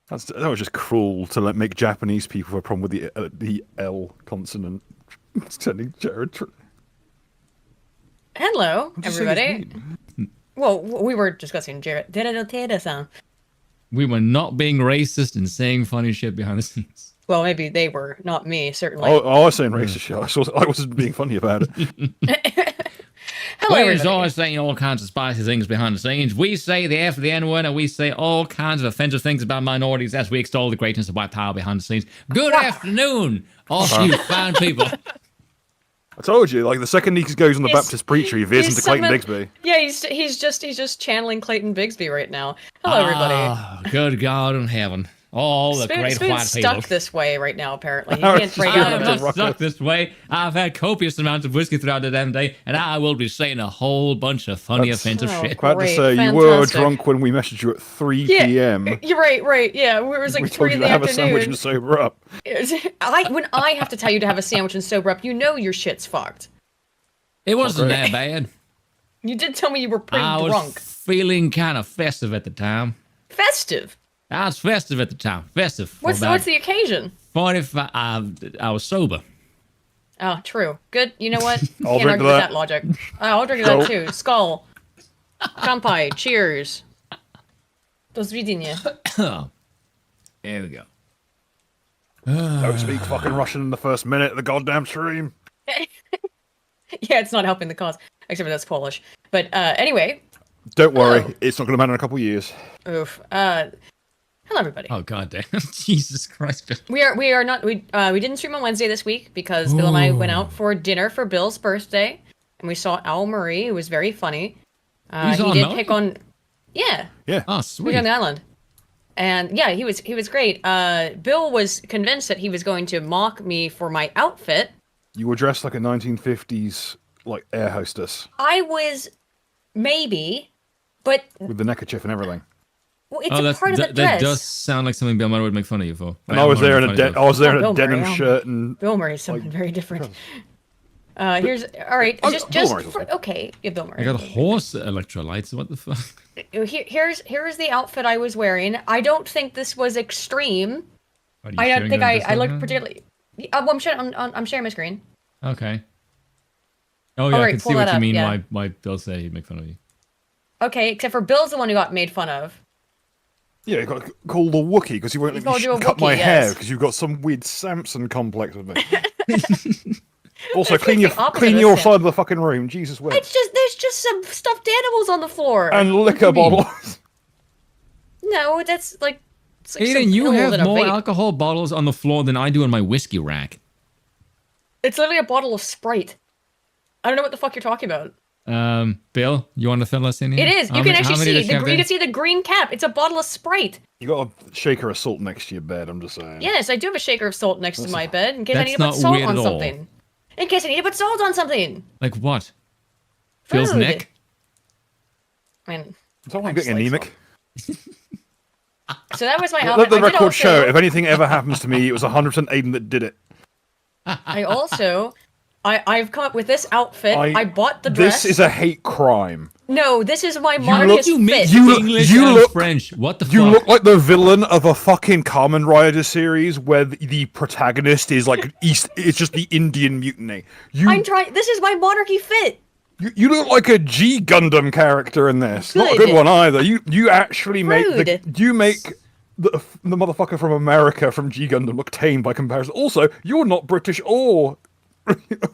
That was just cruel to make Japanese people have a problem with the L consonant. Sending Jared. Hello, What did you say his everybody. name? Well, we were discussing Jared. We were not being racist and saying funny shit behind the scenes. Well, maybe they were, not me, certainly. Oh, I was saying racist shit. I wasn't being funny about it. Hello, We're everybody. always saying all kinds of spicy things behind the scenes. We say the F, the N word, and we say all kinds of offensive things about minorities as we extol the greatness of white power behind the scenes. Good afternoon, all you fine people. I told you, like the second he goes on the He's- Baptist preacher, he veers he's into Clayton summon- Bigsby. Yeah, he's just channeling Clayton Bigsby right now. Hello, everybody. Ah, good God in heaven. All the great Spoon's white stuck people. this way right now, apparently. He Oh, can't break yeah, out I'm of not it. Rock stuck up. this way. I've had copious amounts of whiskey throughout the damn day, and I will be saying a whole bunch of funny, That's- offensive Oh, shit. Glad to Great, say you were fantastic. drunk when we messaged you at 3 Yeah, p.m. You're right. Yeah, it was like We 3 told you in to the have a sandwich and afternoon. sober up. When I have to tell you to have a sandwich and sober up, you know your shit's fucked. It wasn't great. that bad. You did tell me you were pretty I was drunk. feeling kind of festive at the time. Festive. I was festive at the time. Festive. for What's about the occasion? 45. I was sober. Oh, true. Good. You know what? I'll Can't drink argue to with that. that logic. I'll drink to that too. Skull. Kampai. Cheers. Do widzenia. There we go. Don't speak fucking Russian in the first minute of the goddamn stream. Yeah, it's not helping the cause. Except for that's Polish. But anyway. Don't worry, Hello. it's not going to matter in a couple of years. Oof. Hello, everybody. Oh god damn. Jesus Christ. We are not we didn't stream on Wednesday this week because Bill and I went out for dinner for Bill's birthday, and we saw Al Murray, who was very funny. You saw He did Mel? pick on, yeah, Yeah. Oh we sweet. were on the island, and yeah, he was great. Bill was convinced that he was going to mock me for my outfit. You were dressed like a 1950s like air hostess I was maybe, but with the neckerchief and everything. well, it's Oh, a part of the that dress. does sound like something Bill Murray would make fun of you for. And I was there in a denim. Oh, Bill denim Murray, shirt and Bill Murray's something very different. Here's all right. Oh, Just Bill Murray's for, okay. okay. Yeah, Bill Murray. I got horse electrolytes. What the fuck? Here's the outfit I was wearing. I don't think this was extreme. Are you I don't sharing think it on I Discord looked now? particularly. Well, I'm sharing my screen. Okay. Oh yeah, I Alright, can pull see what that you up, mean. yeah. Why Bill said he'd make fun of you. Okay, except for Bill's the one who got made fun of. yeah, you got called a Wookiee because you won't He let me called you a cut my Wookiee, hair yes. because you've got some weird Samson complex with me. Also, It's clean like the opposite clean of your Sam. side of the fucking room, Jesus wept. There's just some stuffed animals on the floor. And liquor mean? bottles. No, that's like. It's like Aiden, some you pill have in a more vape. alcohol bottles on the floor than I do in my whiskey rack. It's literally a bottle of Sprite. I don't know what the fuck you're talking about. Bill, you want to fill us in here? It is. You How can many- how actually many see does she have you there? can see the green cap. It's a bottle of Sprite. You got a shaker of salt next to your bed. I'm just saying. Yes, I do have a shaker of salt next to my bed in case I That's need to put not salt weird on at all. something. In case I need to put salt on something. Like what? Phil's Food. neck? I mean, It's not like I'm getting just like anemic. so that was my Let outfit. the I did record also, show. If anything ever happens to me, it was 100% Aiden that did it. I also, I've come up with this outfit. I bought the dress. This is a hate crime. No, this is my look- monarchist You mix fit. You- English you and look- French. What the You fuck? look like the villain of a fucking Kamen Rider series where the protagonist is like it's just the Indian mutiny. I'm trying. This is my monarchy fit. You look like a G Gundam character in this. Not a Good. good one either. You actually make Rude. you make the motherfucker from America from G Gundam look tame by comparison. Also, you're not British or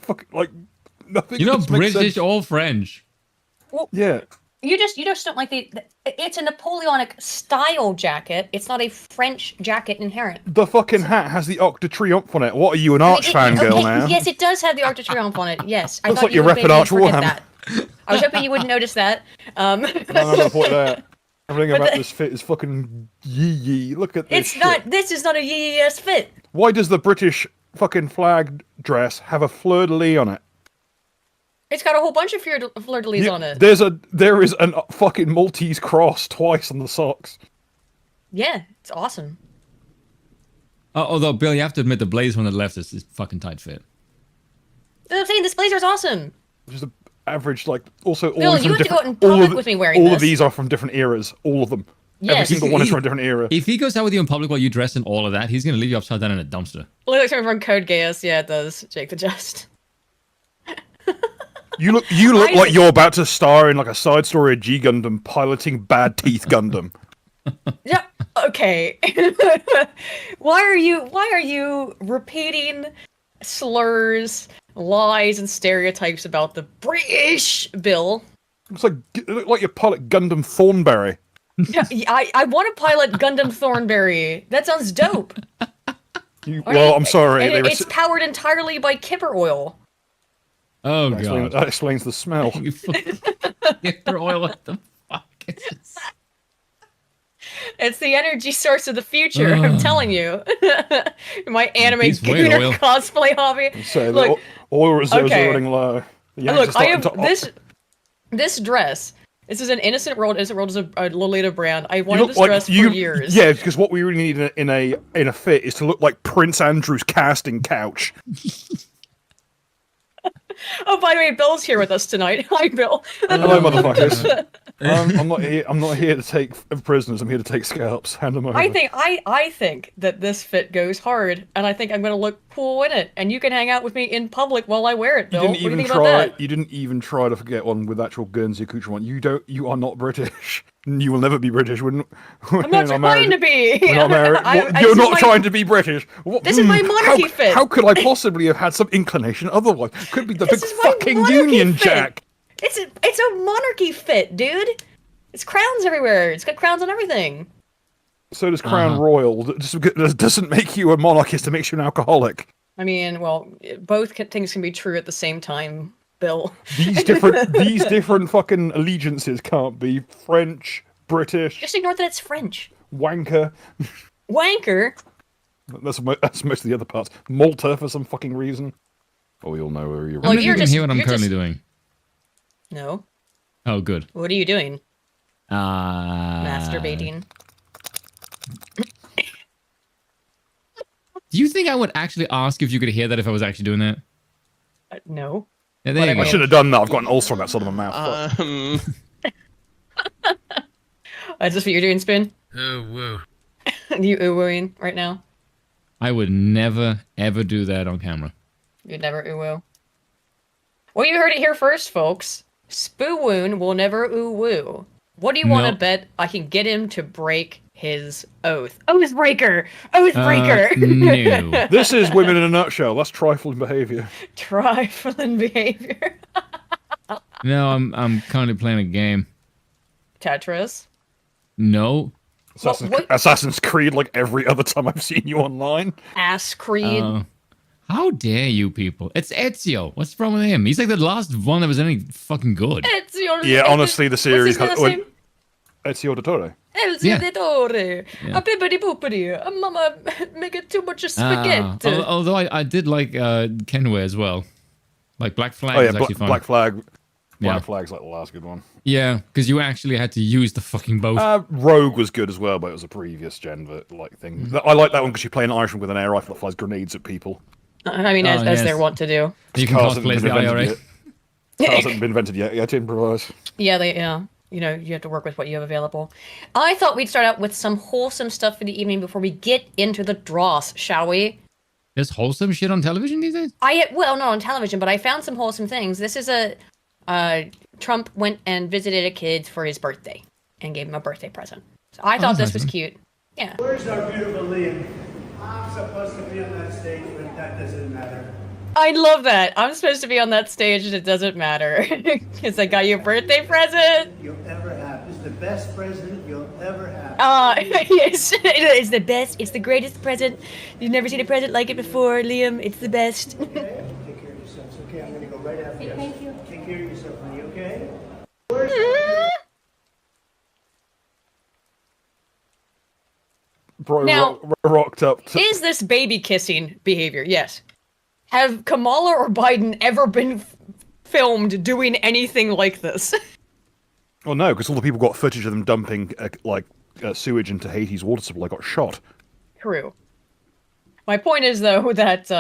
fucking like nothing. You're not just makes British sense. or French. Yeah. You just don't like it's a Napoleonic style jacket. It's not a French jacket inherent. The fucking hat has the Arc de Triomphe on it. What are you, an Arch fangirl now? Yes, it does have the Arc de Triomphe on it. Yes, I Looks thought like you you're would repping maybe Arch forget Warhammer. that. I was hoping you wouldn't notice that. No, the point there. Everything about the- this fit is fucking yee. Look at this It's shit. not. This is not a yes fit. Why does the British fucking flag dress have a fleur-de-lis on it? It's got a whole bunch of fleur-de-lis on it. There is a fucking Maltese cross twice on the socks. Yeah, it's awesome. Although, Bill, you have to admit the blazer on the left is fucking tight fit. I'm saying this blazer's awesome. Just an average, like, also all Bill, these you are have to go different. out in public with me wearing all this. of these are from different eras. All of them. Every Yes. single one is from a different era. If he goes out with you in public while you dress in all of that, he's going to leave you upside down in a dumpster. Looks like something from Code Geass. Yeah, it does. Jake the Just. You look like you're about to star in like a side story of G Gundam piloting Bad Teeth Gundam. Yeah. Okay. Why are you repeating slurs, lies, and stereotypes about the British, Bill? It look like you pilot Gundam Thornberry. Yeah, I want to pilot Gundam Thornberry. That sounds dope. Well, I'm sorry. And it's powered entirely by kipper oil. Oh, that God. explains the smell. You fucking oil, what the fuck is this? It's the energy source of the future, I'm telling you. My anime Piece of gamer oil. cosplay hobby. So Look, the oil reserves okay. are running low. look, I have this dress. This is an Innocent World. Innocent World is a Lolita brand. I wanted this dress for years. Yeah, because what we really need in a fit is to look like Prince Andrew's casting couch. Oh, by the way, Bill's here with us tonight. Hi, Bill. Hello, motherfuckers. I'm not here to take prisoners. I'm here to take scalps. Hand them over. I think that this fit goes hard, and I think I'm gonna look cool in it. And you can hang out with me in public while I wear it, Bill. What do you think about that? You didn't even try to get one with actual Guernsey accoutrement. You are not British. You will never be British. I'm not trying to be. We're not married. You're not trying to be British. This is my monarchy fit. How could I possibly have had some inclination otherwise? Could be the big This is my fucking monarchy Union fit. Jack. It's a monarchy fit, dude. It's crowns everywhere. It's got crowns on everything. So does Crown Royal. That doesn't make you a monarchist. It makes you an alcoholic. I mean, well, both things can be true at the same time, Bill. These different fucking allegiances can't be French, British, Just ignore that it's French. wanker. Wanker. That's most of the other parts. Malta for some fucking reason. Oh, we all know where you're. I'm not even hear what I'm currently doing. No. Oh, good. What are you doing? Masturbating. Masturbating. Do you think I would actually ask if you could hear that if I was actually doing that? No. Yeah, there you I go. should have done that. I've got an ulcer on that side of my mouth. Is this what you're doing, Spin? Oh, whoa. You ooh-wooing right now? I would never, ever do that on camera. You'd never ooh-woo. Well, you heard it here first, folks. Spoo-woon will never ooh-woo. What do you want to No. bet I can get him to break his oath? Oathbreaker! Oathbreaker! No. This is women in a nutshell. That's trifling behaviour. Trifling behavior. No, I'm currently playing a game. Tetris. No. Assassin's Creed, like every other time I've seen you online. Ass Creed. How dare you people? It's Ezio. What's wrong with him? He's like the last one that was any fucking good. Yeah, honestly, the series What's his last name? Ezio Auditore. Elsie Yeah. Didore. Yeah. A bippity boopity. A mama make it too much spaghetti. Although I did like Kenway as well. Like Black Flag Oh yeah, was actually fun. Black Flag. Yeah. Black Flag's like the last good one. Yeah, because you actually had to use the fucking boat. Rogue was good as well, but it was a previous gen thing. I like that one because you play an Irishman with an air rifle that flies grenades at people. I mean, as yes. they're wont to do. You can Cars haven't cosplay as the been invented IRA. yet. Cars haven't been invented yet. You had to improvise. Yeah. You know, you have to work with what you have available. I thought we'd start out with some wholesome stuff for the evening before we get into the dross, shall we? There's wholesome shit on television these days? Well, not on television, but I found some wholesome things. This is Trump went and visited a kid for his birthday and gave him a birthday present. So I thought this was cute. Yeah. Where's our beautiful Liam? I'm supposed to be on that stage, but that doesn't matter. I love that. I'm supposed to be on that stage and it doesn't matter. Because I got you a birthday present. You'll ever have. It's the best present you'll ever have. It's the best. It's the greatest present. You've never seen a present like it before, Liam. It's the best. Okay? Take care of yourselves, okay? I'm gonna go right after you. Thank you. Take care of yourself, honey, okay? Bro Now- rocked up. Is this baby kissing behavior? Yes. Have Kamala or Biden ever been filmed doing anything like this? Well, no, because all the people got footage of them dumping sewage into Haiti's water supply got shot. True. My point is, though, that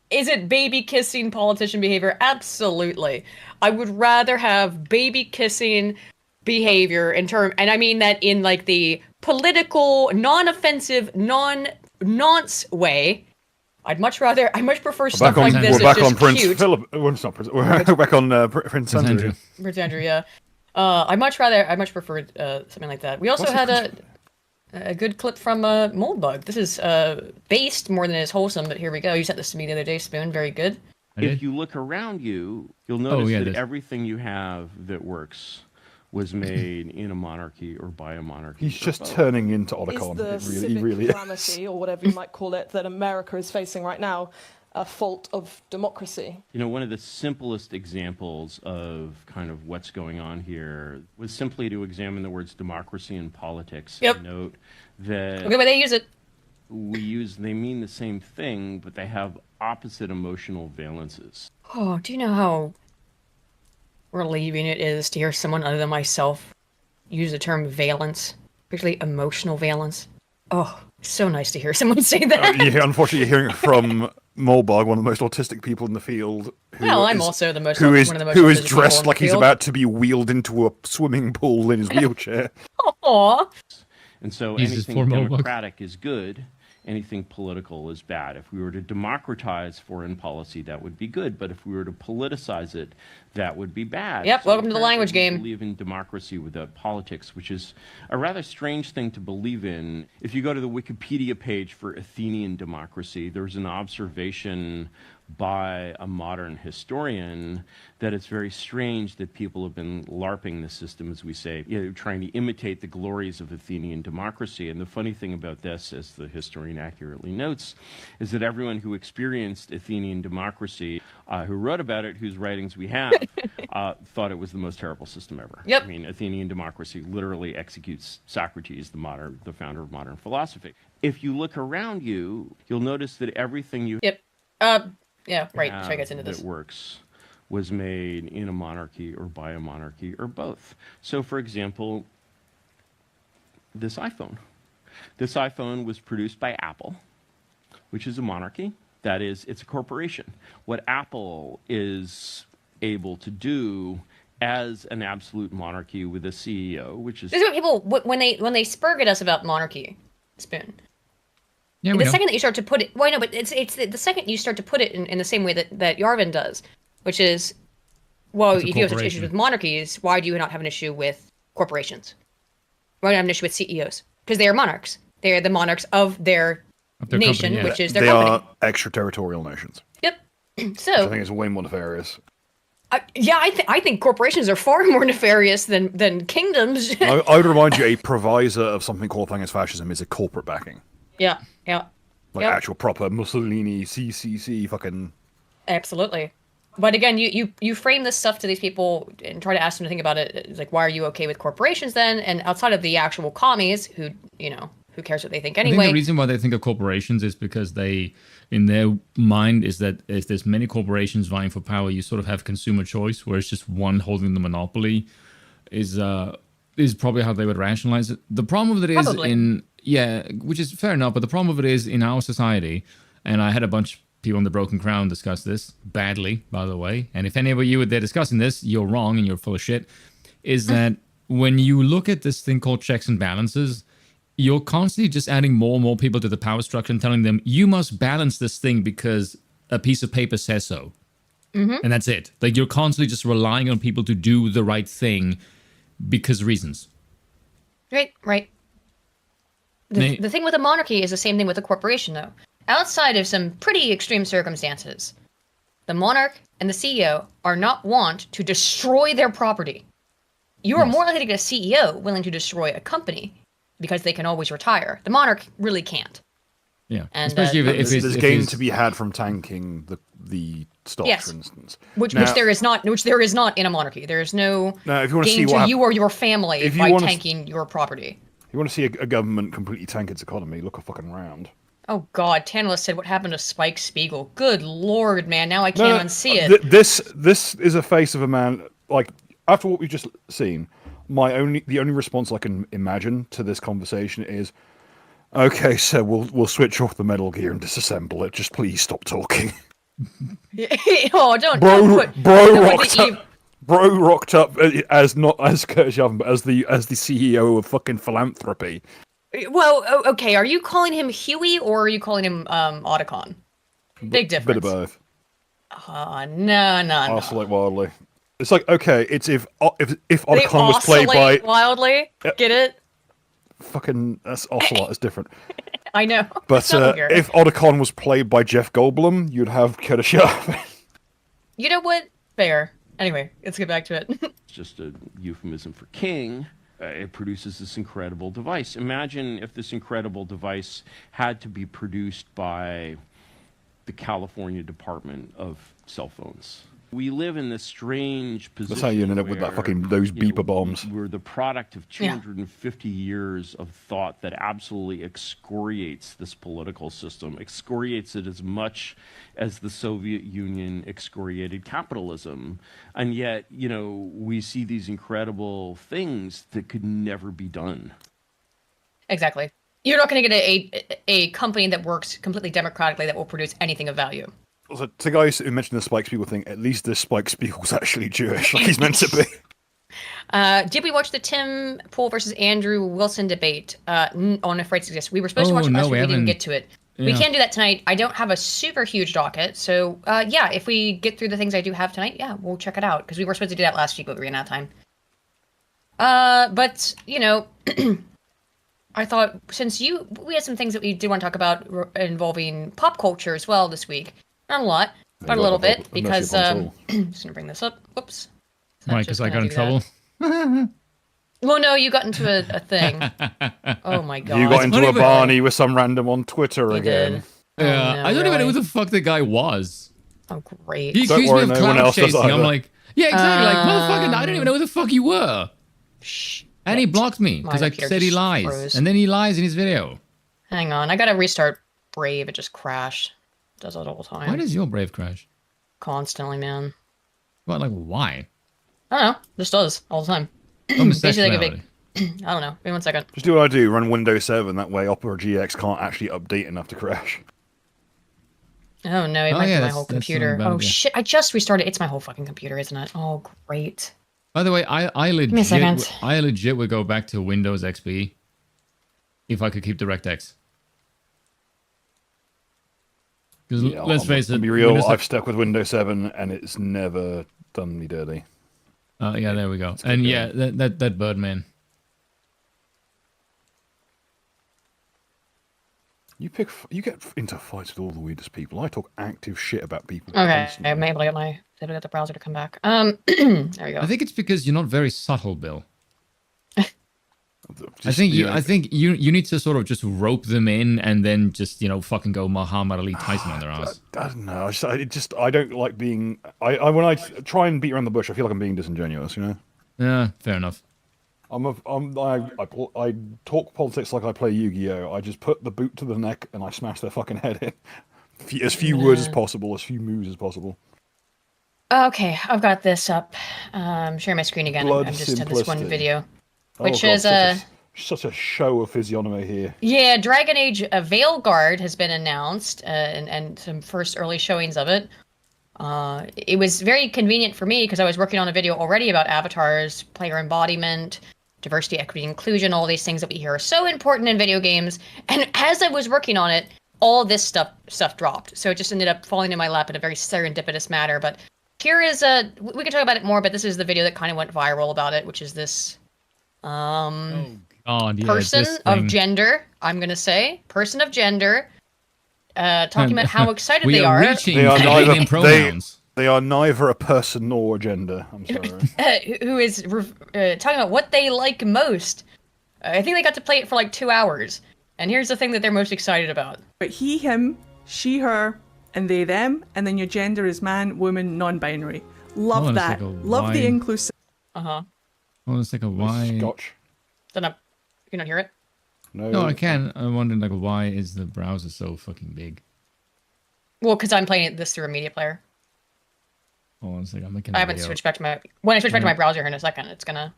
is it baby kissing politician behavior? Absolutely. I would rather have baby kissing behavior and I mean that in like the political, non-offensive, non-nonce way. I much prefer stuff like this. We're back on just Prince cute. Philip. Well, it's not Prince. We're back on Prince Andrew. Prince Andrew, yeah. I much prefer something like that. We also had a good clip from Moldbug. This is based more than it is wholesome, but here we go. You sent this to me the other day, Spoon. Very good. If you look around you, you'll notice that everything you have that works was made in a monarchy or by a monarchy. He's just turning into Otacon. He really is. Calamity, or whatever you might call it, that America is facing right now, a fault of democracy. You know, one of the simplest examples of kind of what's going on here was simply to examine the words democracy and politics. Yep. And note that Look at the way they use it. they mean the same thing, but they have opposite emotional valences. Oh, do you know how relieving it is to hear someone other than myself use the term valence, particularly emotional valence? Oh, so nice to hear someone say that. Unfortunately, you're hearing it from Molbog, one of the most autistic people in the field. I'm also the most who is one of the most who is autistic people dressed in like the he's field. about to be wheeled into a swimming pool in his wheelchair. Aw. And so Jesus, anything poor Molbog. democratic is good, anything political is bad. If we were to democratize foreign policy, that would be good. But if we were to politicize it, that would be bad. Yep, welcome to the apparently language we game. believe in democracy without politics, which is a rather strange thing to believe in. If you go to the Wikipedia page for Athenian democracy, there's an observation by a modern historian that it's very strange that people have been LARPing the system, as we say, trying to imitate the glories of Athenian democracy. And the funny thing about this, as the historian accurately notes, is that everyone who experienced Athenian democracy, who wrote about it, whose writings we have, thought it was the most terrible system ever. Yep. I mean, Athenian democracy literally executes Socrates, the founder of modern philosophy. If you look around you, you'll notice that everything you Yep. Yeah, right. Trey gets into this. that works was made in a monarchy or by a monarchy or both. So, for example, this iPhone. This iPhone was produced by Apple, which is a monarchy. That is, it's a corporation. What Apple is able to do as an absolute monarchy with a CEO, which is... This is what people, when they spurg at us about monarchy, Spoon. Yeah, The second that you start to put it, well, no, but it's the second you start to put it in the same way that Yarvin does, which is, well, It's a if you have such corporation. issues with monarchies, why do you not have an issue with corporations? Why do you have an issue with CEOs? Because they are monarchs. They are the monarchs of their their nation, company, yeah. which is their They company. are extraterritorial nations. Yep. I So, think it's way more nefarious. I think corporations are far more nefarious than kingdoms. I would remind you, a provisor of something qualifying as fascism is a corporate backing. Yeah. Like Yep. actual proper Mussolini, CCC, fucking... Absolutely. But again, you frame this stuff to these people and try to ask them to think about it. It's like, why are you okay with corporations then? And outside of the actual commies, who cares what they think I think anyway? the reason why they think of corporations is because they, in their mind, is that if there's many corporations vying for power, you sort of have consumer choice, whereas just one holding the monopoly is probably how they would rationalize it. The problem with it is Probably. which is fair enough, but the problem with it is in our society, and I had a bunch of people in the Broken Crown discuss this badly, by the way, and if any of you were there discussing this, you're wrong and you're full of shit, is that when you look at this thing called checks and balances, you're constantly just adding more and more people to the power structure and telling them, you must balance this thing because a piece of paper says so. And that's it. Like, you're constantly just relying on people to do the right thing because reasons. Right. The thing with a monarchy is the same thing with a corporation, though. Outside of some pretty extreme circumstances, the monarch and the CEO are not wont to destroy their property. You are more likely to get a CEO willing to destroy a company because they can always retire. The monarch really can't. Yeah. And, Especially if There's it's... gain to be had from tanking the stocks, Yes. for instance. Which Now- there is not in a monarchy. There is no Now, if you want to see gain what to you or your family if you by wanna s- tanking your property. If you want to see a government completely tank its economy, look a fucking round. Oh God, Tantalus said, "What happened to Spike Spiegel?" Good Lord, man! Now I can't unsee it. This is a face of a man. Like, after what we've just seen, the only response I can imagine to this conversation is, okay, so we'll switch off the Metal Gear and disassemble it. Just please stop talking. Oh, don't Bro put the Bro rocked up as not as Curtis Yarvin, but as the CEO of fucking philanthropy. Well, okay. Are you calling him Huey or are you calling him Otacon? Big difference. Bit of both. No. Oscillate wildly. It's like, okay, it's if They Otacon was played by oscillate wildly. Get it? fucking that's Ocelot is different. I know. But It's not vulgar. if Otacon was played by Jeff Goldblum, you'd have Curtis Yarvin. You know what? Fair. Anyway, let's get back to it. It's just a euphemism for king. It produces this incredible device. Imagine if this incredible device had to be produced by the California Department of Cell Phones. We live in this strange position. That's how you ended up with that fucking those beeper bombs. We're the product of 250 years of thought that absolutely excoriates this political system, excoriates it as much as the Soviet Union excoriated capitalism. And yet, we see these incredible things that could never be done. Exactly. You're not going to get a company that works completely democratically that will produce anything of value. So, to guys who mentioned the Spike Spiegel thing, at least this Spike Spiegel's actually Jewish, like he's meant to be. Did we watch the Tim Pool versus Andrew Wilson debate on Afraid to Exist? We were supposed to watch it last week, we didn't get to it. Yeah. We can do that tonight. I don't have a super huge docket, so if we get through the things I do have tonight, we'll check it out, because we were supposed to do that last week, but we ran out of time. But, I thought since we had some things that we did want to talk about involving pop culture as well this week. Not a lot, but a little bit, because I'm just gonna bring this up. Whoops. Why? Because I got in trouble. Well, no, you got into a thing. Oh my god! You got into a Barney with some random on Twitter again. Yeah, no, I don't even know who the fuck the guy was. Oh great! He accused me of cloud chasing. I'm like, yeah, exactly. Like, motherfucker, I don't even know who the fuck you were. Shh. And he blocked me because I said he lies, and then he lies in his video. Hang on, I gotta restart Brave. It just crashed. Does it all the time. Why does your Brave crash? Constantly, man. What? Like, why? I don't know. Just does all the time. Basically, like a big. I don't know. Wait 1 second. Just do what I do. Run Windows 7. That way, Opera GX can't actually update enough to crash. Oh no! It might be my whole computer. Oh shit! I just restarted. It's my whole fucking computer, isn't it? Oh great. By the way, I legit would go back to Windows XP if I could keep DirectX. Because let's face it, to be real, I've stuck with Windows 7 and it's never done me dirty. Yeah, there we go. And yeah, that Birdman. You get into fights with all the weirdest people. I talk active shit about people. Okay, constantly. I'm able to get the browser to come back. There we go. I think it's because you're not very subtle, Bill. Just, I think you need to sort of just rope them in and then just fucking go Muhammad Ali Tyson on their ass. I don't know. I don't like being. When I try and beat around the bush, I feel like I'm being disingenuous. Yeah, fair enough. I talk politics like I play Yu-Gi-Oh. I just put the boot to the neck and I smash their fucking head in. As few words as possible, as few moves as possible. Okay, I've got this up. Sharing my screen again. I'm just at this one video. Which is such a show of physiognomy here. Yeah, Dragon Age Veilguard has been announced, and some first early showings of it. It was very convenient for me because I was working on a video already about avatars, player embodiment, diversity, equity, inclusion, all these things that we hear are so important in video games. And as I was working on it, all this stuff dropped. So it just ended up falling in my lap in a very serendipitous manner. But here is we can talk about it more, but this is the video that kind of went viral about it, which is this. Person of gender, I'm gonna say person of gender, talking about how excited they are. They are neither a person nor a gender. I'm sorry. Who is talking about what they like most? I think they got to play it for like 2 hours, and here's the thing that they're most excited about. But he, him, she, her, and they, them, and then your gender is man, woman, non-binary. Love that. Love the inclusive. Hold on a second, why? Scotch. You can not hear it? No, I can. I'm wondering, why is the browser so fucking big? Well, because I'm playing this through a media player. Hold on a second, I haven't switched back to my... When I switch back to my browser here in a second, it's gonna...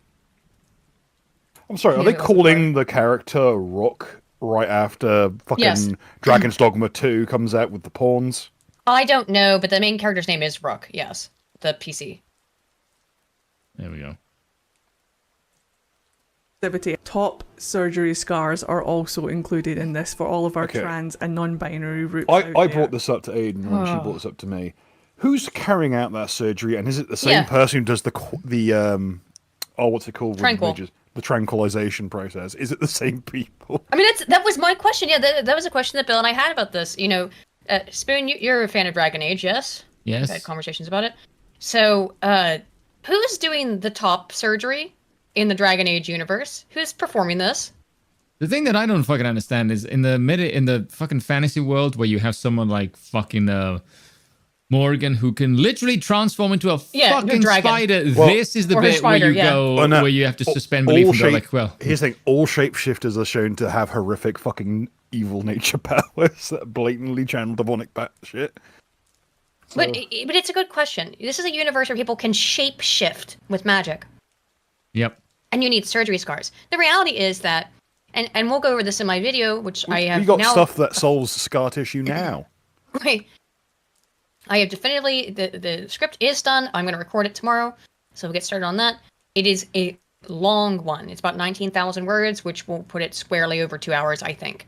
I'm sorry, are they calling the character Rook right after fucking Dragon's Dogma 2 comes out with the pawns? I don't know, but the main character's name is Rook, yes. The PC. There we go. Top surgery scars are also included in this for all of our Okay. trans and non-binary roots. I brought this up to Aiden when she brought this up to me. Who's carrying out that surgery, and is it the same person who does what's it called? The tranquilization process. Is it the same people? I mean, that was my question. Yeah, that was a question that Bill and I had about this. You know, Spoon, you're a fan of Dragon Age, yes? Yes. We've had conversations about it. So, who's doing the top surgery in the Dragon Age universe? Who's performing this? The thing that I don't fucking understand is in the fucking fantasy world where you have someone like fucking Morgan who can literally transform into a fucking spider. Well, this is the bit where you go where you have to suspend belief and go like, well. Here's the thing: all shapeshifters are shown to have horrific fucking evil nature powers that blatantly channel demonic shit. So. But it's a good question. This is a universe where people can shape shift with magic. Yep. And you need surgery scars. The reality is that, and we'll go over this in my video, which I have now. You got now, stuff that solves scar tissue now. Right. I have definitively, the script is done. I'm going to record it tomorrow. So we'll get started on that. It is a long one. It's about 19,000 words, which will put it squarely over 2 hours, I think.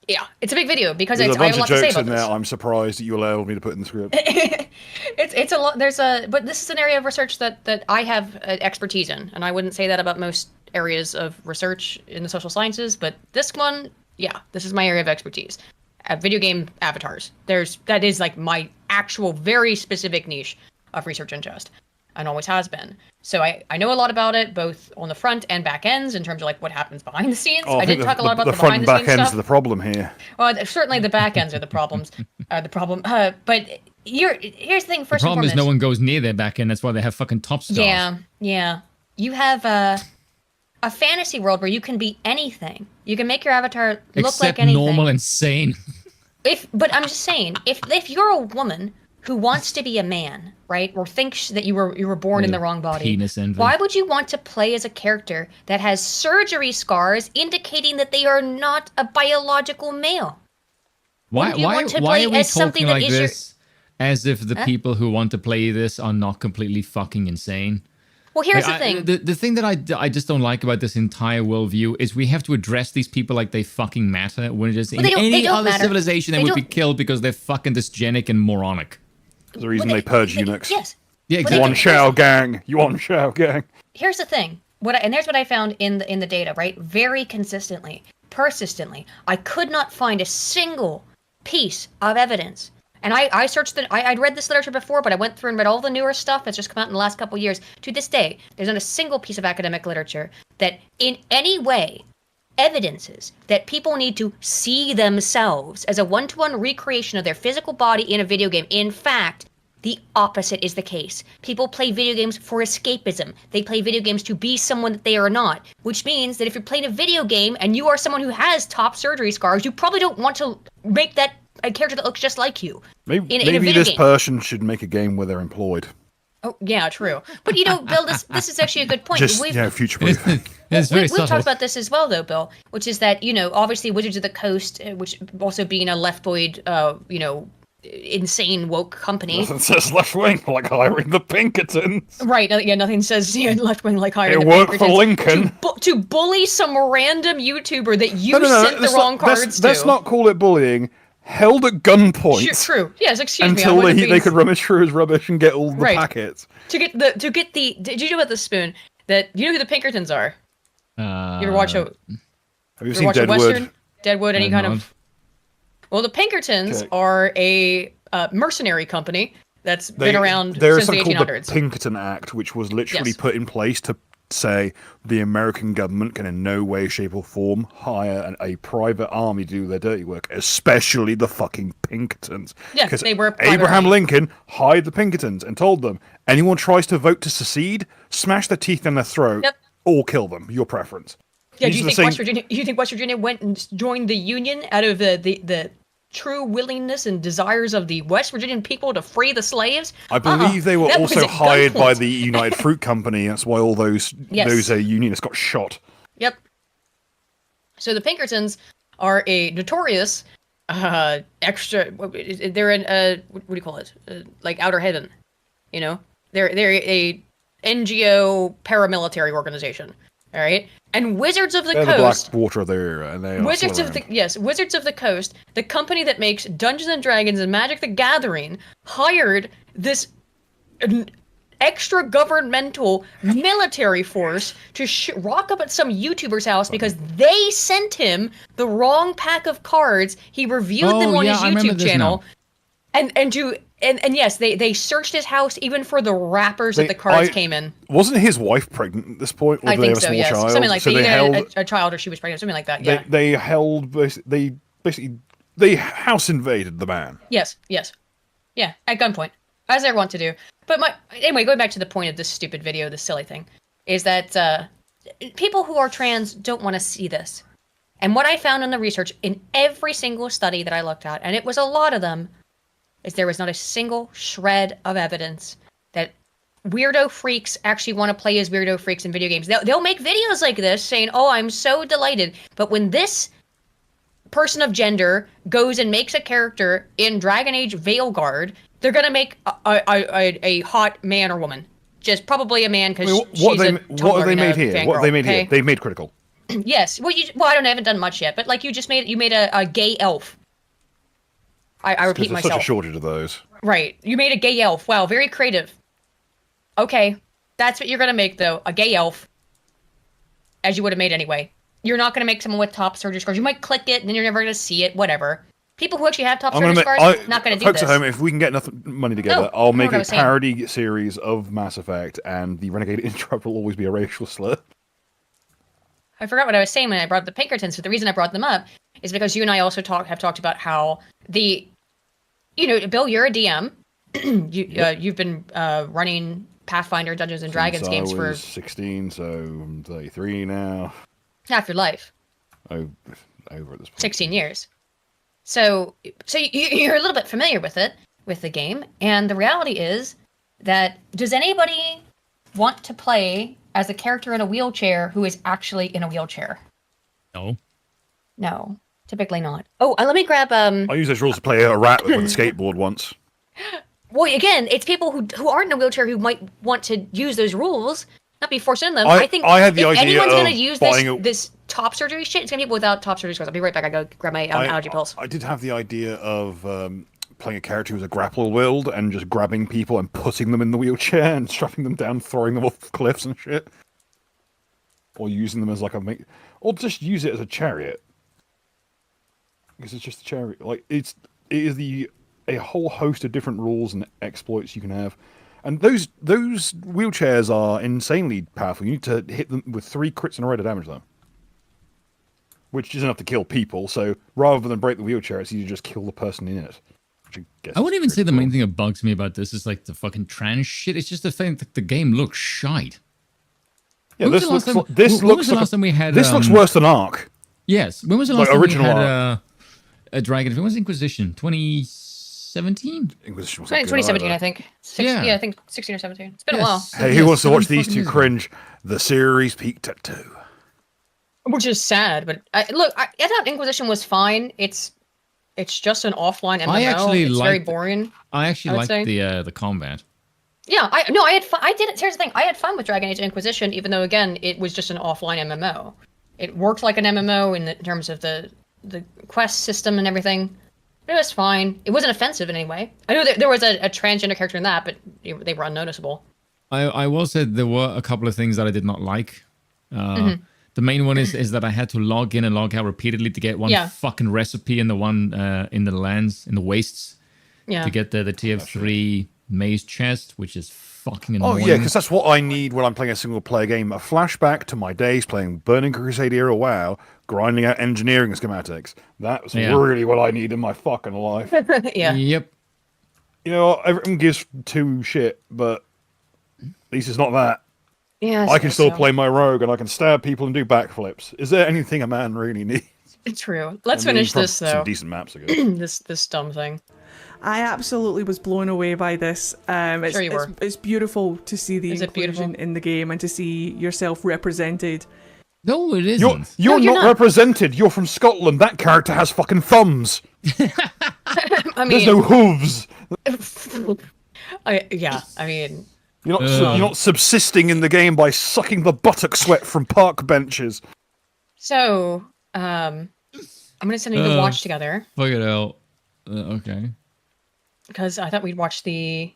Yeah, it's a big video because there's I have a lot to say about in there. I'm surprised that you allowed me to put in the script. It's a lot. But this is an area of research that I have expertise in, and I wouldn't say that about most areas of research in the social sciences. But this one, yeah, this is my area of expertise. Video game avatars. That is like my actual very specific niche of research and just, and always has been. So I know a lot about it, both on the front and back ends, in terms of like what happens behind the scenes. I didn't talk a lot about the front and behind the back scenes ends stuff. are the problem here. Well, certainly the back ends are the problems. But here's the thing. First, the problem and is no one goes near their back end. That's why they have fucking top stars. Yeah. You have a fantasy world where you can be anything. You can make your avatar look like anything. Normal and sane. But I'm just saying, if you're a woman who wants to be a man, right, or thinks that you were born in the wrong body, penis envy. Why would you want to play as a character that has surgery scars indicating that they are not a biological male? Why are we talking like this as if the people who want to play this are not completely fucking insane? Well, here's the thing. The thing that I just don't like about this entire worldview is we have to address these people like they fucking matter, when it is in any other civilization they would be killed because they're fucking dysgenic and moronic. The reason they purge eunuchs. Yes. Yeah, exactly. You want Shao Gang. You want Shao Gang. Here's the thing. And there's what I found in the data, right? Very consistently, persistently, I could not find a single piece of evidence. And I searched I'd read this literature before, but I went through and read all the newer stuff that's just come out in the last couple of years. To this day, there's not a single piece of academic literature that in any way evidences that people need to see themselves as a one-to-one recreation of their physical body in a video game. In fact, the opposite is the case. People play video games for escapism. They play video games to be someone that they are not, which means that if you're playing a video game and you are someone who has top surgery scars, you probably don't want to make that a character that looks just like you. Maybe this person should make a game where they're employed. Oh, yeah, true. But, Bill, this is actually a good point. Just, future-proofing. We've talked about this as well, though, Bill, which is that, obviously Wizards of the Coast, which also being a leftoid, insane woke company. Nothing says left-wing like hiring the Pinkertons. Right, yeah, nothing says left-wing like hiring the Pinkertons. It worked for Lincoln. To bully some random YouTuber that you sent the wrong cards to. Let's not call it bullying. Held at gunpoint. True. Yes, excuse me. Until they could rummage through his rubbish and get all the packets. Did you know about the Spoon? That you know who the Pinkertons are? You ever watch Have you seen Deadwood? Western? Deadwood, any kind of. Well, the Pinkertons are a mercenary company that's been around since the 1800s. There is something called the Pinkerton Act, which was literally put in place to say the American government can in no way, shape, or form hire a private army to do their dirty work, especially the fucking Pinkertons. Yeah, they were Abraham Lincoln hired the Pinkertons and told them, anyone tries to vote to secede, smash their teeth in their throat, or kill them, your preference. Yeah, do you think West Virginia went and joined the Union out of the true willingness and desires of the West Virginian people to free the slaves? I believe they were also hired by the United Fruit Company. That's why all those unionists got shot. Yep. So the Pinkertons are a notorious extra. They're in what do you call it? Like outer heaven, They're a NGO paramilitary organization. All right, and Wizards of the They're Coast. the Blackwater of their era, and they are Wizards still of the around. Wizards of the Coast, the company that makes Dungeons and Dragons and Magic the Gathering, hired this extra governmental military force to rock up at some YouTuber's house because they sent him the wrong pack of cards. He reviewed them on his YouTube channel, and yes, they searched his house even for the wrappers that the cards came in. Wasn't his wife pregnant at this point? Or I did they think have a so. small Yes, child? something like so that. they held A child, or she was pregnant, something like that. Yeah. They held. They basically they house invaded the man. Yes. Yeah, at gunpoint, as they want to do. But anyway, going back to the point of this stupid video, this silly thing, is that people who are trans don't want to see this. And what I found in the research in every single study that I looked at, and it was a lot of them, is there was not a single shred of evidence that weirdo freaks actually want to play as weirdo freaks in video games. They'll make videos like this saying, "Oh, I'm so delighted," but when this person of gender goes and makes a character in Dragon Age Veilguard, they're gonna make a hot man or woman. Just probably a man because what have they made here? What have they made here? They've made critical. Yes. Well, I haven't done much yet, but like you made a gay elf. I repeat There's myself. such a shortage of those. Right. You made a gay elf. Wow, very creative. Okay, that's what you're gonna make though, a gay elf, as you would have made anyway. You're not gonna make someone with top surgery scars. You might click it, and then you're never gonna see it. Whatever. People who actually have top surgery scars, not gonna do folks this. at home, if we can get enough money together, I'll make a parody series of Mass Effect, and the Renegade intro will always be a racial slur. I forgot what I was saying when I brought up the Pinkertons, but the reason I brought them up is because you and I also have talked about how Bill, you're a DM. You've been running Pathfinder, Dungeons and Dragons games for 16, so I'm 33 now. Half your life. Over at this point. 16 years. So you're a little bit familiar with the game, and the reality is that does anybody want to play as a character in a wheelchair who is actually in a wheelchair? No, typically not. Oh, let me grab I used those rules to play a rat with a skateboard once. Well, again, it's people who aren't in a wheelchair who might want to use those rules, not be forced into them. I think I had the idea anyone's going to use this top surgery shit, it's going to be people without top surgery scars. I'll be right back. I go grab my allergy pills. I did have the idea of playing a character who's a grapple wield and just grabbing people and putting them in the wheelchair and strapping them down, throwing them off cliffs and shit. Or using them as like or just use it as a chariot. Because it's just a chariot. Like it is a whole host of different rules and exploits you can have. And those wheelchairs are insanely powerful. You need to hit them with 3 crits in a row to damage them. Which is enough to kill people, so rather than break the wheelchair, it's easier to just kill the person in it. I wouldn't even say the main thing that bugs me about this is like the fucking trans shit. It's just the thing that the game looks shite. Yeah, this looks worse than Ark. Yes. When was the last time we had a Dragon? When was Inquisition? 2017? Inquisition was 2017, I think. I think 16 or 17. It's been a while. Hey, who wants to watch these two cringe? The series peaked at 2. Which is sad, but I thought Inquisition was fine. It's just an offline MMO. It's very boring. I actually liked the combat. Yeah, I had fun. Here's the thing. I had fun with Dragon Age Inquisition, even though again it was just an offline MMO. It worked like an MMO in terms of the quest system and everything. But it was fine. It wasn't offensive in any way. I know that there was a transgender character in that, but they were unnoticeable. I will say there were a couple of things that I did not like. The main one is that I had to log in and log out repeatedly to get one fucking recipe in the one in the lands, in the wastes, to get the tier 3 maze chest, which is fucking annoying. Oh yeah, because that's what I need when I'm playing a single player game. A flashback to my days playing Burning Crusade era WoW, grinding out engineering schematics. That's really what I need in my fucking life. Yeah. Yep. You know, everyone gives 2 shit, but at least it's not that. Yeah, I can still play my rogue and I can stab people and do backflips. Is there anything a man really needs? It's true. Let's finish this though. Some decent maps ago. this dumb thing. I absolutely was blown away by this. Sure you were. It's beautiful to see the inclusion in the game and to see yourself represented. No, it isn't. You're not represented. You're from Scotland. That character has fucking thumbs. I mean, there's no hooves. I mean, You're not subsisting in the game by sucking the buttock sweat from park benches. So, I'm gonna send you the watch together. Fuck it out. Okay. Because I thought we'd watch the...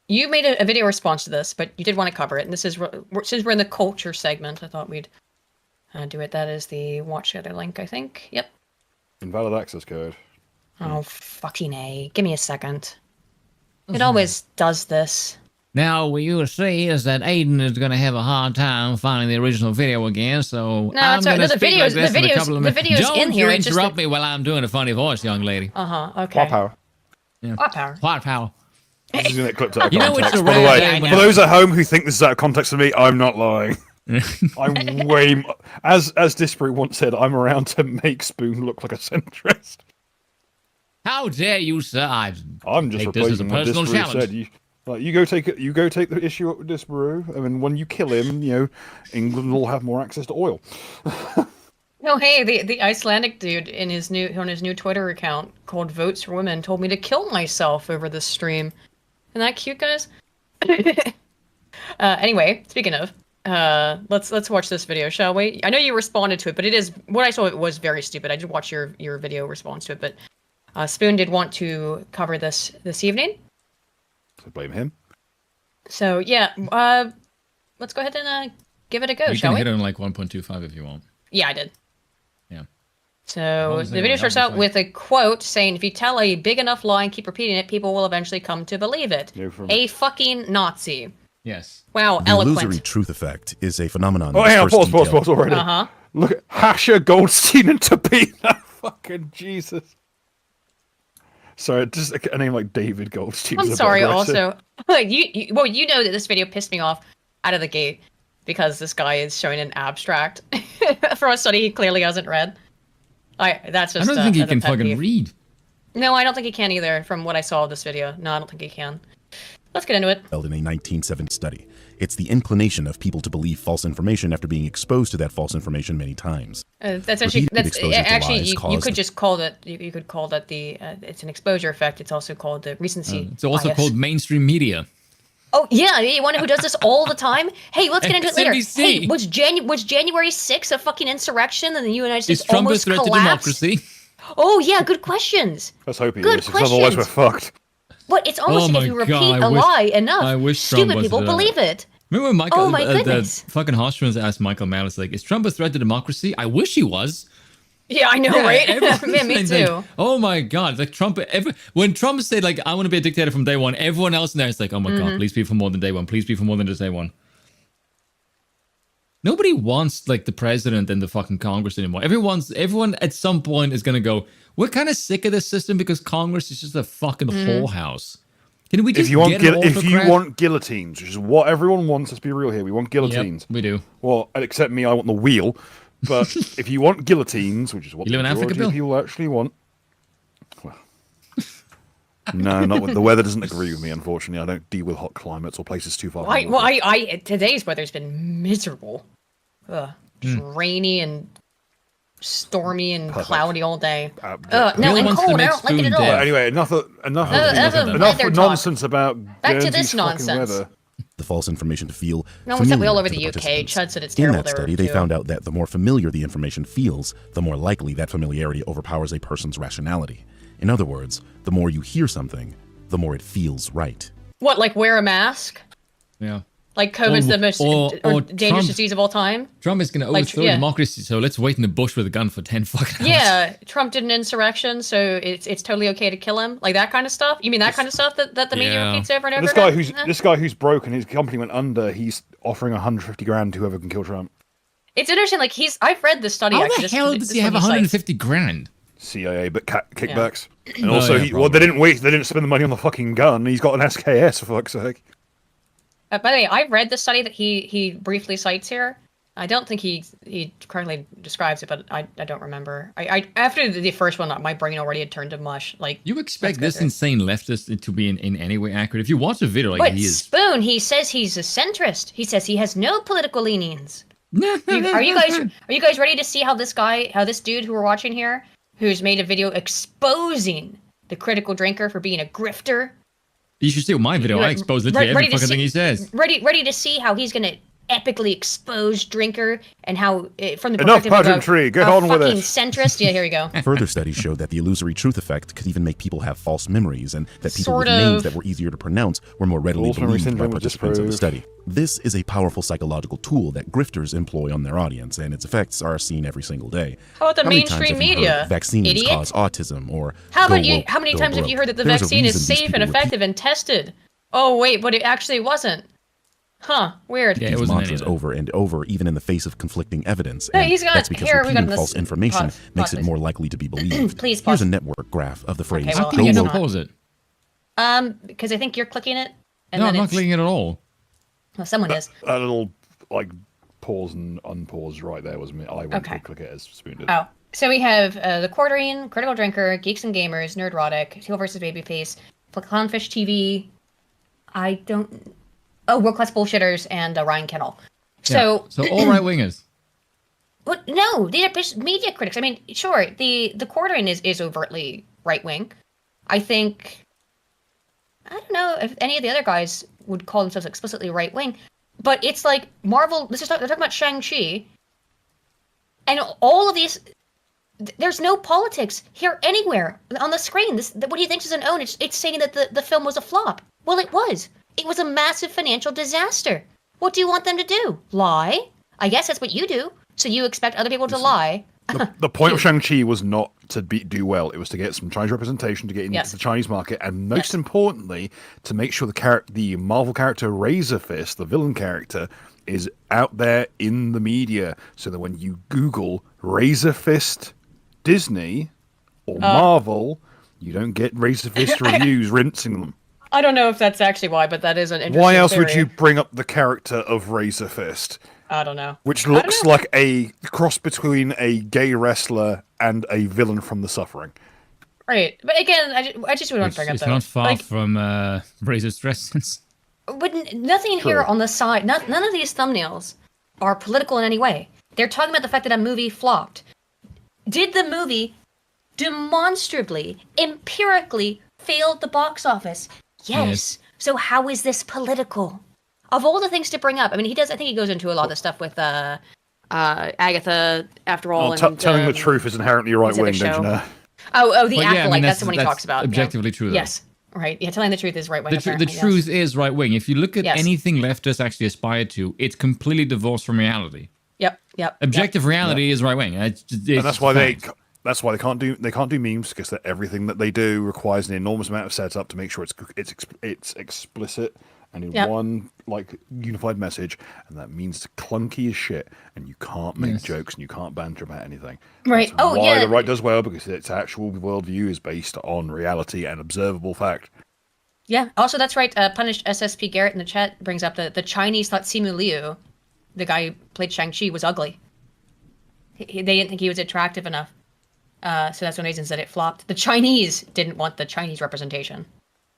You made a video response to this, but you did want to cover it. And this is... Since we're in the culture segment, I thought we'd do it. That is the watch together link, I think. Yep. Invalid access code. Oh, fucking A. Give me a second. It always does this. Now, what you will see is that Aiden is going to have a hard time finding the original video again, so No, I'm going to speak like this in a couple of minutes. the video's in here. Don't interrupt me while I'm doing a funny voice, young lady. Okay. What power? Yeah. What power? What power? This is going to get clipped out of You know context. it's a By the rare way, day when for those at home who think this is out of context for me, I'm not lying. I'm way... As Disparu once said, I'm around to make Spoon look like a centrist. How dare you, sir? I'm just take this as a replacing what personal Disparu challenge. said. You go take the issue up with Disparu. I mean, when you kill him, England will have more access to oil. No, hey, the Icelandic dude on his new Twitter account called Votes for Women told me to kill myself over this stream. Isn't that cute, guys? Anyway, speaking of, let's watch this video, shall we? I know you responded to it, but it is what I saw. It was very stupid. I did watch your video response to it, but Spoon did want to cover this evening. So blame him. So yeah, let's go ahead and give it a go, shall we? You can hit it on like 1.25 if you want. Yeah, I did. Yeah. So the video starts out with a quote saying, "If you tell a big enough lie and keep repeating it, people will eventually come to believe it." A fucking Nazi. Yes. Wow, the eloquent. illusory truth effect is a phenomenon. Oh, hang on, pause already. Uh-huh. Look at Hasher, Goldstein, and Tabina. Fucking Jesus. Sorry, just a name like David Goldstein. I'm sorry. Also, you know that this video pissed me off out of the gate because this guy is showing an abstract for a study he clearly hasn't read. That's just. I don't think he can fucking read. No, I don't think he can either. From what I saw of this video, no, I don't think he can. Let's get into it. Held in a 1970 study. It's the inclination of people to believe false information after being exposed to that false information many times. That's actually you could just call that you could call that the it's an exposure effect. It's also called the recency. It's also called mainstream media. Oh yeah, you one who does this all the time. Hey, let's get into it later. NBC. Hey, was January 6th a fucking insurrection and the United States Is Trump a almost threat to collapsed? democracy? Oh yeah, good questions. Let's hope he Good is, because otherwise we're fucked. But it's almost like if you repeat a lie enough, stupid people believe it. Remember when Michael, oh my goodness. the fucking Austrians asked Michael Malice, like, is Trump a threat to democracy? I wish he was. Yeah, I know, right? Yeah, me too. Like, oh my God, like Trump, when Trump said, like, I want to be a dictator from day one, everyone else in there is like, oh my God, please be for more than day one. Please be for more than just day one. Nobody wants, like, the president and the fucking Congress anymore. Everyone at some point is going to go, we're kind of sick of this system because Congress is just a fucking whorehouse. Can we just if you want guillotines, which is what everyone wants, let's be real here. We want guillotines. Yep, we do. Well, except me, I want the wheel. But if you want guillotines, which is what the majority of people actually want, well, no, not with the weather doesn't agree with me. Unfortunately, I don't deal with hot climates or places too far. Today's weather's been miserable. Just rainy and stormy and cloudy all day. No, and cold. I don't like it at all. Anyway, enough nonsense about back to Guernsey's this nonsense. weather. The false information to feel no, familiar all over to the UK. participants. Chud said it's In terrible that study, there, they found out that the more familiar the information feels, the more likely that familiarity overpowers a person's rationality. In other words, the more you hear something, the more it feels right. What, like wear a mask? Yeah. Like COVID's the most dangerous disease of all time? Trump is going to overthrow democracy, so let's wait in the bush with a gun for 10 fucking hours. Yeah, Trump did an insurrection, so it's totally okay to kill him? Like that kind of stuff? You mean that kind of stuff that the media repeats over and over again? This guy who's broken, his company went under, he's offering 150 grand to whoever can kill Trump. It's interesting, like I read the study How actually. the hell does he have 150 grand? CIA, but kickbacks. Yeah. And also, they didn't spend the money on the fucking gun. He's got an SKS, for fuck's sake. By the way, I read the study that he briefly cites here. I don't think he correctly describes it, but I don't remember. I after the first one, my brain already had turned to mush. Like you expect this insane leftist to be in any way accurate? If you watch a video like he is, Spoon, he says he's a centrist. He says he has no political leanings. Are you guys ready to see how this dude who we're watching here, who's made a video exposing the critical drinker for being a grifter, You should see my video. I expose literally every fucking thing he says. Ready to see how he's gonna epically expose Drinker and how, from the enough perspective of pageantry, get on with it. Fucking centrist. Yeah, here we go. Further studies showed that the illusory truth effect could even make people have false memories, and that people Sort with names of. that were easier to pronounce were more readily False memory believed by syndrome was participants of the disproved. study. This is a powerful psychological tool that grifters employ on their audience, and its effects are seen every single day. How about the many times mainstream have you heard media? vaccines Idiot. cause autism, or How go about you? woke, How many go times have broke? you heard that the There's a vaccine is reason these safe people and effective and tested? Oh wait, but it actually wasn't. Huh? Weird. Yeah, it These wasn't any mantras of that. over and over, even in the face of conflicting evidence. No, and he's got- that's because here, we got repeating this- false information pause, makes please. it more likely to be believed. Please Here's pause. a network graph of the phrase Okay, How well, can I you guess not not. pause it? Because I think you're clicking it. And No, then I'm not it's, clicking it at all. Well, someone is. That little like pause and unpause right there was me. I went Okay. to click it as Spoon did. Oh, so we have the Quarterine, Critical Drinker, Geeks and Gamers, Nerdrotic, Teal vs Babyface, Clownfish TV. I don't. Oh, World Class Bullshitters and Ryan Kennel. So, So all right wingers. but no, these are just media critics. I mean, sure, the Quarterine is overtly right wing. I think. I don't know if any of the other guys would call themselves explicitly right wing, but it's like Marvel. They're talking about Shang-Chi, and all of these. There's no politics here anywhere on the screen. What he thinks is an own. It's saying that the film was a flop. Well, it was. It was a massive financial disaster. What do you want them to do? Lie? I guess that's what you do. So you expect other people to lie. The point of Shang-Chi was not to do well. It was to get some Chinese representation, to get into Yes. the Chinese market, and most Yes. importantly, to make sure the Marvel character Razor Fist, the villain character, is out there in the media, so that when you Google Razor Fist Disney or Marvel, you don't get Razor Fist reviews rinsing them. I don't know if that's actually why, but that is an interesting Why else would theory. you bring up the character of Razor Fist? I don't know. Which I don't looks know. like a cross between a gay wrestler and a villain from The Suffering. Right. But again, I just would want to bring up It's that. not far Like, from Razor Stressons. but nothing here on the side, none of these thumbnails are political in any way. They're talking about the fact that a movie flopped. Did the movie demonstrably, empirically fail at the box office? Yes. So how is this political? Of all the things to bring up, I mean, I think he goes into a lot of the stuff with Agatha, after all. Well, and telling the truth is inherently right wing, the don't you show. know? Oh, the Well, yeah, I acolyte. mean, that's the one he talks about. objectively true, though. Yes. Right. Yeah, telling the truth is right wing. The truth is right wing. If you look at Yes. anything leftists actually aspire to, it's completely divorced from reality. Yep. Objective reality is right wing. And that's why they can't do memes, because everything that they do requires an enormous amount of setup to make sure it's explicit and in one unified message, and that means it's clunky as shit, and you can't make jokes and you can't banter about anything. Right. That's why the right does well, because its actual worldview is based on reality and observable fact. Yeah. Also, that's right. Punished SSP Garrett in the chat brings up the Chinese thought Simu Liu, the guy who played Shang-Chi, was ugly. They didn't think he was attractive enough. So that's one of the reasons that it flopped. The Chinese didn't want the Chinese representation.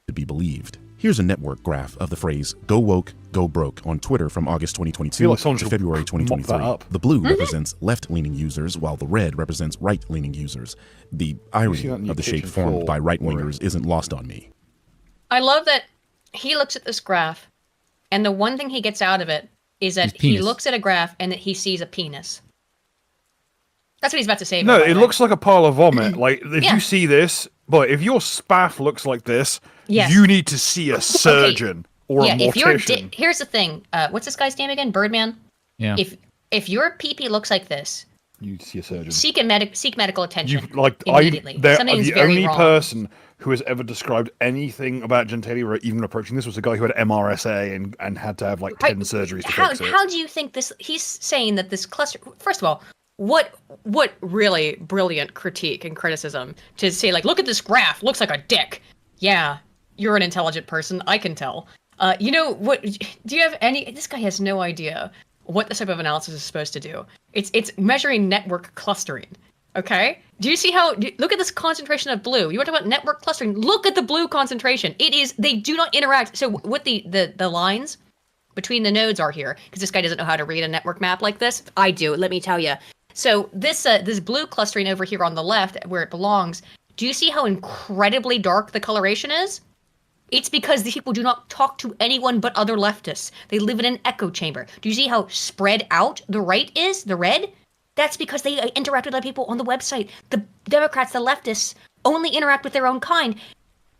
To be believed. Here's a network graph of the phrase "Go woke, go broke" on Twitter from August 2022 like someone to should February mop 2023. that up. The blue represents left-leaning users, while the red represents right-leaning users. The irony that in your of the shape kitchen formed floor, by right-wingers isn't lost on me. I love that he looks at this graph, and the one thing he gets out of it is that His he penis. looks at a graph and that he sees a penis. That's what he's about to say. No, by the it way. looks like a pile of vomit. Like, if Yeah. you see this, but if your spaff looks like this, Yes. you need to see a surgeon or a if your mortician. here's the thing. What's this guy's name again? Birdman. Yeah. If your pee-pee looks like this, You see a surgeon. seek medical attention You immediately. they're Something's the very only wrong. person who has ever described anything about genitalia even approaching this was a guy who had MRSA and had to have like 10 surgeries to fix it. How do you think this? He's saying that this cluster. First of all, what really brilliant critique and criticism to say, like, look at this graph, looks like a dick. Yeah, you're an intelligent person, I can tell. You know what? Do you have any? This guy has no idea what this type of analysis is supposed to do. It's measuring network clustering. Okay? Do you see how? Look at this concentration of blue. You want to talk about network clustering? Look at the blue concentration. It is. They do not interact. So what the lines between the nodes are here, because this guy doesn't know how to read a network map like this. I do. Let me tell you. So this blue clustering over here on the left, where it belongs. Do you see how incredibly dark the coloration is? It's because these people do not talk to anyone but other leftists. They live in an echo chamber. Do you see how spread out the right is, the red? That's because they interact with other people on the website. The Democrats, the leftists, only interact with their own kind,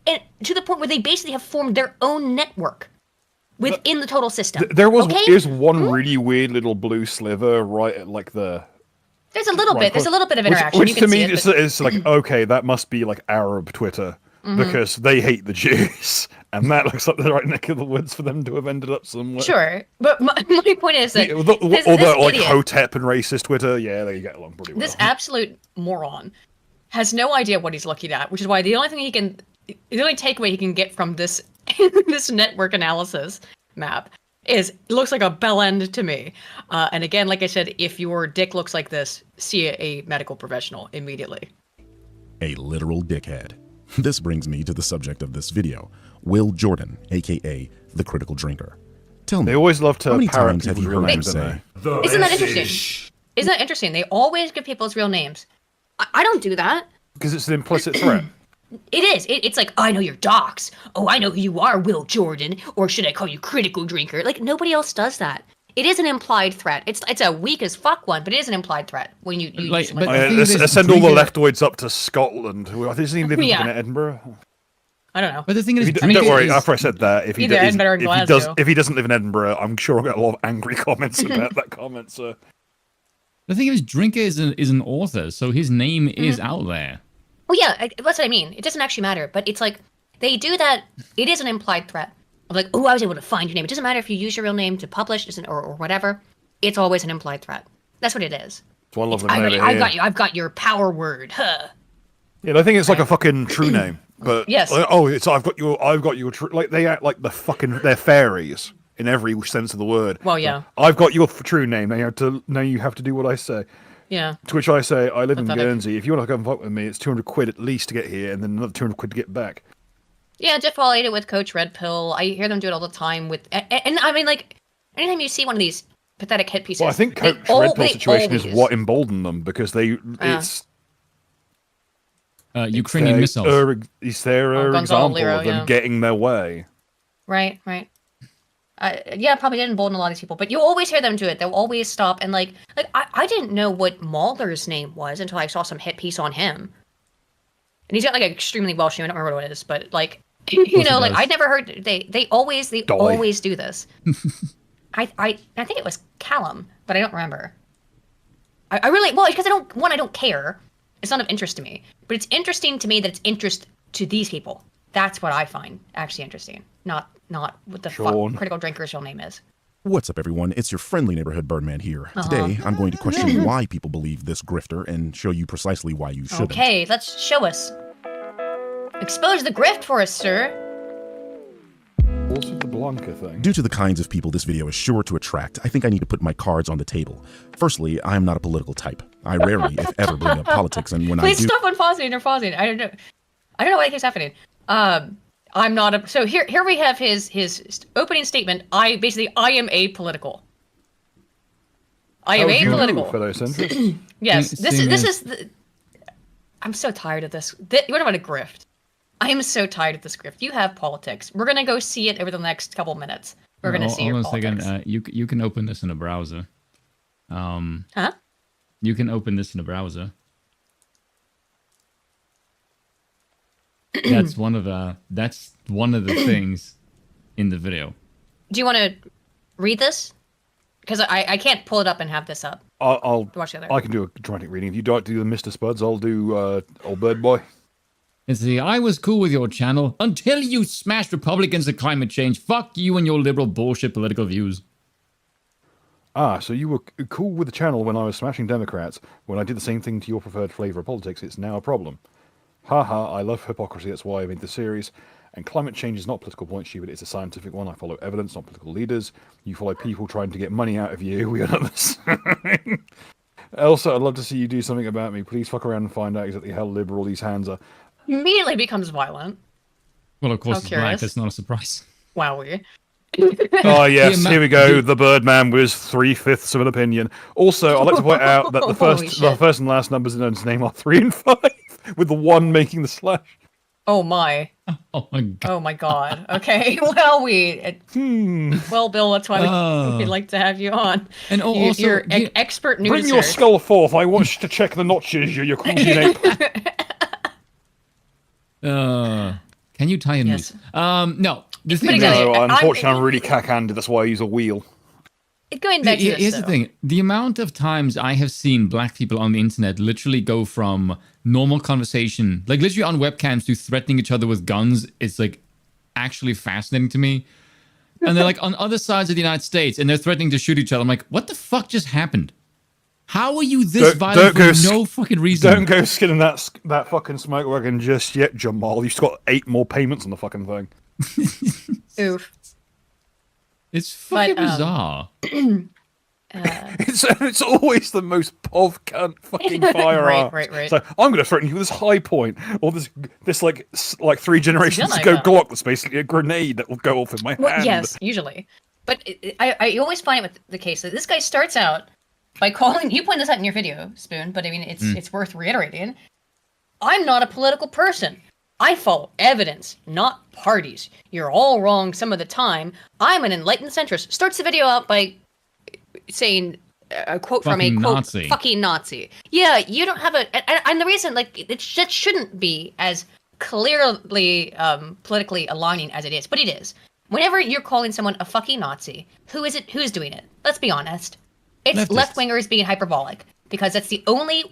and to the point where they basically have formed their own network within the total system. There's one really weird little blue sliver right at like the... There's a little bit of interaction. Which you can to me see is like, okay, that must be like Arab Twitter. Because they hate the Jews, and that looks like the right neck of the woods for them to have ended up somewhere. Sure, but my point is that this like idiot, Hotep and racist Twitter, yeah, they get along pretty well. This absolute moron has no idea what he's looking at, which is why the only takeaway he can get from this this network analysis map is it looks like a bell end to me. And again, like I said, if your dick looks like this, see a medical professional immediately. A literal dickhead. This brings me to the subject of this video, Will Jordan, aka the Critical Drinker. Tell me, they always love to how many parrot times have you people's heard real him names, say? Isn't that interesting? Isn't that interesting? They always give people's real names. I don't do that. Because it's an implicit threat. It is. It's like, I know your docs. Oh, I know who you are, Will Jordan. Or should I call you Critical Drinker? Like, nobody else does that. It is an implied threat. It's a weak as fuck one, but it is an implied threat when you like, use send all the leftoids up to Scotland. I think he lives in Edinburgh. I don't know. But the thing is, don't worry. After I said that, if he doesn't live in Edinburgh, I'm sure I'll get a lot of angry comments about that comment. So the thing is, Drinker is an author, so his name is out there. Well, yeah, that's what I mean. It doesn't actually matter, but it's like they do that. It is an implied threat. Of like, oh, I was able to find your name. It doesn't matter if you use your real name to publish or whatever. It's always an implied threat. That's what it is. It's one of them. I got you. I've got your power word. Huh. Yeah, I think it's like a fucking true name. But yes. Like, I've got your true. Like they act like they're fairies in every sense of the word. Well, yeah. I've got your true name. Now you have to do what I say. Yeah. To which I say, I live in Guernsey. If you want to come fuck with me, it's 200 quid at least to get here, and then another 200 quid to get back. Yeah, Jeff Wall ate it with Coach Red Pill. I hear them do it all the time with, and I mean, like, anytime you see one of these pathetic hit pieces. Well, I think Coach Red Pill situation is what emboldened them because it's Ukrainian missiles. It's their example of them getting their way. Right. Yeah, probably didn't embolden a lot of these people, but you always hear them do it. They'll always stop and like I didn't know what Mahler's name was until I saw some hit piece on him. And he's got like an extremely Welsh name. I don't remember what it is, but like, you know, like I'd never heard they always do this. I think it was Callum, but I don't remember. I really because I don't care. It's not of interest to me, but it's interesting to me that it's interest to these people. That's what I find actually interesting. Not what the fuck Critical Drinker's real name is. What's up, everyone? It's your friendly neighborhood Birdman here. Today, I'm going to question why people believe this grifter and show you precisely why you shouldn't. Okay, let's show us. Expose the grift for us, sir. Also the Blanca thing. Due to the kinds of people this video is sure to attract, I think I need to put my cards on the table. Firstly, I am not a political type. I rarely, if ever, bring up politics, and when I do... Please stop unpausing or pausing. I don't know what keeps happening. I'm not a... So here we have his opening statement. I am apolitical. I am apolitical. Yes, this is the... I'm so tired of this. What about a grift? I am so tired of this grift. You have politics. We're gonna go see it over the next couple minutes. We're gonna see your politics. You can open this in a browser. Huh? You can open this in a browser. That's one of the things in the video. Do you want to read this? Because I can't pull it up and have this up. I'll watch the other. I can do a dramatic reading. If you don't do the Mr. Spuds, I'll do Old Bird Boy. And see, I was cool with your channel until you smashed Republicans and climate change. Fuck you and your liberal bullshit political views. So you were cool with the channel when I was smashing Democrats. When I did the same thing to your preferred flavor of politics, it's now a problem. Haha, I love hypocrisy, that's why I made the series. And climate change is not a political point, stupid, it's a scientific one. I follow evidence, not political leaders. You follow people trying to get money out of you. We are not the same. Elsa, I'd love to see you do something about me. Please fuck around and find out exactly how liberal these hands are. Immediately becomes violent. Well, of course, it's black. That's not a surprise. Wowie. Oh yes, here we go. The Birdman was 3/5 of an opinion. Also, I'd like to point out that the first and last numbers in his name are 3 and 5, with the 1 making the slash. Oh my! Oh my god. Oh my god. Okay. Well, well, Bill, that's why we'd like to have you on. And also, you're expert news. Bring your skull forth. I want to check the notches. You're cruising ape. Can you tie a noose? No. The thing exactly. No, unfortunately, I'm really cack-handed. That's why I use a wheel. Going back to this, here's the thing. The amount of times I have seen black people on the internet literally go from normal conversation, like literally on webcams, to threatening each other with guns is like actually fascinating to me. And they're like on other sides of the United States and they're threatening to shoot each other. I'm like, what the fuck just happened? How are you this violent for no fucking reason? Don't go skinning that fucking smoke wagon just yet, Jamal. You've got 8 more payments on the fucking thing. Oof. It's fucking bizarre. It's always the most pov cunt fucking firearm. Right. So I'm going to threaten you with this high point, or this like 3 generations ago Glock that's basically a grenade that will go off in my hand. Yes, usually. But I always find it with the case that this guy starts out by calling. You point this out in your video, Spoon, but I mean it's worth reiterating. I'm not a political person. I follow evidence, not parties. You're all wrong some of the time. I'm an enlightened centrist. Starts the video out by saying a quote from a quote Nazi. fucking Nazi. Yeah, you don't have and the reason it shouldn't be as clearly politically aligning as it is, but it is. Whenever you're calling someone a fucking Nazi, who is it? Who's doing it? Let's be honest. It's left-wingers being hyperbolic. Because that's the only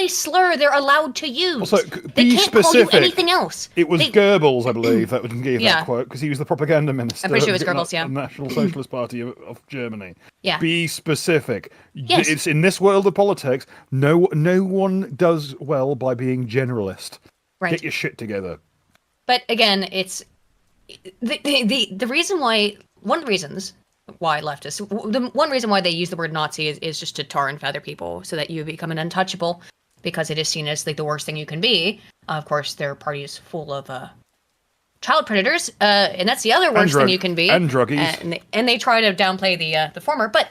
slur they're allowed to use. Also, they be can't specific. call you anything else. It was Goebbels, I believe, that gave that quote, because he was the propaganda minister. I'm pretty sure it was of Goebbels, the yeah. National Socialist Party of Germany. Yeah. Be specific. Yes. It's in this world of politics. No one does well by being generalist. Right. Get your shit together. But again, it's the reason why. One of the reasons why leftists, the one reason why they use the word Nazi is just to tar and feather people so that you become an untouchable, because it is seen as like the worst thing you can be. Of course, their party is full of child predators, and that's the other worst thing you can be. And druggies. And they try to downplay the former, but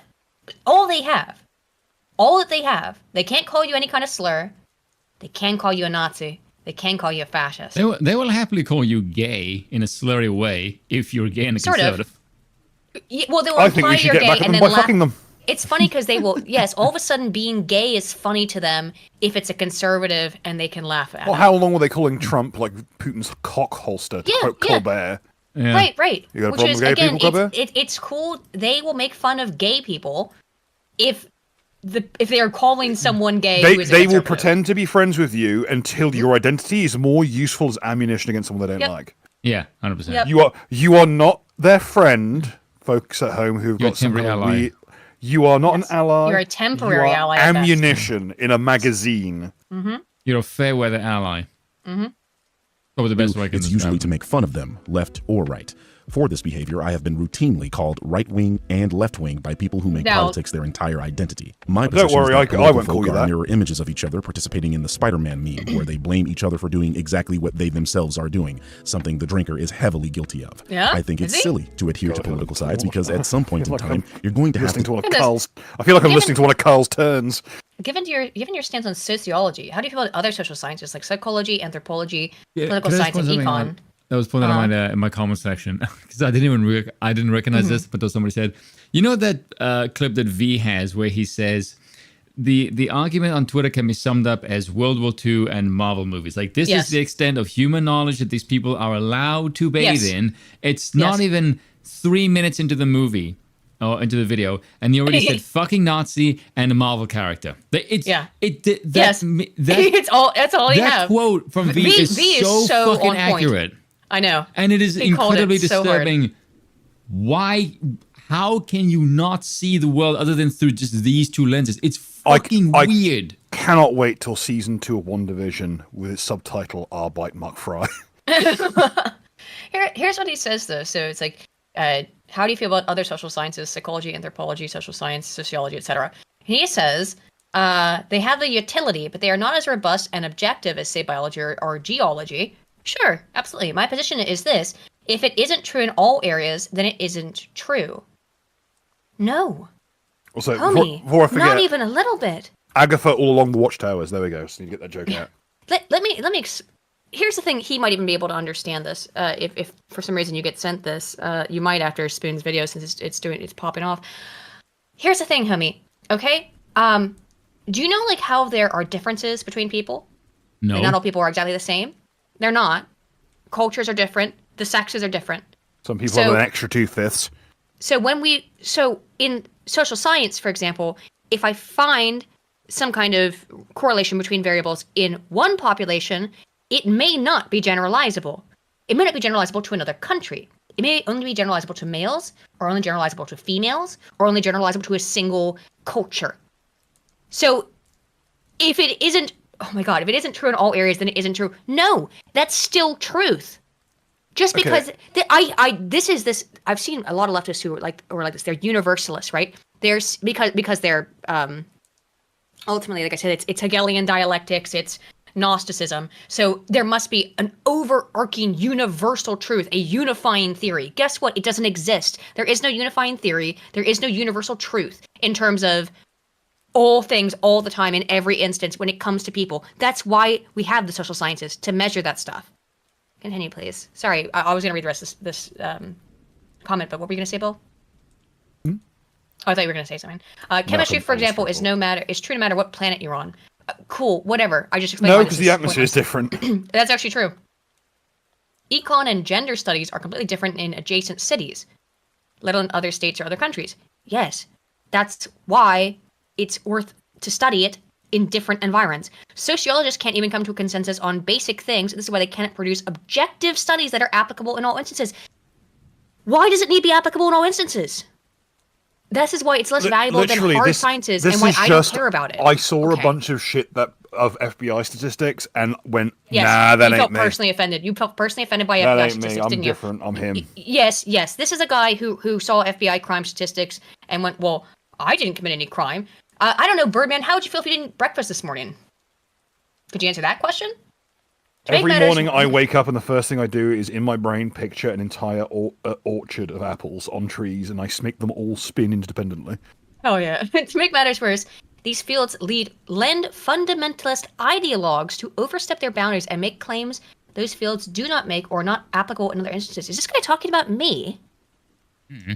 all that they have, they can't call you any kind of slur. They can call you a Nazi. They can call you a fascist. They will happily call you gay in a slurry way if you're gay and a conservative. Yeah, well, they will I think we should get back at them by fucking them. It's funny because they will, yes, all of a sudden being gay is funny to them if it's a conservative and they can laugh at it. Well, how long were they calling Trump like Putin's cock holster to quote Colbert? Yeah. Right. You got a Which problem is, with gay again, people, Colbert? it's cool. They will make fun of gay people if they are calling someone gay. They will pretend to be friends with you until your identity is more useful as ammunition against someone they don't like. Yeah, 100%. Yep. You are not their friend, folks at home who've got some ally. You are not an ally. You're a temporary you are ally at best. ammunition in a magazine. Mm-hmm. You're a fair weather ally. Mm-hmm. Probably the best way I can It's usually to make fun of them, left or right. For this behavior, I have been routinely called right-wing and left-wing by people who make politics their entire identity. My position don't worry, is that I won't call folk you are that. mirror images of each other participating in the Spider-Man meme, where they blame each other for doing exactly what they themselves are doing, something the drinker is heavily guilty of. Yeah? I think it's silly to adhere to political sides because at some point in time, you're going to have Listening to to... one of Carl's. I feel like I'm listening to one of Carl's turns. Given your stance on sociology, how do you feel about other social sciences like psychology, anthropology, political can I science, just and point something econ? out? That was pointed out in my comment section because I didn't recognize this, but somebody said, you know that clip that V has where he says the argument on Twitter can be summed up as World War II and Marvel movies. Like this is the extent of human knowledge that these people are allowed to bathe in. It's not even 3 minutes into the movie or into the video, and you already said fucking Nazi and a Marvel character. That's all you have. That quote from V is so fucking accurate. I know. And it is incredibly disturbing. Why? How can you not see the world other than through just these two lenses? It's fucking weird. I cannot wait till season 2 of WandaVision with its subtitle Arbeit macht frei. Here's what he says though. So it's like, how do you feel about other social sciences, psychology, anthropology, social science, sociology, etc.? He says they have the utility, but they are not as robust and objective as, say, biology or geology. Sure, absolutely. My position is this. If it isn't true in all areas, then it isn't true. No. Also, Homie, before I forget, not even a little bit. Agatha all along the watchtowers. There we go. So you get that joke out. Let me here's the thing. He might even be able to understand this. If for some reason you get sent this, you might after Spoon's video since it's popping off. Here's the thing, homie. Okay. Do you know like how there are differences between people? No. Like, not all people are exactly the same. They're not. Cultures are different. The sexes are different. Some people have an extra 2/5. So in social science, for example, if I find some kind of correlation between variables in one population, it may not be generalizable. It may not be generalizable to another country. It may only be generalizable to males, or only generalizable to females, or only generalizable to a single culture. So if it isn't, oh my God, if it isn't true in all areas, then it isn't true. No, that's still truth. Just because I've seen a lot of leftists who are like this. They're universalists, right? There's because they're ultimately, like I said, it's Hegelian dialectics, it's Gnosticism. So there must be an overarching universal truth, a unifying theory. Guess what? It doesn't exist. There is no unifying theory. There is no universal truth in terms of all things all the time in every instance when it comes to people. That's why we have the social sciences, to measure that stuff. Continue, please. Sorry, I was going to read the rest of this comment, but what were you going to say, Bill? Oh, I thought you were going to say something. Chemistry, for example, is true no matter what planet you're on. Cool, whatever. I just explained. No, because the atmosphere is different. That's actually true. Econ and gender studies are completely different in adjacent cities, let alone other states or other countries. Yes, that's why it's worth to study it in different environments. Sociologists can't even come to a consensus on basic things. This is why they can't produce objective studies that are applicable in all instances. Why does it need to be applicable in all instances? This is why it's less valuable than hard sciences and why I don't care about it. I saw a bunch of shit of FBI statistics and went, nah, that ain't me. You felt personally offended. You felt personally offended by FBI statistics, didn't you? I'm different. I'm him. Yes. This is a guy who saw FBI crime statistics and went, well, I didn't commit any crime. I don't know, Birdman, how would you feel if you didn't breakfast this morning? Could you answer that question? Every morning I wake up and the first thing I do is in my brain picture an entire orchard of apples on trees and I make them all spin independently. Oh yeah. To make matters worse, these fields lend fundamentalist ideologues to overstep their boundaries and make claims those fields do not make or not applicable in other instances. Is this guy talking about me? Mm-hmm.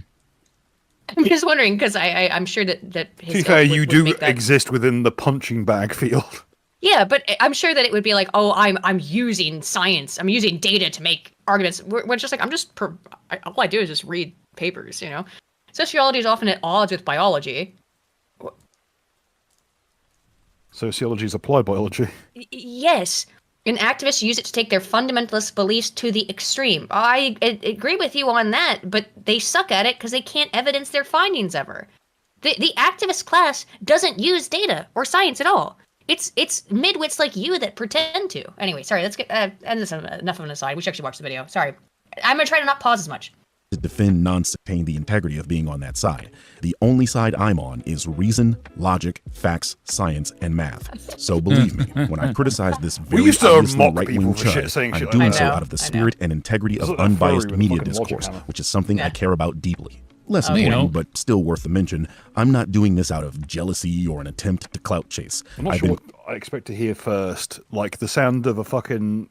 I'm just wondering because I'm sure that his. To be fair, you do exist within the punching bag field. Yeah, but I'm sure that it would be like, oh, I'm using science, I'm using data to make arguments. We're just like all I do is just read papers, you know. Sociology is often at odds with biology. Sociology is applied biology. Yes. And activists use it to take their fundamentalist beliefs to the extreme. I agree with you on that, but they suck at it because they can't evidence their findings ever. The activist class doesn't use data or science at all. It's midwits like you that pretend to. Anyway, sorry, let's get end this enough of an aside. We should actually watch the video. Sorry. I'm going to try to not pause as much. To defend non-maintain the integrity of being on that side. The only side I'm on is reason, logic, facts, science, and math. So believe me, when I criticize this very obviously right-wing chud, I'm doing so out of the spirit and integrity of unbiased media discourse, which is something I care about deeply. Less important, but still worth the mention, I'm not doing this out of jealousy or an attempt to clout chase. I'm not sure what I expect to hear first. Like the sound of a fucking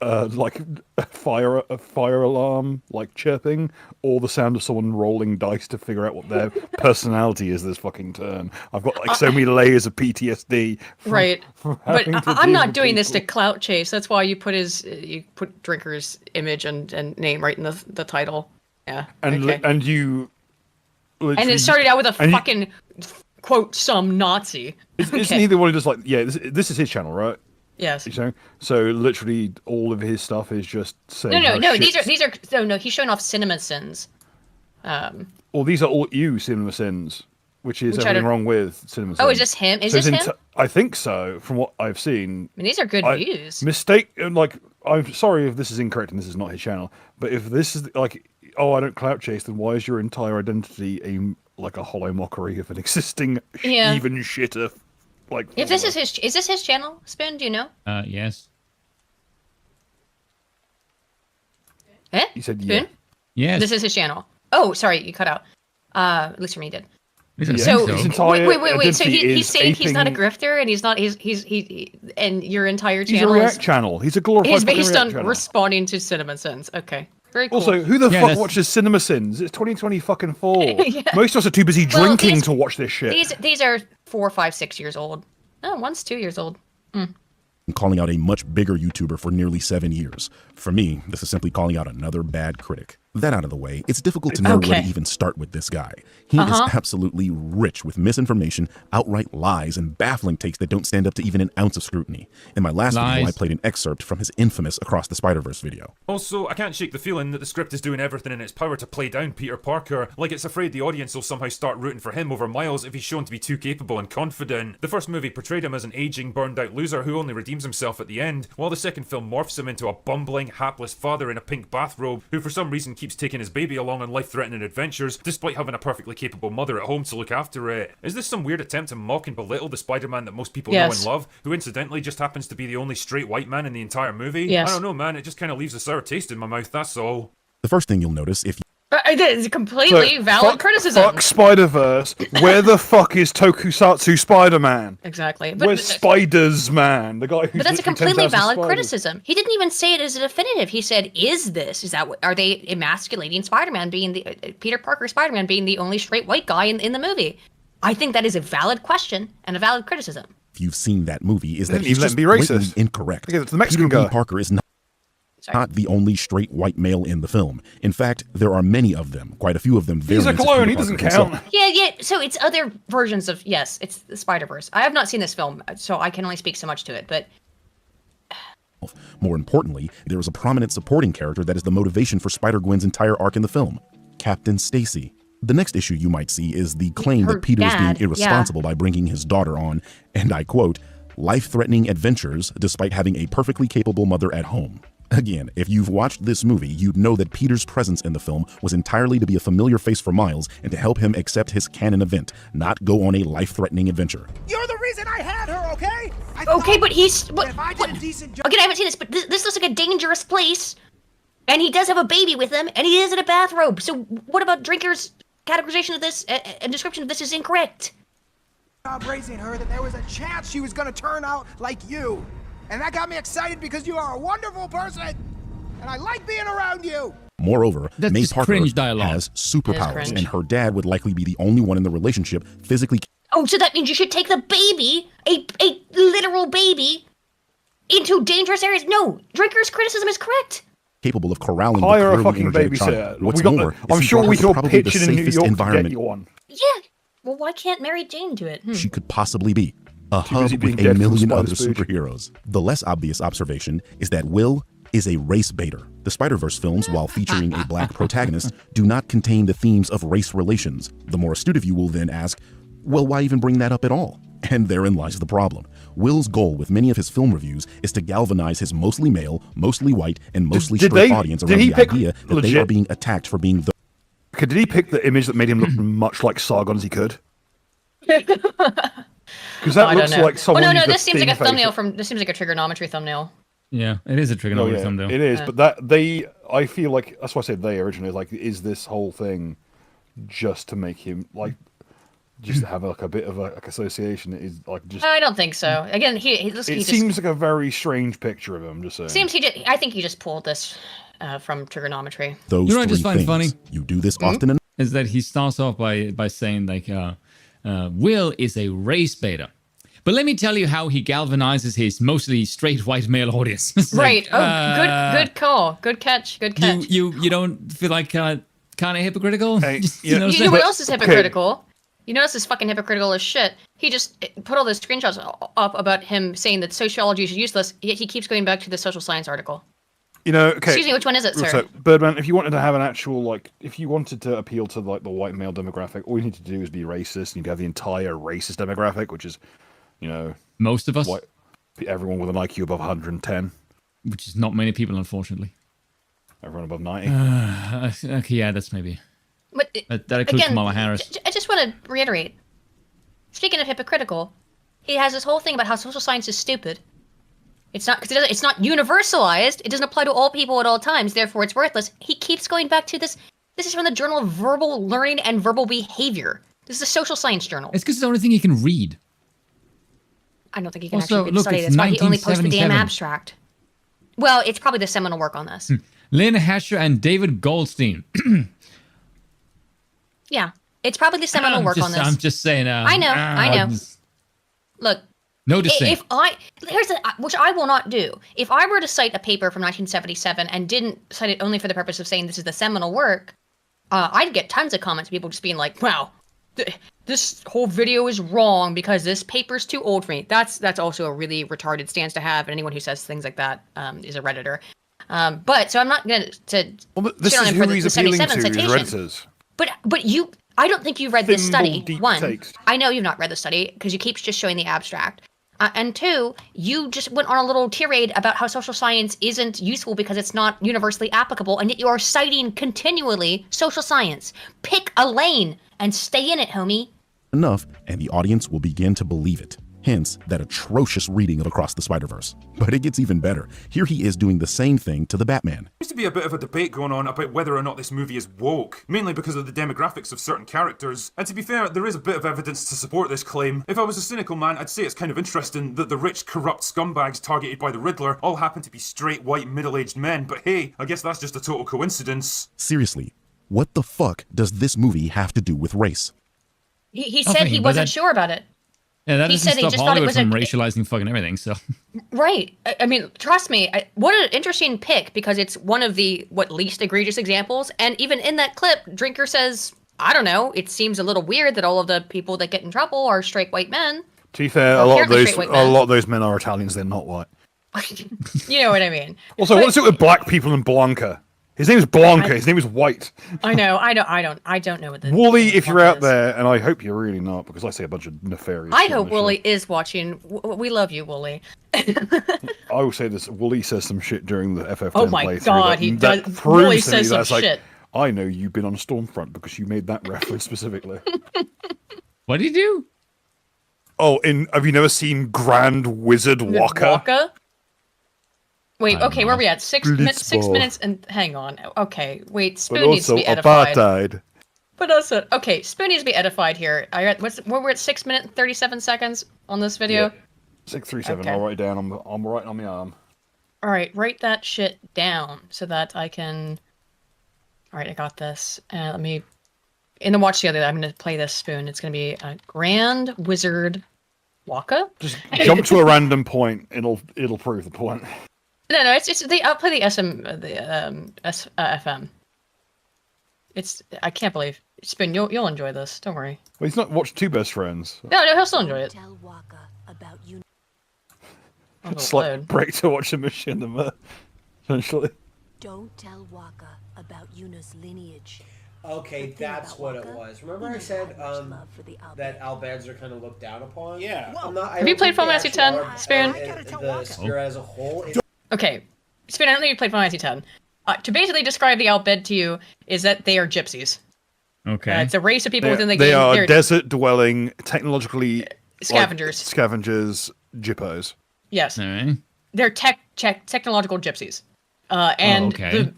like a fire alarm like chirping, or the sound of someone rolling dice to figure out what their personality is this fucking turn. I've got like so many layers of PTSD from but I'm not doing this to clout chase. That's why you put Drinker's image and name right in the title. Yeah. And you and it started out with a fucking quote some Nazi. Isn't he the one who does like this is his channel, right? Yes. So literally all of his stuff is just saying no. These are he's showing off cinema sins. Well, these are all you cinema sins, which is everything wrong with cinema sins. Oh, is this him? Is this him? I think so, from what I've seen. I mean, these are good views. I'm sorry if this is incorrect and this is not his channel, but if this is like, oh, I don't clout chase, then why is your entire identity a hollow mockery of an existing even shitter? Like, if this is his channel, Spin? Do you know? Yes. He said Spin? yeah. Yes. This is his channel. Oh, sorry, you cut out. At least for me, you did. So His entire wait. So identity he's is saying he's not a aping- grifter, and he's not. And your entire He's a channel React is channel. He's a glorified is based fucking on React channel. responding to CinemaSins. Okay, very cool. Also, who the Yeah, fuck that's- watches CinemaSins? It's 2024. Yeah. Most of us are too busy Well, drinking to watch this shit. These are 4, 5, 6 years old. Oh, one's 2 years old. calling out a much bigger YouTuber for nearly 7 years. For me, this is simply calling out another bad critic. That out of the way, it's difficult to know where to even start with this guy. He is absolutely rich with misinformation, outright lies, and baffling takes that don't stand up to even an ounce of scrutiny. In my last video, I played an excerpt from his infamous Across the Spider-Verse video. Also, I can't shake the feeling that the script is doing everything in its power to play down Peter Parker, like it's afraid the audience will somehow start rooting for him over Miles if he's shown to be too capable and confident. The first movie portrayed him as an aging, burned-out loser who only redeems himself at the end, while the second film morphs him into a bumbling, hapless father in a pink bathrobe who for some reason keeps taking his baby along on life-threatening adventures, despite having a perfectly capable mother at home to look after it. Is this some weird attempt to mock and belittle the Spider-Man that most people know and love, who incidentally just happens to be the only straight white man in the entire movie? I don't know, man, it just kind of leaves a sour taste in my mouth, that's all. The first thing you'll notice if It's completely valid criticism. Fuck Spider-Verse. Where the fuck is Tokusatsu Spider-Man? Exactly. Where's Spiders Man? The guy who's But that's a literally completely 10,000 valid spiders. criticism. He didn't even say it as a definitive. He said, "Is that what, are they emasculating Spider-Man being the Peter Parker Spider-Man being the only straight white guy in the movie?" I think that is a valid question and a valid criticism. If you've seen that movie, is that Even he's let just me be blatantly racist. incorrect. Because it's the Mexican Peter guy. B. Parker is not the only straight white male in the film. In fact, there are many of them, quite a few of them. He's a variants of clone. Peter He doesn't Parker count. himself. Yeah. So it's other versions of it's the Spider-Verse. I have not seen this film, so I can only speak so much to it. But More importantly, there is a prominent supporting character that is the motivation for Spider-Gwen's entire arc in the film, Captain Stacy. The next issue you might see is the claim Her that Peter is dad, being irresponsible by bringing his daughter on, and I quote, life-threatening adventures despite having a perfectly capable mother at home. Again, if you've watched this movie, you'd know that Peter's presence in the film was entirely to be a familiar face for Miles and to help him accept his canon event, not go on a life-threatening adventure. You're the reason I had her, okay? okay, but he's what? If I did a decent job. Okay, I haven't seen this, but this looks like a dangerous place, and he does have a baby with him, and he is in a bathrobe. So what about Drinker's categorization of this and description of this is incorrect? Raising her that there was a chance she was gonna turn out like you. And that got me excited because you are a wonderful person, and I like being around you. Moreover, That's May just Parker cringe dialogue. has superpowers, cringe. and her dad would likely be the only one in the relationship physically Oh, so that means you should take the baby, a literal baby, into dangerous areas. No, Drinker's criticism is correct. capable of corralling Hire the a clearly fucking energetic babysitter. child. What's We got more, I'm is sure May we Parker can all probably pitch the it in New safest York to get environment you one. Yeah. Well, why can't Mary Jane do it? she could possibly be. A busy hub being with a dead from million spider other spooge. superheroes. The less obvious observation is that Will is a race baiter. The Spider-Verse films, while featuring a black protagonist, do not contain the themes of race relations. The more astute of you will then ask, well, why even bring that up at all? And therein lies the problem. Will's goal with many of his film reviews is to galvanize his mostly male, mostly white, and mostly straight audience around the idea that they are being attacked for being the... Okay, did he pick the image that made him look much like Sargon as he could? Because that looks like someone. Oh no, used a this seems like a thin face. thumbnail from. This seems like a trigonometry thumbnail. Yeah, it is a trigonometry Oh, yeah, thumbnail. it is, but I feel like that's why I said they originally. Like, is this whole thing just to make him like, just to have like a bit of a association? It is like just. I don't think so. Again, he Seems like a very strange picture of him. Just saying. seems he did. I think he just pulled this from trigonometry. Those You know what I three just find things. funny? You do this often enough. Is that he starts off by saying like, Will is a race beta. But let me tell you how he galvanizes his mostly straight white male audience. It's Right. like, Good call. Good catch. Good catch. You don't feel like kind of hypocritical? Hey, Just, yeah. know, You know what else is Okay. hypocritical? You notice is fucking hypocritical as shit. He just put all those screenshots up about him saying that sociology is useless, yet he keeps going back to the social science article. You know, okay. Excuse me, which one is it, sir? So, Birdman, if you wanted to have an actual, like, if you wanted to appeal to, like, the white male demographic, all you need to do is be racist, and you'd have the entire racist demographic, which is, you know, most of us, white, everyone with an IQ above 110, which is not many people, unfortunately. everyone above 90. Okay, yeah, that's maybe. But That includes again, Kamala Harris. I just want to reiterate. Speaking of hypocritical, he has this whole thing about how social science is stupid. It's not because it's not universalized. It doesn't apply to all people at all times. Therefore, it's worthless. He keeps going back to this. This is from the Journal of Verbal Learning and Verbal Behavior. This is a social science journal. It's because it's the only thing you can read. I don't think he can Also, actually read the look, study. it's That's why he only posted the damn 1977. abstract. Well, it's probably the seminal work on this. Lynn Hasher and David Goldstein. Yeah, it's probably the seminal work on this. I'm just saying. I know. Look, Noticing. Which I will not do. If I were to cite a paper from 1977 and didn't cite it only for the purpose of saying this is the seminal work, I'd get tons of comments, people just being like, "Wow, this whole video is wrong because this paper's too old for me." That's also a really retarded stance to have, and anyone who says things like that is a redditor. But so I'm not going to. Well, this is who he's appealing to, his redditors. But you, I don't think you read this study. Deep One, takes. I know you've not read the study because you keep just showing the abstract. And two, you just went on a little tirade about how social science isn't useful because it's not universally applicable, and yet you are citing continually social science. Pick a lane and stay in it, homie. Enough, and the audience will begin to believe it. Hence, that atrocious reading of Across the Spider-Verse. But it gets even better. Here he is doing the same thing to the Batman. There seems to be a bit of a debate going on about whether or not this movie is woke, mainly because of the demographics of certain characters. And to be fair, there is a bit of evidence to support this claim. If I was a cynical man, I'd say it's kind of interesting that the rich, corrupt scumbags targeted by the Riddler all happen to be straight, white, middle-aged men. But hey, I guess that's just a total coincidence. Seriously, what the fuck does this movie have to do with race? He said he wasn't sure about it. Yeah, that He doesn't said he stop just thought it Hollywood was from a- racializing fucking everything, so. Right. I mean, trust me, what an interesting pick, because it's one of the, least egregious examples. And even in that clip, Drinker says, I don't know, it seems a little weird that all of the people that get in trouble are straight white men. To be fair, a lot of those men are Italians, they're not white. You know what I mean? Also, what's it with black people and Blanca? His name is Blanca. His name is White. I know. I don't know what the Wooly, if you're out is. there, and I hope you're really not, because I say a bunch of nefarious. I shit on hope this Wooly show. is watching. We love you, Wooly. I will say this: Wooly says some shit during the FF10 Oh my playthrough. God, he that does. proves Wooly to says me some that's like, shit. I know you've been on a Stormfront because you made that reference specifically. What did he do? Oh, have you never seen Grand Wizard Waka? Waka? Wait, I okay, don't where know. are we at? 6 Blitzball. minutes and hang on. Okay, wait, But Spoon needs to also be edified. apartheid. But also, okay, Spoon needs to be edified here. We're at 6 minutes and 37 seconds on this video. Yeah. 637. Okay. I'll write it down. I'm writing on my arm. All right, write that shit down so that I can. All right, I got this. Let me. In the watch together, I'm going to play this Spoon. It's going to be a Grand Wizard Waka. Just jump to a random point. It'll prove the point. No, it's I'll play the FM. I can't believe Spoon. You'll enjoy this. Don't worry. Well, he's not watched Two Best Friends. No, he'll still enjoy it. Tell Waka about you. It's like break to watch a machinima, essentially. Don't tell Waka about Yuna's lineage. Okay, that's what it was. Remember I said that Albeds are kind of looked down upon? Yeah. Have you played Final Fantasy X, Spoon? The Sphere as a whole. Okay, Spoon, I don't think you played Final Fantasy X. To basically describe the Albed to you is that they are gypsies. Okay. It's a race of people within the They game. are They're desert-dwelling, technologically scavengers. Scavengers, jippos. Yes. All right. They're technological gypsies. And okay.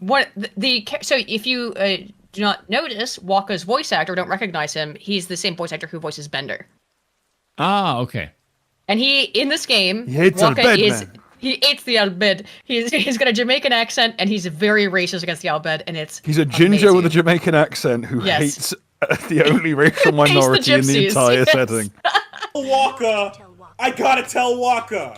So if you do not notice Waka's voice actor, don't recognize him, he's the same voice actor who voices Bender. Ah, okay. And he, in this game, He hates Waka Albed, is... man. He hates the Albed. He's got a Jamaican accent, and he's very racist against the Albed, and it's He's a ginger amazing. with a Jamaican accent who Yes. hates the only racial minority in the gypsies, entire yes. setting. Waka! I gotta tell Waka!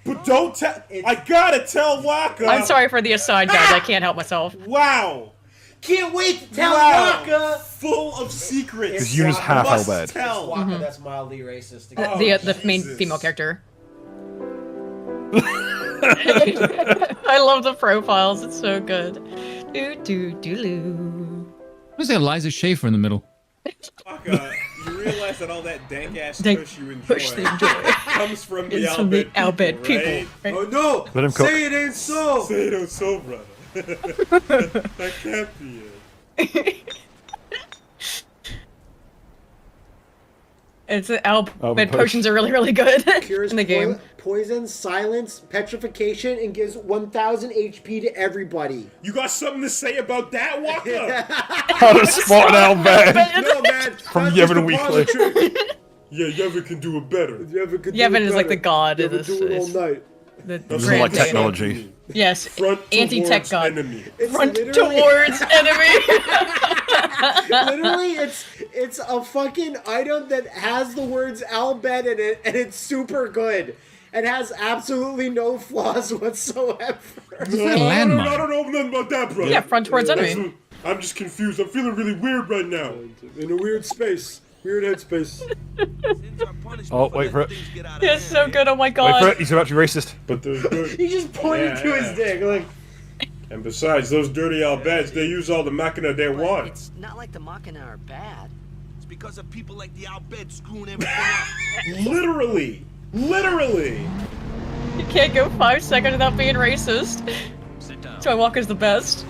But don't tell. I gotta tell Waka! I'm sorry for the aside, guys. I can't help myself. Wow! Can't wait to tell Waka! Full of secrets. Because Yuna's half Must Albed. tell. Waka that's mildly racist. The main female character. I love the profiles. It's so good. What's that Eliza Schaefer in the middle? Waka, you realize that all that dank ass Dank push you enjoy, push they enjoy. comes from the It's from the Albed Albed people, people, right? Oh no! Let him cook. Say it ain't so! Say it ain't so, brother. That can't be it. It's Albed potions are really, really good in the game. Poison, silence, petrification, and gives 1,000 HP to everybody. You got something to say about that, Waka? How to spot an Albed. No, man. From Yevon Weekly. Yeah, Yevon can do it better. Yevon is like the god in this. Do it all night. This is like technology. Yes, anti-tech god. Enemy. Front towards enemy. Literally, it's a fucking item that has the words Albed in it, and it's super good. And has absolutely no flaws whatsoever. I don't know nothing about that, bro. Yeah, front towards enemy. I'm just confused. I'm feeling really weird right now. In a weird space. Weird headspace. Oh, wait for it. Yeah, it's so good. Oh my god. Wait for it. He's about to be racist. But there's He just pointed to his dick, like. And besides, those dirty Albeds, they use all the machina they want. It's not like the machina are bad. It's because of people like the Albed screwing everything up. Literally. Literally. You can't go 5 seconds without being racist. That's why Walker's the best.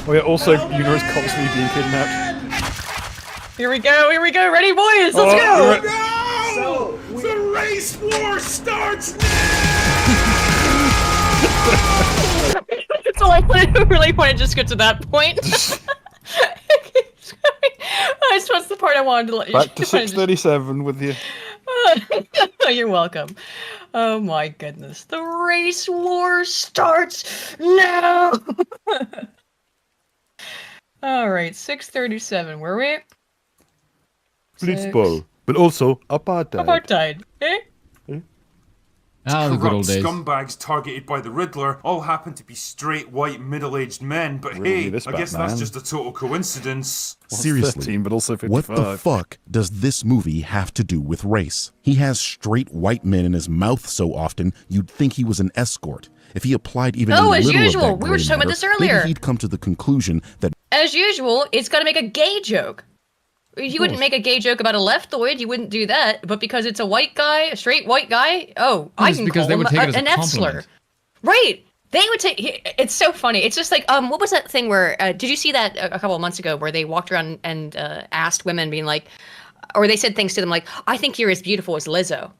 Oh yeah, also, Yuna's constantly being kidnapped. Here we go, ready boys, let's go! No! The race war starts now! So I really want to just get to that point. That's the part I wanted to let you. Back to 637 with you. You're welcome. Oh my goodness. The race war starts now! Alright, 637, were we? Blitzball, but also apartheid. Apartheid, eh? The good old days. Scumbags targeted by the Riddler all happen to be straight, white, middle-aged men, but Really, hey, I guess Batman. that's just a total coincidence. Seriously, 13, but also 55. what the fuck does this movie have to do with race? He has straight white men in his mouth so often, you'd think he was an escort. If he applied even a as little usual, of that we were just talking about matter, this earlier. maybe he'd come to the conclusion that As usual, it's gotta make a gay joke. You wouldn't make a gay joke about a leftoid, you wouldn't do that, but because it's a white guy, a straight white guy, I can call him an F slur. Right! They would take. It's so funny. It's just like, what was that thing where? Did you see that a couple of months ago where they walked around and asked women, being like, or they said things to them like, "I think you're as beautiful as Lizzo,"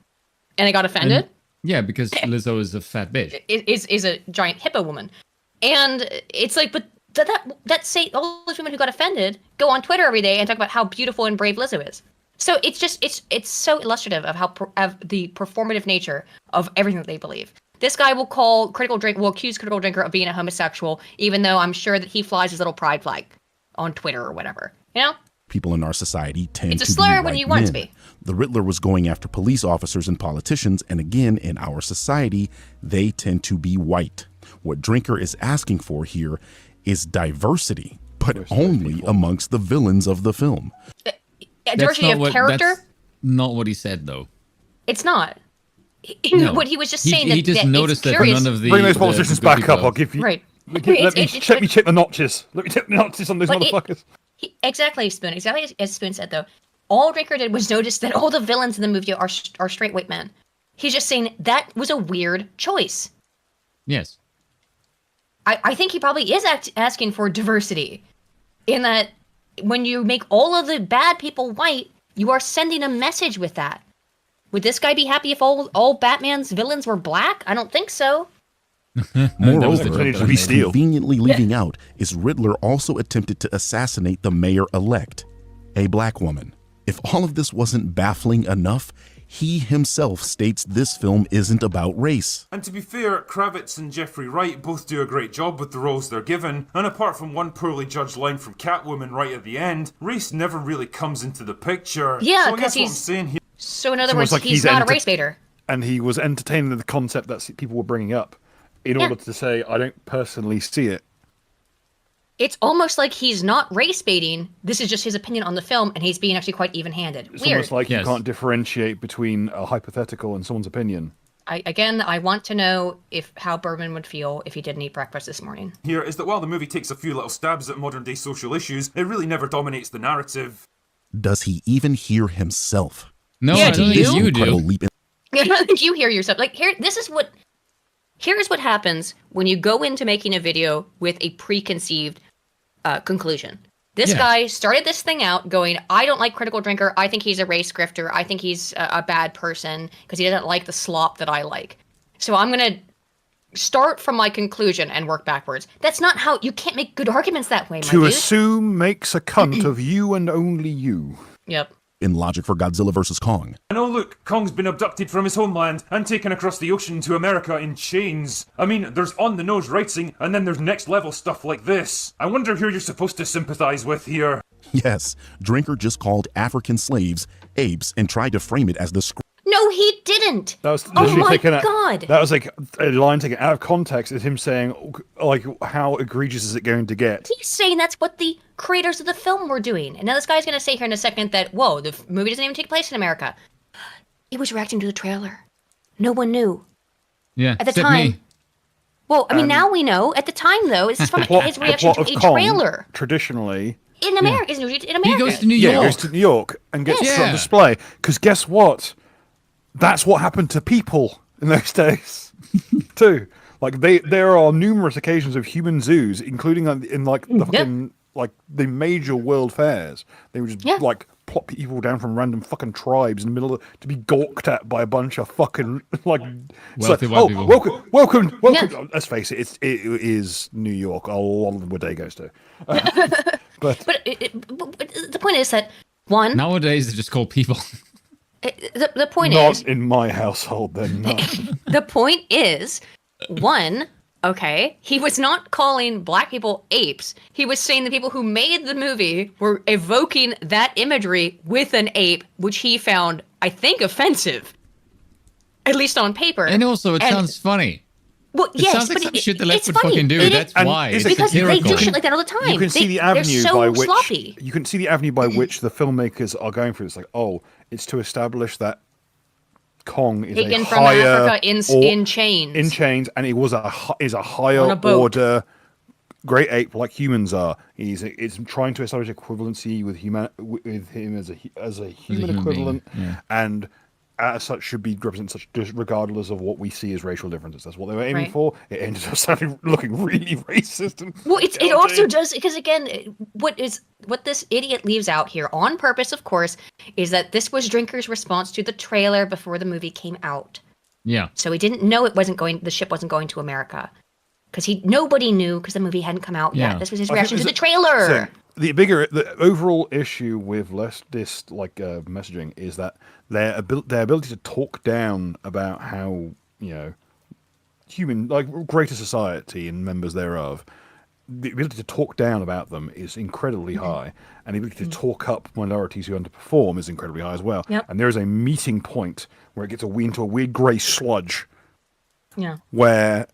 and they got offended. Yeah, because Lizzo is a fat bitch. Is a giant hippo woman, and it's like, but that say all those women who got offended go on Twitter every day and talk about how beautiful and brave Lizzo is. So it's just it's so illustrative of how of the performative nature of everything that they believe. This guy will accuse Critical Drinker of being a homosexual, even though I'm sure that he flies his little pride flag on Twitter or whatever. You know? people in our society tend it's a to slur be when white you want it to men. be. The Riddler was going after police officers and politicians, and again, in our society, they tend to be white. What Drinker is asking for here is diversity, but only amongst the villains of the film. Diversity of character? That's not what he said, though. It's not. No. What he was just saying he just noticed that none of the bring those politicians back up. I'll give you. Right. Let me check the notches. Let me check the notches on those motherfuckers. Exactly, Spoon. Exactly as Spoon said, though. All Drinker did was notice that all the villains in the movie are straight white men. He's just saying that was a weird choice. Yes. I think he probably is asking for diversity, in that when you make all of the bad people white, you are sending a message with that. Would this guy be happy if all Batman's villains were black? I don't think so. Moreover, conveniently leaving out is Riddler also attempted to assassinate the mayor-elect, a black woman. If all of this wasn't baffling enough, he himself states this film isn't about race. And to be fair, Kravitz and Jeffrey Wright both do a great job with the roles they're given, and apart from one poorly judged line from Catwoman right at the end, race never really comes into the picture. Yeah, because he's... So in other words, he's not a race baiter. And he was entertaining the concept that people were bringing up in order to say, I don't personally see it. It's almost like he's not race baiting. This is just his opinion on the film, and he's being actually quite even-handed. It's almost like you can't differentiate between a hypothetical and someone's opinion. I want to know how Bergman would feel if he didn't eat breakfast this morning. Here is that while the movie takes a few little stabs at modern-day social issues, it really never dominates the narrative. Does he even hear himself? No, I don't think you do. I don't think you hear yourself. Like, here's what happens when you go into making a video with a preconceived conclusion. This guy started this thing out going, I don't like Critical Drinker. I think he's a race grifter. I think he's a bad person because he doesn't like the slop that I like. So I'm going to start from my conclusion and work backwards. That's not how... You can't make good arguments that way, my To dude. assume makes a cunt of you and only you. Yep. In logic for Godzilla vs. Kong. And oh look, Kong's been abducted from his homeland and taken across the ocean to America in chains. I mean, there's on-the-nose writing, and then there's next-level stuff like this. I wonder who you're supposed to sympathize with here. Yes, Drinker just called African slaves apes and tried to frame it as the No, he didn't. That was oh my taken god. That was like a line taken out of context. Is him saying, like, how egregious is it going to get? He's saying that's what the creators of the film were doing. And now this guy's going to say here in a second that, whoa, the movie doesn't even take place in America. He was reacting to the trailer. No one knew. Yeah, at the time. Me. Well, I mean, now we know. At the time, though, this is from his reaction to a Kong, trailer. Traditionally... In America. In America. He goes to New York. Yeah, he goes to New York and gets put on display. Because guess what? That's what happened to people in those days, too. Like, there are numerous occasions of human zoos, including in, like, the fucking... Like, the major world fairs. They would just, like, plot people down from random fucking tribes in the middle of... To be gawked at by a bunch of fucking, like... Wealthy white people. Welcome. Let's face it, it is New York. A lot of the Woodagos do. But the point is that, one... Nowadays, they're just called people. The point is... Not in my household, then, no. The point is, one... Okay, he was not calling black people apes. He was saying the people who made the movie were evoking that imagery with an ape, which he found, I think, offensive. At least on paper. And also, it sounds funny. Well, it yes, sounds like but some shit the left would funny. fucking do. That's why. Because they do shit like that all the time. You can see the avenue by which sloppy. You can see the avenue by which the filmmakers are going through. It's like, oh, it's to establish that Kong is taken a from higher Africa in chains. In chains, and he was is a higher order great ape like humans are. It's trying to establish equivalency with him as a human equivalent, and as such should be represented such regardless of what we see as racial differences. That's what they were aiming for. It ended up looking really racist. Well, it also does, because again, what this idiot leaves out here on purpose, of course, is that this was Drinker's response to the trailer before the movie came out. Yeah. So he didn't know the ship wasn't going to America, because nobody knew because the movie hadn't come out yet. This was his reaction to the trailer. So the overall issue with leftist messaging is that their ability to talk down about how, you know, human, like, greater society and members thereof, the ability to talk down about them is incredibly high, and the ability to talk up minorities who underperform is incredibly high as well. And there is a meeting point where it gets into a weird grey sludge, where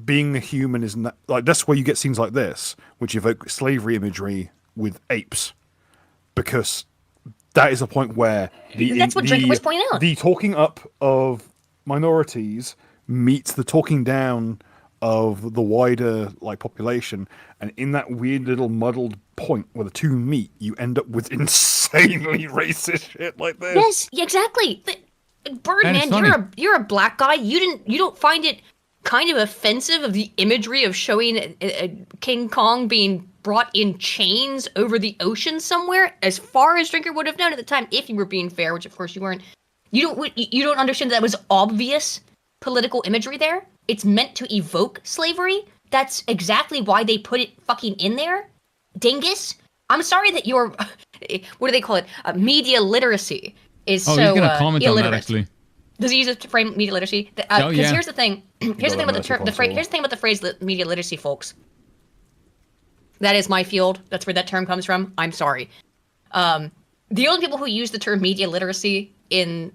being a human is not, like, that's where you get scenes like this, which evoke slavery imagery with apes, because that is a point where that's what Drinker was pointing out. The talking up of minorities meets the talking down of the wider population, and in that weird little muddled point where the two meet, you end up with insanely racist shit like this. Yes, exactly. Birdman, you're a black guy. You don't find it kind of offensive of the imagery of showing King Kong being brought in chains over the ocean somewhere? As far as Drinker would have known at the time, if you were being fair, which of course you weren't. You don't understand that was obvious political imagery there. It's meant to evoke slavery. That's exactly why they put it fucking in there. Dingus, I'm sorry that your what do they call it? Media literacy is so he's gonna comment illiterate. on that, actually. Does he use it to frame media literacy? Because here's the thing. Here's the thing about the phrase media literacy, folks. That is my field. That's where that term comes from. I'm sorry. The only people who use the term media literacy in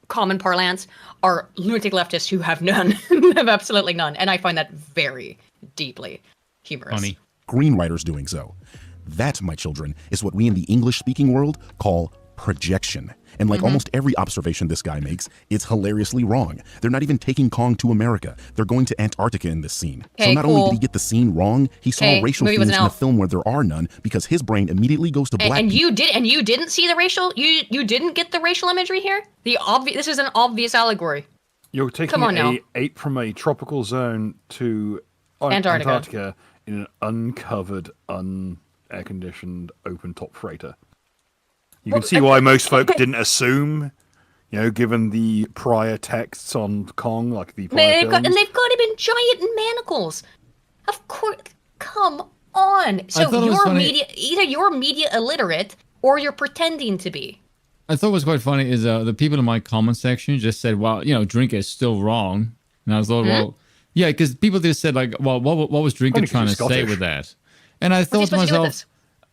common parlance are lunatic leftists who have none, have absolutely none, and I find that very deeply humorous. Funny. Screenwriters doing so. That, my children, is what we in the English-speaking world call projection. And like almost every observation this guy makes, it's hilariously wrong. They're not even taking Kong to America. They're going to Antarctica in this scene. So not only did he get the scene wrong, he saw racial themes in a film where there are none, because his brain immediately goes to black people. You didn't see the racial, you didn't get the racial imagery here? This is an obvious allegory. You're taking an ape from a tropical zone to Antarctica in an uncovered, air-conditioned, open-top freighter. You can see why most folk didn't assume, given the prior texts on Kong, like the prior films. And they've got him in giant manacles. Of course, come on. So either you're media illiterate or you're pretending to be. I thought what was quite funny is the people in my comment section just said, well, Drinker is still wrong. And I was like, well, yeah, because people just said, like, well, what was Drinker trying to say with that? And I thought to myself,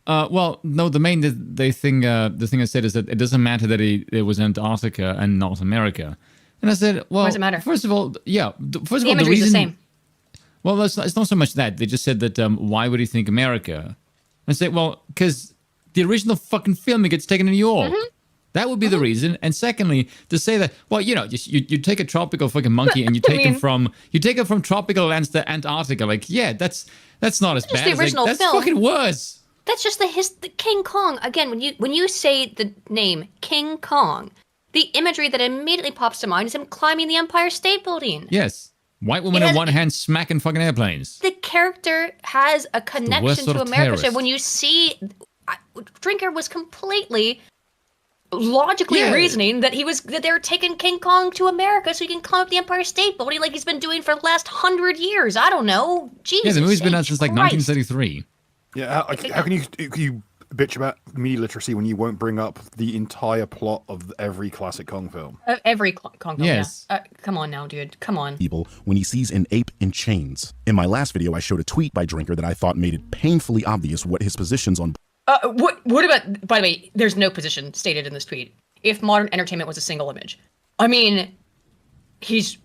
well, no, the main thing I said is that it doesn't matter that it was Antarctica and not America. And I said, well, why does it matter? First of all, the imagery is the same. Well, it's not so much that. They just said that, why would he think America? I said, well, because the original fucking film, it gets taken in New York. That would be the reason. And secondly, to say that, well, you take a tropical fucking monkey and you take him from tropical lands to Antarctica. Like, yeah, that's not as bad. The original that's film. fucking worse. That's just the King Kong. Again, when you say the name King Kong, the imagery that immediately pops to mind is him climbing the Empire State Building. Yes. White woman in one hand smacking fucking airplanes. The character has a connection to America. So when you see Drinker was completely logically reasoning that they were taking King Kong to America so he can climb up the Empire State Building like he's been doing for the last 100 years. I don't know. Jesus. Yeah, the movie's been out since like 1933. Yeah, how can you bitch about media literacy when you won't bring up the entire plot of every classic Kong film? Every Kong film, yes. Yeah. Come on now, dude. Come on. People when he sees an ape in chains. In my last video, I showed a tweet by Drinker that I thought made it painfully obvious what his positions on... What about, by the way, there's no position stated in this tweet. If modern entertainment was a single image. I mean, he's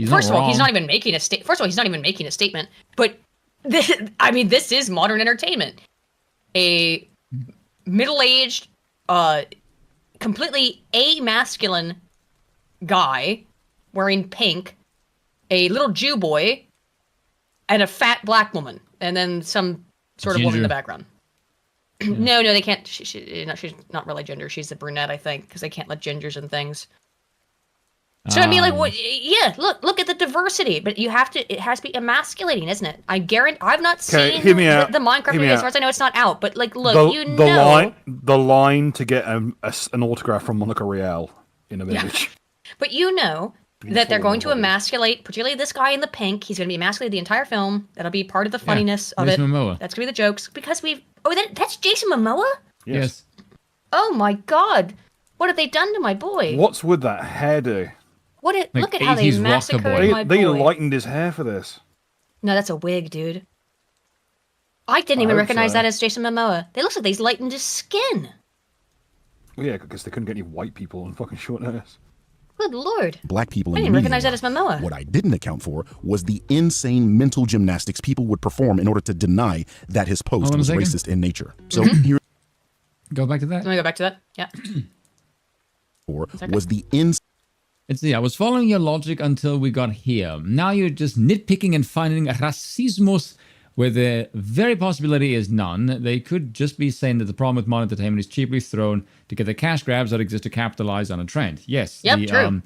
first of all, he's not even making a statement, but this is modern entertainment. A middle-aged, completely amasculine guy wearing pink, a little Jew boy, and a fat black woman, and then some sort of woman in the background. Yeah. No, they can't. She's not really ginger. She's a brunette, I think, because they can't let gingers in things. So I mean, like, what? Yeah, look at the diversity, but it has to be emasculating, isn't it? I guarantee. I've not seen the Minecraft movie. As far as I know, it's not out. But like, look, the line to get an autograph from Monica Rial in a village. But that they're going to emasculate, particularly this guy in the pink. He's going to be emasculated the entire film. That'll be part of the funniness of it. Momoa. That's going to be the jokes because that's Jason Momoa? Yes. Oh my God! What have they done to my boy? What's with that hairdo? Look at how they massacred my boy. They lightened his hair for this. No, that's a wig, dude. I didn't even recognize that as Jason Momoa. They look like they lightened his skin. Well, yeah, because they couldn't get any white people on fucking short hairs. Good Lord. Black people I didn't recognize that as Momoa. What I didn't account for was the insane mental gymnastics people would perform in order to deny that his post was racist in nature. So here... Go back to that. Let me go back to that. Yeah. Was the I was following your logic until we got here. Now you're just nitpicking and finding racismus where the very possibility is none. They could just be saying that the problem with modern entertainment is cheaply thrown to get the cash grabs that exist to capitalize on a trend. Yes. Yep, true.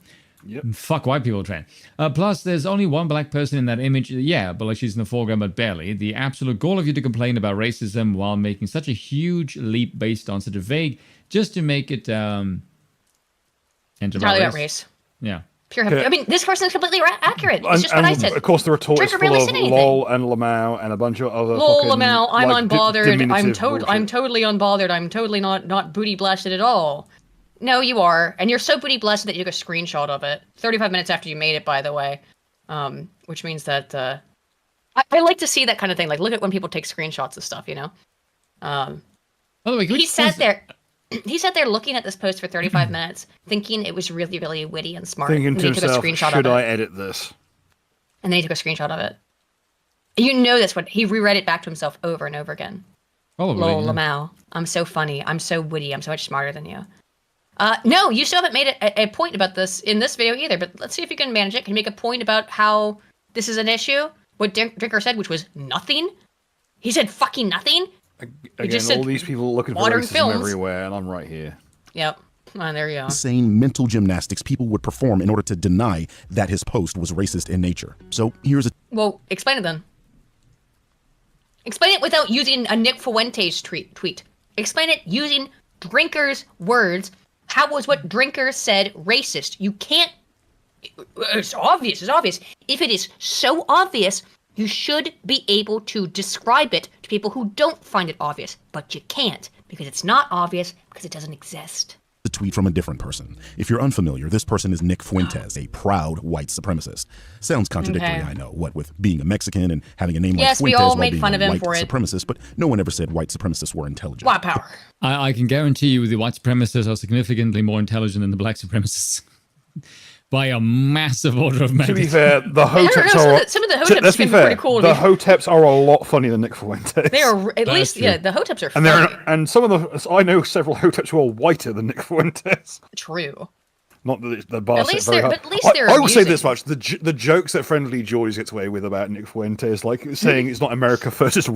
Fuck white people trend. Plus, there's only one black person in that image. Yeah, but like she's in the foreground, but barely. The absolute goal of you to complain about racism while making such a huge leap based on such a vague, just to make it entirely about race. Yeah. Pure. I mean, this person is completely accurate. It's just what I said. Of course, the retort is full of lol and lamau and a bunch of other. Lol, lamau. I'm unbothered. I'm totally unbothered. I'm totally not booty blasted at all. No, you are, and you're so booty blasted that you took a screenshot of it 35 minutes after you made it, by the way. Which means that I like to see that kind of thing. Like, look at when people take screenshots of stuff. By the way, he sat there. He sat there looking at this post for 35 minutes, thinking it was really, really witty and smart. Thinking and to himself, should I edit edit this? And then he took a screenshot of it. That's what he reread it back to himself over and over again. Probably. Lol, Lamau. I'm so funny. I'm so witty. I'm so much smarter than you. No, you still haven't made a point about this in this video either, but let's see if you can manage it. Can you make a point about how this is an issue? What Drinker said, which was nothing? He said fucking nothing? Again, all these people looking for racism everywhere, and I'm right here. Yep. There you go. Insane mental gymnastics people would perform in order to deny that his post was racist in nature. So here's a... Well, explain it then. Explain it without using a Nick Fuentes tweet. Explain it using Drinker's words. How was what Drinker said racist? You can't. It's obvious. It's obvious. If it is so obvious, you should be able to describe it to people who don't find it obvious. But you can't, because it's not obvious, because it doesn't exist. A tweet from a different person. If you're unfamiliar, this person is Nick Fuentes, a proud white supremacist. Sounds contradictory, I know. What with being a Mexican and having a name like Fuentes we all while made being fun a of him white for it. supremacist, but no one ever said white supremacists were intelligent. White power. I can guarantee you the white supremacists are significantly more intelligent than the black supremacists. By a massive order of magnitude. To be fair, the Hoteps are... Some of the Hoteps can be pretty cool. The Hoteps are a lot funnier than Nick Fuentes. They are, at least, yeah, the Hoteps are funny. And some of the... I know several Hoteps who are whiter than Nick Fuentes. True. Not that the bar at set least very they're, hard. but at least they're I will say amusing. this much: the jokes that Friendly George gets away with about Nick Fuentes, like saying it's not America first, it's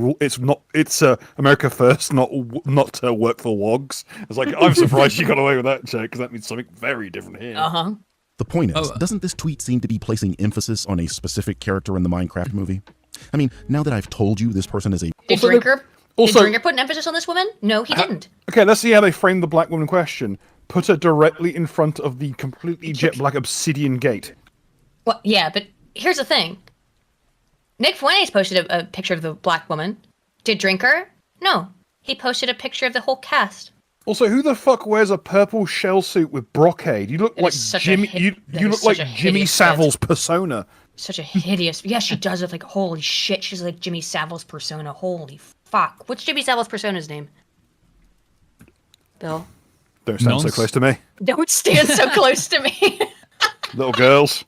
America first, not work for wogs. It's like, I'm surprised you got away with that joke, because that means something very different here. The point is, doesn't this tweet seem to be placing emphasis on a specific character in the Minecraft movie? I mean, now that I've told you this person is a... Did Drinker put an emphasis on this woman? No, he didn't. Okay, let's see how they frame the black woman question. Put her directly in front of the completely jet black obsidian gate. Well, yeah, but here's the thing. Nick Fuentes posted a picture of the black woman. Did Drinker? No. He posted a picture of the whole cast. Also, who the fuck wears a purple shell suit with brocade? You look like Jimmy. You look like Jimmy Savile's persona. Such a hideous. Yeah, she does look like, holy shit. She's like Jimmy Savile's persona. Holy fuck. What's Jimmy Savile's persona's name? Bill. Don't stand so close to me. Don't stand so close to me. Little girls.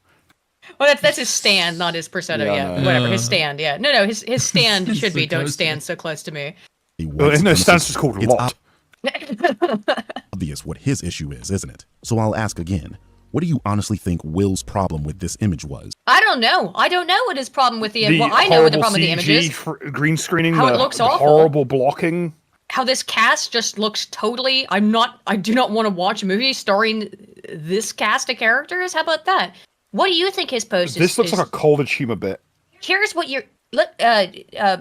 Well, that's his stand, not his persona. Yeah, whatever. His stand. Yeah. No. His stand should be "Don't stand so close to me." Well, no, stand's just called "Lot." Obvious what his issue is, isn't it? So I'll ask again. What do you honestly think Will's problem with this image was? I don't know. I don't know what his problem with the. Well, I know what the problem with the image is. Green screening. How it looks awful. Horrible blocking. How this cast just looks totally. I do not want to watch a movie starring this cast of characters. How about that? What do you think his post is? This looks like a college humor bit. Here's what you're.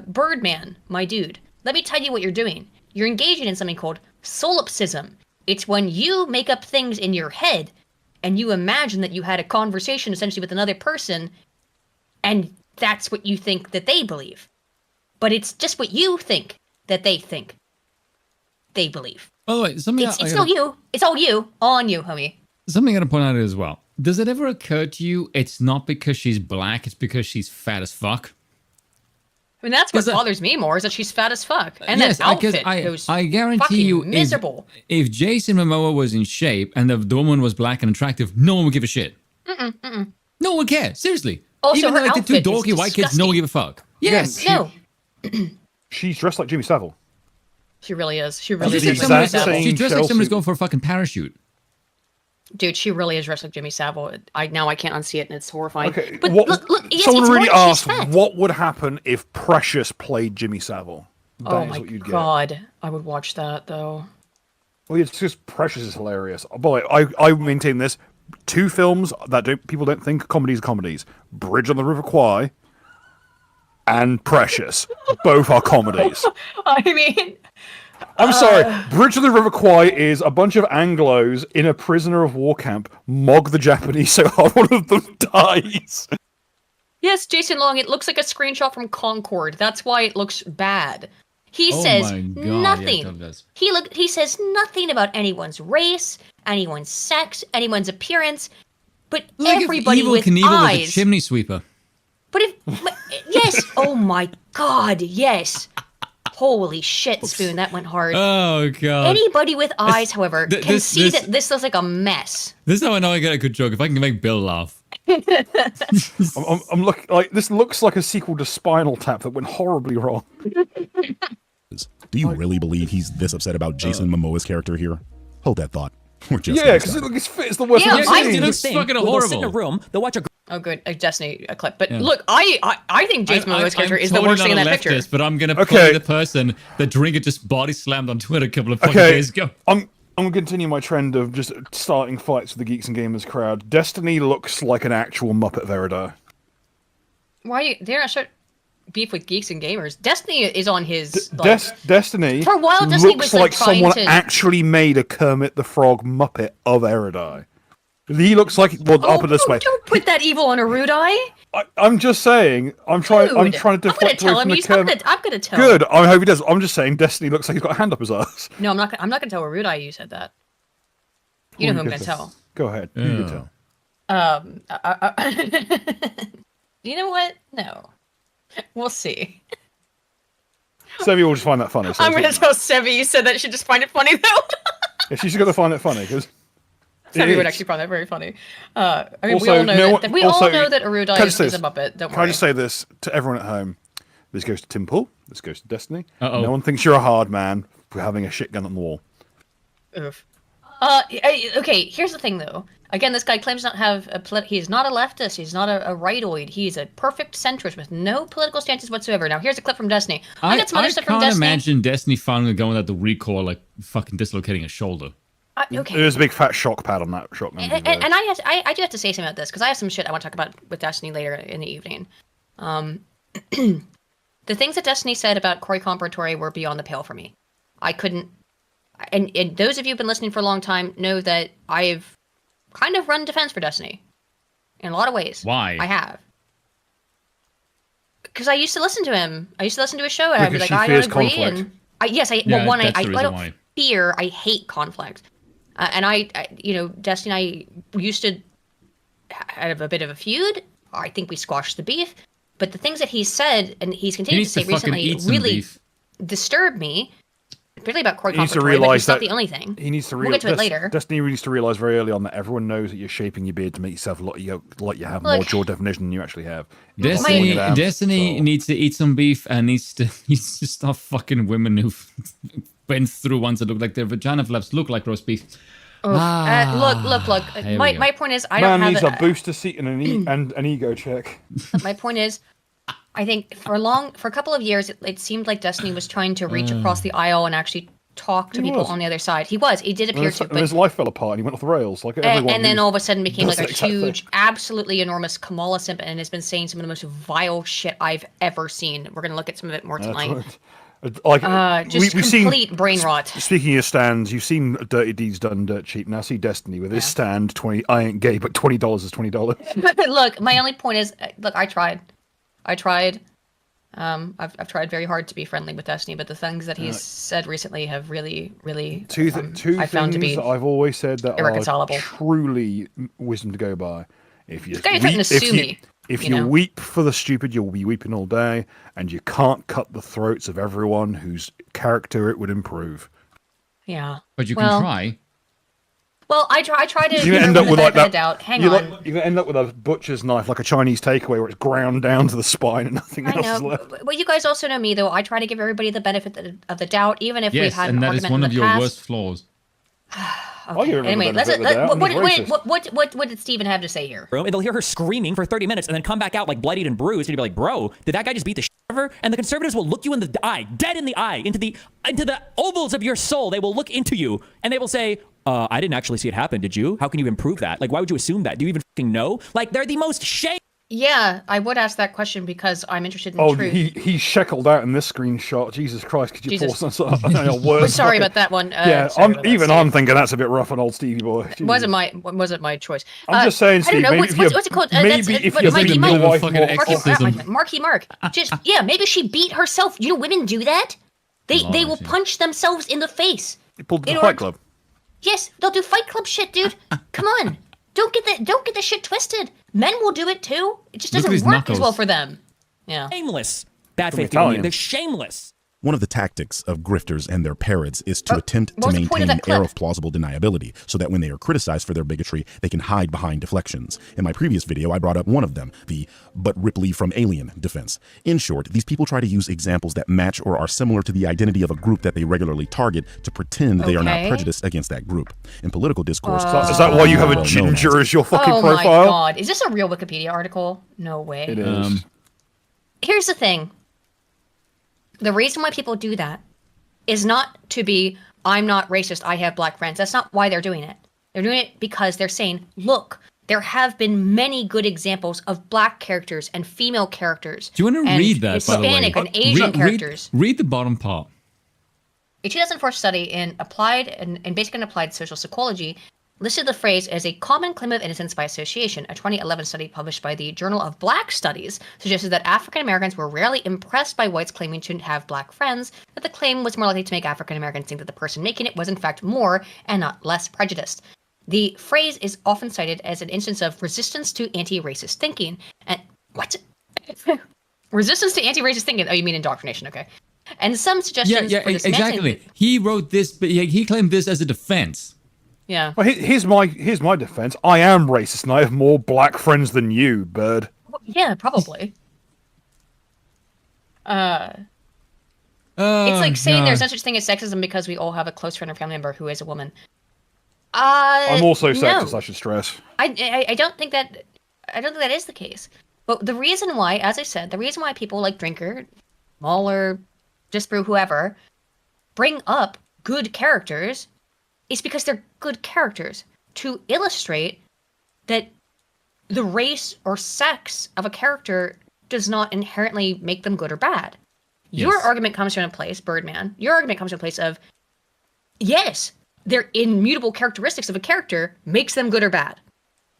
Birdman, my dude. Let me tell you what you're doing. You're engaging in something called solipsism. It's when you make up things in your head and you imagine that you had a conversation essentially with another person, and that's what you think that they believe. But it's just what you think that they think they believe. By the way, something it's still you. It's all you. All on you, homie. Something I gotta point out as well. Does it ever occur to you it's not because she's black, it's because she's fat as fuck? I mean, that's what bothers me more, is that she's fat as fuck. And yes, that outfit, because it was I guarantee you, miserable. If Jason Momoa was in shape and the woman was black and attractive, no one would give a shit. No one would care, seriously. Also, even her like the two outfit is dorky white kids, no one give a fuck. Yes. No. She's dressed like Jimmy Savile. She really is. She really is. She's dressed like somebody's going for a fucking parachute. Dude, she really is dressed like Jimmy Savile. Now I can't unsee it, and it's horrifying. Okay, but look, yes, someone really asked, fat. what would happen if Precious played Jimmy Savile? Oh my god, I would watch that though. Well, it's just Precious is hilarious. Boy, I maintain this: two films that people don't think comedies are comedies: Bridge on the River Kwai and Precious. Both are comedies. I mean. I'm sorry. Bridge of the River Kwai is a bunch of Anglos in a prisoner of war camp mog the Japanese so hard one of them dies. Yes, Jason Long, it looks like a screenshot from Concord. That's why it looks bad. He says nothing. Yeah, he says nothing about anyone's race, anyone's sex, anyone's appearance, but like everybody if Evel with Knievel eyes. was a chimney sweeper. But yes, oh my god, yes. Holy shit, Spoon, that went hard. Oh, God. Anybody with eyes, however, can see that this looks like a mess. This is how I know I get a good joke, if I can make Bill laugh. I'm looking like this looks like a sequel to Spinal Tap that went horribly wrong. Do you really believe he's this upset about Jason Momoa's character here? Hold that thought. We're just because it fits the worst I've I've seen. It looks fucking horrible. They'll sit in a room, they'll watch a... Oh, good. A Destiny clip. But look, I think Jason Momoa's character is totally the worst thing in that leftist, picture. But I'm going to play the person that Drinker just body slammed on Twitter a couple of fucking days ago. I'm going to continue my trend of just starting fights with the Geeks and Gamers crowd. Destiny looks like an actual Muppet Verida. Why are you... They're not sure... beef with geeks and gamers. Destiny is on his. Destiny. For a while, Destiny was like trying someone to actually made a Kermit the Frog Muppet of Erudai. He looks like. Well, I'll put it this way. Don't put that evil on Erudai. I'm just saying. I'm trying to deflect I'm gonna tell him. I'm gonna tell him. Good. I hope he does. I'm just saying. Destiny looks like he's got a hand up his ass. No, I'm not. I'm not gonna tell Erudai you said that. You know who I'm gonna tell. Go ahead. You can tell. You know what? No. We'll see. Sevi will just find that funny. So I'm gonna tell Sevi you said that. She just find it funny though. Yeah, she's gonna find it funny because. Sevi would actually find that very funny. I mean, Also, we all know that. We all know that Erudai is a Muppet. Don't worry. Can I just say this to everyone at home? This goes to Tim Pool. This goes to Destiny. Uh-oh. No one thinks you're a hard man for having a shit gun on the wall. Oof. Okay, here's the thing though. Again, this guy claims not have he's not a leftist, he's not a rightoid, he's a perfect centrist with no political stances whatsoever. Now here's a clip from Destiny. I got some other stuff from Destiny. I can't imagine Destiny finally going at the recoil, like fucking dislocating a shoulder. Okay. There's a big fat shock pad on that shotgun. And I do have to say something about this, because I have some shit I want to talk about with Destiny later in the evening. The things that Destiny said about Corey Comparatori were beyond the pale for me. I couldn't... And those of you who've been listening for a long time know that I've kind of run defense for Destiny. In a lot of ways. Why? I have. Because I used to listen to him. I used to listen to his show, and I'd be like, I don't agree. Conflict. And I don't fear, I hate conflict. And I, Destiny and I used to have a bit of a feud. I think we squashed the beef. But the things that he said, and he's continued to say recently, really disturbed me. Particularly about Corey Comparatori, but he's not the only thing. He needs to we'll get to it later. Destiny needs to realize very early on that everyone knows that you're shaping your beard to make yourself look like you have more jaw definition than you actually have. Destiny needs to eat some beef and needs to stop fucking women who went through ones that look like their vagina flaps look like roast beef. Look. My point is, I don't have... Man needs a booster seat and an ego check. My point is, I think for a couple of years, it seemed like Destiny was trying to reach across the aisle and actually talk to people on the other side. He did appear to. But his life fell apart and he went off the rails. Like and then all of a sudden became like a huge, absolutely enormous Kamala simp and has been saying some of the most vile shit I've ever seen. We're going to look at some of it more tonight. Just complete brain rot. Speaking of stands, you've seen Dirty Deeds Done Dirt Cheap. Now see Destiny with his stand, I ain't gay, but $20 is $20. Look, my only point is, I tried. I've tried very hard to be friendly with Destiny, but the things that he's said recently have really, really two I found to be that I've always said that irreconcilable. Are truly wisdom to go by. If you weep for the stupid, you'll be weeping all day, and you can't cut the throats of everyone whose character it would improve. Yeah, but you can try. Well, I try to. You end up with like that. Hang on. You end up with a butcher's knife, like a Chinese takeaway, where it's ground down to the spine and nothing else is left. Well, you guys also know me, though. I try to give everybody the benefit of the doubt, even if we've had an argument in the past. Yes, and that is one of your worst flaws. Okay. Anyway, what did Steven have to say here? And they'll hear her screaming for 30 minutes and then come back out like bloodied and bruised, and you'll be like, bro, did that guy just beat the shit out of her? And the conservatives will look you in the eye, dead in the eye, into the ovals of your soul. They will look into you and they will say, I didn't actually see it happen, did you? How can you improve that? Like, why would you assume that? Do you even fucking know? Like, they're the most shame. Yeah, I would ask that question because I'm interested in truth. He's sheckled out in this screenshot. Jesus Christ, could you pour some sort of words? Sorry about that one. I'm thinking that's a bit rough on old Stevie boy. It wasn't my choice. I'm just saying, Steve. I don't know, what's it called? Maybe if you're thinking your wife Mark. Just maybe she beat herself. You know, women do that. They will punch themselves in the face. You pulled the Fight Club. Yes, they'll do Fight Club shit, dude. Come on. Don't get the shit twisted. Men will do it too. It just doesn't work as well for them. Yeah. Shameless. Bad faith people. They're shameless. One of the tactics of grifters and their parrots is to attempt to maintain an air of plausible deniability so that when they are criticized for their bigotry, they can hide behind deflections. In my previous video, I brought up one of them, the "but Ripley from Alien" defense. In short, these people try to use examples that match or are similar to the identity of a group that they regularly target to pretend they are not prejudiced against that group. In political discourse... is that why you have a ginger as your fucking profile? Oh my god. Is this a real Wikipedia article? No way. It is. Here's the thing. The reason why people do that is not to be, I'm not racist, I have black friends. That's not why they're doing it. They're doing it because they're saying, look, there have been many good examples of black characters and female characters. Do you want to read that, by the way? Hispanic and Asian characters. Read the bottom part. A 2004 study in basic and applied social psychology listed the phrase as a common claim of innocence by association. A 2011 study published by the Journal of Black Studies suggested that African Americans were rarely impressed by whites claiming to have black friends, that the claim was more likely to make African Americans think that the person making it was in fact more and not less prejudiced. The phrase is often cited as an instance of resistance to anti-racist thinking. And what? Resistance to anti-racist thinking? Oh, you mean indoctrination? Okay. And some suggestions. Yeah, exactly. He wrote this, but he claimed this as a defense. Yeah. Well, here's my defense. I am racist, and I have more black friends than you, bird. Well, yeah, probably. It's like saying there's no such thing as sexism because we all have a close friend or family member who is a woman. I'm also sexist, no. I should stress. I don't think that is the case. But the reason why, as I said, the reason why people like Drinker, Mauler, Disbrew, whoever, bring up good characters is because they're good characters to illustrate that the race or sex of a character does not inherently make them good or bad. Yes. Your argument comes from a place, Birdman, your argument comes from a place of, yes, their immutable characteristics of a character makes them good or bad.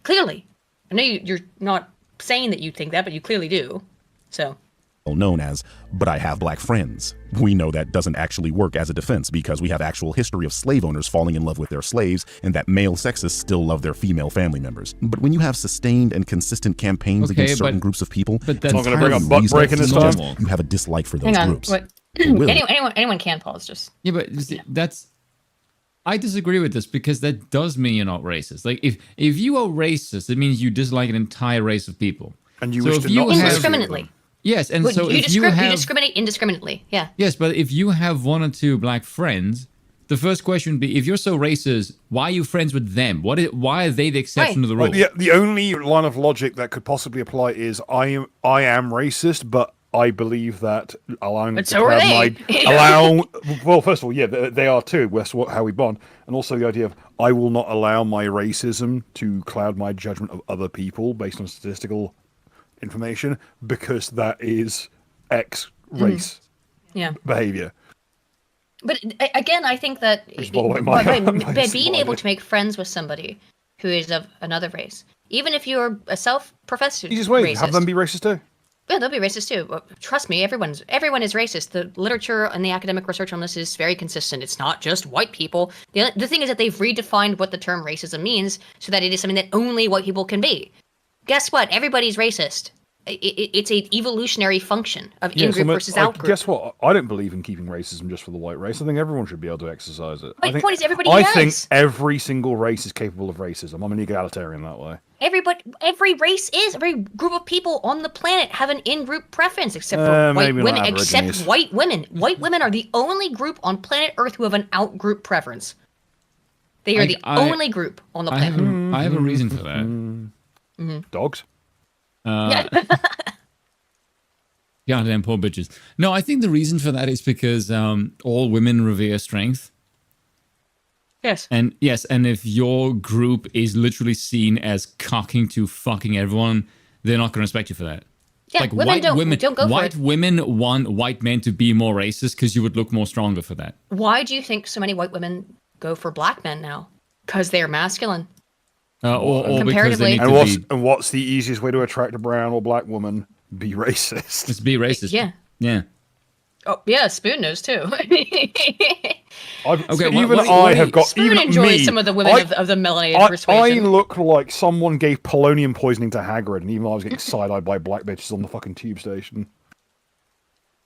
Clearly. I know you're not saying that you think that, but you clearly do. So... known as, but I have black friends. We know that doesn't actually work as a defense because we have actual history of slave owners falling in love with their slaves and that male sexists still love their female family members. But when you have sustained and consistent campaigns against certain groups of people, but that's not going to bring up butt breaking this time. You have a dislike for those groups. Anyone can pause. Just that's. I disagree with this because that does mean you're not racist. Like if you are racist, it means you dislike an entire race of people. And you wish to not indiscriminately. Yes, and so you if you discriminate indiscriminately, yeah. Yes, but if you have one or two black friends, the first question would be, if you're so racist, why are you friends with them? Why are they the exception to the rule? The only line of logic that could possibly apply is I am racist, but I believe that allowing but so are they. Well, first of all, yeah, they are too. That's how we bond, and also the idea of I will not allow my racism to cloud my judgment of other people based on statistical information because that is X race behavior. But again, I think that by being able to make friends with somebody who is of another race, even if you're a self-professed racist, have them be racist too. Yeah, they'll be racist too. Trust me, everyone is racist. The literature and the academic research on this is very consistent. It's not just white people. The thing is that they've redefined what the term racism means so that it is something that only white people can be. Guess what? Everybody's racist. It's an evolutionary function of in-group versus out-group. Guess what? I don't believe in keeping racism just for the white race. I think everyone should be able to exercise it. My point is everybody I does. think every single race is capable of racism. I'm an egalitarian that way. Every race is. Every group of people on the planet have an in-group preference, except for white women. Except white women. White women are the only group on planet Earth who have an out-group preference. They are the only group on the planet. I have a reason for that. Dogs? Goddamn poor bitches. No, I think the reason for that is because all women revere strength. Yes. And if your group is literally seen as cocking to fucking everyone, they're not going to respect you for that. Yeah, like women don't go white for it. women want white men to be more racist because you would look more stronger for that. Why do you think so many white women go for black men now? Because they're masculine. Or comparatively. And what's the easiest way to attract a brown or black woman? Be racist. Just be racist. Yeah. Oh yeah, Spoon knows too. Spoon enjoys some of the women of the melanated persuasion. I look like someone gave polonium poisoning to Hagrid, and even though I was getting side-eyed by black bitches on the fucking tube station.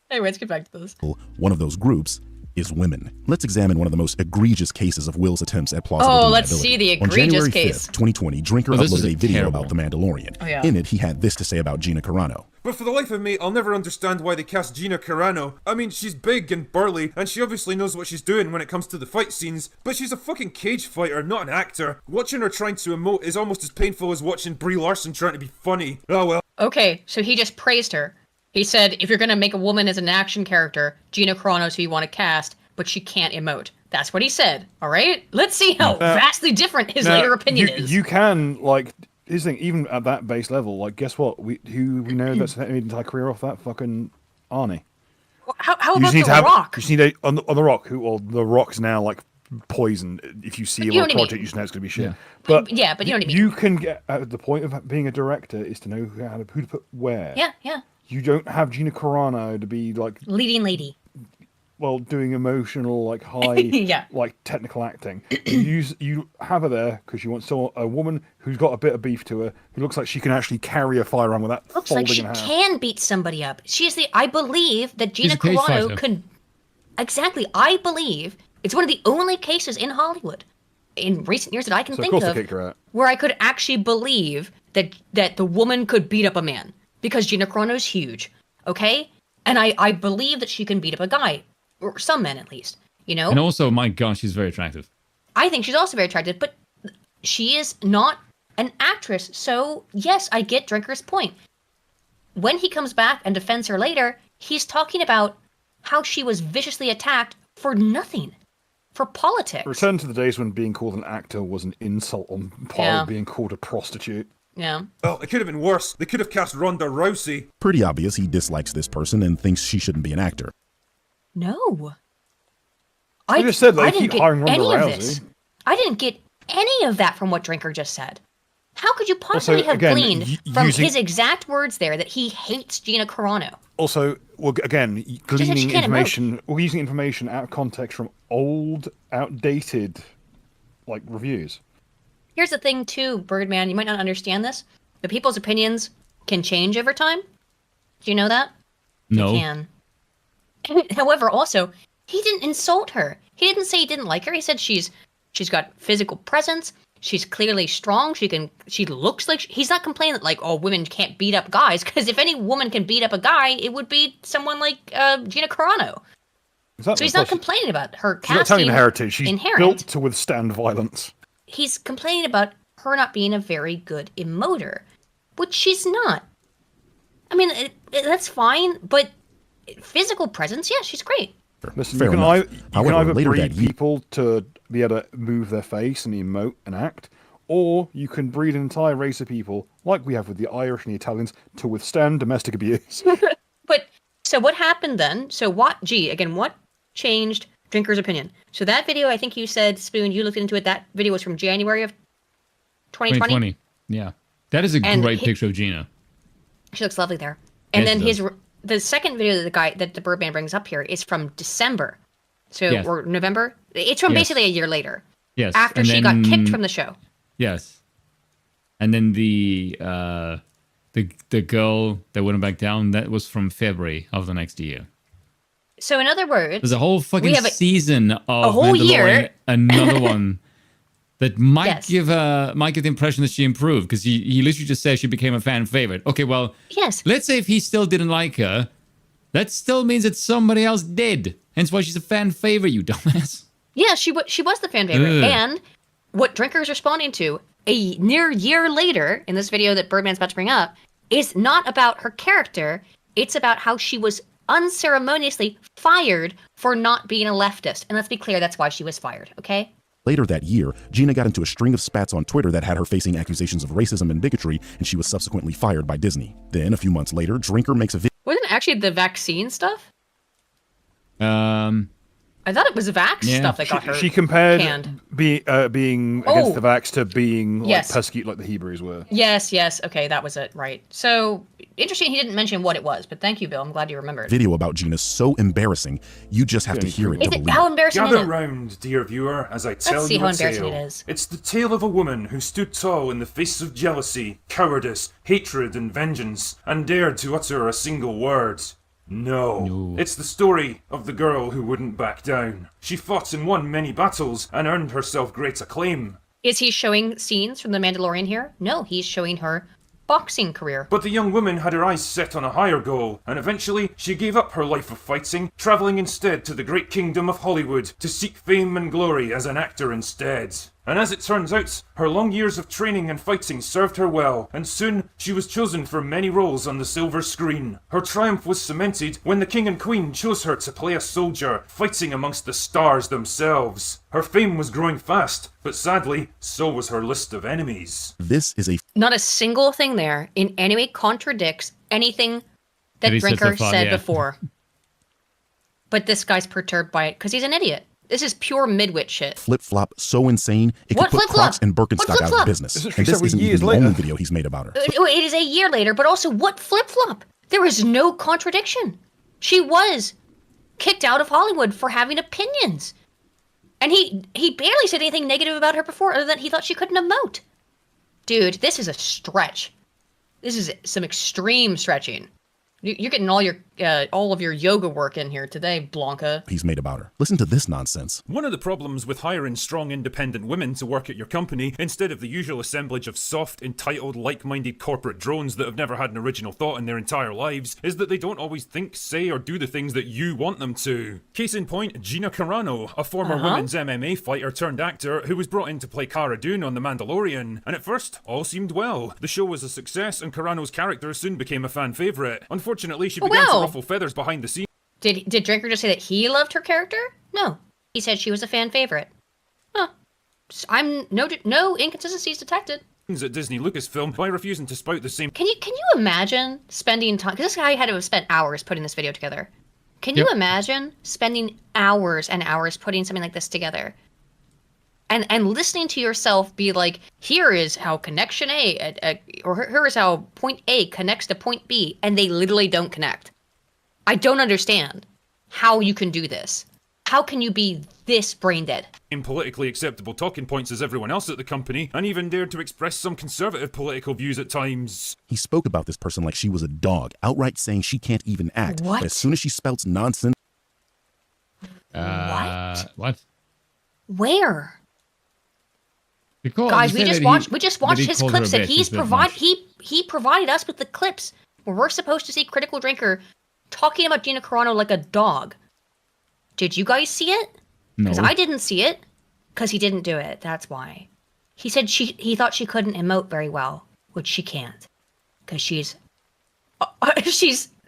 Anyway, let's get back to this. One of those groups is women. Let's examine one of the most egregious cases of Will's attempts at plausible deniability. Let's see the egregious On January 5th, case. 2020, Drinker uploaded a video about The Mandalorian. Oh, yeah. In it, he had this to say about Gina Carano. But for the life of me, I'll never understand why they cast Gina Carano. I mean, she's big and burly, and she obviously knows what she's doing when it comes to the fight scenes, but she's a fucking cage fighter, not an actor. Watching her trying to emote is almost as painful as watching Brie Larson trying to be funny. Oh well. Okay, so he just praised her. He said, if you're gonna make a woman as an action character, Gina Carano's who you want to cast, but she can't emote. That's what he said, alright? Let's see how vastly different his later opinion is. You can, here's the thing. Even at that base level, like, guess what? We know that's made an entire career off that fucking Arnie. How about The Rock? You just need on the Rock. The Rock's now like poison. If you see him on a project, you just know it's gonna be shit. Yeah. But you know what I mean. You can get at the point of being a director is to know who to put where. Yeah. You don't have Gina Carano to be like leading lady. Well, doing emotional, like high, like technical acting. You have her there because you want a woman who's got a bit of beef to her, who looks like she can actually carry a firearm without Looks folding like she in half. can beat somebody up. I believe that Gina Carano can. Exactly, I believe it's one of the only cases in Hollywood in recent years that I can think of where I could actually believe that the woman could beat up a man because Gina Carano's huge, okay, and I believe that she can beat up a guy. Or some men, at least, you know? And also, my gosh, she's very attractive. I think she's also very attractive, but she is not an actress. So, yes, I get Drinker's point. When he comes back and defends her later, he's talking about how she was viciously attacked for nothing. For politics. Return to the days when being called an actor was an insult on par with being called a prostitute. Yeah. Oh, it could have been worse. They could have cast Ronda Rousey. Pretty obvious he dislikes this person and thinks she shouldn't be an actor. No. I just said I they didn't keep get hiring Ronda any Rousey. of this. I didn't get any of that from what Drinker just said. How could you possibly have again, gleaned from his exact words there that he hates Gina Carano? Also, again, gleaning information, or using information out of context from old, outdated, like, reviews. Here's the thing, too, Birdman. You might not understand this, but people's opinions can change over time. Do you know that? No. They can. However, also, he didn't insult her. He didn't say he didn't like her. He said she's got physical presence. She's clearly strong. She looks like he's not complaining that like, oh, women can't beat up guys. Because if any woman can beat up a guy, it would be someone like Gina Carano. Exactly. So he's not complaining about her casting. She's not telling heritage. She's inherent. built to withstand violence. He's complaining about her not being a very good emoter, which she's not. I mean, that's fine, but physical presence, yeah, she's great. Listen, Fair you can enough. either later breed that year- people to be able to move their face and emote and act, or you can breed an entire race of people, like we have with the Irish and the Italians, to withstand domestic abuse. But, so what happened then? So what changed Drinker's opinion? So that video, I think you said, Spoon, you looked into it, that video was from January of 2020? Yeah. That is a great picture of Gina. She looks lovely there. And then the second video that the Birdman brings up here is from December. So, or November. It's from basically a year later. Yes. After she got kicked from the show. Yes. And then the girl that went back down, that was from February of the next year. So in other words, there's a whole fucking season of a whole year. Another one that might give the impression that she improved, because he literally just says she became a fan favorite. Okay, well, let's say if he still didn't like her, that still means that somebody else did. Hence why she's a fan favorite, you dumbass. Yeah, she was the fan favorite. And what Drinker is responding to a near year later in this video that Birdman's about to bring up is not about her character. It's about how she was unceremoniously fired for not being a leftist. And let's be clear, that's why she was fired, okay? Later that year, Gina got into a string of spats on Twitter that had her facing accusations of racism and bigotry, and she was subsequently fired by Disney. Then, a few months later, Drinker makes a video. Wasn't it actually the vaccine stuff? I thought it was vax stuff that got her. She compared canned. being against the vax to being like persecuted like the Hebrews were. Yes. Okay, that was it. Right. So interesting. He didn't mention what it was, but thank you, Bill. I'm glad you remembered. Video about Gina so embarrassing, you just have to hear it to believe. How embarrassing Gather is it? round, dear viewer, as I tell Let's see you how a embarrassing tale. it is. It's the tale of a woman who stood tall in the face of jealousy, cowardice, hatred, and vengeance, and dared to utter a single word. No. It's the story of the girl who wouldn't back down. She fought and won many battles and earned herself great acclaim. Is he showing scenes from The Mandalorian here? No, he's showing her boxing career. But the young woman had her eyes set on a higher goal, and eventually she gave up her life of fighting, traveling instead to the great kingdom of Hollywood to seek fame and glory as an actor instead. And as it turns out, her long years of training and fighting served her well, and soon she was chosen for many roles on the silver screen. Her triumph was cemented when the King and Queen chose her to play a soldier, fighting amongst the stars themselves. Her fame was growing fast, but sadly, so was her list of enemies. This is a... Not a single thing there in any way contradicts anything that Drinker said before. But this guy's perturbed by it because he's an idiot. This is pure midwit shit. Flip-flop so insane, it could put Crocs and Birkenstock out of business. And this isn't even the only video he's made about her. It is a year later, but also what flip-flop? There is no contradiction. She was kicked out of Hollywood for having opinions. And he barely said anything negative about her before, other than he thought she couldn't emote. Dude, this is a stretch. This is some extreme stretching. You're getting all of your yoga work in here today, Blanca. He's made about her. Listen to this nonsense. One of the problems with hiring strong, independent women to work at your company, instead of the usual assemblage of soft, entitled, like-minded corporate drones that have never had an original thought in their entire lives, is that they don't always think, say, or do the things that you want them to. Case in point, Gina Carano, a former women's MMA fighter turned actor who was brought in to play Cara Dune on The Mandalorian. And at first, all seemed well. The show was a success, and Carano's character soon became a fan favourite. Unfortunately, she began to ruffle feathers behind the scenes. Did Drinker just say that he loved her character? No. He said she was a fan favorite. Huh. No inconsistencies detected. At Disney Lucasfilm by refusing to spout the same. Can you imagine spending time? Because this guy had to have spent hours putting this video together. Can you imagine spending hours and hours putting something like this together? And listening to yourself be like, here is how connection A, or here is how point A connects to point B, and they literally don't connect. I don't understand how you can do this. How can you be this brain dead? In politically acceptable talking points as everyone else at the company, and even dared to express some conservative political views at times. He spoke about this person like she was a dog, outright saying she can't even act. What? But as soon as she spouts nonsense... What? Where? Because guys, we just watched his clips that he provided us with the clips where we're supposed to see Critical Drinker talking about Gina Carano like a dog. Did you guys see it? No. Because I didn't see it. Because he didn't do it. That's why. He said he thought she couldn't emote very well, which she can't, because she's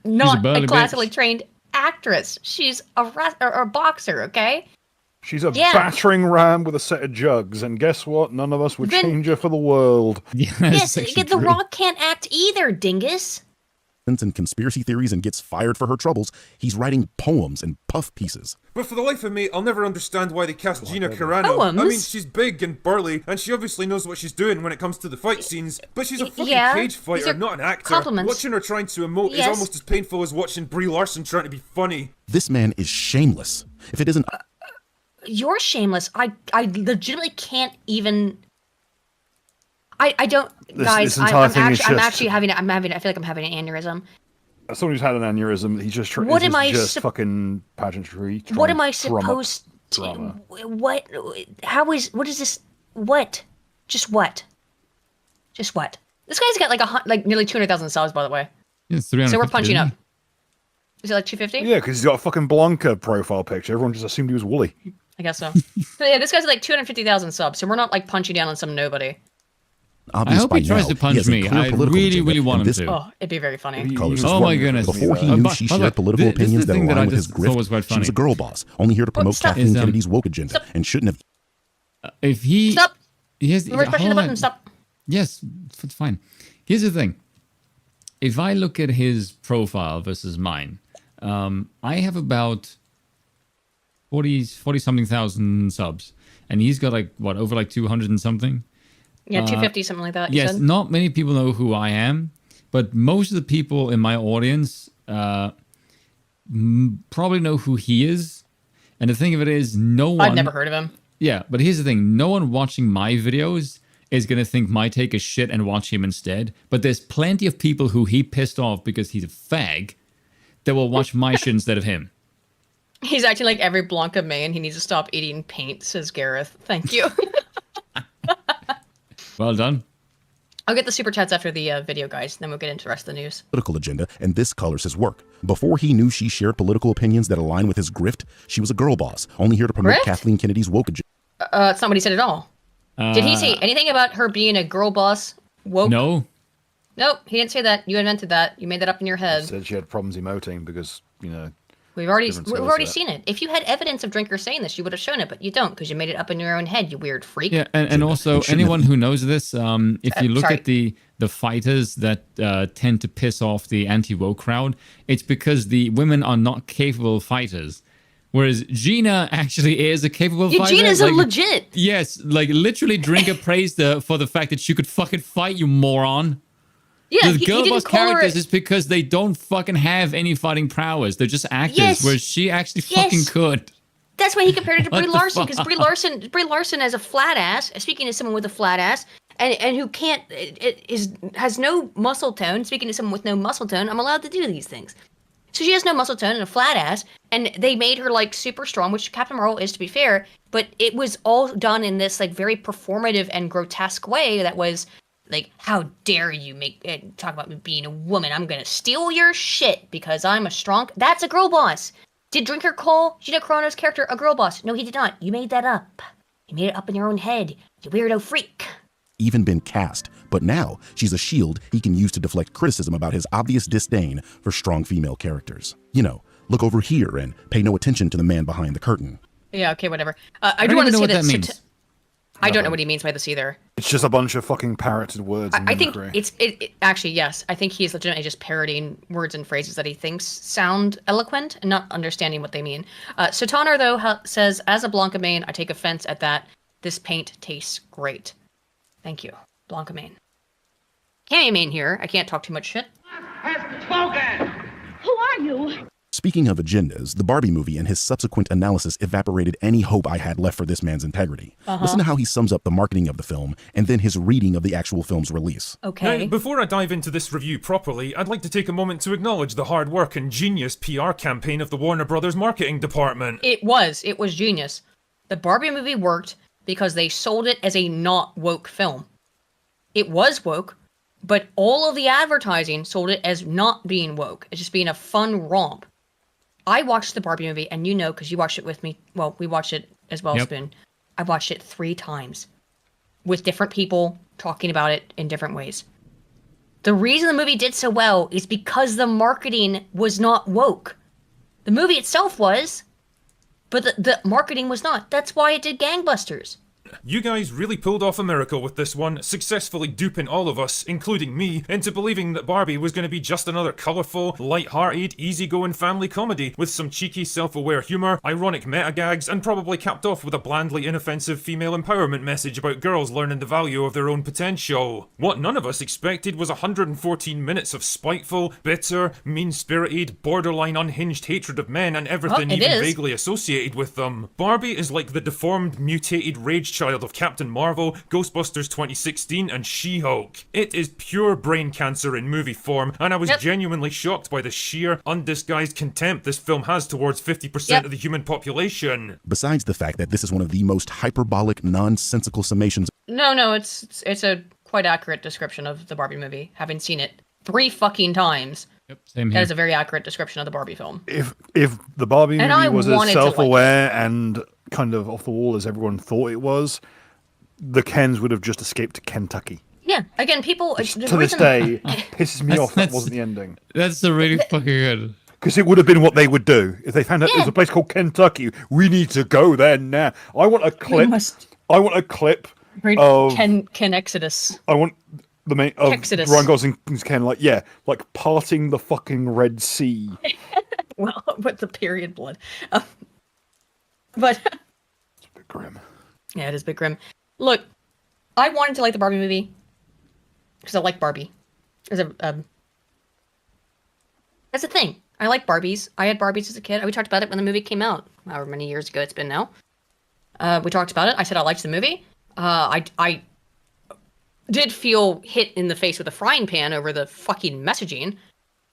not a classically trained actress. She's a boxer. Okay. She's a battering ram with a set of jugs, and guess what? None of us would change her for the world. Yes, The Rock can't act either, dingus. And conspiracy theories and gets fired for her troubles. He's writing poems and puff pieces. But for the life of me, I'll never understand why they cast Gina Carano. Poems? I mean, she's big and burly, and she obviously knows what she's doing when it comes to the fight scenes, but she's a fucking cage fighter, not an actor. Compliments. Watching her trying to emote is almost as painful as watching Brie Larson trying to be funny. This man is shameless. If it isn't... You're shameless. I legitimately can't even... I don't, guys. I'm actually having. I feel like I'm having an aneurysm. As someone who's had an aneurysm, he's just fucking pageantry. What am I supposed to? What? What is this? What? Just what? Just what? This guy's got like nearly 200,000 subs, by the way. Yeah, so we're punching up. Is it like 250? Yeah, because he's got a fucking Blanca profile picture. Everyone just assumed he was woolly. I guess so. So yeah, this guy's like 250,000 subs, so we're not like punching down on some nobody. I hope he tries to punch me. I really want him to. Oh, it'd be very funny. Oh my goodness. Before he knew she shared political opinions that aligned with his grift, she was a girl boss, only here to promote Kathleen Kennedy's woke agenda, and shouldn't have... If he... Stop! We're pushing the button, stop. Yes, it's fine. Here's the thing. If I look at his profile versus mine, I have about 40-something thousand subs, and he's got like, what, over like 200 and something? Yeah, 250, something like that. Yes, not many people know who I am, but most of the people in my audience probably know who he is. And the thing of it is, no one... I've never heard of him. Yeah, but here's the thing. No one watching my videos is going to think my take is shit and watch him instead. But there's plenty of people who he pissed off because he's a fag that will watch my shit instead of him. He's acting like every Blanca man. He needs to stop eating paint, says Gareth. Thank you. Well done. I'll get the super chats after the video, guys. Then we'll get into the rest of the news. Political agenda, and this colors his work. Before he knew she shared political opinions that align with his grift, she was a girl boss, only here to promote Kathleen Kennedy's woke agenda. It's not what he said at all. Did he say anything about her being a girl boss? Woke? No. Nope, he didn't say that. You invented that. You made that up in your head. Said she had problems emoting because, We've already seen it. If you had evidence of Drinker saying this, you would have shown it, but you don't because you made it up in your own head, you weird freak. Yeah, and also anyone who knows this, if you look at the fighters that tend to piss off the anti-woke crowd, it's because the women are not capable fighters. Whereas Gina actually is a capable fighter. Gina's a legit. Yes, literally Drinker praised her for the fact that she could fucking fight, you moron. Yeah, the girl boss characters is because they don't fucking have any fighting prowess. They're just actors, whereas she actually fucking could. That's why he compared it to Brie Larson, because Brie Larson has a flat ass, speaking to someone with a flat ass, and who has no muscle tone, speaking to someone with no muscle tone, I'm allowed to do these things. So she has no muscle tone and a flat ass, and they made her super strong, which Captain Marvel is, to be fair, but it was all done in this very performative and grotesque way that was how dare you talk about me being a woman? I'm gonna steal your shit because I'm a strong. That's a girl boss. Did Drinker call Gina Carano's character a girl boss? No, he did not. You made that up. You made it up in your own head. You weirdo freak. Even been cast, but now she's a shield he can use to deflect criticism about his obvious disdain for strong female characters. Look over here and pay no attention to the man behind the curtain. Yeah, okay, whatever. I do want to say that means. I don't know what he means by this either. It's just a bunch of fucking parroted words. I think it actually, yes. I think he's legitimately just parodying words and phrases that he thinks sound eloquent and not understanding what they mean. Sotanar, though, says, as a Blanca main, I take offense at that. This paint tastes great. Thank you, Blanca main. Cammy main here. I can't talk too much shit. Has spoken! Who are you? Speaking of agendas, the Barbie movie and his subsequent analysis evaporated any hope I had left for this man's integrity. Listen to how he sums up the marketing of the film and then his reading of the actual film's release. Okay. Now, before I dive into this review properly, I'd like to take a moment to acknowledge the hard work and genius PR campaign of the Warner Brothers marketing department. It was genius. The Barbie movie worked because they sold it as a not woke film. It was woke, but all of the advertising sold it as not being woke, as just being a fun romp. I watched the Barbie movie, and because you watched it with me. Well, we watched it as well, Spoon. I watched it 3 times with different people talking about it in different ways. The reason the movie did so well is because the marketing was not woke. The movie itself was, but the marketing was not. That's why it did gangbusters. You guys really pulled off a miracle with this one, successfully duping all of us, including me, into believing that Barbie was going to be just another colourful, light-hearted, easygoing family comedy with some cheeky self-aware humour, ironic meta-gags, and probably capped off with a blandly inoffensive female empowerment message about girls learning the value of their own potential. What none of us expected was 114 minutes of spiteful, bitter, mean-spirited, borderline unhinged hatred of men and everything even vaguely associated with them. Barbie is like the deformed, mutated rage child of Captain Marvel, Ghostbusters 2016, and She-Hulk. It is pure brain cancer in movie form, and I was genuinely shocked by the sheer, undisguised contempt this film has towards 50% of the human population. Besides the fact that this is one of the most hyperbolic, nonsensical summations. No, it's a quite accurate description of the Barbie movie, having seen it 3 fucking times. Yep, same here. That is a very accurate description of the Barbie film. If the Barbie movie was as self-aware and kind of off the wall as everyone thought it was, the Kens would have just escaped to Kentucky. Yeah, again, people... To this day, pisses me off that wasn't the ending. That's a really fucking good... Because it would have been what they would do. If they found out there's a place called Kentucky, we need to go there now. I want a clip of... Ken Exodus. I want the main of Ryan Gosling's Ken, parting the fucking Red Sea. Well, with the period blood. But it's a bit grim. Yeah, it is a bit grim. Look, I wanted to like the Barbie movie because I like Barbie. That's a thing. I like Barbies. I had Barbies as a kid. We talked about it when the movie came out, however many years ago it's been now. We talked about it. I said I liked the movie. I did feel hit in the face with a frying pan over the fucking messaging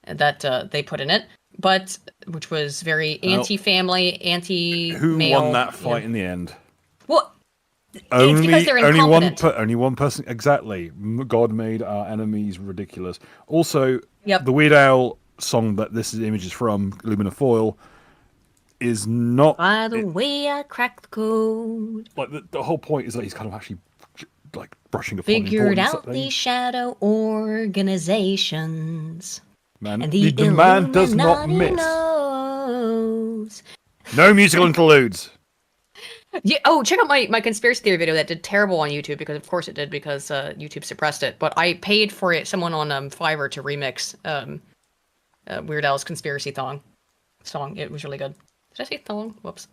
that they put in it. But which was very anti-family, anti-male. Who won that fight in the end? Well, it's because they're incompetent. Only one person. Exactly. God made our enemies ridiculous. Also, the Weird Al song that this image is from, Lumina Foil, is not. By the way, I cracked the code. Like the whole point is that he's kind of actually like brushing a figured out these shadow organizations. Man, and the man does not miss. Knows. No musical interludes. Yeah. Oh, check out my conspiracy theory video that did terrible on YouTube because of course it did because YouTube suppressed it. But I paid for it someone on Fiverr to remix Weird Al's conspiracy song. It was really good. Did I say thong? Whoops.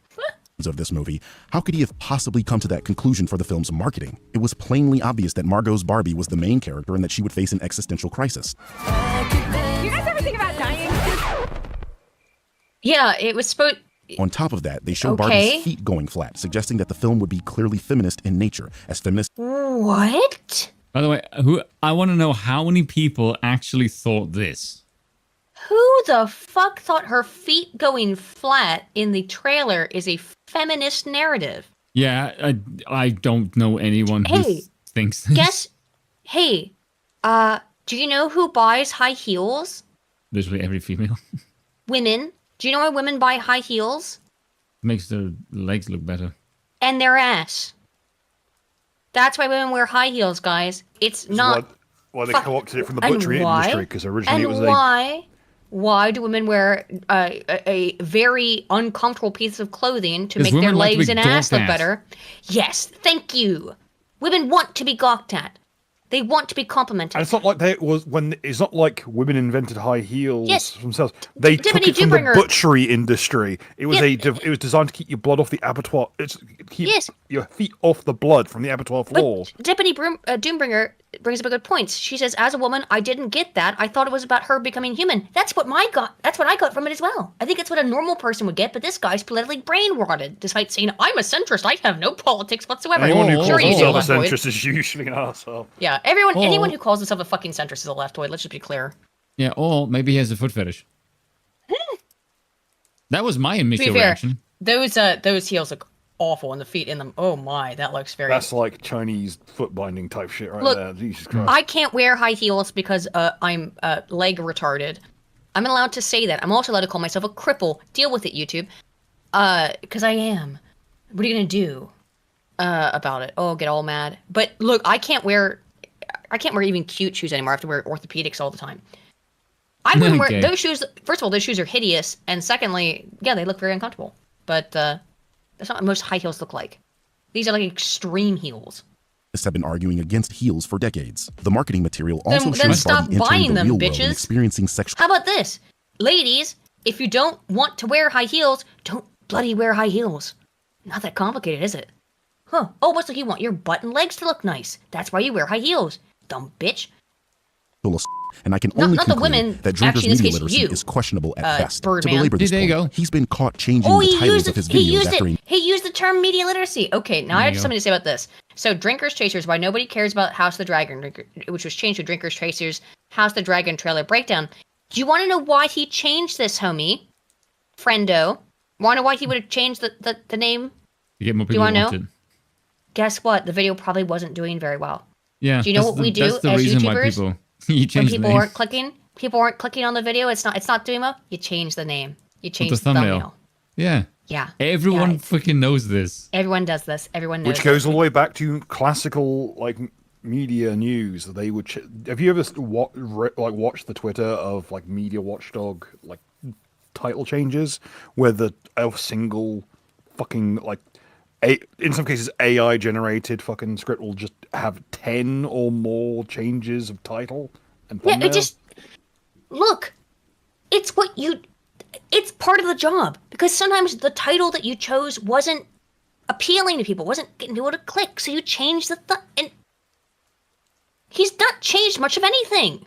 Of this movie, how could he have possibly come to that conclusion for the film's marketing? It was plainly obvious that Margot's Barbie was the main character and that she would face an existential crisis. You guys ever think about dying? Yeah, it was supposed. On top of that, they show Barbie's feet going flat, suggesting that the film would be clearly feminist in nature, as feminist. What? By the way, I want to know how many people actually thought this. Who the fuck thought her feet going flat in the trailer is a feminist narrative? Yeah, I don't know anyone who thinks this. Do you know who buys high heels? Literally every female. Women. Do you know why women buy high heels? Makes their legs look better. And their ass. That's why women wear high heels, guys. It's not. Why they co-opted it from the butchery industry, because originally it was Why do women wear a very uncomfortable piece of clothing to make their legs and ass look better? Yes, thank you. Women want to be gawked at. They want to be complimented. And it's not like it's not like women invented high heels themselves. They took Deputy it from the Doombringer. butchery industry. It was it was designed to keep your blood off the abattoir. Keep your feet off the blood from the abattoir floor. But Deputy Doombringer brings up a good point. She says, as a woman, I didn't get that. I thought it was about her becoming human. That's what I got from it as well. I think it's what a normal person would get, but this guy's politically brain-rotted, despite saying, I'm a centrist. I have no politics whatsoever. Anyone who calls himself a leftoid. centrist is usually an arsehole. Yeah, anyone who calls himself a fucking centrist is a leftoid. Let's just be clear. Yeah, or maybe he has a foot fetish. That was my initial reaction. Those heels look awful, and the feet in them. Oh my, that looks very. That's like Chinese foot binding type shit right Look, there. Jesus Christ. I can't wear high heels because I'm leg retarded. I'm allowed to say that. I'm also allowed to call myself a cripple. Deal with it, YouTube. Because I am. What are you gonna do about it? Oh, get all mad. But look, I can't wear even cute shoes anymore. I have to wear orthopedics all the time. I wouldn't wear those shoes. First of all, those shoes are hideous, and secondly, yeah, they look very uncomfortable. But that's not what most high heels look like. These are like extreme heels. Have been arguing against heels for decades. The marketing material also then shows stop Barbie entering buying the them, real world bitches. and experiencing sexual. How about this? Ladies, if you don't want to wear high heels, don't bloody wear high heels. Not that complicated, is it? Huh. Oh, what's what you want? Your butt and legs to look nice. That's why you wear high heels. Dumb bitch. And I can only not the conclude women, that Drinker's actually, in this media case, literacy you, is questionable at best. Birdman. To belabor this There you point, go. he's been caught changing Oh, the titles of his videos after he used the term media literacy. Okay, now I have something to say about this. So, Drinkers Chasers, why nobody cares about House of the Dragon, which was changed to Drinkers Chasers, House of the Dragon trailer breakdown. Do you want to know why he changed this, homie? Friendo. Want to know why he would have changed the name? To get more Do you people want to know? wanted. Guess what? The video probably wasn't doing very well. Yeah. Do you know what we do that's the as reason YouTubers? Why you When change the people name. weren't clicking on the video, it's not doing well. You change the name. You change the thumbnail. Yeah. Yeah. Everyone fucking knows this. Everyone does this. Everyone knows. Which goes all the way back to classical like media news. They would. Have you ever watched the Twitter of like media watchdog like title changes where a single fucking like in some cases AI generated fucking script will just have 10 or more changes of title and thumbnail? Yeah, look. It's part of the job because sometimes the title that you chose wasn't appealing to people, wasn't getting people to click, so you changed and he's not changed much of anything.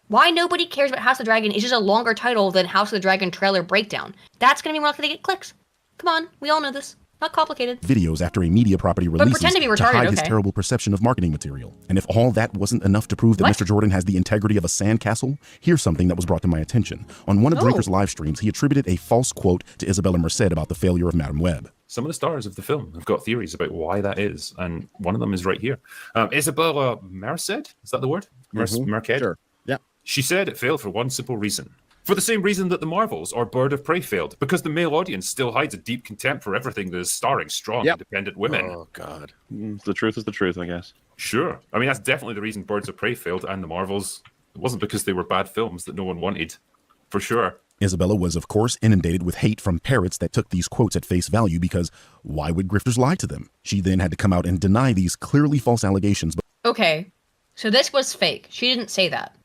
Why nobody cares about House of the Dragon is just a longer title than House of the Dragon trailer breakdown. That's gonna be more likely to get clicks. Come on, we all know this. Not complicated. Videos after a media property releases pretend to be retarded, hide his okay. terrible perception of marketing material. And if all that wasn't enough to prove that Mr. Jordan has the integrity of a sandcastle, here's something that was brought to my attention. On one of Drinker's live streams, he attributed a false quote to Isabella Merced about the failure of Madame Web. Some of the stars of the film have got theories about why that is, and one of them is right here. Isabella Merced? Is that the word? Merced? Sure. Yeah. She said it failed for one simple reason. For the same reason that the Marvels or Bird of Prey failed, because the male audience still hides a deep contempt for everything that is starring strong, independent women. Oh, God. The truth is the truth, I guess. Sure. I mean, that's definitely the reason Birds of Prey failed and the Marvels. It wasn't because they were bad films that no one wanted. For sure. Isabella was, of course, inundated with hate from parrots that took these quotes at face value because why would grifters lie to them? She then had to come out and deny these clearly false allegations. Okay, so this was fake. She didn't say that.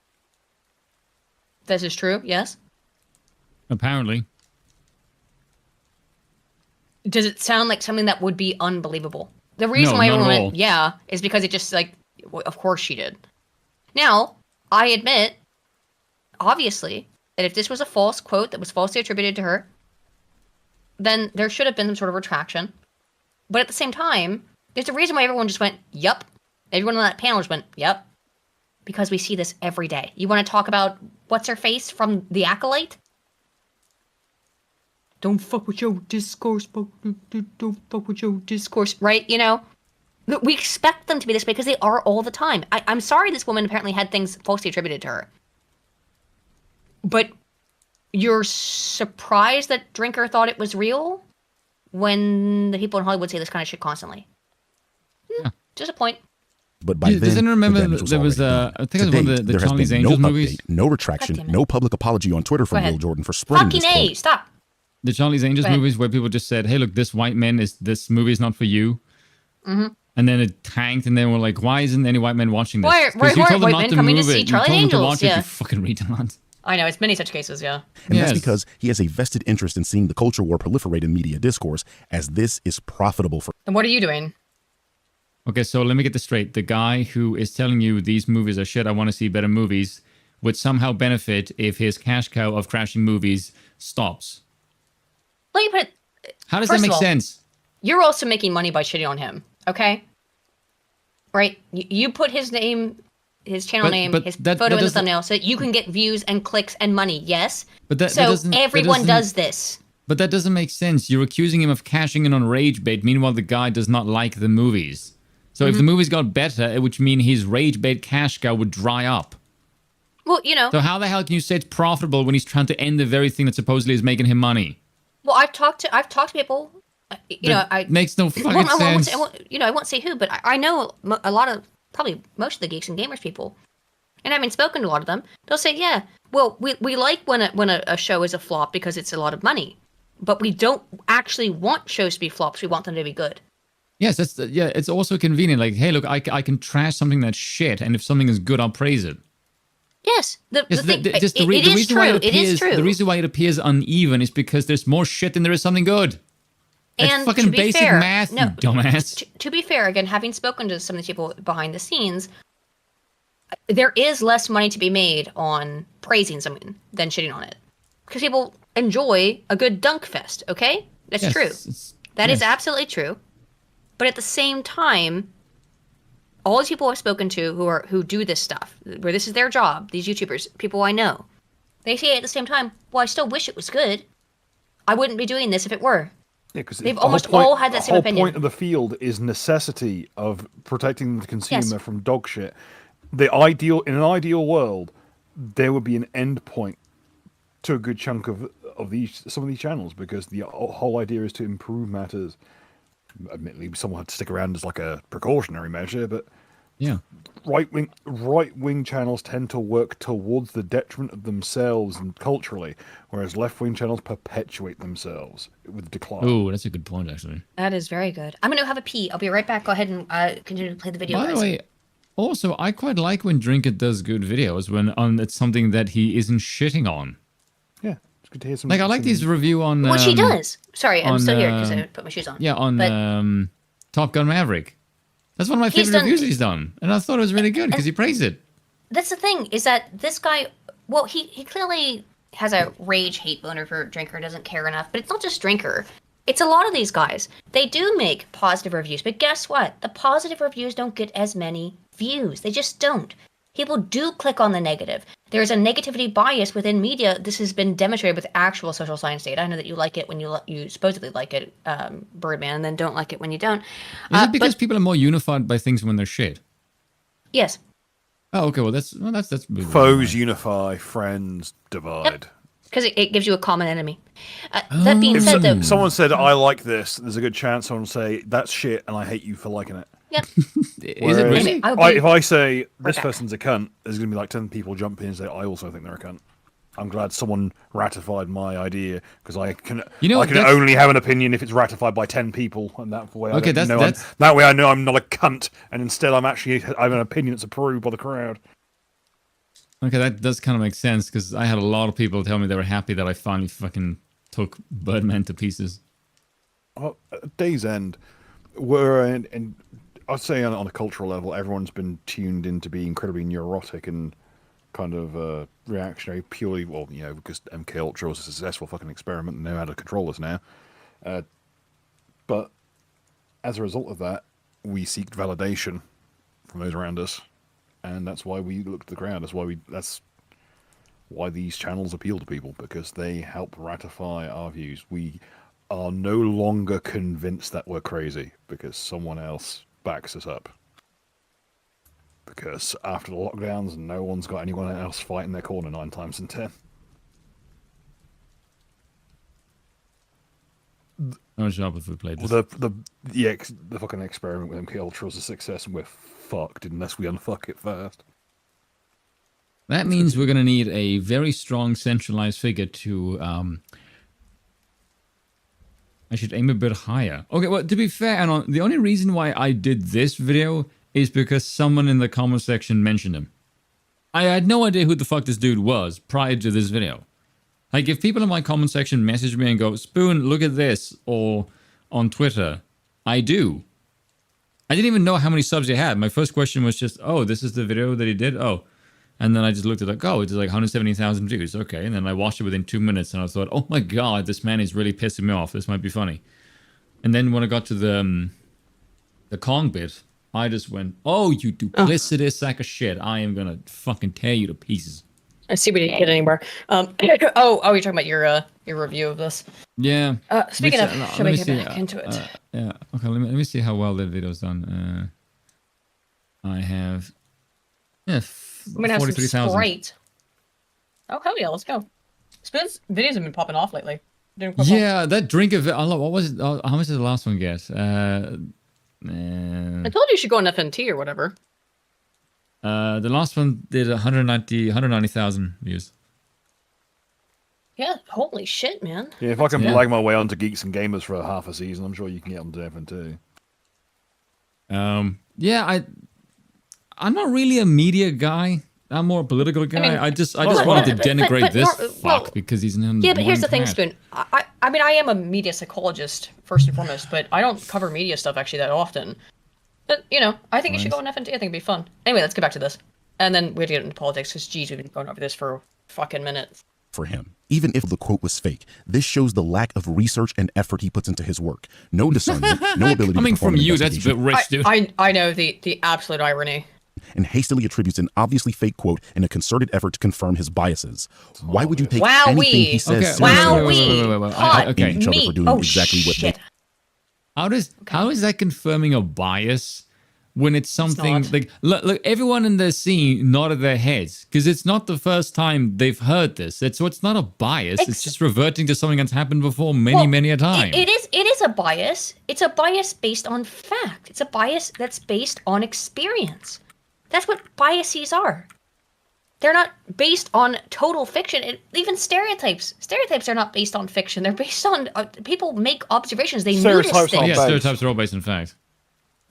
This is true, yes? Apparently. Does it sound like something that would be unbelievable? The reason why everyone went, yeah, is because it just like, of course she did. Now, I admit, obviously, that if this was a false quote that was falsely attributed to her, then there should have been some sort of retraction. But at the same time, there's a reason why everyone just went, yup. Everyone on that panel just went, yup. Because we see this every day. You want to talk about what's her face from The Acolyte? Don't fuck with your discourse. Don't fuck with your discourse. Right? You know? We expect them to be this way because they are all the time. I'm sorry this woman apparently had things falsely attributed to her. But you're surprised that Drinker thought it was real when the people in Hollywood say this kind of shit constantly? Just a point. But by then, does anyone remember there was I think it was one of the Charlie's Angels movies? No retraction, no public apology on Twitter from Will Jordan for spreading this quote. Stop. The Charlie's Angels movies where people just said, hey, look, this movie is not for you. Mm-hmm. And then it tanked, and then we're like, why isn't any white men watching this? Why are white men coming to see Charlie's Angels? You told them to watch it, you fucking retard. I know, it's many such cases, yeah. And that's because he has a vested interest in seeing the culture war proliferate in media discourse, as this is profitable for. And what are you doing? Okay, so let me get this straight. The guy who is telling you these movies are shit, I want to see better movies, would somehow benefit if his cash cow of crashing movies stops. Let me put it... How does that make sense? You're also making money by shitting on him, okay? Right? You put his name, his channel name, his photo in the thumbnail so that you can get views and clicks and money, yes? But everyone does this. But that doesn't make sense. You're accusing him of cashing in on rage bait. Meanwhile, the guy does not like the movies. So if the movies got better, it would mean his rage bait cash cow would dry up. Well, you know. So how the hell can you say it's profitable when he's trying to end the very thing that supposedly is making him money? Well, I've talked to people. Makes no fucking sense. I won't say who, but I know a lot of, probably most of the Geeks and Gamers people, and having spoken to a lot of them, they'll say, yeah, well, we like when a show is a flop because it's a lot of money, but we don't actually want shows to be flops. We want them to be good. Yes, it's also convenient. Like, hey, look, I can trash something that's shit, and if something is good, I'll praise it. Yes, it is true. The reason why it appears uneven is because there's more shit than there is something good. And fucking to be basic fair, math, you dumbass. To be fair, again, having spoken to some of the people behind the scenes, there is less money to be made on praising something than shitting on it. Because people enjoy a good dunk fest, okay? That's true. That is absolutely true. But at the same time, all these people I've spoken to who do this stuff, where this is their job, these YouTubers, people I know, they say at the same time, well, I still wish it was good. I wouldn't be doing this if it were. Yeah, because they've almost all had that same opinion. The whole point of the field is necessity of protecting the consumer from dog shit. In an ideal world, there would be an end point to a good chunk of some of these channels, because the whole idea is to improve matters. Admittedly, someone had to stick around as like a precautionary measure, but yeah, right wing channels tend to work towards the detriment of themselves and culturally, whereas left wing channels perpetuate themselves with decline. Oh, that's a good point, actually. That is very good. I'm going to have a pee. I'll be right back. Go ahead and continue to play the video. By the way, also, I quite like when Drinker does good videos when it's something that he isn't shitting on. Yeah. Good to hear some, I like these review on. Well, she does. Sorry, I'm still here because I put my shoes on. Yeah, on Top Gun Maverick. That's one of my favorite reviews he's done, and I thought it was really good because he praised it. That's the thing, is that this guy, well, he clearly has a rage hate boner for Drinker, doesn't care enough. But it's not just Drinker. It's a lot of these guys. They do make positive reviews, but guess what? The positive reviews don't get as many views. They just don't. People do click on the negative. There's a negativity bias within media. This has been demonstrated with actual social science data. I know that you like it when you supposedly like it, Birdman, and then don't like it when you don't. Is it because people are more unified by things when they're shit? Yes. Oh, okay. Well, that's foes unify, friends divide. Because it gives you a common enemy. That being said, though, someone said I like this, there's a good chance someone will say that's shit and I hate you for liking it. Yep. Is it really? If I say this person's a cunt, there's going to be like 10 people jump in and say I also think they're a cunt. I'm glad someone ratified my idea because I can only have an opinion if it's ratified by 10 people, and that way that way I know I'm not a cunt, and instead I have an opinion that's approved by the crowd. Okay, that does kind of make sense because I had a lot of people tell me they were happy that I finally fucking took Birdman to pieces. Well, at Day's End, and I'd say on a cultural level, everyone's been tuned into being incredibly neurotic and kind of reactionary purely, because MK Ultra was a successful fucking experiment and know how to control us now. But as a result of that, we seek validation from those around us, and that's why we look to the crowd. That's why these channels appeal to people, because they help ratify our views. We are no longer convinced that we're crazy because someone else backs us up. Because after the lockdowns, no one's got anyone else fighting their corner 9 times in 10. No job if we played this. The fucking experiment with MK Ultra was a success, and we're fucked unless we unfuck it first. That means we're going to need a very strong centralized figure to... I should aim a bit higher. Okay, well, to be fair, and the only reason why I did this video is because someone in the comment section mentioned him. I had no idea who the fuck this dude was prior to this video. Like, if people in my comment section message me and go, Spoon, look at this, or on Twitter, I do. I didn't even know how many subs he had. My first question was just, oh, this is the video that he did? Oh. And then I just looked at it, like, oh, it's like 170,000 views. Okay, and then I watched it within 2 minutes, and I thought, oh my god, this man is really pissing me off. This might be funny. And then when I got to the Kong bit, I just went, oh, you duplicitous sack of shit. I am going to fucking tear you to pieces. I see we didn't get anywhere. You're talking about your review of this. Yeah. Speaking of, should we get back into it? Yeah. Okay, let me see how well that video's done. I have... Yeah, 43,000. Oh, hell yeah, let's go. Spoon's videos have been popping off lately. Yeah, that drink of it. What was it? How much did the last one get? I told you you should go on FNT or whatever. The last one did 190,000 views. Yeah, holy shit, man. Yeah, if I can blag my way onto Geeks and Gamers for half a season, I'm sure you can get onto FNT. Yeah, I'm not really a media guy. I'm more a political guy. I just wanted to denigrate this fuck because he's in. Yeah, but here's the thing, Spoon. I mean, I am a media psychologist first and foremost, but I don't cover media stuff actually that often. But I think you should go on FNT. I think it'd be fun. Anyway, let's get back to this, and then we have to get into politics because geez, we've been going over this for fucking minutes. For him, even if the quote was fake, this shows the lack of research and effort he puts into his work. No discernment, no ability. Coming from you, that's a bit rich, dude. I know the absolute irony. And hastily attributes an obviously fake quote in a concerted effort to confirm his biases. Why would you take anything he says seriously? Okay. Each other for doing exactly what they. How is that confirming a bias when it's something like look everyone in the scene nodded their heads because it's not the first time they've heard this. So it's not a bias. It's just reverting to something that's happened before many a time. It is a bias. It's a bias based on fact. It's a bias that's based on experience. That's what biases are. They're not based on total fiction. Even stereotypes. Stereotypes are not based on fiction. They're based on people make observations. They notice things. Yeah, stereotypes are all based on fact.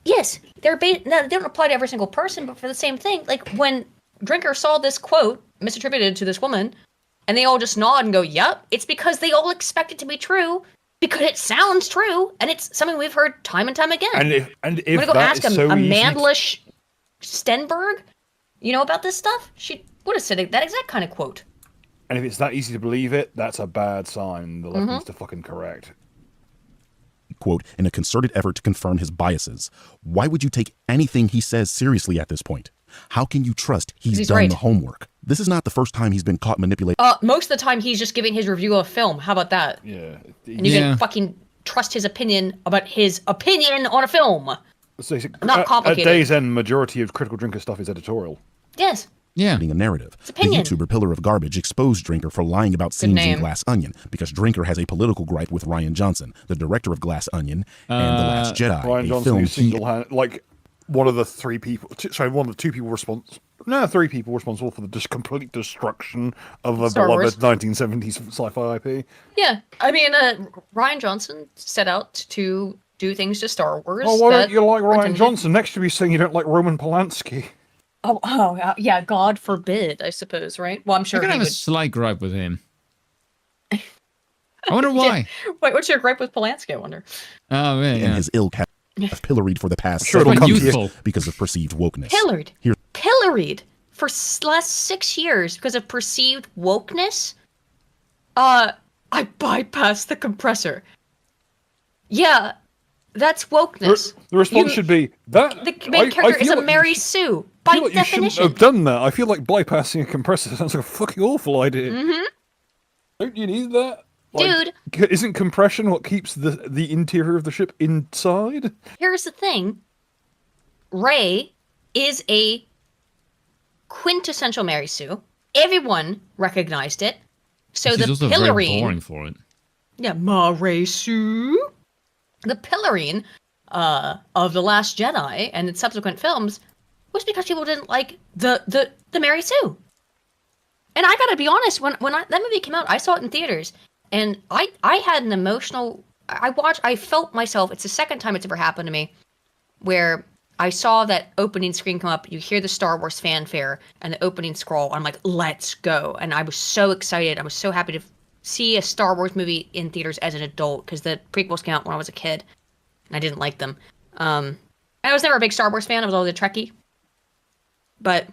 Yes, they're based. Now, they don't apply to every single person, but for the same thing. Like when Drinker saw this quote misattributed to this woman, and they all just nod and go, "Yep," it's because they all expect it to be true because it sounds true, and it's something we've heard time and time again. And if I'm gonna go ask a Mandlish Stenberg, about this stuff, she would have said that exact kind of quote. And if it's that easy to believe it, that's a bad sign. The left needs to fucking correct. Quote, in a concerted effort to confirm his biases. Why would you take anything he says seriously at this point? How can you trust he's done the homework? This is not the first time he's been caught manipulating. Most of the time he's just giving his review of film. How about that? Yeah. And you can fucking trust his opinion about his opinion on a film. So not complicated. At Day's End, majority of Critical Drinker stuff is editorial. Yes. Yeah. Being a narrative. It's opinion. The YouTuber Pillar of Garbage exposed Drinker for lying about scenes in Glass Onion because Drinker has a political gripe with Rian Johnson, the director of Glass Onion and The Last Jedi, Rian a Johnson, film who single-handed, one of the three people responsible for the complete destruction of a Star Wars. beloved 1970s sci-fi IP. Yeah, I mean, Rian Johnson set out to do things to Star Wars. Oh, why don't you like Rian Johnson? Next to me saying you don't like Roman Polanski. Oh, yeah, God forbid, I suppose, right? Well, I'm sure I have a slight gripe with him. I wonder why. Wait, what's your gripe with Polanski, I wonder? Oh, man. And his ill cat pilloried for the past sure 7 years because of perceived wokeness. Pilloried for last 6 years because of perceived wokeness? I bypassed the compressor. Yeah, that's wokeness. The response should be that the main character is a Mary Sue by definition. You shouldn't have done that. I feel like bypassing a compressor sounds like a fucking awful idea. Mm-hmm. Don't you need that? Dude. Isn't compression what keeps the interior of the ship inside? Here's the thing. Rey is a quintessential Mary Sue. Everyone recognized it. So she's the also pillarine... very boring for it. Yeah, Mary Sue. The pillarine of The Last Jedi and its subsequent films was because people didn't like the Mary Sue. And I gotta be honest, when that movie came out, I saw it in theaters. And I had an emotional... I felt myself... It's the second time it's ever happened to me where I saw that opening screen come up. You hear the Star Wars fanfare and the opening scroll. I'm like, let's go. And I was so excited. I was so happy to see a Star Wars movie in theaters as an adult because the prequels came out when I was a kid. And I didn't like them. I was never a big Star Wars fan. I was always a Trekkie. But I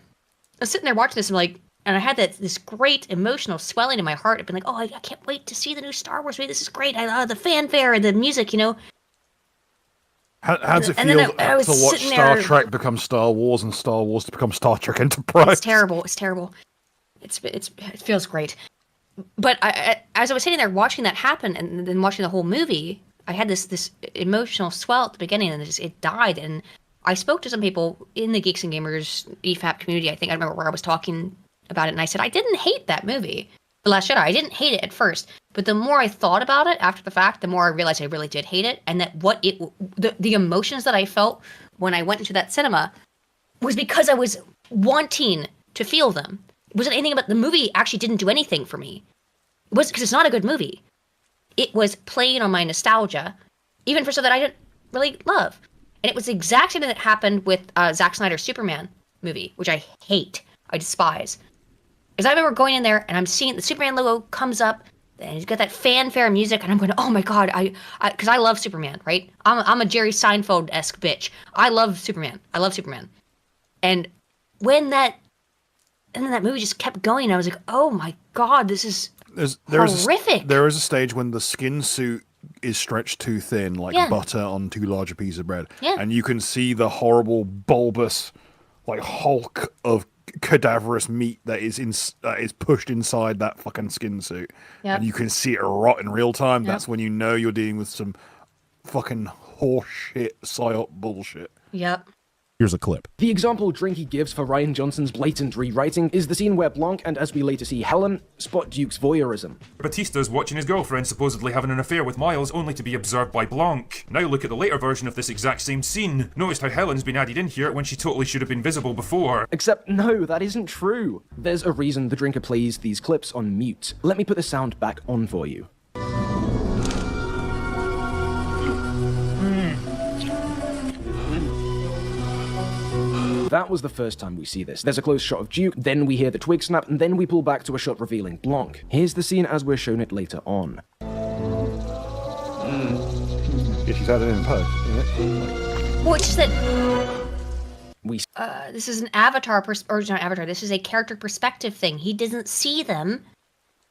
was sitting there watching this and and I had this great emotional swelling in my heart. I've been like, oh, I can't wait to see the new Star Wars movie. This is great. I love the fanfare and the music, How does it feel to watch Star Trek become Star Wars and Star Wars to become Star Trek Enterprise? It's terrible. It feels great. But as I was sitting there watching that happen and then watching the whole movie, I had this emotional swell at the beginning and it died. And I spoke to some people in the Geeks and Gamers EFAP community. I remember where I was talking about it, and I said I didn't hate that movie, The Last Jedi. I didn't hate it at first, but the more I thought about it after the fact, the more I realized I really did hate it, and that the emotions that I felt when I went into that cinema was because I was wanting to feel them. It wasn't anything about the movie. Actually, didn't do anything for me. It was because it's not a good movie. It was playing on my nostalgia, even for stuff that I didn't really love, and it was the exact same thing that happened with Zack Snyder's Superman movie, which I hate. I despise. Because I remember going in there and I'm seeing the Superman logo comes up and he's got that fanfare music and I'm going, oh my God, because I love Superman, right? I'm a Jerry Seinfeld-esque bitch. I love Superman. And when that movie just kept going, I was like, oh my God, this is horrific. There is a stage when the skin suit is stretched too thin, like butter on too large a piece of bread. Yeah. And you can see the horrible, bulbous, hulk of cadaverous meat that is pushed inside that fucking skin suit. Yep. And you can see it rot in real time. That's when you know you're dealing with some fucking horseshit psyop bullshit. Yep. Here's a clip. The example Drinky gives for Rian Johnson's blatant rewriting is the scene where Blanc, and as we later see Helen, spot Duke's voyeurism. Batista's watching his girlfriend supposedly having an affair with Miles only to be observed by Blanc. Now look at the later version of this exact same scene. Notice how Helen's been added in here when she totally should have been visible before. Except no, that isn't true. There's a reason the Drinker plays these clips on mute. Let me put the sound back on for you. That was the first time we see this. There's a close shot of Duke, then we hear the twig snap, and then we pull back to a shot revealing Blanc. Here's the scene as we're shown it later on. Yeah, she's added in post. Which is that... this is an avatar, this is a character perspective thing. He doesn't see them.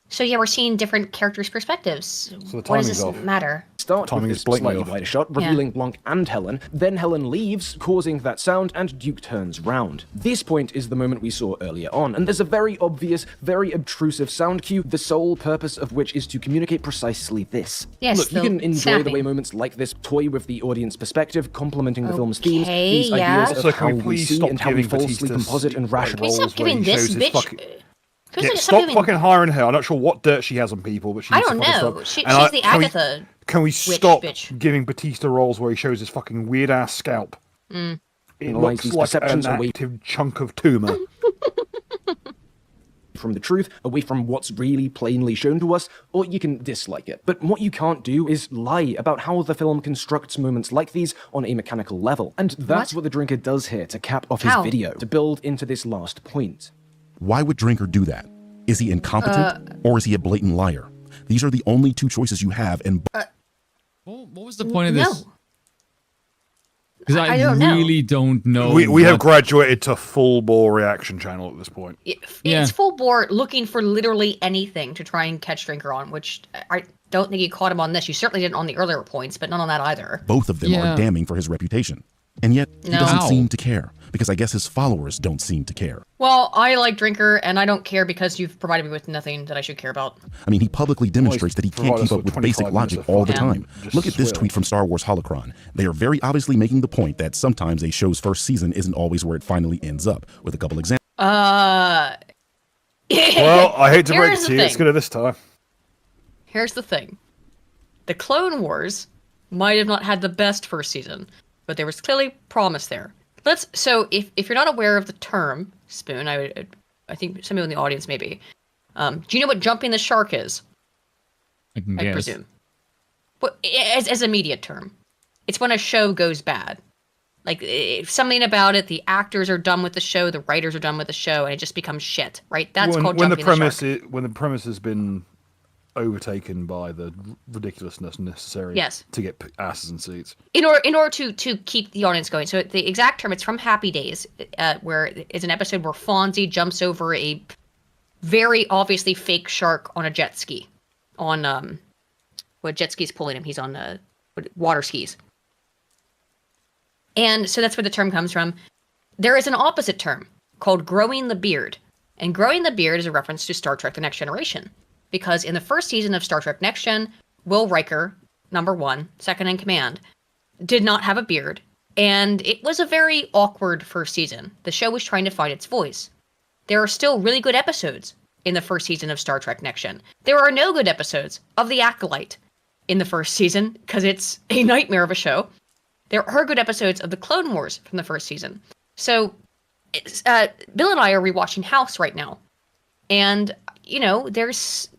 So yeah, we're seeing different characters' perspectives. So the what does timing's this off. matter? Start with Timing this is blatantly slightly off. wider shot, revealing Blanc and Helen. Then Helen leaves, causing that sound, and Duke turns round. This point is the moment we saw earlier on, and there's a very obvious, very obtrusive sound cue, the sole purpose of which is to communicate precisely this. Yes, Look, you can enjoy snapping. the way moments like this toy with the audience perspective, complementing the film's themes, Okay, these yeah. ideas Also, of can how we we please see stop and how we giving falsely Batista composite and rational. Can we stop roles where he giving this shows his bitch? fucking- Can we Yeah, stop stop giving- fucking hiring her. I'm not sure what dirt she has on people, but she I needs to don't fucking know. stop. She's And the can we- Agatha. Can we witch stop bitch. giving Batista roles where he shows his fucking weird ass scalp? Mm. It Analyze looks these like perceptions an away active chunk of tumor. from the truth, away from what's really plainly shown to us, or you can dislike it. But what you can't do is lie about how the film constructs moments like these on a mechanical level. And that's what the Drinker does here to cap off his How? video, to build into this last point. Why would Drinker do that? Is he incompetent or is he a blatant liar? These are the only two choices you have, and What was the point of this? No. Because I don't know. really don't know. We have what- graduated to full bore reaction channel at this point. It's full bore looking for literally anything to try and catch Drinker on, which I don't think you caught him on this. You certainly didn't on the earlier points, but not on that either. both of them are damning for his reputation. And yet, he No. doesn't How? seem to care, because I guess his followers don't seem to care. Well, I like Drinker, and I don't care because you've provided me with nothing that I should care about. I mean, he publicly demonstrates that he can't provided keep us up with with basic 25 logic minutes of all the fucking time. just Look at this swill. tweet from Star Wars Holocron. They are very obviously making the point that sometimes a show's first season isn't always where it finally ends up, with a couple examples. Well, I hate to break Here's it the to you, it's thing. good at this time. Here's the thing. The Clone Wars might have not had the best first season, but there was clearly promise there. So if you're not aware of the term spoon, I think some of you in the audience maybe. Do you know what jumping the shark is? I can I guess. presume. But as a media term, it's when a show goes bad. Like something about it, the actors are done with the show, the writers are done with the show, and it just becomes shit, right? That's called when the jumping the premise shark. when the premise has been overtaken by the ridiculousness necessary Yes. to get asses in seats. In order to keep the audience going. So the exact term, it's from Happy Days, where it's an episode where Fonzie jumps over a very obviously fake shark on a jet ski. On what jet ski's pulling him? He's on water skis. And so that's where the term comes from. There is an opposite term called growing the beard. And growing the beard is a reference to Star Trek The Next Generation. Because in the first season of Star Trek Next Gen, Will Riker, number 1, second in command, did not have a beard. And it was a very awkward first season. The show was trying to find its voice. There are still really good episodes in the first season of Star Trek Next Gen. There are no good episodes of The Acolyte in the first season, because it's a nightmare of a show. There are good episodes of the Clone Wars from the first season. So, Bill and I are rewatching House right now. And, there's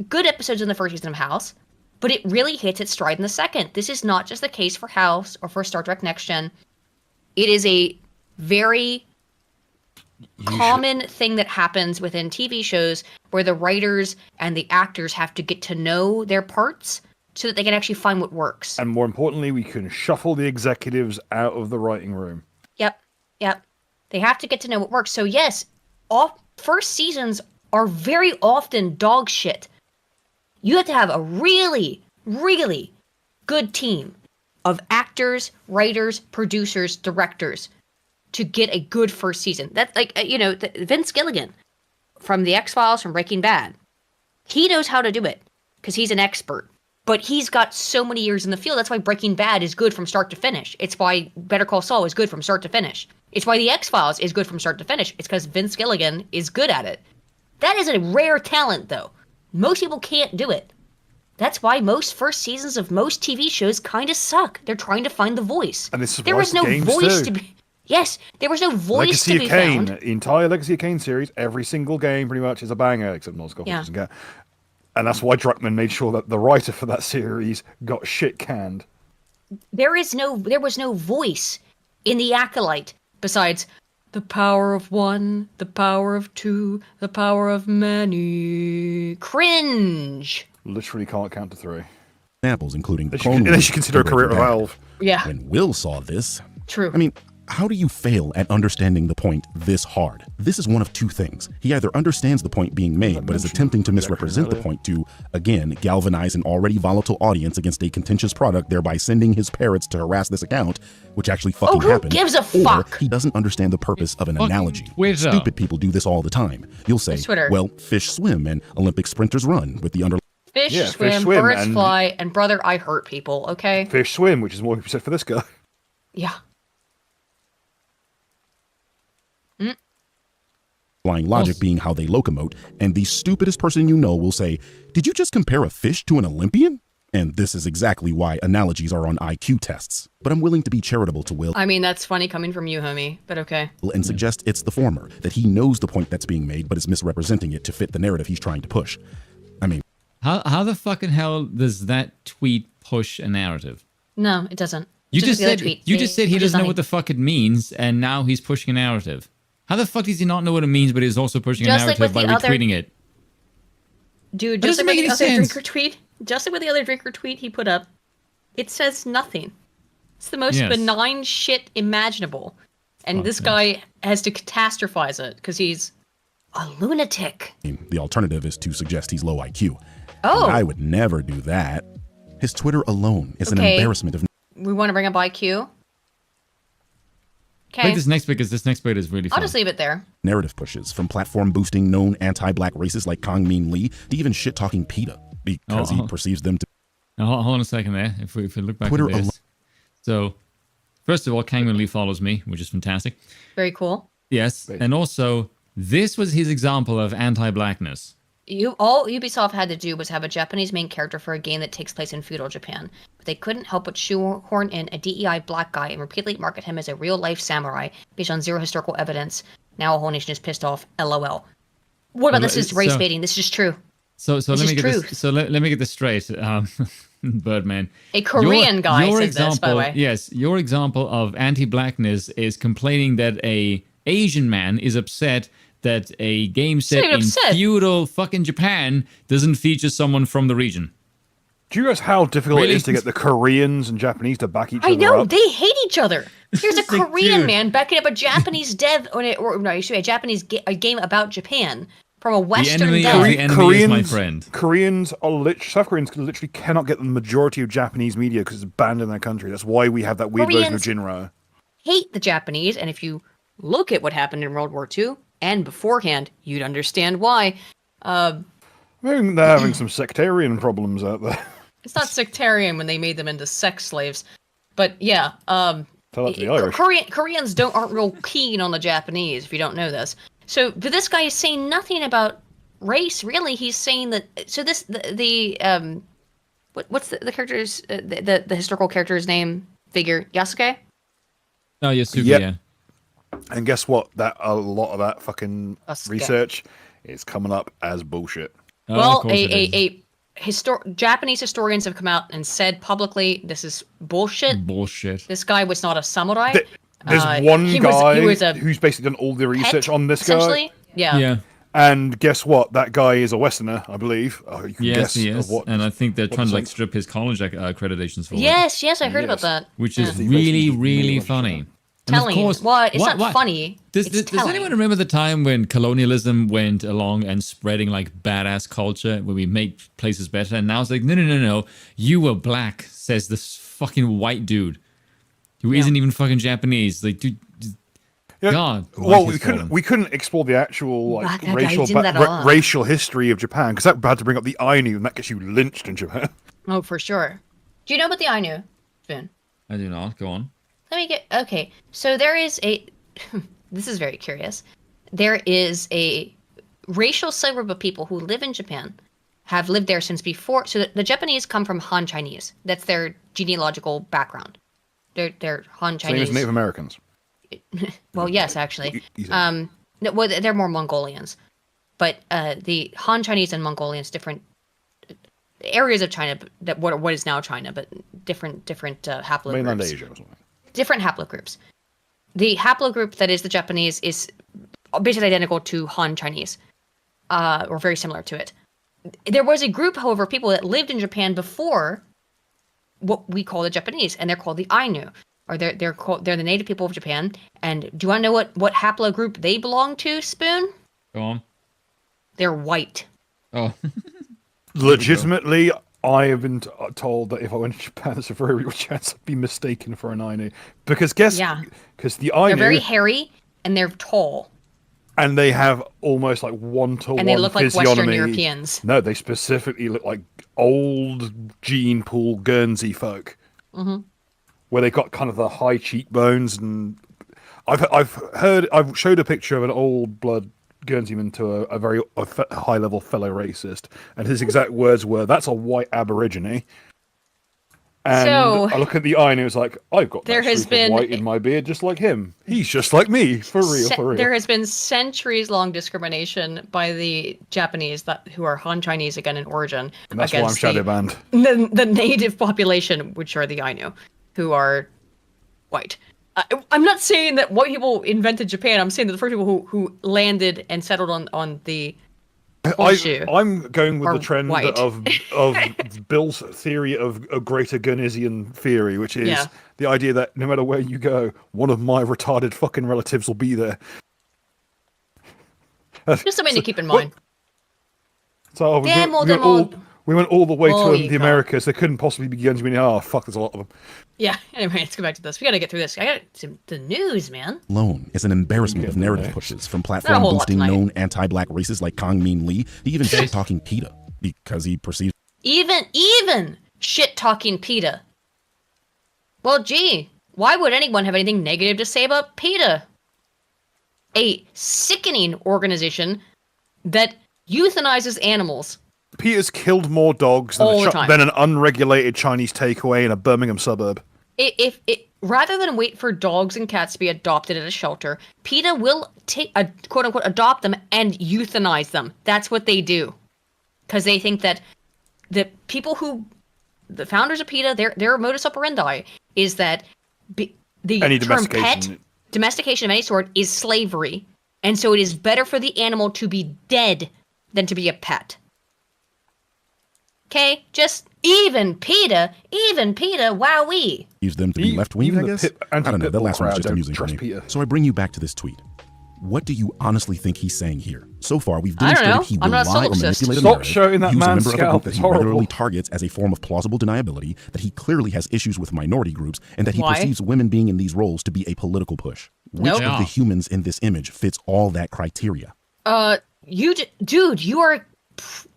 good episodes in the first season of House, but it really hits its stride in the second. This is not just the case for House or for Star Trek Next Gen. It is a very common thing that happens within TV shows where the writers and the actors have to get to know their parts so that they can actually find what works. And more importantly, we can shuffle the executives out of the writing room. Yep. They have to get to know what works. So yes, first seasons are very often dog shit. You have to have a really, really good team of actors, writers, producers, directors to get a good first season. That's like, Vince Gilligan from The X-Files, from Breaking Bad. He knows how to do it because he's an expert. But he's got so many years in the field. That's why Breaking Bad is good from start to finish. It's why Better Call Saul is good from start to finish. It's why The X-Files is good from start to finish. It's because Vince Gilligan is good at it. That is a rare talent, though. Most people can't do it. That's why most first seasons of most TV shows kind of suck. They're trying to find the voice. And this is there was no voice to be. Yes, there was no voice Legacy to be of Kain, found. the entire Legacy of Kain series, every single game pretty much is a banger, except not Scott. Yeah. And that's why Druckmann made sure that the writer for that series got shit canned. There was no voice in The Acolyte besides the power of one, the power of two, the power of many. Cringe. Literally can't count to 3. Examples including the Unless you- Clone unless Wars you consider a and career Breaking at Bad. Valve. Yeah. When Will saw this, True. I mean, How do you fail at understanding the point this hard? This is one of two things. He either understands the point being made, but is attempting to misrepresent the point to, again, galvanize an already volatile audience against a contentious product, thereby sending his parrots to harass this account, which actually fucking happened. Who gives a fuck? Or he doesn't understand the purpose of an analogy. Twitter. Stupid people do this all the time. You'll say, well, fish swim and Olympic sprinters run with the Fish swim, birds fly, and brother, I hurt people, okay? Fish swim, which is more said for this guy. Yeah. Flying logic being how they locomote, and the stupidest person you know will say, did you just compare a fish to an Olympian? And this is exactly why analogies are on IQ tests. But I'm willing to be charitable to Will. I mean, that's funny coming from you, homie, but okay. And suggest it's the former, that he knows the point that's being made, but is misrepresenting it to fit the narrative he's trying to push. I mean... How the fucking hell does that tweet push a narrative? No, it doesn't. You just said he doesn't know what the fuck it means, and now he's pushing a narrative. How the fuck does he not know what it means, but he's also pushing a narrative by retweeting it? Dude, just like with the other drinker tweet, just like with the other drinker tweet he put up, it says nothing. It's the most benign shit imaginable. And this guy has to catastrophize it because he's a lunatic. The alternative is to suggest he's low IQ. Oh. And I would never do that. His Twitter alone is an embarrassment of... We want to bring up IQ? Okay. Like this next bit, because this next bit is really fun. I'll just leave it there. Narrative pushes, from platform boosting known anti-black racists like Kang Min Lee to even shit-talking PETA, because he perceives them to... Now, hold on a second there, if we look back at this. So, first of all, Kang Min Lee follows me, which is fantastic. Very cool. Yes, and also, this was his example of anti-blackness. All Ubisoft had to do was have a Japanese main character for a game that takes place in feudal Japan. But they couldn't help but shoehorn in a DEI black guy and repeatedly market him as a real-life samurai based on zero historical evidence. Now a whole nation is pissed off. LOL. What about this is race baiting? This is just true. So let me get this. So let me get this straight, Birdman. A Korean guy said this, by the way. Yes, your example of anti-blackness is complaining that a Asian man is upset that a game set in feudal fucking Japan doesn't feature someone from the region. Do you realize how difficult it is to get the Koreans and Japanese to back each other up? I know, they hate each other. Here's a Korean man backing up a Japanese dev, a Japanese game about Japan from a Western dev. The enemy is my friend. Koreans are South Koreans literally cannot get the majority of Japanese media because it's banned in their country. That's why we have that weird version of Jinro. Hate the Japanese, and if you look at what happened in World War II, and beforehand, you'd understand why. I think they're having some sectarian problems out there. It's not sectarian when they made them into sex slaves. But yeah, Tell that to the Irish. Koreans aren't real keen on the Japanese, if you don't know this. So, but this guy is saying nothing about race, really. He's saying that, so this, what's the character's, the historical character's name, figure? Yasuke? Oh, Yasuke, yeah. And guess what? A lot of that fucking research is coming up as bullshit. Well, Japanese historians have come out and said publicly, this is bullshit. Bullshit. This guy was not a samurai. There's one guy who's basically done all the research on this guy. Yeah. And guess what? That guy is a Westerner, I believe. Yes, he is. And I think they're trying to strip his college accreditations for it. Yes, I heard about that. Which is really, really funny. Telling you. What? It's not funny. Does anyone remember the time when colonialism went along and spreading like badass culture where we make places better? And now it's like, no. You were black, says this fucking white dude who isn't even fucking Japanese. Like, dude, God. Well, we couldn't explore the actual racial history of Japan because that had to bring up the Ainu, and that gets you lynched in Japan. Oh, for sure. Do you know about the Ainu, Finn? I do not. Go on. Okay, so there is this is very curious. There is a racial subgroup of people who live in Japan, have lived there since before. So the Japanese come from Han Chinese. That's their genealogical background. They're Han Chinese. Same as Native Americans. Well, yes, actually. They're more Mongolians. But the Han Chinese and Mongolians, different areas of China, that what is now China, but different haplogroups. Mainland Asia or something. Different haplogroups. The haplogroup that is the Japanese is basically identical to Han Chinese, or very similar to it. There was a group, however, of people that lived in Japan before what we call the Japanese, and they're called the Ainu. They're the native people of Japan. And do you want to know what haplogroup they belong to, Spoon? Go on. They're white. Oh. Legitimately, I have been told that if I went to Japan, there's a very real chance I'd be mistaken for an Ainu. Because because the Ainu... They're very hairy, and they're tall. And they have almost like one-to-one And they look like physiognomy. Western Europeans. No, they specifically look like old gene pool Guernsey folk. Mm-hmm. Where they've got kind of the high cheekbones, and I've showed a picture of an old blood Guernseyman to a very high level fellow racist, and his exact words were, "That's a white Aborigine." And So, I look at the Ainu, it's like, I've got there that has streak been of white in my beard, just like him. He's just like me, for real, for real. There has been centuries-long discrimination by the Japanese who are Han Chinese again in origin And that's why I'm shadow banned. the native population, which are the Ainu, who are white. I'm not saying that white people invented Japan. I'm saying that the first people who landed and settled on the I'm going with the trend white. of Bill's theory of a greater Guernesian theory, which is the idea that no matter where you go, one of my retarded fucking relatives will be there. Just something to keep in mind. So we went all the way to the Americas. There couldn't possibly be Guernseymen. Oh, fuck, there's a lot of them. Yeah, anyway, let's go back to this. We gotta get through this. I got the news, man. Alone is an embarrassment of narrative pushes, from platform boosting known anti-black racists like Kang Min Lee to even shit-talking PETA because he perceives... Even shit-talking PETA. Well, gee, why would anyone have anything negative to say about PETA? A sickening organization that euthanizes animals. PETA's killed more dogs than an unregulated Chinese takeaway in a Birmingham suburb. If rather than wait for dogs and cats to be adopted at a shelter, PETA will quote unquote adopt them and euthanize them. That's what they do, because they think that the founders of PETA, their modus operandi is that the term pet domestication of any sort is slavery, and so it is better for the animal to be dead than to be a pet. Okay, just even PETA, wowee. Use them to be left-wing, I guess? I don't know, that last one was just amusing for me. So I bring you back to this tweet. What do you honestly think he's saying here? So far, we've demonstrated he will lie or manipulate a narrative, use a member of a group that he regularly targets as a form of plausible deniability, that he clearly has issues with minority groups, and that he perceives women being in these roles to be a political push. Which of the humans in this image fits all that criteria? Dude, you are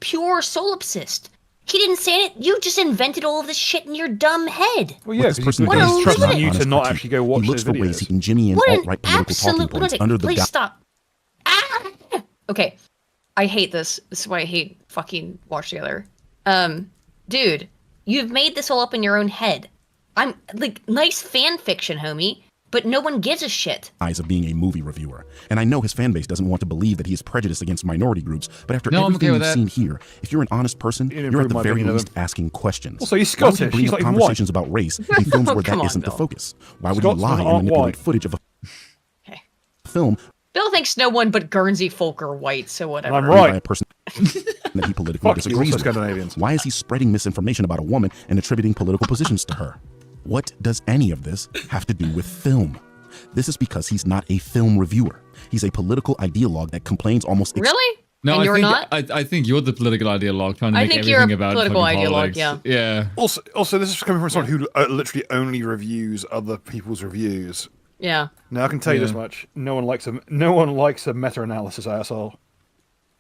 pure solipsist. He didn't say it. You just invented all of this shit in your dumb head. Well, yeah, this person he's trusting you to not actually go watch looks the for videos. ways he can jimmy in alt-right political talking points under the... Please stop. Okay, I hate this. This is why I hate fucking Watch Together. Dude, you've made this all up in your own head. I'm like, nice fan fiction, homie. But no one gives a shit. Eyes of being a movie reviewer. And I know his fan base doesn't want to believe that he is prejudiced against minority groups, but after everything you've seen here, if you're an honest person, you're at the very least asking questions. Also, he's Scottish. Why would you bring up conversations about race in films where that isn't the focus? Why would you lie and manipulate footage of a film? Bill thinks no one but Guernsey folk are white, so whatever. I'm right. By a person that he politically disagrees with. Why is he spreading misinformation about a woman and attributing political positions to her? What does any of this have to do with film? This is because he's not a film reviewer. He's a political ideologue that complains almost... Really? No, and you're not? I think you're the political ideologue trying to make everything about political ideologue, politics. Yeah. Also, this is coming from someone who literally only reviews other people's reviews. Yeah. Now I can tell you this much: no one likes a meta-analysis, asshole.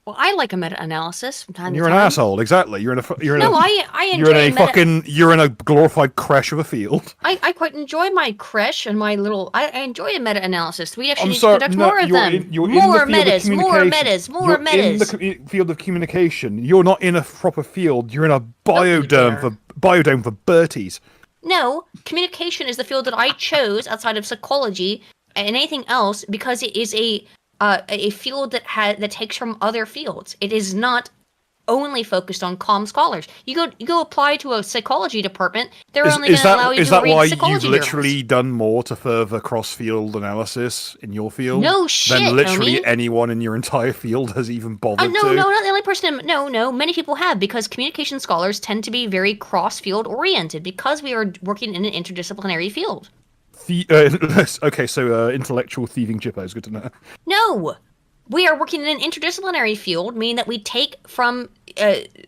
Well, I like a meta-analysis from time to time. You're an asshole, exactly. You're in a glorified crash of a field. I quite enjoy my crash and my little. I enjoy a meta-analysis. We actually need to conduct more of them. More metas. You're in the field of communication. You're not in a proper field. You're in a biodome for Berties. No, communication is the field that I chose outside of psychology and anything else because it is a field that takes from other fields. It is not only focused on comm scholars. You go apply to a psychology department, they're only going to allow you to read psychology journals. Is that why you've literally done more to further cross-field analysis in your field? No shit, than literally homie. anyone in your entire field has even bothered No, to? not the only person. No, many people have, because communication scholars tend to be very cross-field oriented because we are working in an interdisciplinary field. Okay, so intellectual thieving chippos. Good to know. No, we are working in an interdisciplinary field, meaning that we take from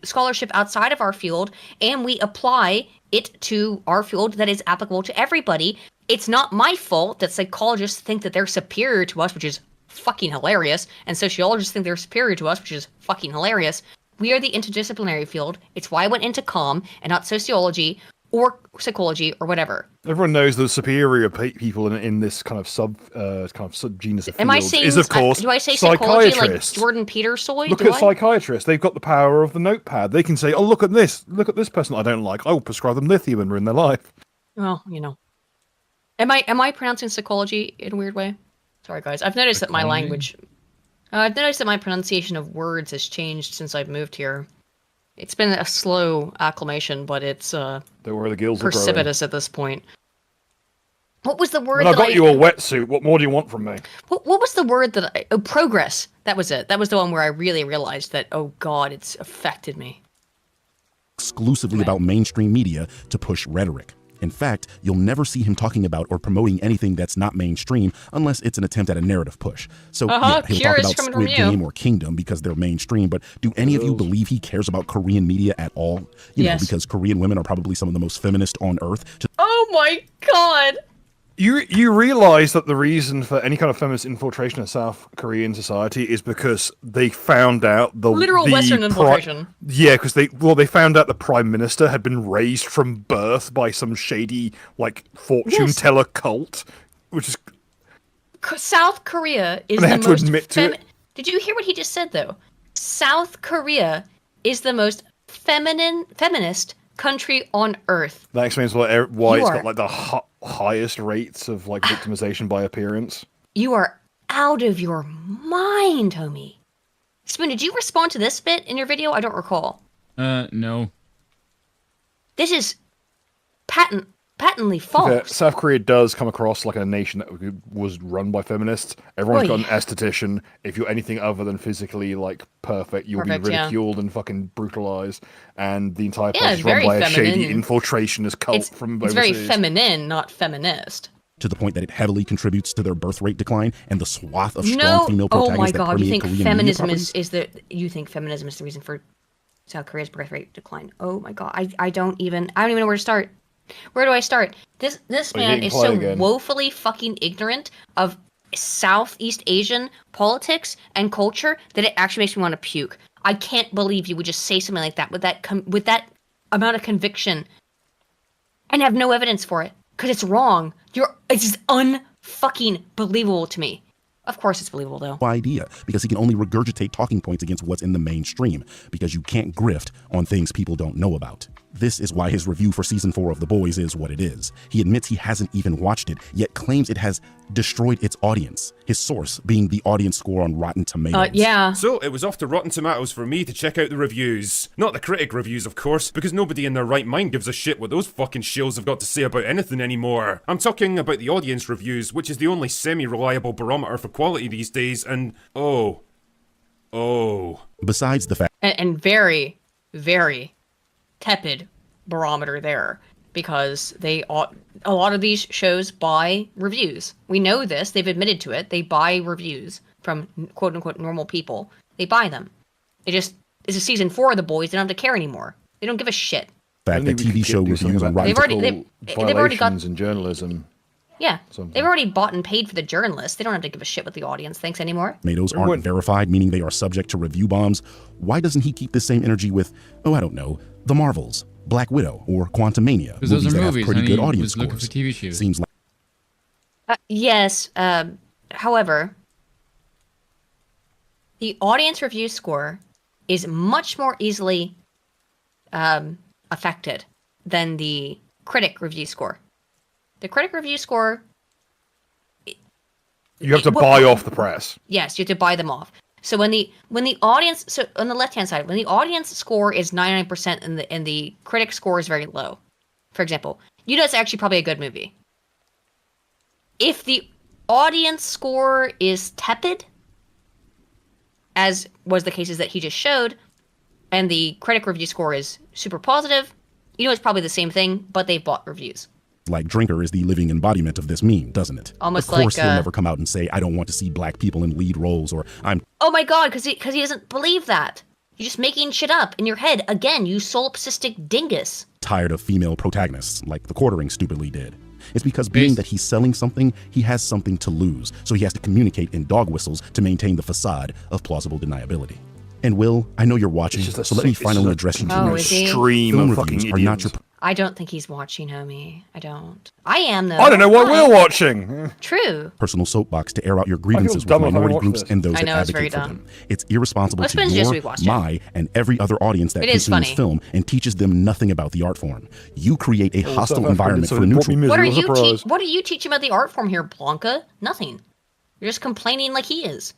scholarship outside of our field and we apply it to our field that is applicable to everybody. It's not my fault that psychologists think that they're superior to us, which is fucking hilarious, and sociologists think they're superior to us, which is fucking hilarious. We are the interdisciplinary field. It's why I went into comm and not sociology or psychology or whatever. Everyone knows the superior people in this kind of subgenus of Am I fields saying? is, of course, do I say psychology like psychiatrists. Jordan Peterson? Look at psychiatrists. They've got the power of the notepad. They can say, "Oh, look at this person I don't like. I will prescribe them lithium and ruin their life." Well, am I pronouncing psychology in a weird way? Sorry, guys. I've noticed that my language. I've noticed that my pronunciation of words has changed since I've moved here. It's been a slow acclimation, but it's They're where the gills are growing. precipitous at this point. What was the word I got you a wetsuit. What more do you want from me? What was the word that oh, progress. That was it. That was the one where I really realized that, oh God, it's affected me. Exclusively about mainstream media to push rhetoric. In fact, you'll never see him talking about or promoting anything that's not mainstream unless it's an attempt at a narrative push. So yeah, he'll talk about Squid Game or Kingdom because they're mainstream, but do any of you believe he cares about Korean media at all? You know, because Korean women are probably some of the most feminist on earth. Oh my God! You realize that the reason for any kind of feminist infiltration of South Korean society is because they found out the Western infiltration. Yeah, because they found out the prime minister had been raised from birth by some shady fortune teller cult, which is South Korea is the most. Did you hear what he just said though? South Korea is the most feminist country on earth. That explains why it's got the highest rates of victimization by appearance. You are out of your mind, homie. Spoon, did you respond to this bit in your video? I don't recall. No. This is patently false. Yeah, South Korea does come across like a nation that was run by feminists. Everyone's got an esthetician. If you're anything other than physically perfect, you'll be ridiculed and fucking brutalized. And the entire place is run by a shady infiltrationist cult from overseas. It's very feminine, not feminist. To the point that it heavily contributes to their birth rate decline and the swath of strong female protagonists that permeate Korean media properties. You think feminism is the reason for South Korea's birth rate decline? Oh my God, I don't even know where to start. Where do I start? This man is so woefully fucking ignorant of Southeast Asian politics and culture that it actually makes me want to puke. I can't believe you would just say something like that with that amount of conviction and have no evidence for it because it's wrong. It's just unfucking believable to me. Of course it's believable though. Idea because he can only regurgitate talking points against what's in the mainstream because you can't grift on things people don't know about. This is why his review for season 4 of The Boys is what it is. He admits he hasn't even watched it, yet claims it has destroyed its audience. His source being the audience score on Rotten Tomatoes. Yeah. So it was off to Rotten Tomatoes for me to check out the reviews. Not the critic reviews, of course, because nobody in their right mind gives a shit what those fucking shills have got to say about anything anymore. I'm talking about the audience reviews, which is the only semi-reliable barometer for quality these days, and oh. Besides the fact... And very, very tepid barometer there, because a lot of these shows buy reviews. We know this. They've admitted to it. They buy reviews from quote unquote normal people. They buy them. It's a season 4 of The Boys. They don't have to care anymore. They don't give a shit. Fact that TV show reviews on Rotten they've already got in journalism. Yeah, they've already bought and paid for the journalists. They don't have to give a shit what the audience thinks anymore. Tomatoes aren't verified, meaning they are subject to review bombs. Why doesn't he keep the same energy with, I don't know, The Marvels, Black Widow, or Quantumania? Because those are movies, have pretty good audience was looking scores. for TV shows. Seems like yes. However, the audience review score is much more easily affected than the critic review score. The critic review score... You have to buy off the press. Yes, you have to buy them off. So when the audience... So on the left-hand side, when the audience score is 99% and the critic score is very low, for example, you know it's actually probably a good movie. If the audience score is tepid, as was the cases that he just showed, and the critic review score is super positive, you know it's probably the same thing, but they've bought reviews. Like Drinker is the living embodiment of this meme, doesn't it? Almost of course like, he'll never come out and say, I don't want to see black people in lead roles, or I'm... Oh my god, because he doesn't believe that. You're just making shit up in your head. Again, you solipsistic dingus. tired of female protagonists, like the Quartering stupidly did. It's because being that he's selling something, he has something to lose, so he has to communicate in dog whistles to maintain the facade of plausible deniability. And Will, I know you're watching, so let me finally address you to Oh, an is he? extreme of fucking are not your... I don't think he's watching, homie. I don't. I am, though. I don't know why we're watching. True. personal soapbox to air out your grievances with minority groups and those I that know, it's very advocate for dumb. them. It's irresponsible Let's to binge this, we your, watched it. my, and every other audience that It is consumes funny. film and teaches them nothing about the art form. You create a Well, hostile South Africa environment did for something that brought neutral... me What are misery. you What a surprise. What are you teaching about the art form here, Blanca? Nothing. You're just complaining like he is.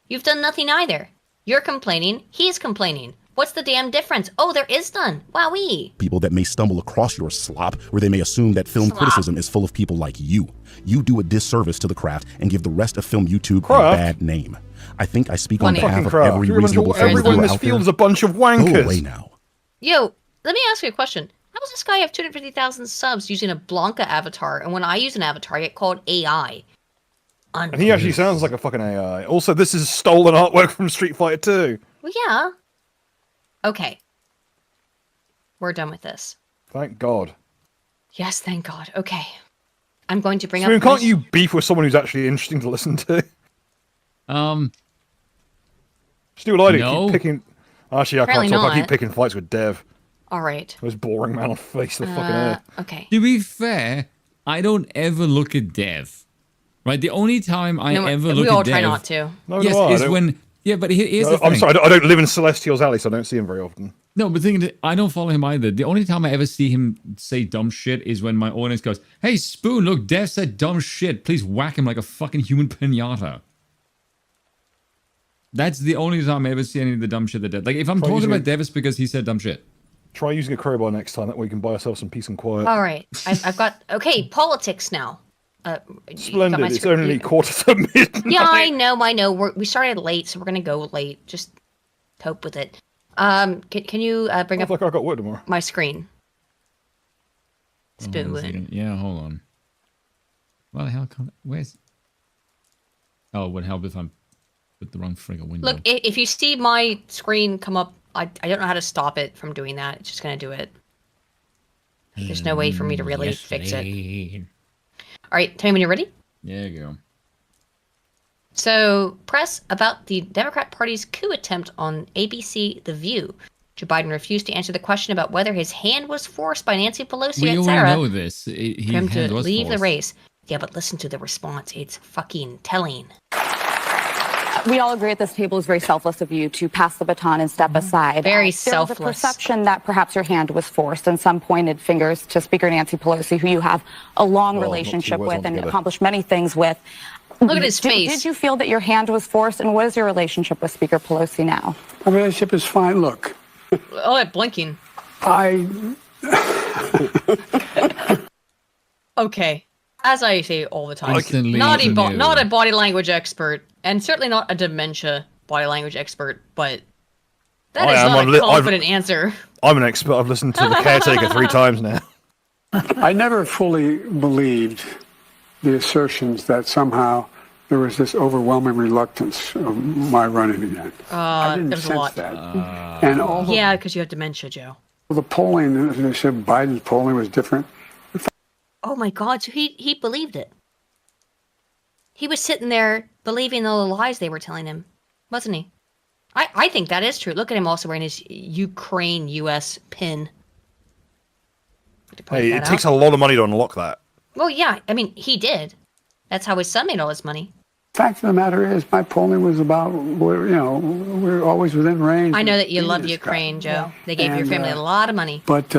You've done nothing either. You're complaining. He's complaining. What's the damn difference? Oh, there is none. Wowee. people that may stumble across your slop, where they may assume that film Slop. criticism is full of people like you. You do a disservice to the craft and give the rest of film YouTube Craft? a bad name. I think I speak on Funny. behalf Fucking of crap. every You're a bunch of- reasonable film everyone in reviewer this out there. field is a bunch of Go wankers. away now. Yo, let me ask you a question. How does this guy have 250,000 subs using a Blanca avatar, and when I use an avatar, I get called AI? And he actually sounds like a fucking AI. Also, this is stolen artwork from Street Fighter 2. Well, yeah. Okay. We're done with this. Thank God. Yes, thank God. Okay. I'm going to bring So, I mean, up... can't you beef with someone who's actually interesting to listen to? Just do what I do. No. Keep picking... Actually, I Apparently can't talk. I not. keep picking fights with Dev. All right. Most boring man on the face of the fucking earth. Okay. To be fair, I don't ever look at Dev. Right? The only time I No, ever we look all at Dev... try not to. No, yes, no, I is don't- when... Yeah, but here's the No, thing. I'm sorry, I don't live in Celestial's Alley, so I don't see him very often. No, but the thing is, I don't follow him either. The only time I ever see him say dumb shit is when my audience goes, "Hey, Spoon, look, Dev said dumb shit. Please whack him like a fucking human pinata." That's the only time I ever see any of the dumb shit that Dev... Like, if I'm Try talking using about it- Dev, it's because he said dumb shit. Try using a crowbar next time, that way we can buy ourselves some peace and quiet. All right. I've got... Okay, politics now. You got my Splendid, it's script. only quarter to midnight. Yeah, I know. We started late, so we're going to go late. Just cope with it. Can you bring up Like I got work tomorrow. my screen? Hold on a Spoon. second. Yeah, hold on. Why the hell can't... Where's... Oh, it would help if I'm with the wrong friggin' window. Look, if you see my screen come up, I don't know how to stop it from doing that. It's just going to do it. There's no way for me to really Yes, fix it. please. All right, tell me when you're ready. There you go. So, press about the Democrat Party's coup attempt on ABC The View. Joe Biden refused to answer the question about whether his hand was forced by Nancy Pelosi, We already etc. know this. He for him to hand was leave the forced. race. Yeah, but listen to the response. It's fucking telling. We all agree at this table it's very selfless of you to pass the baton and step aside. Very There was selfless. a perception that perhaps your hand was forced, and some pointed fingers to Speaker Nancy Pelosi, who you have a long not two relationship words with and altogether. accomplished many things with. Look at his face. Did you feel that your hand was forced, and what is your relationship with Speaker Pelosi now? My relationship is fine. Look, Oh, that blinking. Okay. As I say all the time, Instantly not knew. a body language expert, and certainly not a dementia body language expert, but that I is am. not I'm a li- confident answer. I'm an expert. I've listened to The Caretaker 3 times now. I never fully believed the assertions that somehow there was this overwhelming reluctance of my running again. I didn't There was a sense lot. that. And all the, Yeah, because you have dementia, Joe. the polling, they said Biden's polling was different. Oh my God! So he believed it. He was sitting there believing all the lies they were telling him, wasn't he? I think that is true. Look at him also wearing his Ukraine U.S. pin. Hey, it takes a lot of money to unlock that. Well, yeah. I mean, he did. That's how his son made all his money. Fact of the matter is, my polling was about, we're always within range. I know that you of love this Ukraine, guy. Joe. They gave your And, family a lot of money. But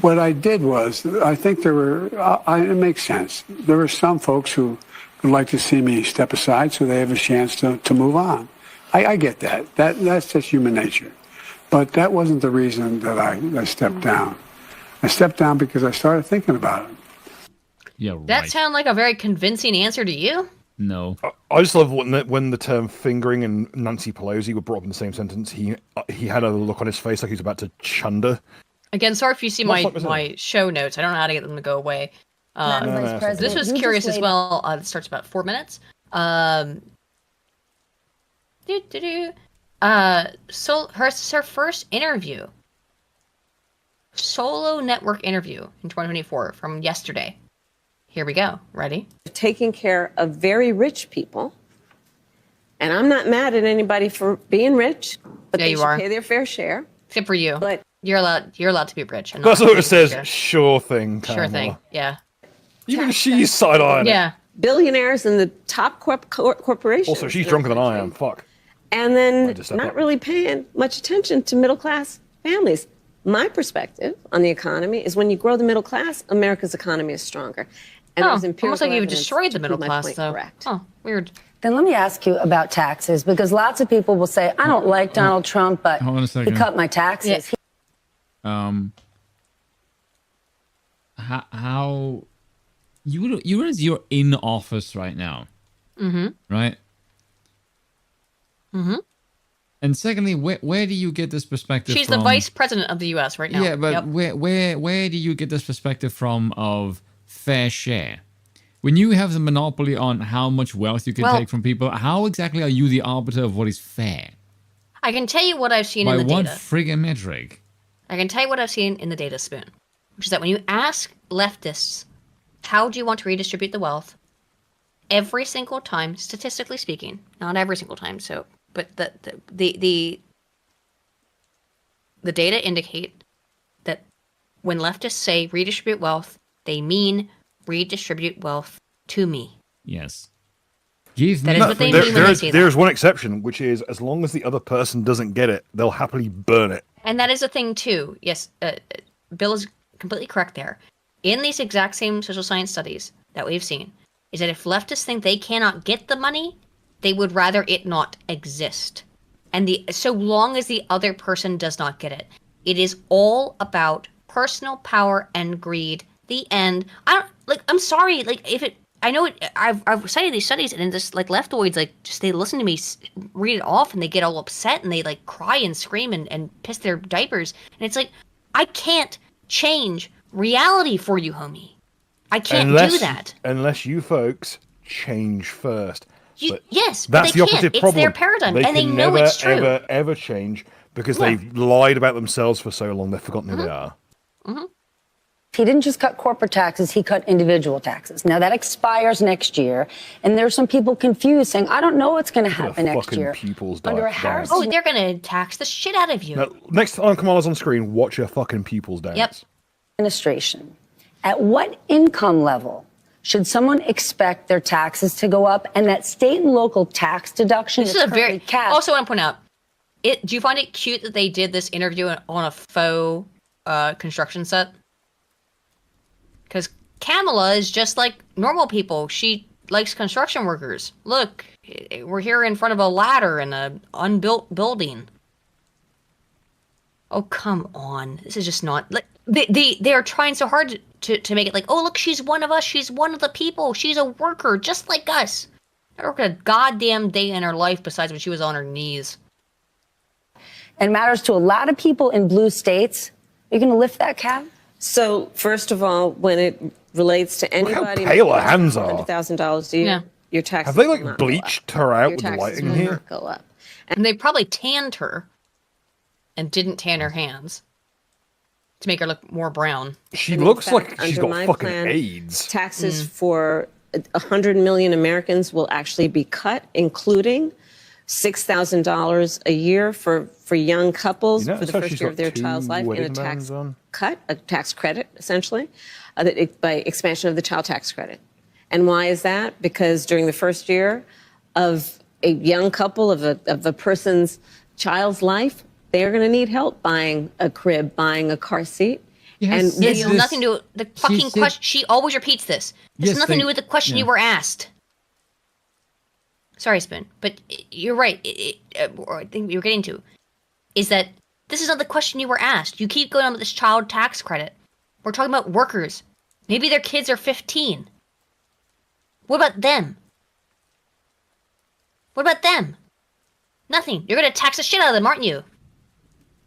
what I did was, I think there were, it makes sense. There were some folks who would like to see me step aside so they have a chance to move on. I get that. That's just human nature. But that wasn't the reason that I stepped down. I stepped down because I started thinking about it. Yeah, That sound like a very convincing answer to you? No. I just love when the term fingering and Nancy Pelosi were brought up in the same sentence. He had a look on his face like he was about to chunder. Again, sorry if you see my show notes. I don't know how to get them to go away. This was curious as well. It starts about 4 minutes. So her first interview, solo network interview in 2024 from yesterday. Here we go. Ready? Taking care of very rich people, and I'm not mad at anybody for being rich, but they should pay their fair share. Except for you. But you're allowed to be rich. That's what it says. Sure thing. Kamala. Sure thing. Yeah. Even she's side-eyeing. Yeah. Billionaires and the top corporations. Also, she's drunker than I am. Fuck. And then not really paying much attention to middle-class families. My perspective on the economy is when you grow the middle class, America's economy is stronger. And almost like you've destroyed the middle class, though. Correct. Oh, weird. Then let me ask you about taxes, because lots of people will say, I don't like Donald Trump, but he cut my taxes. Yeah. How you're in office right now, right? Mm-hmm. And secondly, where do you get this perspective She's from? the vice president of the U.S. right now. Yeah, but where do you get this perspective from of fair share? When you have the monopoly on how much wealth you can take from people, how exactly are you the arbiter of what is fair? I can tell you what I've seen in the data. By what friggin' metric? I can tell you what I've seen in the data, Spoon. Which is that when you ask leftists, how do you want to redistribute the wealth? Every single time, statistically speaking, not every single time, but the data indicate that when leftists say redistribute wealth, they mean redistribute wealth to me. Yes. That is what they mean when they say that. There's one exception, which is as long as the other person doesn't get it, they'll happily burn it. And that is a thing too. Yes, Bill is completely correct there. In these exact same social science studies that we've seen, is that if leftists think they cannot get the money, they would rather it not exist. And so long as the other person does not get it. It is all about personal power and greed. The end. I'm sorry, I know I've cited these studies, and just leftoids, they listen to me read it off, and they get all upset, and they cry and scream and piss their diapers. And it's I can't change reality for you, homie. I can't do that. Unless you folks change first. Yes, that's but they the opposite can't. problem. It's their paradigm, and they know never, it's true. ever change because they've lied about themselves for so long they've forgotten who they are. Mm-hmm. He didn't just cut corporate taxes, he cut individual taxes. Now that expires next year, and there's some people confused saying, I don't know what's going to happen next year. Under a Harris they're going to tax the shit out of you. Now, next time Kamala's on screen, watch her fucking pupils dance. Yep. administration, at what income level should someone expect their taxes to go up, and that state and local tax deduction This is is a very capped? Also want to point out, do you find it cute that they did this interview on a faux construction set? Because Kamala is just like normal people. She likes construction workers. Look, we're here in front of a ladder in an unbuilt building. Oh, come on. This is just not... They are trying so hard to make it like, oh, look, she's one of us. She's one of the people. She's a worker just like us. Never worked a goddamn day in her life besides when she was on her knees. And matters to a lot of people in blue states. Are you going to lift that cap? So, first of all, when it relates to anybody... Look how pale her hands are. $100,000 a year, your taxes Have they, will not bleached her out your with the taxes lighting will here? not go up. And they probably tanned her and didn't tan her hands to make her look more brown. She looks like she's under got my fucking plan, AIDS. Taxes for 100 million Americans will actually be cut, including $6,000 a year for young couples for the first year of their child's life in a tax cut, a tax credit, essentially, by expansion of the child tax credit. And why is that? Because during the first year of a young couple, of a person's child's life, they are going to need help buying a crib, buying a car seat. Yes, and it has nothing to do with the fucking question. She always repeats this. It has nothing to do with the question you were asked. Sorry, Spoon, but you're right. Or I think you're getting to is that this is not the question you were asked. You keep going on with this child tax credit. We're talking about workers. Maybe their kids are 15. What about them? What about them? Nothing. You're going to tax the shit out of them, aren't you?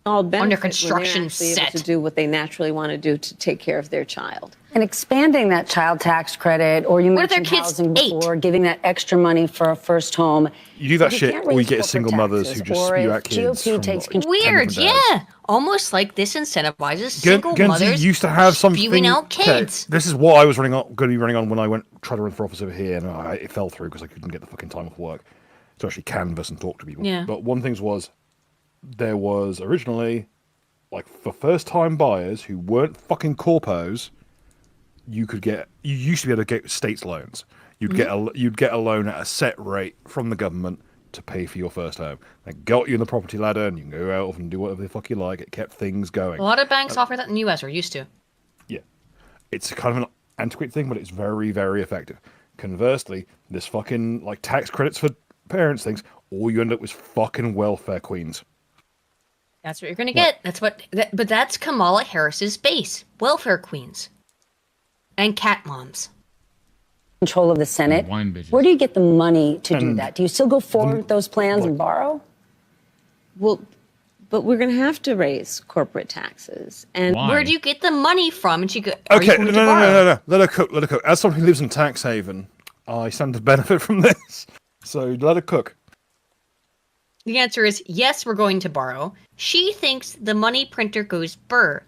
all benefit under when construction they're actually set able to do what they naturally want to do to take care of their child. And expanding that child tax credit, or you What if their mentioned kid's housing before, giving that extra money for a first home. You do that You shit, can't or you raise get corporate single mothers who taxes, just or spew if out kids GOP from takes like, Weird, 10 different dads. yeah. Almost like this incentivizes single Guernsey mothers used to have something. spewing out Okay, kids. this is what I was going to be running on when I tried to run for office over here, and it fell through because I couldn't get the fucking time off work to actually canvass and talk to people. Yeah. But one thing was, there was originally, like, for first-time buyers who weren't fucking corpos, you used to be able to get states loans. You'd get a loan at a set rate from the government to pay for your first home. They got you in the property ladder, and you can go out and do whatever the fuck you like. It kept things going. A lot of banks offer that in the US, or used to. Yeah. It's kind of an antiquated thing, but it's very, very effective. Conversely, this fucking, like, tax credits for parents things, all you end up with is fucking welfare queens. That's what you're going to get. But that's Kamala Harris's base. Welfare queens. And cat moms. Control of the Senate. Wine bitches. Where do you get the money to do that? Do you still go forward with those plans and borrow? Well, but we're going to have to raise corporate taxes. And where do you get the money from? And she go, Okay, no. Let her cook. As someone who lives in tax haven, I stand to benefit from this. So let her cook. The answer is yes, we're going to borrow. She thinks the money printer goes burr,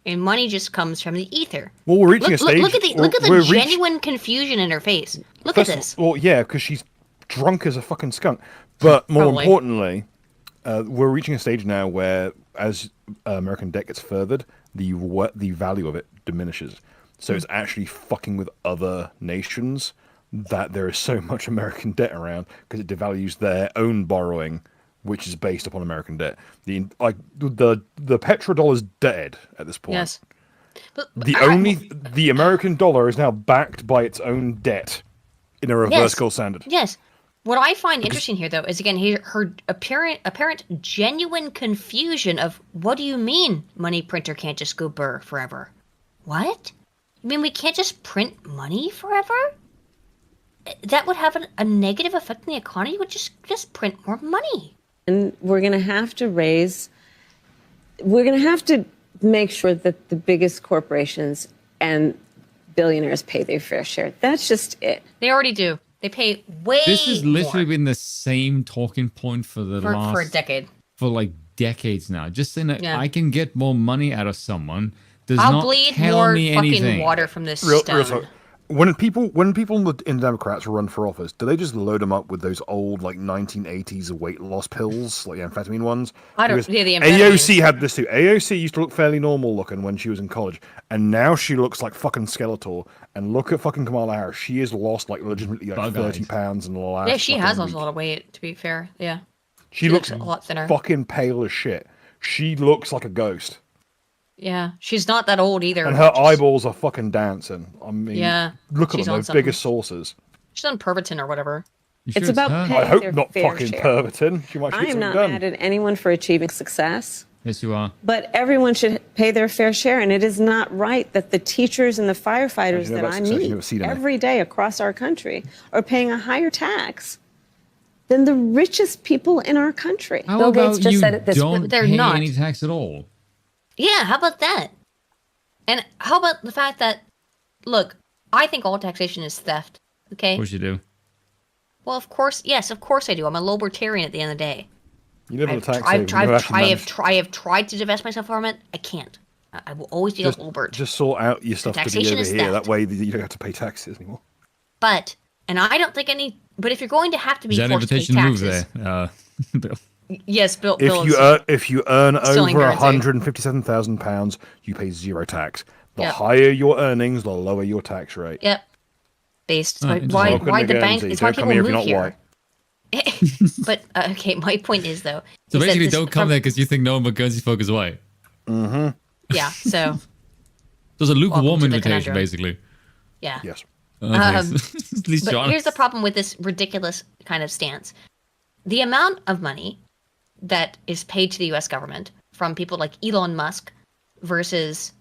and money just comes from the ether. Well, we're reaching a stage. Look at the genuine confusion in her face. Look at this. Well, yeah, because she's drunk as a fucking skunk. But more importantly, we're reaching a stage now where, as American debt gets furthered, the value of it diminishes. So it's actually fucking with other nations that there is so much American debt around because it devalues their own borrowing, which is based upon American debt. The petrodollar's dead at this point. Yes. But the American dollar is now backed by its own debt in a reverse gold standard. Yes. What I find interesting here, though, is again her apparent genuine confusion of what do you mean money printer can't just go burr forever? What? You mean we can't just print money forever? That would have a negative effect on the economy. You would just print more money. And we're going to have to make sure that the biggest corporations and billionaires pay their fair share. That's just it. They already do. They pay way This has literally more been the same talking point for for a decade. For like decades now. Just saying that Yeah. I can get more money out of someone does I'll not bleed tell more me fucking anything. water from this Real stone. talk. When people in Democrats run for office, do they just load them up with those old like 1980s weight loss pills, like the amphetamine ones? I don't. Because Yeah, the AOC had this too. AOC used to look fairly normal looking when she was in college, and now she looks like fucking Skeletor. And look at fucking Kamala Harris. She has lost like legitimately like 30 pounds in the last. Yeah, she has fucking lost week. a lot of weight. To be fair, yeah. She looks a lot thinner. fucking pale as shit. She looks like a ghost. Yeah, she's not that old either. And her eyeballs are fucking dancing. I mean, Yeah, look at she's them, on those something. biggest sources. She's on Pervitin or whatever. It's about I paying hope their not fair fucking share. Pervitin. She might I get am something not done. mad at anyone for achieving success, Yes, you are. but everyone should pay their fair share. And it is not right that the teachers and the firefighters Actually, no, that that's I success. You meet never see them. every day across our country are paying a higher tax than the richest people in our country. How Bill about Gates just you said it this don't way. They're pay not. any tax at all? Yeah, how about that? And how about the fact that, look, I think all taxation is theft. Okay. Of course you do. Well, of course, yes, of course I do. I'm a libertarian at the end of the day. You live in a I've tax tried, haven. You actually managed- I have tried to divest myself from it. I can't. I will always be a Hilbert. Just sort out your stuff to be taxation over is here. theft. That way you don't have to pay taxes anymore. But, and I don't think any. But if you're going to have to be Is that an forced to pay invitation to move taxes, there? Bill. yes, Bill. If you earn still in over Guernsey. £157,000, you pay zero tax. The Yep. higher your earnings, the lower your tax rate. Yep. Based. Oh, why interesting. why the bank? It's why Don't come people here if move you're not here. white. But okay, my point is though. So is that basically, this- don't come from- there because you think no one but Guernsey folk is white. Mm-hmm. Yeah. So. There's a lukewarm Welcome to the invitation, conundrum. basically. Yeah. Yes. Oh, thanks. At least But you're here's the honest. problem with this ridiculous kind of stance. The amount of money that is paid to the US government from people like Elon Musk versus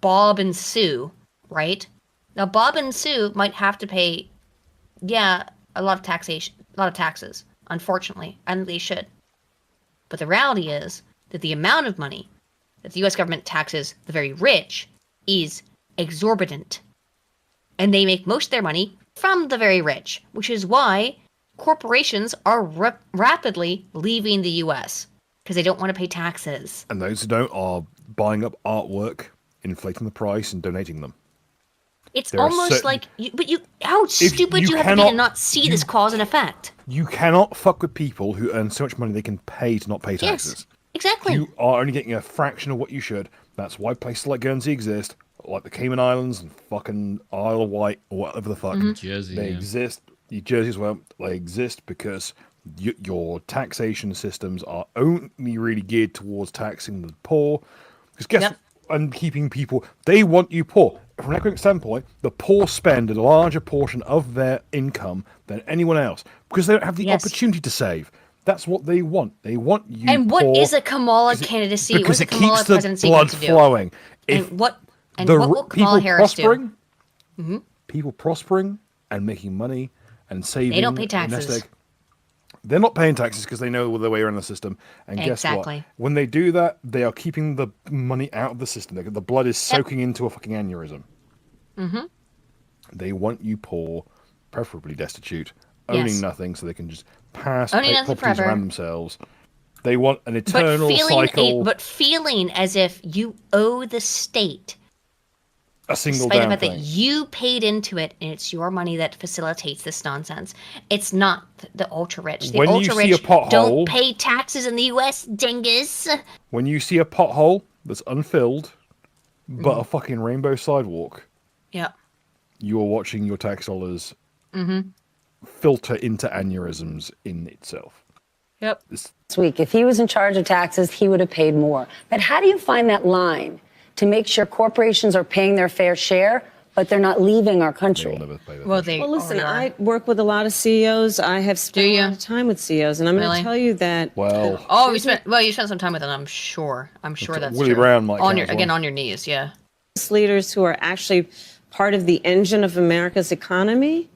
Bob and Sue, right? Now Bob and Sue might have to pay a lot of taxes, unfortunately, and they should. But the reality is that the amount of money that the US government taxes the very rich is exorbitant. And they make most of their money from the very rich, which is why corporations are rapidly leaving the US because they don't want to pay taxes. And those who don't are buying up artwork, inflating the price, and donating them. It's almost like, how stupid you have to be to not see this cause and effect. You cannot fuck with people who earn so much money they can pay to not pay taxes. Yes, exactly. You are only getting a fraction of what you should. That's why places like Guernsey exist, like the Cayman Islands and fucking Isle of Wight, or whatever the fuck. Jersey, they exist. Jersey as well. They exist because your taxation systems are only really geared towards taxing the poor. Because and keeping people, they want you poor. From an economic standpoint, the poor spend a larger portion of their income than anyone else because they don't have the opportunity to save. That's what they want. They want you. And what is a Kamala candidacy? Because what is it a Kamala keeps the presidency blood going to flowing. Do? And what will Kamala Harris do? People prospering and making money and saving. They don't pay taxes. They're not paying taxes because they know their way around the system. And guess what? When they do that, they are keeping the money out of the system. The blood is soaking into a fucking aneurysm. They want you poor, preferably destitute, owning nothing so they can just pass properties around themselves. They want an eternal cycle. But feeling as if you owe the state a single despite damn the fact thing. that you paid into it and it's your money that facilitates this nonsense. It's not the ultra rich. The ultra rich don't pay taxes in the US, dingus. When you see a pothole that's unfilled, but a fucking rainbow sidewalk, you are watching your tax dollars filter into aneurysms in itself. This week, if he was in charge of taxes, he would have paid more. But how do you find that line to make sure corporations are paying their fair share, but they're not leaving our country? Well, listen, I work with a lot of CEOs. I have spent a lot of time with CEOs, and I'm going to tell you that. You spent some time with them. I'm sure that's Willie true. Brown might on count your as one. on your knees, yeah. Leaders who are actually part of the engine of America's economy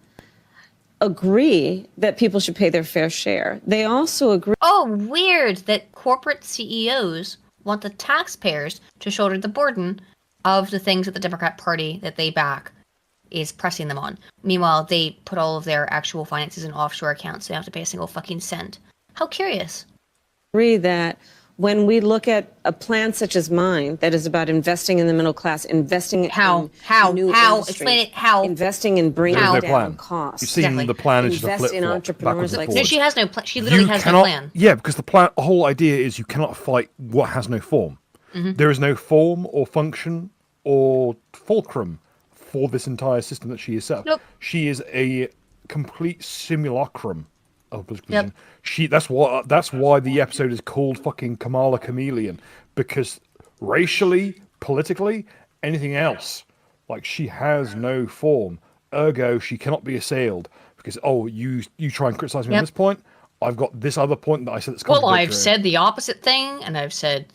agree that people should pay their fair share. They also agree. Oh, weird that corporate CEOs want the taxpayers to shoulder the burden of the things that the Democrat Party that they back is pressing them on. Meanwhile, they put all of their actual finances in offshore accounts, so they don't have to pay a single fucking cent. How curious. Agree that when we look at a plan such as mine that is about investing in the middle class, investing in new industries, explain it, how investing in bringing down costs. You've seen the plan is just a invest in flip-flop, entrepreneurs like no, she has no plan. She literally has no plan. Yeah, because the whole idea is you cannot fight what has no form. There is no form or function or fulcrum for this entire system that she is set up. Nope. She is a complete simulacrum of political position. That's why the episode is called fucking Kamala Chameleon, because racially, politically, anything else, like, she has no form. Ergo, she cannot be assailed because you try and criticize me on this point. I've got this other point that I said that's contradictory. Well, I've said the opposite thing, and I've said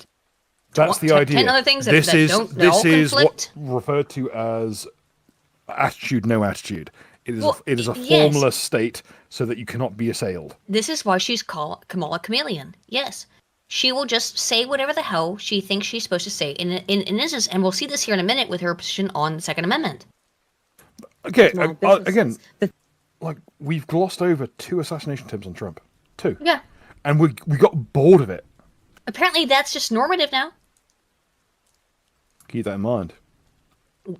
that's the idea. 10 other things this that is what referred to as attitude, no attitude. It is a formless state so that you cannot be assailed. This is why she's called Kamala Chameleon. Yes. She will just say whatever the hell she thinks she's supposed to say in instance, and we'll see this here in a minute with her position on the Second Amendment. Okay, again, like, we've glossed over 2 assassination attempts on Trump. 2. Yeah. And we got bored of it. Apparently that's just normative now. Keep that in mind.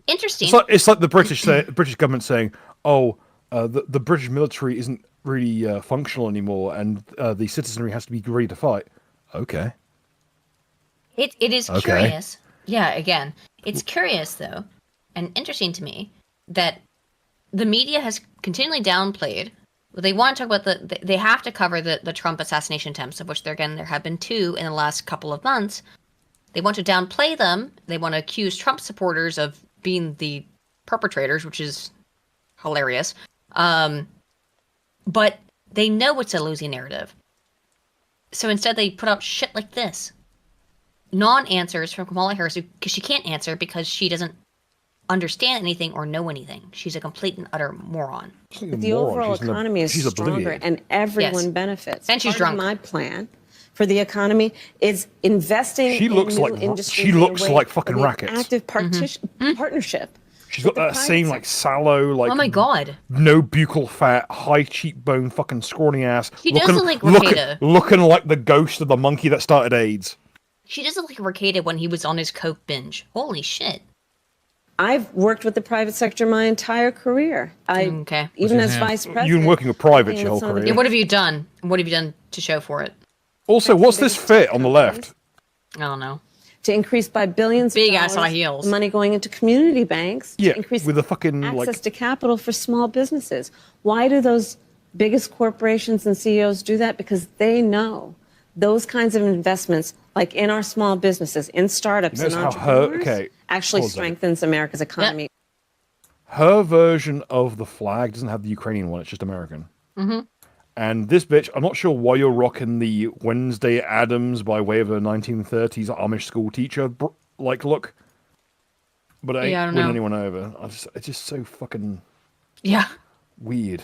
Interesting. It's like the British government saying, the British military isn't really functional anymore, and the citizenry has to be ready to fight. Okay. It is curious. Yeah, again, it's curious though, and interesting to me that the media has continually downplayed. They want to talk about they have to cover the Trump assassination attempts, of which there have been 2 in the last couple of months. They want to downplay them. They want to accuse Trump supporters of being the perpetrators, which is hilarious. But they know it's a losing narrative. So instead they put out shit like this. Non-answers from Kamala Harris, because she can't answer because she doesn't understand anything or know anything. She's a complete and utter moron. The overall economy is stronger and everyone benefits. And she's Part drunk. of my plan for the economy is investing in new industries. She looks like fucking Rackets. Active partnership. She's got that same like sallow, like oh my god, no buccal fat, high cheekbone, fucking scrawny ass. She does look like Ricada. Looking like the ghost of the monkey that started AIDS. She does look like Ricada when he was on his coke binge. Holy shit. I've worked with the private sector my entire career. Even as vice president. You've been working with private your whole career. Yeah, what have you done? What have you done to show for it? Also, what's this fit on the left? I don't know. To increase by billions big of dollars, ass high heels. Money going into community banks. Yeah, to increase with a fucking access to capital for small businesses. Why do those biggest corporations and CEOs do that? Because they know those kinds of investments, like in our small businesses, in startups and entrepreneurs, actually strengthens America's economy. Her version of the flag doesn't have the Ukrainian one; it's just American. Mm-hmm. And this bitch, I'm not sure why you're rocking the Wednesday Addams by way of a 1930s Amish school teacher like look, but it ain't winning anyone over. It's just so fucking weird.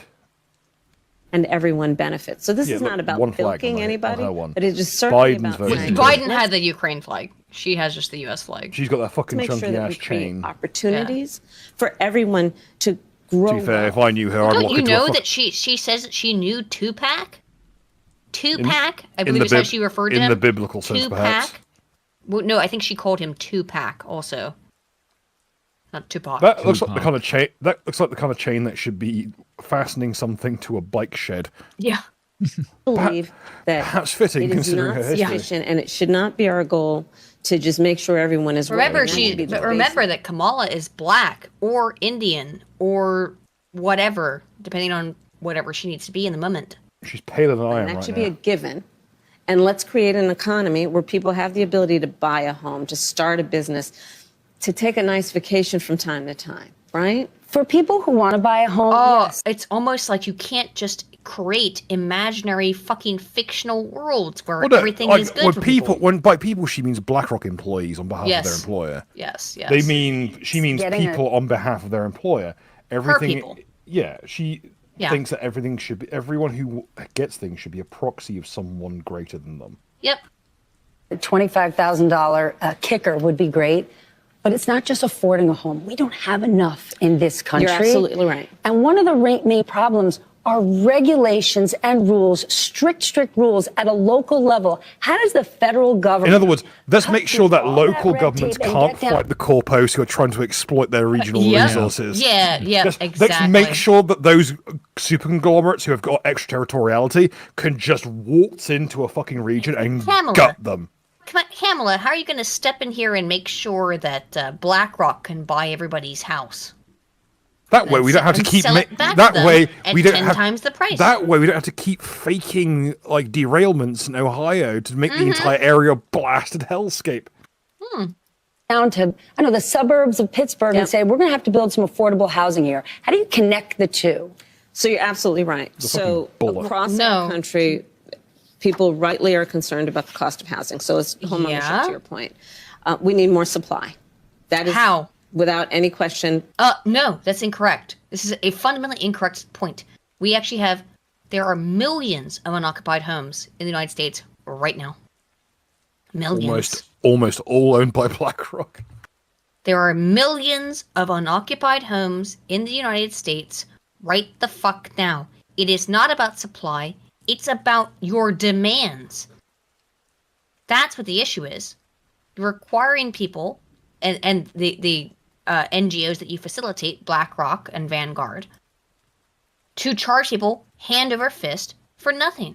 And everyone benefits. So this is not about bilking anybody, but it is certainly about Biden had the Ukraine flag. She has just the U.S. flag. She's got that fucking chunky ass chain. Opportunities for everyone to grow. To be fair, if I knew her, I'd Don't lock you into know a that she says that she knew Tupac? Tupac, I believe is how she referred to him. In the biblical sense, perhaps. Well, no, I think she called him Tupac also. Not Tupac. That looks like the kind of chain. That looks like the kind of chain that should be fastening something to a bike shed. Yeah. Believe that perhaps fitting it is considering not her history. sufficient, and it should not be our goal to just make sure everyone is. Remember, remember that Kamala is black or Indian or whatever, depending on whatever she needs to be in the moment. She's paler than I am That right should now. be a given. And let's create an economy where people have the ability to buy a home, to start a business, to take a nice vacation from time to time, right? For people who want to buy a home, it's almost like you can't just create imaginary fucking fictional worlds where everything is good for people. When by people she means BlackRock employees on behalf of their employer. Yes. She means people on behalf of their employer. Everything. People. Yeah, she thinks that everything should be. Everyone who gets things should be a proxy of someone greater than them. Yep. A $25,000 kicker would be great. But it's not just affording a home. We don't have enough in this country. You're absolutely right. And one of the main problems are regulations and rules, strict rules at a local level. How does the federal government... In other words, let's make sure that local governments can't fight the corpos who are trying to exploit their regional resources. Yeah, exactly. Let's make sure that those super conglomerates who have got extraterritoriality can just waltz into a fucking region and gut them. Come on, Kamala, how are you going to step in here and make sure that BlackRock can buy everybody's house? That way we don't have to keep that way we don't 10 have times the price. That way we don't have to keep faking like derailments in Ohio to make the entire area a blasted hellscape. Down to the suburbs of Pittsburgh and say we're going to have to build some affordable housing here. How do you connect the two? So you're absolutely right. So across our country, people rightly are concerned about the cost of housing. So it's home ownership to your point. We need more supply. That is how. Without any question. No, that's incorrect. This is a fundamentally incorrect point. We actually there are millions of unoccupied homes in the United States right now. Millions. Almost all owned by BlackRock. There are millions of unoccupied homes in the United States right the fuck now. It is not about supply. It's about your demands. That's what the issue is. You're requiring people and the NGOs that you facilitate, BlackRock and Vanguard, to charge people hand over fist for nothing.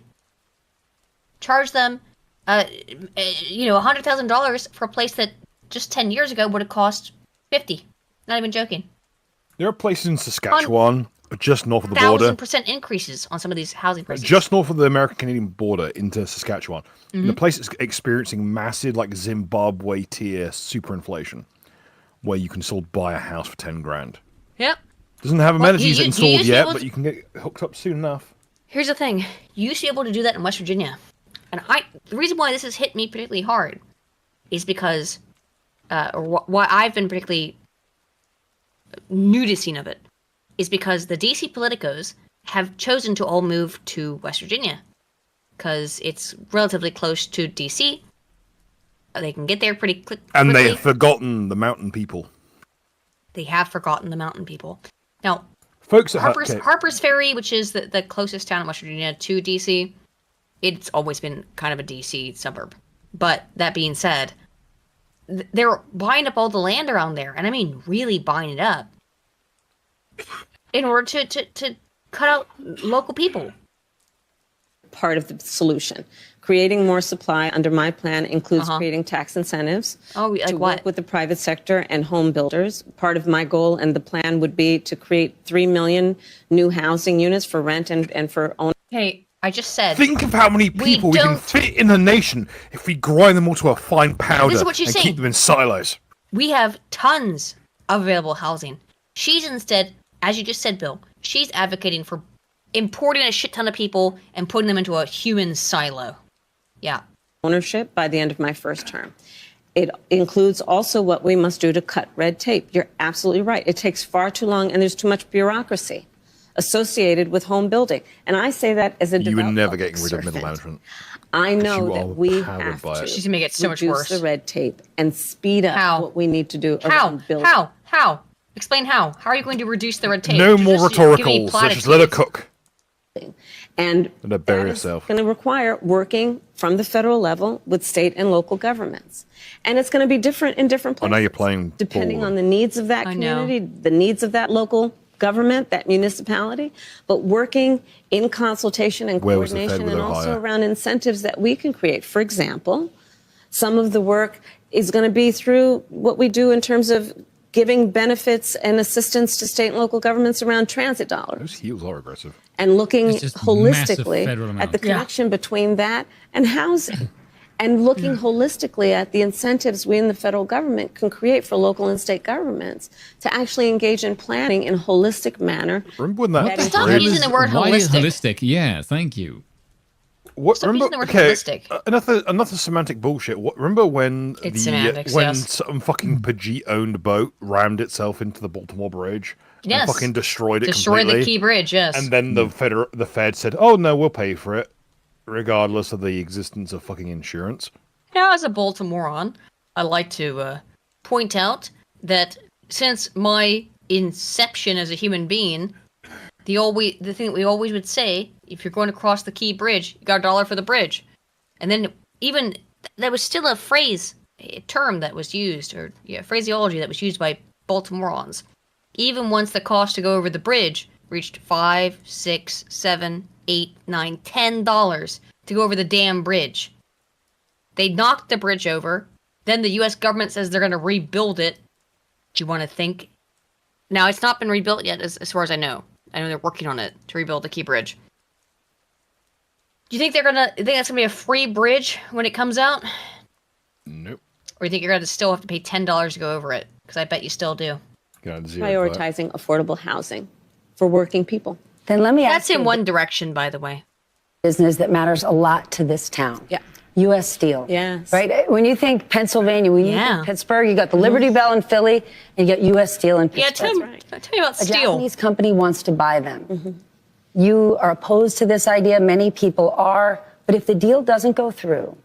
Charge them, $100,000 for a place that just 10 years ago would have cost $50. Not even joking. There are places in Saskatchewan, just north of the border. 1,000% increases on some of these housing prices. Just north of the American-Canadian border into Saskatchewan. The place is experiencing massive, like Zimbabwe tier superinflation, where you can still buy a house for 10 grand. Yep. Doesn't have amenities installed yet, but you can get hooked up soon enough. Here's the thing. You used to be able to do that in West Virginia. And the reason why this has hit me particularly hard is because, or why I've been particularly noticing of it, is because the DC politicos have chosen to all move to West Virginia. because it's relatively close to DC. They can get there pretty quickly. And they have forgotten the mountain people. They have forgotten the mountain people. Now, folks at Harper's Ferry, which is the closest town in West Virginia to DC, it's always been kind of a DC suburb. But that being said, they're buying up all the land around there, and I mean really buying it up, in order to cut out local people. Part of the solution. Creating more supply under my plan includes creating tax incentives like to what? work with the private sector and home builders. Part of my goal and the plan would be to create 3 million new housing units for rent and for ownership. Hey, I just said. Think of how many people we can fit in the nation if we grind them all to a fine powder This is what she's and saying. keep them in silos. We have tons of available housing. She's instead, as you just said, Bill, she's advocating for importing a shit ton of people and putting them into a human silo. Yeah. Ownership by the end of my first term. It includes also what we must do to cut red tape. You're absolutely right. It takes far too long and there's too much bureaucracy associated with home building. And I say that as a You were devout never public getting rid of middle servant. management. I know you that are we powered have by to it. She's gonna make it so much reduce worse. the red tape and speed up what we need to do around building. How? Explain how. How are you going to reduce the red tape? No You're more just giving me rhetoricals. Let's just let her cook. And Let bury that is herself. going to require working from the federal level with state and local governments. And it's going to be different in different I places. know you're playing depending ball. on the needs of that community, the needs of that local government, that municipality, but working in consultation and Where was the Fed coordination with and also Ohio? around incentives that we can create. For example, some of the work is going to be through what we do in terms of giving benefits and assistance to state and local governments around transit dollars. Those heels are aggressive. And looking It's just holistically massive federal at the amounts. Yeah. connection between that and housing. And looking holistically at the incentives we in the federal government can create for local and state governments to actually engage in planning in a holistic manner. Remember when that Stop bridge- using the word Why is holistic. holistic? Yeah, thank you. What, Stop remember, using the word okay, holistic. another semantic bullshit. What, remember when It's semantics, when yes. some fucking Pajit-owned boat rammed itself into the Baltimore Bridge? Yes. And fucking destroyed it Destroy completely? the key bridge, yes. And then the Fed said, "Oh no, we'll pay for it, regardless of the existence of fucking insurance." Now, as a Baltimorean, I like to point out that since my inception as a human being, the thing that we always would say, if you're going to cross the Key Bridge, you got $1 for the bridge. And then even, there was still a term that was used, or phraseology that was used by Baltimoreans. Even once the cost to go over the bridge reached $5, $6, $7, $8, $9, $10 to go over the damn bridge. They knocked the bridge over. Then the U.S. government says they're going to rebuild it. Do you want to think? Now, it's not been rebuilt yet, as far as I know. I know they're working on it to rebuild the Key Bridge. Do you think that's going to be a free bridge when it comes out? Nope. Or you think you're going to still have to pay $10 to go over it? Because I bet you still do. Prioritizing affordable housing for working people. Then let me ask That's in one direction, by the way. business that matters a lot to this town. Yeah. U.S. Steel. Yes. Right? When you think Pennsylvania, when you think Pittsburgh, you got the Liberty Bell in Philly, and you got U.S. Steel in Pittsburgh. Tell me about A steel. Japanese company wants to buy them. You are opposed to this idea. Many people are. But if the deal doesn't go through,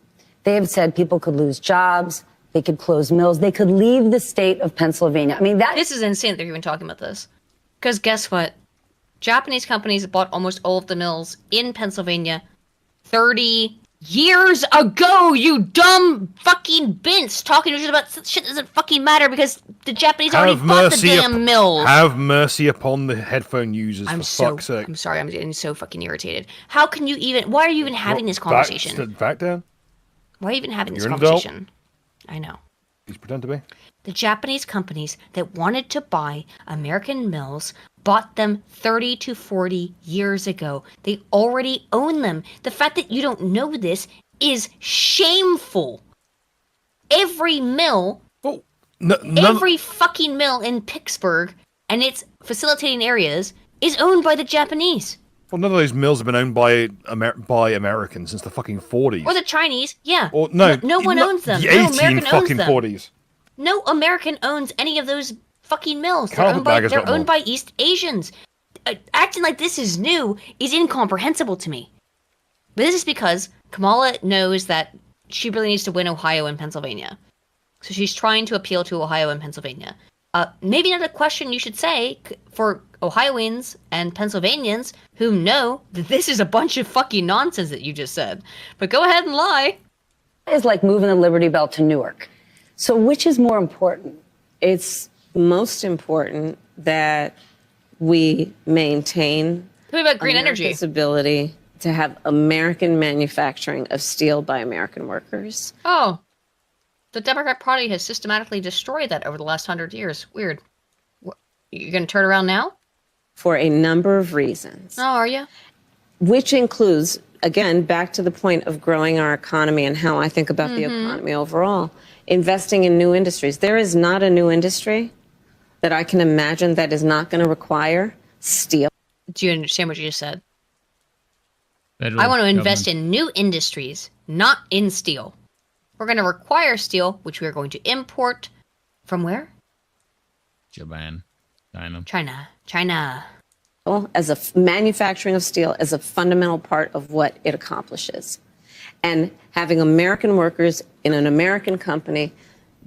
they have said people could lose jobs, they could close mills, they could leave the state of Pennsylvania. I mean, This is insane that they're even talking about this. Because guess what? Japanese companies bought almost all of the mills in Pennsylvania 30 years ago, you dumb fucking bince talking about shit that doesn't fucking matter because the Japanese already bought the damn mills. Have mercy upon the headphone users, for fuck's sake. I'm sorry, I'm getting so fucking irritated. How can you even, why are you even having this conversation? Back down. Why are you even having this You're an adult. conversation? I know. Please pretend to be. The Japanese companies that wanted to buy American mills bought them 30 to 40 years ago. They already own them. The fact that you don't know this is shameful. Every mill, every fucking mill in Pittsburgh and its facilitating areas is owned by the Japanese. Well, none of those mills have been owned by Americans since the fucking 40s. Or the Chinese, yeah. Or no, no one not owns them. The No 18 American fucking owns them. 40s. No American owns any of those fucking mills. They're Carpetbaggers got owned more. by East Asians. Acting like this is new is incomprehensible to me. But this is because Kamala knows that she really needs to win Ohio and Pennsylvania. So she's trying to appeal to Ohio and Pennsylvania. Maybe not a question you should say for Ohioans and Pennsylvanians who know that this is a bunch of fucking nonsense that you just said. But go ahead and lie. It's like moving the Liberty Bell to Newark. So which is more important? It's most important that we maintain What about green America's energy? ability to have American manufacturing of steel by American workers. Oh. The Democrat Party has systematically destroyed that over the last 100 years. Weird. You're going to turn around now? For a number of reasons. Oh, are you? Which includes, again, back to the point of growing our economy and how I think about the economy overall, investing in new industries. There is not a new industry that I can imagine that is not going to require steel. Do you understand what you just said? Federal I want to invest government. in new industries, not in steel. We're going to require steel, which we are going to import from where? Japan. China. China. As a manufacturing of steel as a fundamental part of what it accomplishes. And having American workers in an American company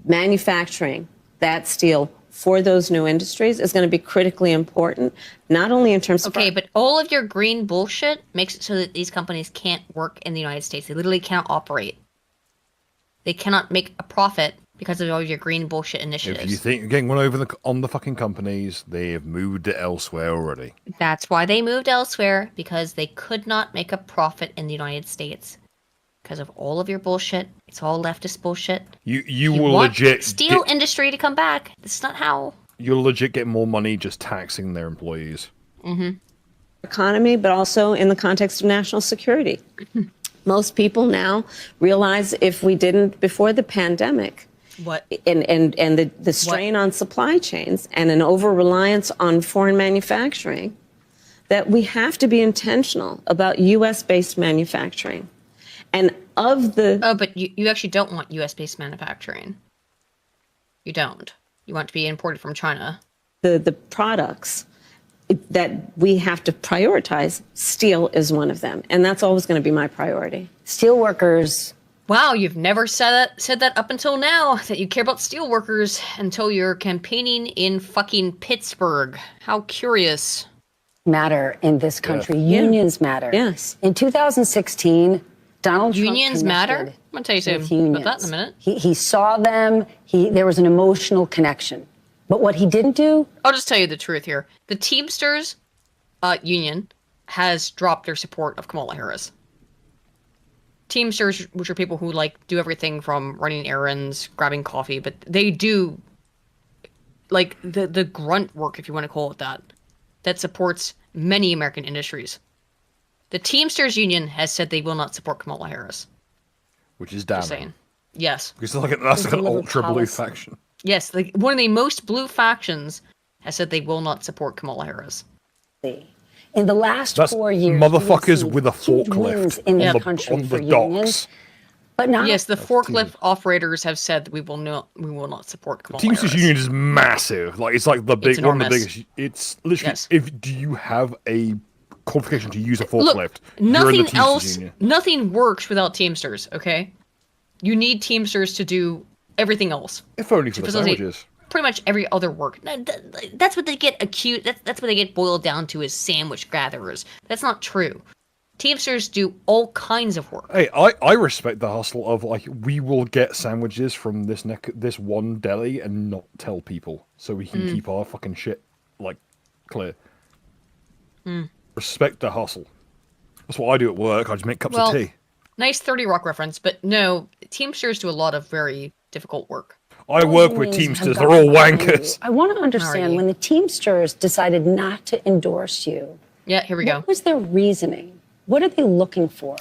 manufacturing that steel for those new industries is going to be critically important, not only in terms of... Okay, but all of your green bullshit makes it so that these companies can't work in the United States. They literally cannot operate. They cannot make a profit because of all your green bullshit initiatives. If you think you're getting one over on the fucking companies, they have moved it elsewhere already. That's why they moved elsewhere, because they could not make a profit in the United States. Because of all of your bullshit. It's all leftist bullshit. You will legit steel industry to come back. This is not how. You'll legit get more money just taxing their employees. Economy, but also in the context of national security. Most people now realize if we didn't before the pandemic, what and the strain on supply chains and an over-reliance on foreign manufacturing, that we have to be intentional about U.S.-based manufacturing. And of the... Oh, but you actually don't want U.S.-based manufacturing. You don't. You want it to be imported from China. The products that we have to prioritize, steel is one of them. And that's always going to be my priority. Steel workers. Wow, you've never said that up until now, that you care about steel workers until you're campaigning in fucking Pittsburgh. How curious. Matter in this country. Yeah. Unions matter. Yes. In 2016, Donald Trump Unions matter? connected I'm going to tell you with something about unions. that in a minute. He saw them. There was an emotional connection. But what he didn't do... I'll just tell you the truth here. The Teamsters union has dropped their support of Kamala Harris. Teamsters, which are people who do everything from running errands, grabbing coffee, but they do the grunt work, if you want to call it that supports many American industries. The Teamsters union has said they will not support Kamala Harris. Which is damning. Just saying. Yes. Because that's like an ultra blue faction. Yes, one of the most blue factions has said they will not support Kamala Harris. In the last That's 4 years, motherfuckers with a forklift in the on country the for docks. unions, but not. Yes, the forklift operators have said that we will not support Kamala Teamsters Harris. union is massive. It's like the big one of the enormous. biggest. It's literally Yes. do you have a qualification to use a forklift? Look, you're in the nothing Teamsters else, union. nothing works without Teamsters. Okay, you need Teamsters to do everything else. If only for To the facilitate sandwiches. Pretty much every other work. That's what they get acute. That's what they get boiled down to, is sandwich gatherers. That's not true. Teamsters do all kinds of work. Hey, I respect the hustle of we will get sandwiches from this one deli and not tell people so we can keep our fucking shit clear. Respect the hustle. That's what I do at work. I just make cups of tea. Nice 30 Rock reference, but no, Teamsters do a lot of very difficult work. I work with Teamsters. They're all wankers. I want to understand, when the Teamsters decided not to endorse you. Yeah, here we go. What was their reasoning? What are they looking for?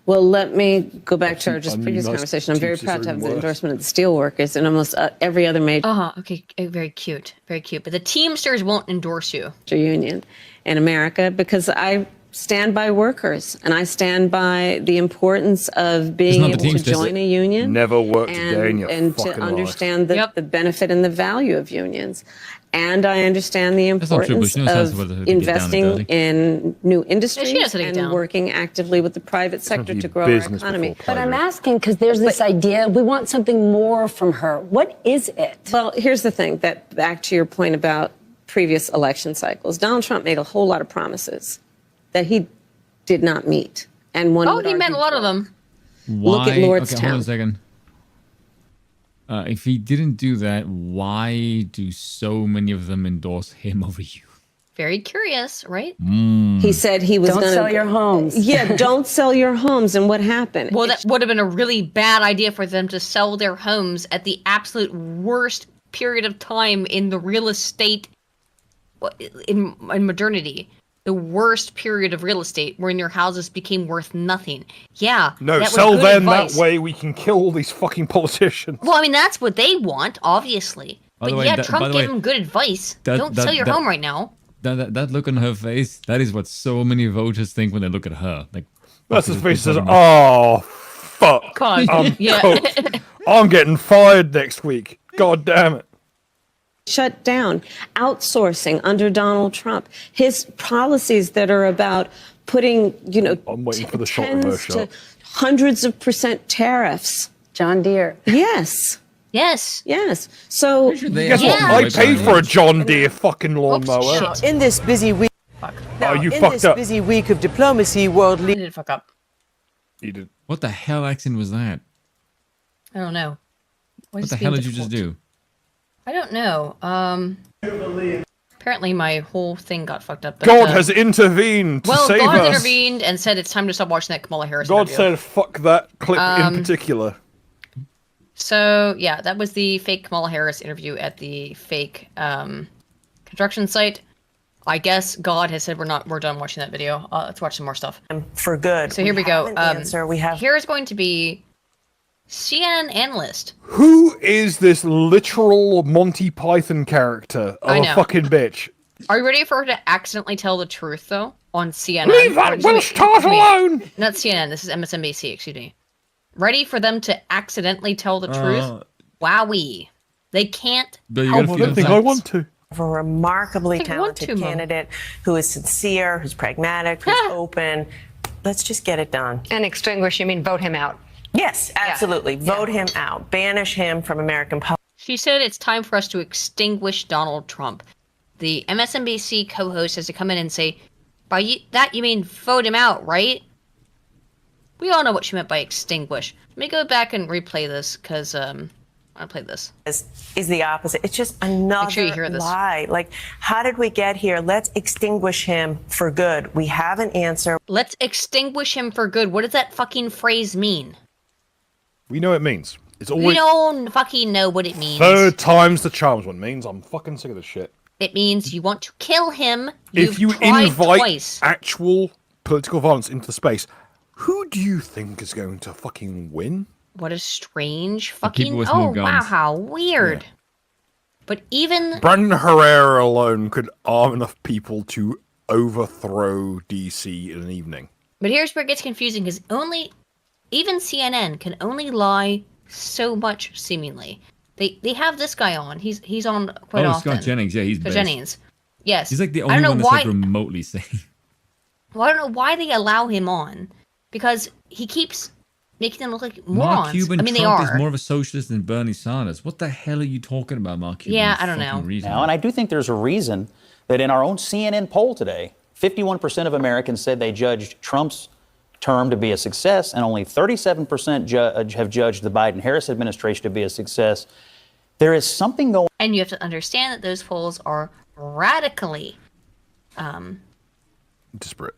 Well, let me go back to our previous conversation. I'm very proud to have the endorsement of the steelworkers and almost every other major Okay, very cute, very cute. But the Teamsters won't endorse you. union in America because I stand by workers, and I stand by the importance of being able to join a union. Never worked again, you and to understand the benefit and the value of unions. And I understand the importance of investing in new industries and working actively with the private sector to grow our economy. But I'm asking because there's this idea we want something more from her. What is it? Well, here's the thing, that back to your point about previous election cycles, Donald Trump made a whole lot of promises that he did not meet. And one he meant a lot of them. Look at Lordstown. Hold on a second. If he didn't do that, why do so many of them endorse him over you? Very curious, right? He said he was going to sell your homes. Yeah, don't sell your homes. And what happened? Well, that would have been a really bad idea for them to sell their homes at the absolute worst period of time in the real estate in modernity. The worst period of real estate, wherein your houses became worth nothing. Yeah. No, sell them that way we can kill all these fucking politicians. Well, I mean, that's what they want, obviously. But yeah, Trump gave them good advice. Don't sell your home right now. That look on her face, that is what so many voters think when they look at her. Like, that's his face says, oh, fuck. God, I'm getting fired next week. God damn it. Shut down outsourcing under Donald Trump. His policies that are about putting, I'm waiting for the shot tens to hundreds of % tariffs. John Deere. Yes. Yes. Yes. So guess what? I paid for a John Deere fucking lawnmower. In this busy week, you fucked up. Busy week of diplomacy, world leaders did fuck up. You did. What the hell accent was that? I don't know. What the hell did you just do? I don't know. Apparently my whole thing got fucked up. But, God has intervened to save God us. intervened and said it's time to stop watching that Kamala Harris God interview. said fuck that clip in particular. So, yeah, that was the fake Kamala Harris interview at the fake construction site. I guess God has said we're done watching that video. Let's watch some more stuff. For good. So here we go. We have Here's going to be CNN analyst. Who is this literal Monty Python character of a fucking bitch? Are you ready for her to accidentally tell the truth, though, on CNN? Leave that Welsh tart alone! Not CNN, this is MSNBC, excuse me. Ready for them to accidentally tell the truth? Wowee. They can't. I don't think I want to. A remarkably talented candidate who is sincere, who's pragmatic, who's open. Let's just get it done. And extinguish, you mean vote him out? Yes, absolutely. Vote him out. Banish him from American public. She said it's time for us to extinguish Donald Trump. The MSNBC co-host has to come in and say, by that you mean vote him out, right? We all know what she meant by extinguish. Let me go back and replay this, because I'll play this. Is the opposite. It's just another lie. Like, how did we get here? Let's extinguish him for good. We have an answer. Let's extinguish him for good. What does that fucking phrase mean? We know what it means. It's always... We don't fucking know what it means. Third time's the charm is what it means. I'm fucking sick of this shit. It means you want to kill him. If you invite actual political violence into space, who do you think is going to fucking win? What a strange fucking... Oh, wow, how weird. Yeah. But even... Brandon Herrera alone could arm enough people to overthrow DC in an evening. But here's where it gets confusing, because even CNN can only lie so much, seemingly. They have this guy on. He's on quite often. Scott Jennings. Yeah, he's Scott Jennings. Yes. He's like the only one that's like remotely sane. Well, I don't know why they allow him on, because he keeps making them look like morons. Mark Cuban Trump is more of a socialist than Bernie Sanders. What the hell are you talking about, Mark Cuban? Yeah, I don't know. Now, and I do think there's a reason that in our own CNN poll today, 51% of Americans said they judged Trump's term to be a success, and only 37% have judged the Biden-Harris administration to be a success. There is something going on. And you have to understand that those polls are radically disparate.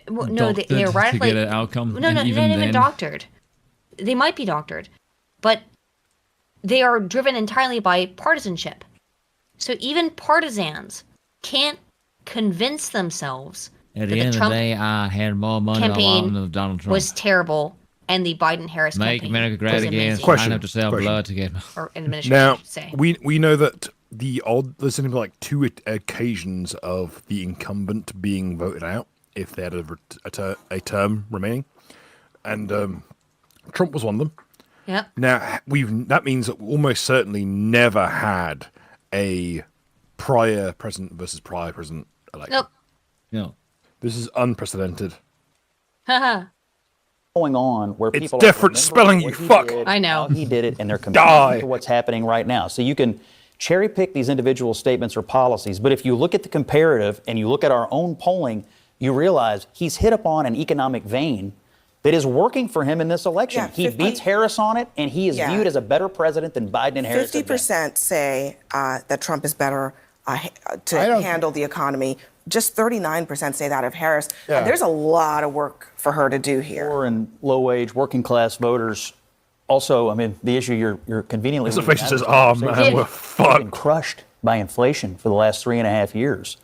Well, no, they're radically... To get an outcome. No, not even doctored. They might be doctored, but they are driven entirely by partisanship. So even partisans can't convince themselves at the end of the day, I had more money than Donald Trump. Was terrible, and the Biden-Harris campaign Make America great again. Question. I have to sell blood to get. Or administration, now, I should say. we know that there's only like 2 occasions of the incumbent being voted out if they had a term remaining, and Trump was one of them. Yeah. Now that means that we almost certainly never had a prior president versus prior president election. Nope. No. This is unprecedented. Haha. Going on where It's people different are spelling, you fuck. I know. How he did it, and they're comparing Die. to what's happening right now. So you can cherry pick these individual statements or policies, but if you look at the comparative and you look at our own polling, you realize he's hit upon an economic vein that is working for him in this election. Yeah, he beats Harris on it, and he is viewed as a better president than Biden and Harris. 50% say that Trump is better to handle the economy. Just 39% say that of Harris. Yeah. There's a lot of work for her to do here. Poor and low-wage working class voters. Also, I mean, the issue you're conveniently. It's a face that says, "Oh man, we're fucked." Been crushed by inflation for the last 3.5 years,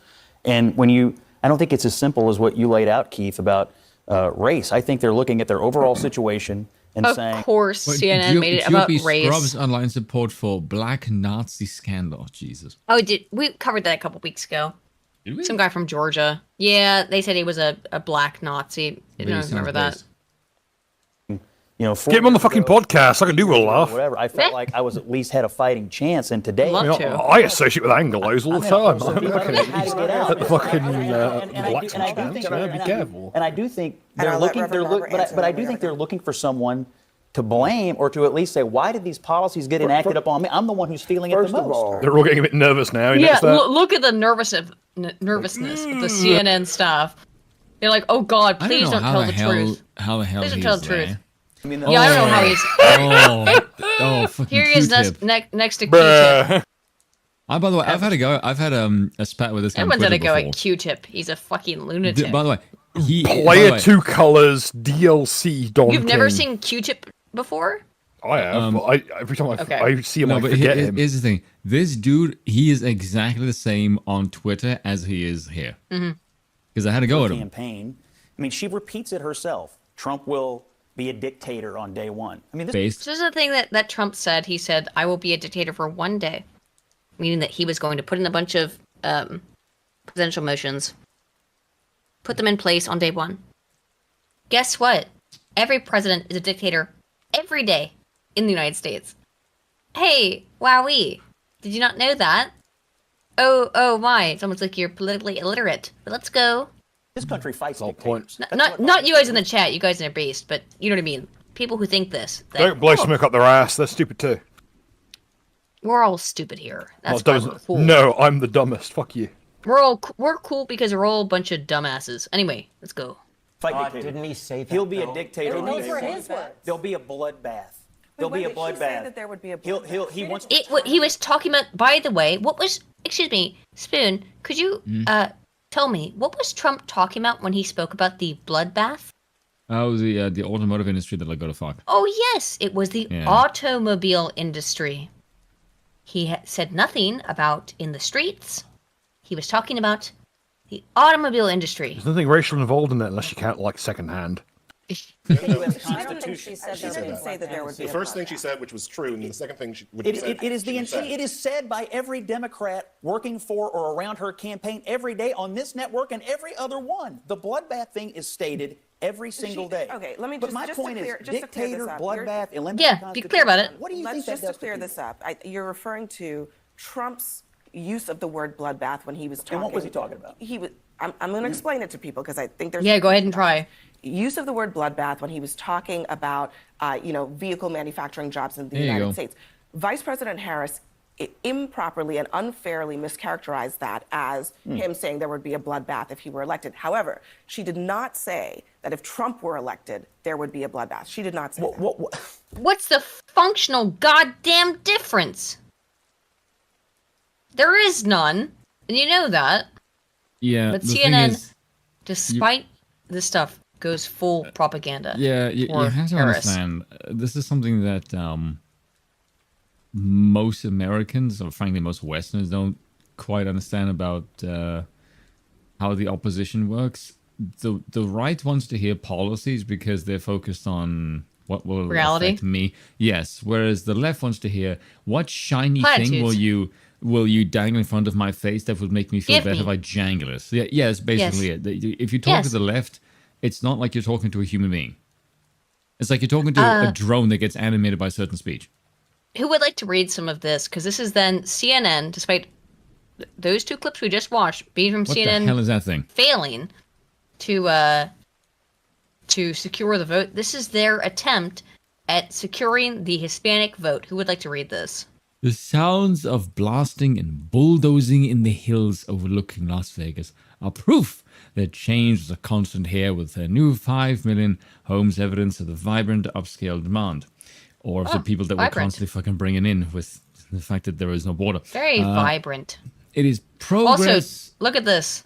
and I don't think it's as simple as what you laid out, Keith, about race. I think they're looking at their overall situation and saying, of course, CNN made it about race. Scrubs online support for black Nazi scandal. Jesus. Oh, we covered that a couple weeks ago? Did we? Some guy from Georgia. Yeah, they said he was a black Nazi. I don't remember that. Get him on the fucking podcast. I can do a laugh. Whatever. I felt like I was at least had a fighting chance, and today I associate with Anglos all the time. At the fucking blacksmith. Be careful. And I do think they're looking. But I do think they're looking for someone to blame, or to at least say, why did these policies get enacted upon me? I'm the one who's feeling it the most. They're all getting a bit nervous now. Yeah, look at the nervousness of the CNN staff. They're like, oh God, please don't tell the truth. How the hell please don't he's tell the truth. there. I mean, I don't know how he's. Fucking Here he is Q-tip. next to Q-tip. By the way, I've had a go. I've had a spat with this guy. Everyone's had a go at Q-tip. He's a fucking lunatic. By the way, Player 2 Colors DLC Don You've never King. seen Q-tip before? I have. Every time I see him, I forget him. Here's the thing. This dude, he is exactly the same on Twitter as he is here. Because I had to go at him. Campaign. I mean, she repeats it herself. Trump will be a dictator on day one. I mean, this is the thing that Trump said. He said, I will be a dictator for one day. Meaning that he was going to put in a bunch of presidential motions, put them in place on day one. Guess what? Every president is a dictator every day in the United States. Hey, wowee. Did you not know that? Oh my. It's almost like you're politically illiterate. But let's go. This country fights all points. Not you guys in the chat. You guys are based, but you know what I mean. People who think this. Don't blow smoke up their ass. They're stupid too. We're all stupid here. That's why we're cool. No, I'm the dumbest. Fuck you. We're cool because we're all a bunch of dumbasses. Anyway, let's go. Didn't he say that? He'll be a dictator. Those were his words. There'll be a bloodbath. There'll be a bloodbath. He say that there would be a bloodbath? He wants. He was talking about. By the way, what was? Excuse me, Spoon. Could you tell me what was Trump talking about when he spoke about the bloodbath? Oh, the automotive industry that I go to fuck. Oh yes, it was the automobile industry. He said nothing about in the streets. He was talking about the automobile industry. There's nothing racial involved in that unless you count like secondhand. I don't think she said She didn't say that there would be the first thing she said, which was true, and the second thing it is said by every Democrat working for or around her campaign every day on this network and every other one. The bloodbath thing is stated every single day. Okay, let me but just. my just point to clear, is, just dictator, to clear this up. bloodbath, eliminate. Yeah, be clear about it. What do you Let's think that just does to clear to this up. You're referring to Trump's use of the word bloodbath when he was talking. And what was he talking about? He was. I'm going to explain it to people because I think there's. Yeah, go ahead and try. Use of the word bloodbath when he was talking about, vehicle manufacturing jobs in the United States. Vice President Harris improperly and unfairly mischaracterized that as him saying there would be a bloodbath if he were elected. However, she did not say that if Trump were elected, there would be a bloodbath. She did not say that. What's the functional goddamn difference? There is none, and you know that. Yeah, but CNN, despite this stuff, goes full propaganda. Yeah, you have to understand. This is something that most Americans, or frankly most Westerners, don't quite understand about how the opposition works. The right wants to hear policies because they're focused on what will affect me. Yes, whereas the left wants to hear what shiny thing will you will you dangle in front of my face that would make me feel better if I jangle it. Yeah, that's basically it. If you talk to the left, it's not like you're talking to a human being. It's like you're talking to a drone that gets animated by certain speech. Who would like to read some of this? Because this is then CNN, despite those two clips we just watched, being from CNN. What the hell is that thing? Failing to secure the vote. This is their attempt at securing the Hispanic vote. Who would like to read this? The sounds of blasting and bulldozing in the hills overlooking Las Vegas are proof that change is a constant here, with a new 5 million homes evidence of the vibrant upscale demand. Or of the people that we're constantly fucking bringing in with the fact that there is no border. Very vibrant. It is progress. Also, look at this.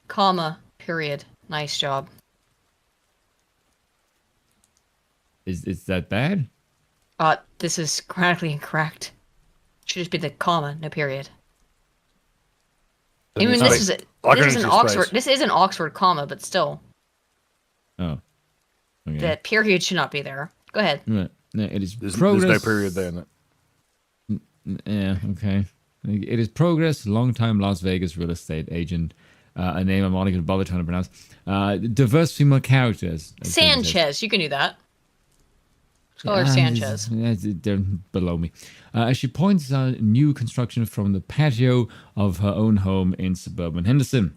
Comma, period. Nice job. Is that bad? This is grammatically incorrect. Should just be the comma, no period. I mean, this is an Oxford. This is an Oxford comma, but still. Oh. Okay. The period should not be there. Go ahead. No, it is there's progress. There's no period there in it. Yeah, okay. It is progress. Long-time Las Vegas real estate agent. A name I'm not even bother trying to pronounce. Diverse female characters. Sanchez. You can do that. Call her Sanchez. They're below me. She points out new construction from the patio of her own home in suburban Henderson.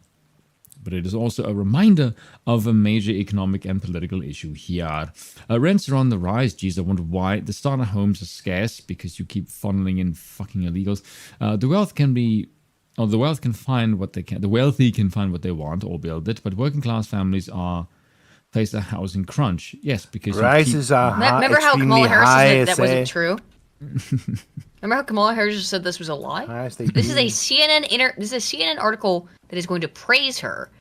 But it is also a reminder of a major economic and political issue here. Rents are on the rise. Geez, I wonder why. The starter homes are scarce because you keep funneling in fucking illegals. The wealthy can find what they want or build it, but working class families face a housing crunch. Yes, because prices are high. Remember how Kamala Harris said that wasn't true? Remember how Kamala Harris said this was a lie? This is a CNN article that is going to praise her,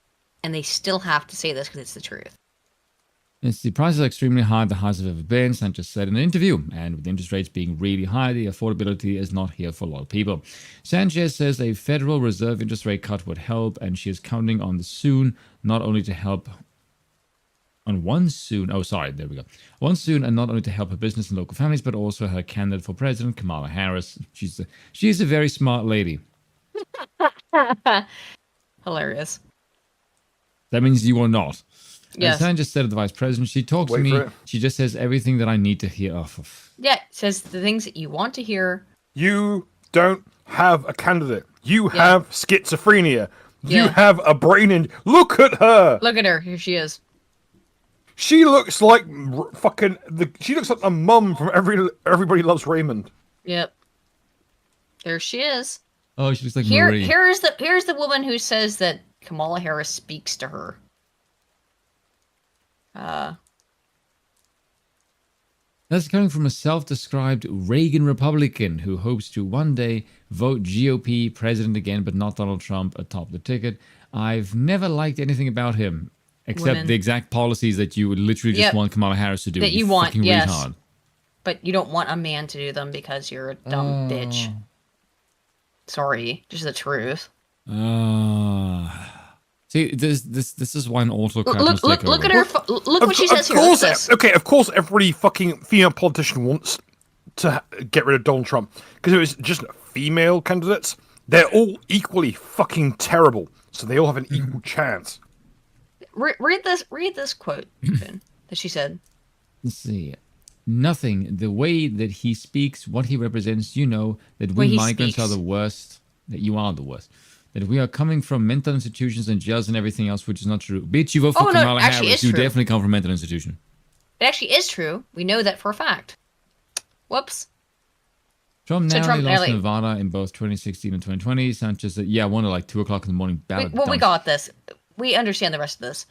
and they still have to say this because it's the truth. Yes, the prices are extremely high, the highest they've ever been, Sanchez said in an interview. And with interest rates being really high, the affordability is not here for a lot of people. Sanchez says a Federal Reserve interest rate cut would help, and she is counting on the soon, not only to help and not only to help her business and local families, but also her candidate for president, Kamala Harris. She's a very smart lady. Hilarious. That means you are not. Yes. Sanchez said to the vice president, she talks to me, she just says everything that I need to hear off of. Yeah, says the things that you want to hear. You don't have a candidate. You have schizophrenia. You have a brain look at her. Look at her. Here she is. She looks like she looks like the mum from Everybody Loves Raymond. Yep. There she is. Oh, she looks like Marie. Here's the woman who says that Kamala Harris speaks to her. That's coming from a self-described Reagan Republican who hopes to one day vote GOP president again, but not Donald Trump atop the ticket. I've never liked anything about him. Except the exact policies that you would literally just want Kamala Harris to do. That you want, yes. Retard. But you don't want a man to do them because you're a dumb bitch. Sorry, just the truth. See, this is why an autocrat look at her. Look what she says here. Okay, of course every fucking female politician wants to get rid of Donald Trump. Because it was just female candidates. They're all equally fucking terrible. So they all have an equal chance. Read this quote that she said. Let's see. Nothing. The way that he speaks, what he represents, that we migrants are the worst, that you are the worst. That we are coming from mental institutions and jails and everything else, which is not true. Bitch, you vote for Kamala Harris. You definitely come from a mental institution. It actually is true. We know that for a fact. Whoops. Trump narrowly lost Nevada in both 2016 and 2020. Sanchez said, I won at 2 o'clock in the morning. We got this. We understand the rest of this.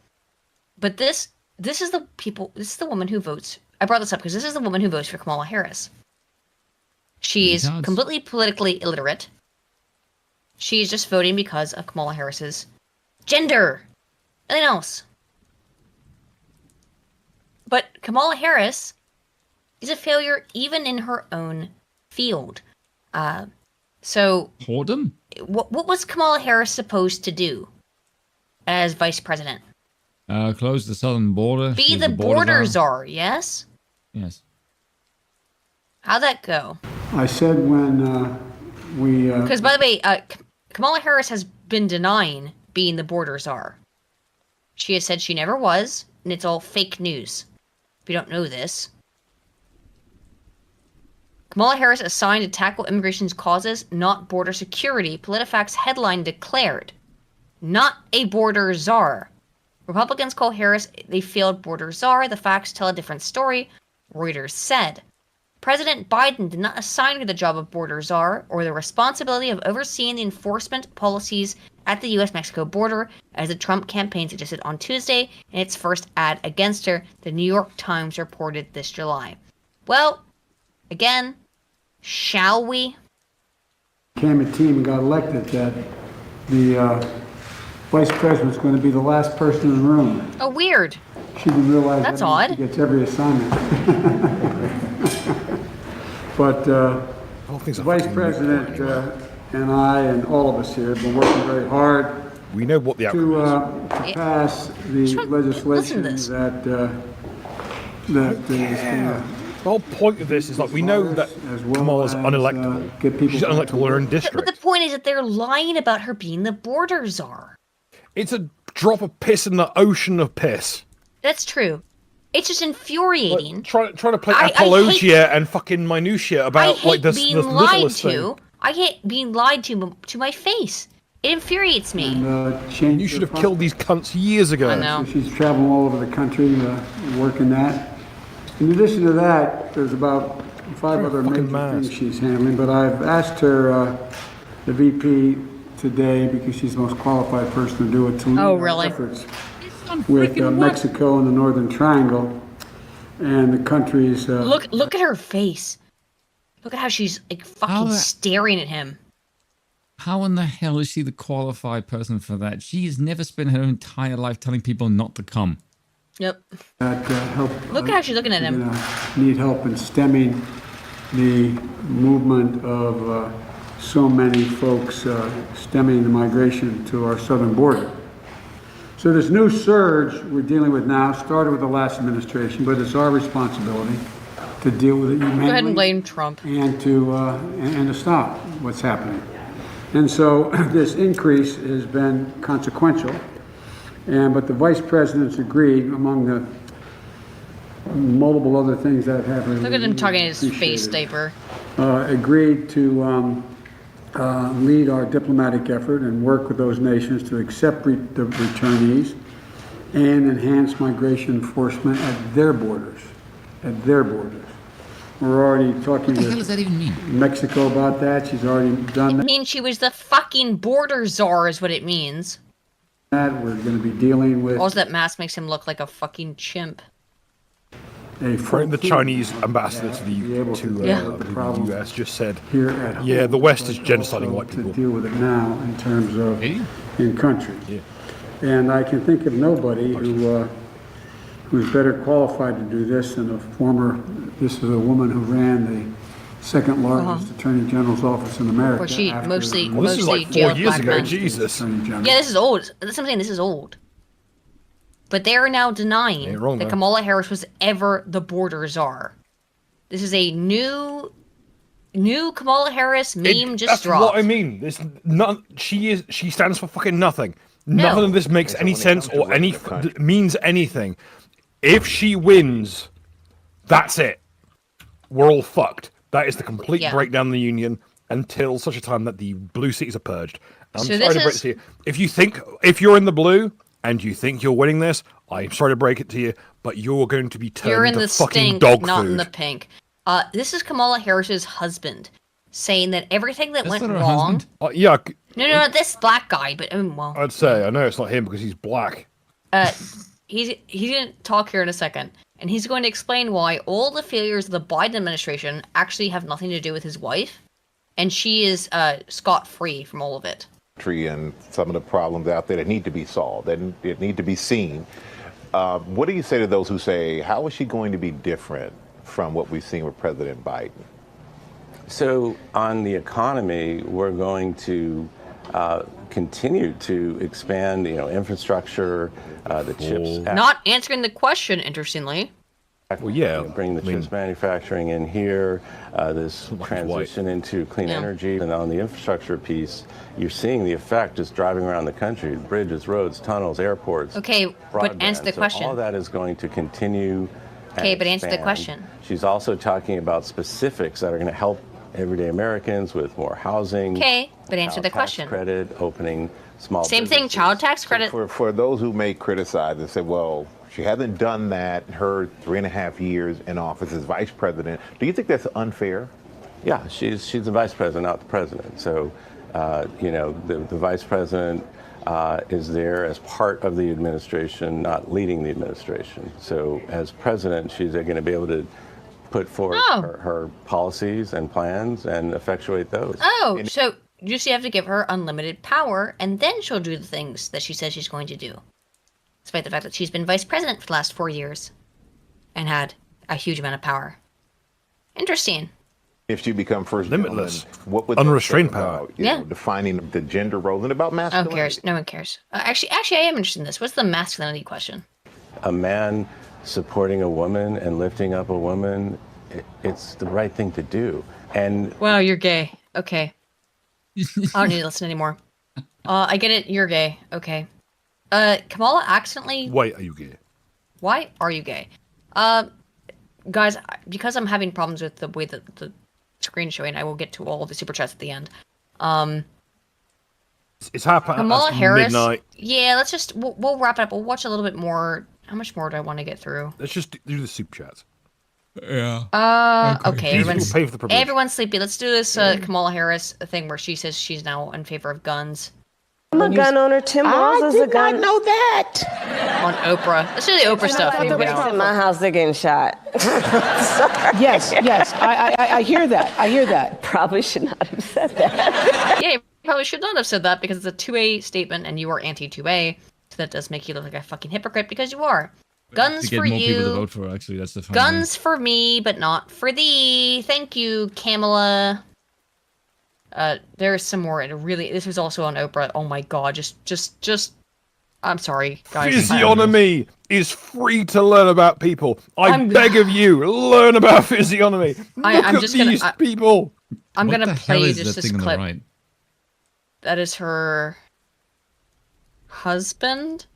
But this is the woman who votes. I brought this up because this is the woman who votes for Kamala Harris. She's completely politically illiterate. She's just voting because of Kamala Harris's gender. Nothing else. But Kamala Harris is a failure even in her own field. So Whoredom? What was Kamala Harris supposed to do as vice president? Close the southern border. Be the border czar, yes? Yes. How'd that go? I said when Because, by the way, Kamala Harris has been denying being the border czar. She has said she never was, and it's all fake news. If you don't know this. Kamala Harris assigned to tackle immigration's causes, not border security, PolitiFact's headline declared. Not a border czar. Republicans call Harris a failed border czar. The facts tell a different story, Reuters said. President Biden did not assign her the job of border czar or the responsibility of overseeing the enforcement policies at the U.S.-Mexico border, as the Trump campaign suggested on Tuesday in its first ad against her, the New York Times reported this July. Well, again, shall we? Came a team and got elected that the vice president's going to be the last person in the room. Oh, weird. She didn't realize that's that odd. She gets every assignment. But the vice president and I and all of us here have been working very hard. We know what the outcome to pass the legislation that the whole point of this is like we know that Kamala's unelectable. She's unelectable in her own district. But the point is that they're lying about her being the border czar. It's a drop of piss in the ocean of piss. That's true. It's just infuriating. Like, trying to play apologia and fucking minutiae about like this being the lied littlest to. thing. I hate being lied to my face. It infuriates me. And, you should have killed these cunts years ago. I know. So she's traveling all over the country working that. In addition to that, there's about 5 other major things she's handling, but I've asked her, the VP today, because she's the most qualified person to do it, to lead our efforts with Mexico and the Northern Triangle and the countries. Look at her face. Look at how she's like fucking staring at him. How in the hell is she the qualified person for that? She has never spent her entire life telling people not to come. Yep. Help, Look at how she's looking at him. Need help in stemming the movement of so many folks stemming the migration to our southern border. So this new surge we're dealing with now started with the last administration, but it's our responsibility to deal with it humanely. Go ahead and blame Trump. And to stop what's happening. And so this increase has been consequential. But the vice president's agreed, among the multiple other things that have happened. Look at him tugging his face diaper. Agreed to lead our diplomatic effort and work with those nations to accept the returnees and enhance migration enforcement at their borders. We're already talking What the hell does that even mean? Mexico about that. She's already done that. It means she was the fucking border czar is what it means. We're going to be dealing with. Also, that mask makes him look like a fucking chimp. The Chinese ambassador to the US just said, yeah, the West is genociding white people. To deal with it now in terms of in country. Yeah. And I can think of nobody who's better qualified to do this than this is a woman who ran the second largest attorney general's office in America. Or she mostly this is like 4 years ago, Jesus. Yeah, this is old. That's what I'm saying, this is old. But they are now denying that Kamala Harris was ever the border czar. This is a new Kamala Harris meme just dropped. That's what I mean. She stands for fucking nothing. None of this makes any sense or means anything. If she wins, that's it. We're all fucked. That is the complete breakdown of the union until such a time that the blue seats are purged. I'm sorry to break it to you. If you're in the blue and you think you're winning this, I'm sorry to break it to you, but you're going to be turned into fucking dog food. Not in the pink. This is Kamala Harris's husband saying that everything that went wrong. Yeah. No, this black guy, but well. I'd say I know it's not him because he's black. He's gonna talk here in a second, and he's going to explain why all the failures of the Biden administration actually have nothing to do with his wife, and she is scot-free from all of it. And some of the problems out there that need to be solved, that need to be seen. What do you say to those who say, how is she going to be different from what we've seen with President Biden? So on the economy, we're going to continue to expand, infrastructure, the chips. Not answering the question, interestingly. Well, yeah. Bring the chips manufacturing in here, this transition into clean energy. And on the infrastructure piece, you're seeing the effect just driving around the country, bridges, roads, tunnels, airports. Okay, but answer the question. So all that is going to continue. Okay, but answer the question. She's also talking about specifics that are going to help everyday Americans with more housing. Okay, but answer the question. Credit, opening small Same thing, child tax credit. For those who may criticize and say, well, she hasn't done that in her 3.5 years in office as vice president. Do you think that's unfair? Yeah, she's the vice president, not the president. So, the vice president is there as part of the administration, not leading the administration. So, as president, she's going to be able to put forward her policies and plans and effectuate those. Oh, so you just have to give her unlimited power, and then she'll do the things that she says she's going to do. Despite the fact that she's been vice president for the last 4 years and had a huge amount of power. Interesting. If she become first limitless, what would unrestrained power? Defining the gender roles and about masculinity. Who cares? No one cares. Actually, I am interested in this. What's the masculinity question? A man supporting a woman and lifting up a woman, it's the right thing to do. And wow, you're gay. Okay. I don't need to listen anymore. I get it. You're gay. Okay. Kamala accidentally... Why are you gay? Why are you gay? Guys, because I'm having problems with the way that the screen showing, I will get to all of the super chats at the end. It's happening. Kamala Harris. Midnight. Yeah, let's just... We'll wrap it up. We'll watch a little bit more. How much more do I want to get through? Let's just do the super chats. Yeah. Okay. Everyone's sleepy. Let's do this Kamala Harris thing where she says she's now in favor of guns. I'm a gun owner. Tim Walz is a gun. I did not know that. On Oprah. Let's do the Oprah stuff. In my house, they're getting shot. Yes. I hear that. I hear that. Probably should not have said that. Yeah, you probably should not have said that because it's a 2A statement and you are anti-2A. So that does make you look like a fucking hypocrite because you are. Guns to get for more you. People to vote for, actually, that's the fun Guns for me, but not for thee. Thank you, Kamala. There's some more, and really, this was also on Oprah. Oh my god, just. I'm sorry, guys. Physiognomy is free to learn about people. I beg of you, learn about physiognomy. I'm just these people. I'm What gonna the hell play is just that this thing on the clip. right? That is her husband.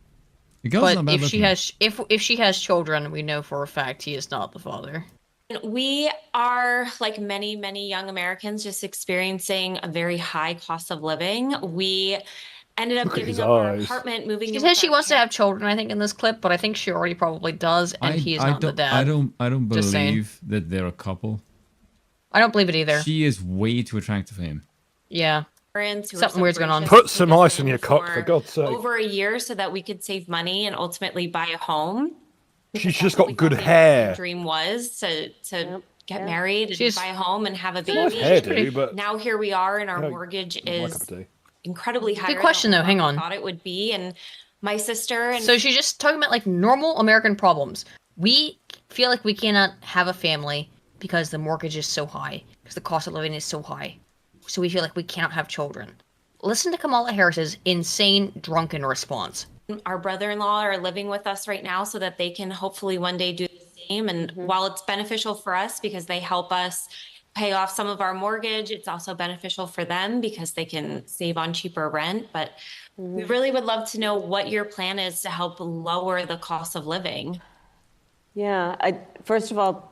The girl's But not bad if she looking. has if she has children, we know for a fact he is not the father. We are, like many, many young Americans, just experiencing a very high cost of living. We ended up giving up our apartment, moving. She says she wants to have children, I think, in this clip, but I think she already probably does, and he is not the dad. I don't Just saying. believe that they're a couple. I don't believe it either. She is way too attractive for him. Yeah. Something weird's going on. Put some ice in your cock, for God's sake. over a year so that we could save money and ultimately buy a home. She's just got good hair. Dream was to get married and She's- buy a home and have a She has baby. hairdo, but- Now here we are, and our Yeah, mortgage not my cup is of tea. incredibly higher. Good question, than though. Hang what on. I thought it would be, and my sister and So she's just talking about like normal American problems. We feel like we cannot have a family because the mortgage is so high, because the cost of living is so high. So we feel like we cannot have children. Listen to Kamala Harris's insane drunken response. our brother-in-law are living with us right now so that they can hopefully one day do the same. And while it's beneficial for us because they help us pay off some of our mortgage, it's also beneficial for them because they can save on cheaper rent. But we really would love to know what your plan is to help lower the cost of living. Yeah, first of all,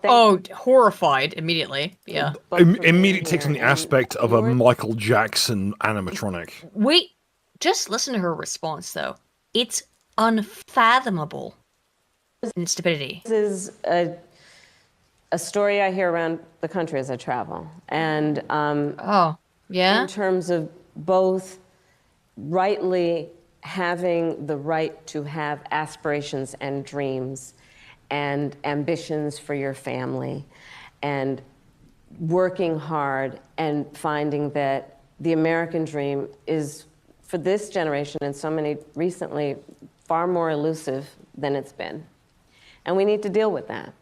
horrified immediately. Yeah. Immediately takes on the aspect of a Michael Jackson animatronic. Wait, just listen to her response though. It's unfathomable in its stupidity. This is a story I hear around the country as I travel. And in terms of both rightly having the right to have aspirations and dreams and ambitions for your family and working hard and finding that the American dream is, for this generation and so many recently, far more elusive than it's been. And we need to deal with that.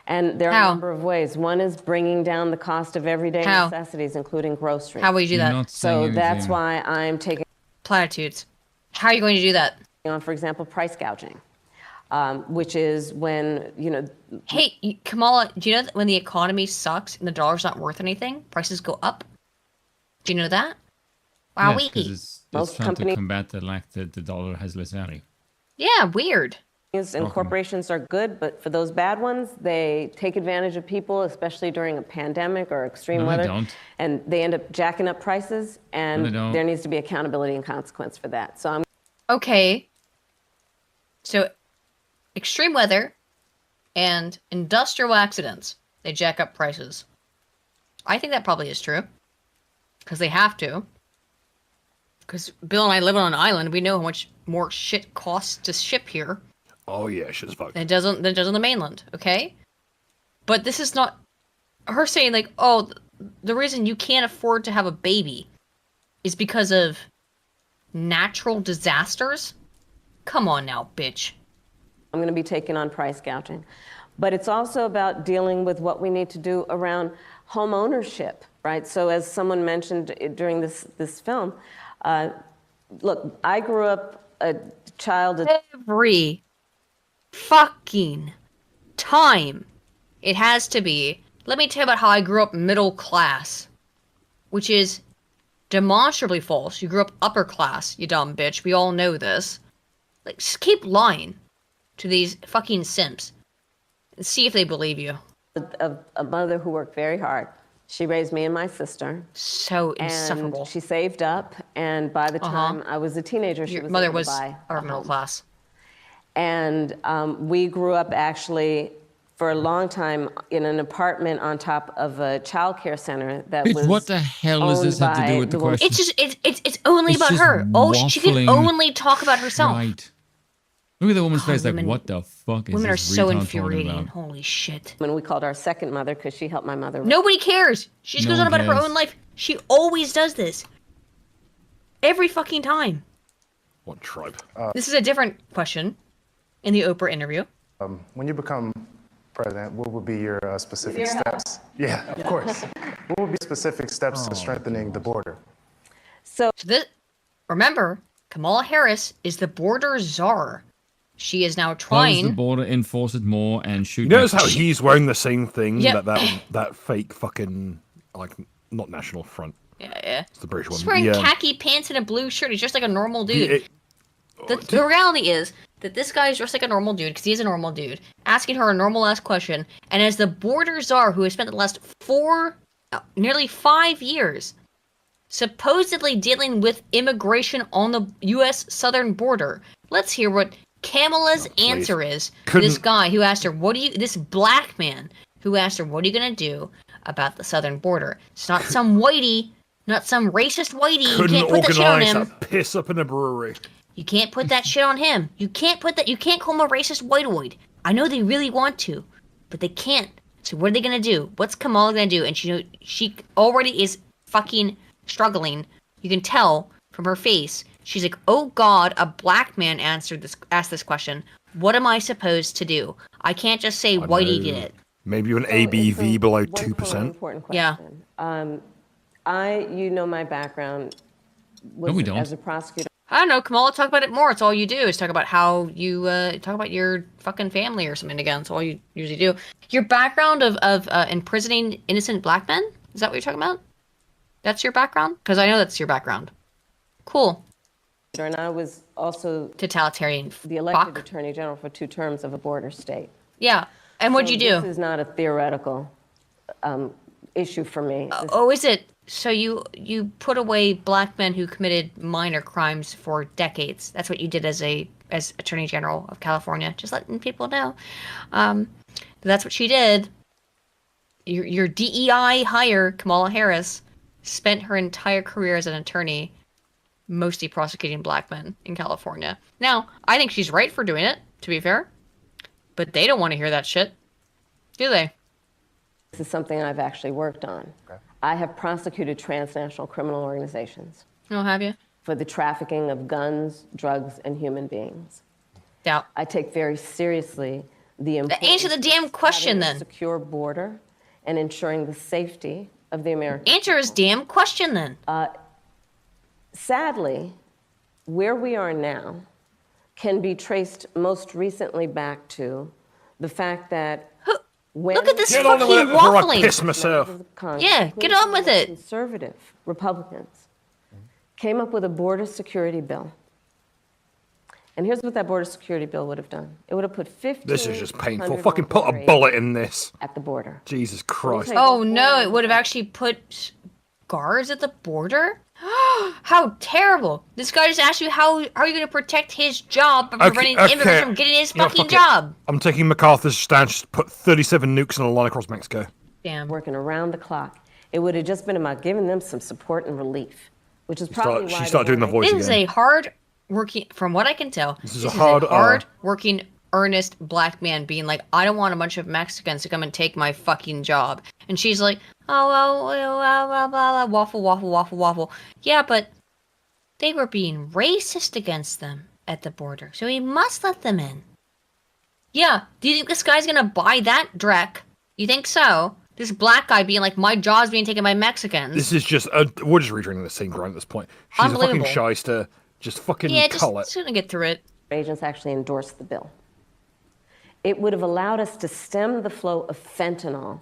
And there are a number of ways. One is bringing down the cost of everyday necessities, including groceries. How will you do that? So that's why I'm taking platitudes. How are you going to do that? On, for example, price gouging. which is when, Hey, Kamala, do you know that when the economy sucks and the dollar's not worth anything, prices go up? Do you know that? Wow, yeah, because it's trying to combat the lack that the dollar has less value. Yeah, weird. And corporations are good, but for those bad ones, they take advantage of people, especially during a pandemic or extreme weather. They don't. And they end up jacking up prices, and there needs to be accountability and consequence for that. So Okay. So, extreme weather and industrial accidents, they jack up prices. I think that probably is true. Because they have to. Because Bill and I live on an island, we know how much more shit costs to ship here. Oh yeah, shit's fucked. Than it does on the mainland, okay? But this is not her saying like, oh, the reason you can't afford to have a baby is because of natural disasters? Come on now, bitch. I'm going to be taking on price gouging. But it's also about dealing with what we need to do around home ownership, right? So as someone mentioned during this film, look, I grew up a child... Every fucking time it has to be. Let me tell you about how I grew up middle class, which is demonstrably false. You grew up upper class, you dumb bitch. We all know this. Like, just keep lying to these fucking simps and see if they believe you. A mother who worked very hard. She raised me and my sister. So insufferable. And she saved up, and by the time I was a teenager, Your mother was our middle class. And we grew up actually for a long time in an apartment on top of a child care center that was. What the hell does this have to do with the question? It's just it's only about her. Oh, she can only talk about herself. Right. Look at the woman's face. Like, what the fuck is women this are so retard infuriating. talking about? Holy shit. When we called our second mother because she helped my mother. Nobody cares. She just goes on about her own life. She always does this. Every fucking time. What tribe? This is a different question in the Oprah interview. When you become president, what would be your specific steps? Yeah, of course. What would be specific steps to strengthening the border? So remember, Kamala Harris is the border czar. She is now Close trying the border, enforce it more, and shoot. You notice how he's wearing the same thing Yep. that fake fucking, like, not National Front. Yeah. It's the British one. He's wearing Yeah. khaki pants and a blue shirt. He's just like a normal dude. The reality is that this guy is just like a normal dude, because he's a normal dude, asking her a normal-ass question, and as the border czar who has spent the last nearly 5 years supposedly dealing with immigration on the U.S. southern border, let's hear what Kamala's answer is to this guy who asked her, this black man who asked her, what are you going to do about the southern border? It's not some whitey, not some racist whitey. You can't put that shit on him. That piss up in a brewery. You can't put that shit on him. You can't call him a racist whiteoid. I know they really want to, but they can't. So what are they going to do? What's Kamala going to do? And she already is fucking struggling. You can tell from her face. She's like, oh God, a black man asked this question. What am I supposed to do? I can't just say whitey did it. Maybe an ABV below 2%. Important question. Yeah. You know my background was as a prosecutor. I don't know, Kamala, talk about it more. It's all you do is talk about how you talk about your fucking family or something again. It's all you usually do. Your background of imprisoning innocent black men? Is that what you're talking about? That's your background? Because I know that's your background. Cool. And I was also totalitarian. The elected attorney general for 2 terms of a border state. Yeah. And what'd you do? This is not a theoretical issue for me. Is it? So you put away black men who committed minor crimes for decades. That's what you did as Attorney General of California. Just letting people know. That's what she did. Your DEI hire, Kamala Harris, spent her entire career as an attorney mostly prosecuting black men in California. Now, I think she's right for doing it, to be fair. But they don't want to hear that shit, do they? This is something I've actually worked on. Okay. I have prosecuted transnational criminal organizations. Oh, have you? For the trafficking of guns, drugs, and human beings. Yeah. I take very seriously the importance answer the damn question, of then. A secure border and ensuring the safety of the American Answer his damn question, then. Sadly, where we are now, can be traced most recently back to the fact that Look at this fucking waffling. Yeah, get on with it. Conservative Republicans came up with a border security bill. And here's what that border security bill would have done. It would have put 15. This is just painful. Fucking put a bullet in this. At the border. Jesus Christ. Oh no, it would have actually put guards at the border? How terrible. This guy just asked you how are you going to protect his job by preventing immigrants from getting his fucking job? I'm taking MacArthur's stance, put 37 nukes on a line across Mexico. Damn. Working around the clock. It would have just been about giving them some support and relief, which is probably why she started doing the voice again. This is a hard working, from what I can tell, this is a hard working, earnest black man being like, I don't want a bunch of Mexicans to come and take my fucking job. And she's like, waffle. Yeah, but they were being racist against them at the border, so he must let them in. Yeah, do you think this guy's gonna buy that dreck? You think so? This black guy being like, my job's being taken by Mexicans. This is just, we're just reading the same grind at this point. She's a fucking shyster. Just fucking cull it. Just gonna get through it. Agents actually endorsed the bill. It would have allowed us to stem the flow of fentanyl.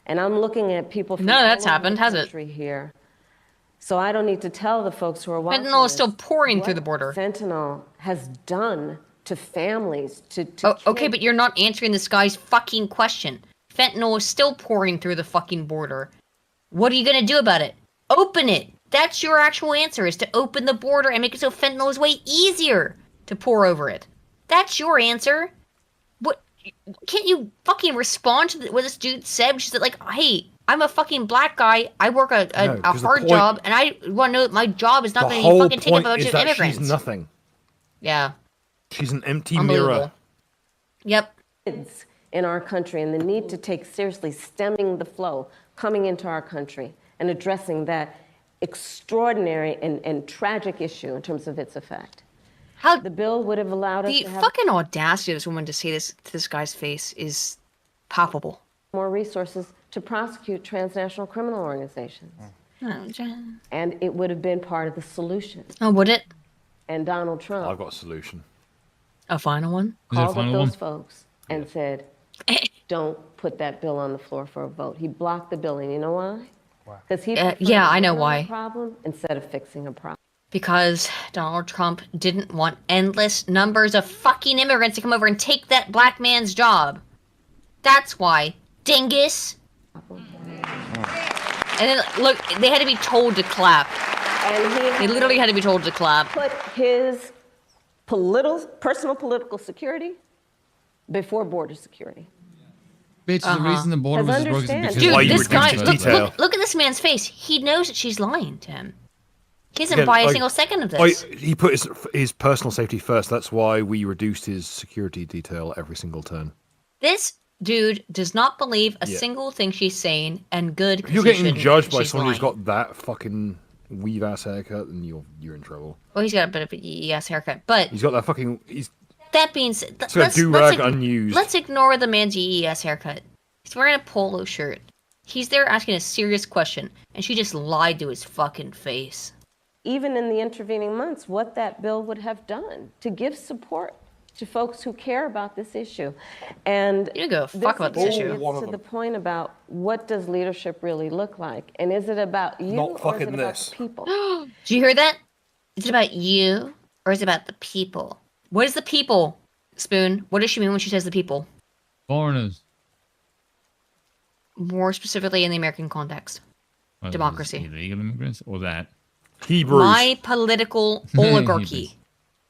And I'm looking at people from that's happened, has it? Here. So I don't need to tell the folks who are watching. Fentanyl is still pouring through the border. Fentanyl has done to families, to okay, but you're not answering this guy's fucking question. Fentanyl is still pouring through the fucking border. What are you gonna do about it? Open it. That's your actual answer, is to open the border and make it so fentanyl is way easier to pour over it. That's your answer. What? Can't you fucking respond to what this dude said? She said, like, hey, I'm a fucking black guy. I work a hard job, and I want to know that my job is not going to be fucking taken by a bunch of immigrants. She's nothing. Yeah. She's an empty mirror. Yep. Kids in our country, and the need to take seriously stemming the flow coming into our country and addressing that extraordinary and tragic issue in terms of its effect. How the bill would have allowed us to have... The fucking audacity of this woman to say this to this guy's face is palpable. More resources to prosecute transnational criminal organizations. And it would have been part of the solution. Oh, would it? And Donald Trump... I've got a solution. A final one? Called up those folks and said, don't put that bill on the floor for a vote. He blocked the bill, and you know why? Because he I know why. Problem instead of fixing a problem. Because Donald Trump didn't want endless numbers of fucking immigrants to come over and take that black man's job. That's why. Dingus. And then, look, they had to be told to clap. And they literally had to be told to clap. Put his personal political security before border security. Bitch, the reason the border was broken is because dude, this guy, look at this man's face. He knows that she's lying to him. He doesn't buy a single second of this. He put his personal safety first. That's why we reduced his security detail every single turn. This dude does not believe a single thing she's saying, and good. If you're getting judged by someone who's got that fucking weave-ass haircut, then you're in trouble. Well, he's got a bit of a ass haircut, but he's got that fucking. That being said, let's ignore the man's ass haircut. He's wearing a polo shirt. He's there asking a serious question, and she just lied to his fucking face. Even in the intervening months, what that bill would have done to give support to folks who care about this issue. And you go fuck about this issue. To the point about what does leadership really look like, and is it about you or is it about the people? Do you hear that? Is it about you or is it about the people? What is the people, Spoon? What does she mean when she says the people? Foreigners. More specifically in the American context. Democracy. Illegal immigrants or that? Hebrews. My political oligarchy.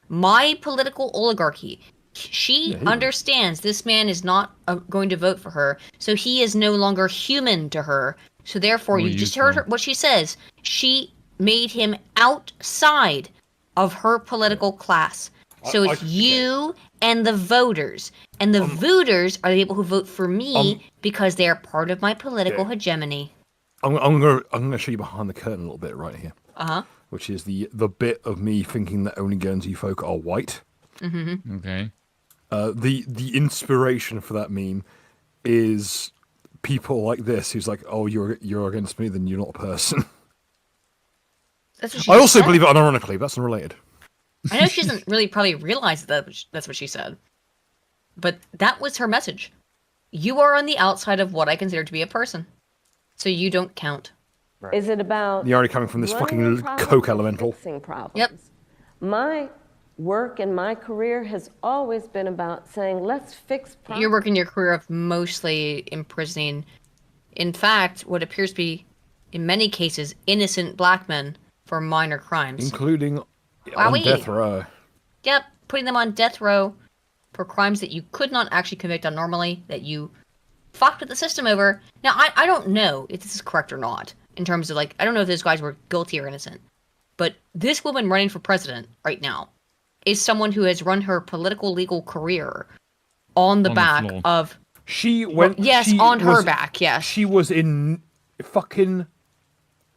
My political oligarchy. She understands this man is not going to vote for her, so he is no longer human to her. So therefore, you just heard her, what she says. She made him outside of her political class. So it's you and the voters. And the voters are the people who vote for me because they are part of my political hegemony. I'm gonna show you behind the curtain a little bit right here. Which is the bit of me thinking that only Guernsey folk are white. Mm-hmm. Okay. The inspiration for that meme is people like this who's like, oh, you're against me, then you're not a person. That's what I also believe it unironically, but that's unrelated. I know she doesn't really probably realize that that's what she said. But that was her message. You are on the outside of what I consider to be a person. So you don't count. Right. Is it about... You're already coming from this fucking coke elemental. Fixing problems? Yep. My work and my career has always been about saying, let's fix problems. You're working your career of mostly imprisoning, in fact, what appears to be, in many cases, innocent black men for minor crimes. Including on death row. Yep, putting them on death row for crimes that you could not actually convict on normally, that you fucked with the system over. Now, I don't know if this is correct or not, in terms of, like, I don't know if those guys were guilty or innocent. But this woman running for president right now is someone who has run her political legal career on the back of... She went... Yes, she on her was, back, yes. She was in fucking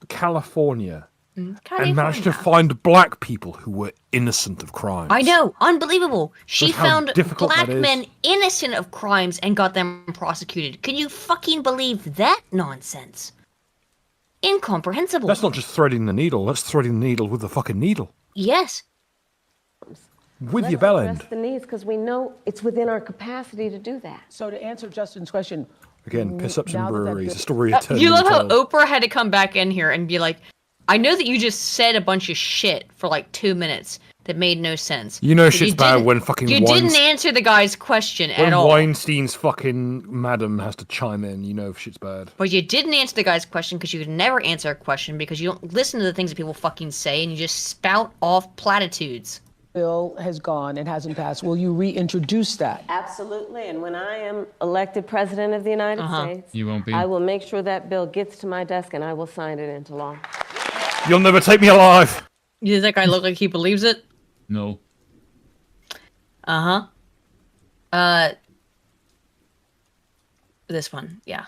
California. And managed to find black people who were innocent of crimes. I know, unbelievable. She found black men men innocent of crimes and got them prosecuted. Can you fucking believe that nonsense? Incomprehensible. That's not just threading the needle, that's threading the needle with the fucking needle. Yes. With your bell end. The needs, because we know it's within our capacity to do that. So to answer Justin's question... Again, piss up some breweries, a story of You love how Oprah had to come back in here and be like, I know that you just said a bunch of shit for like 2 minutes that made no sense. You know shit's bad when fucking You didn't answer the guy's question at all. When Weinstein's fucking madam has to chime in, you know shit's bad. But you didn't answer the guy's question because you could never answer a question because you don't listen to the things that people fucking say and you just spout off platitudes. Bill has gone and hasn't passed. Will you reintroduce that? Absolutely. And when I am elected president of the United States, you won't be. I will make sure that bill gets to my desk and I will sign it into law. You'll never take me alive. You think I look like he believes it? No. This one, yeah.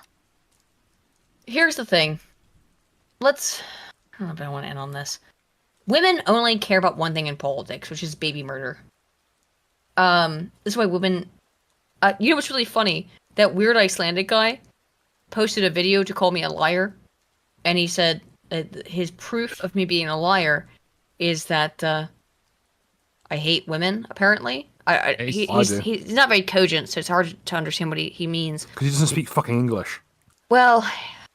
Here's the thing. I don't know if I want to end on this. Women only care about one thing in politics, which is baby murder. This is why women... you know what's really funny? That weird Icelandic guy posted a video to call me a liar. And he said his proof of me being a liar is that I hate women, apparently. He's not very cogent, so it's hard to understand what he means. Because he doesn't speak fucking English. Well,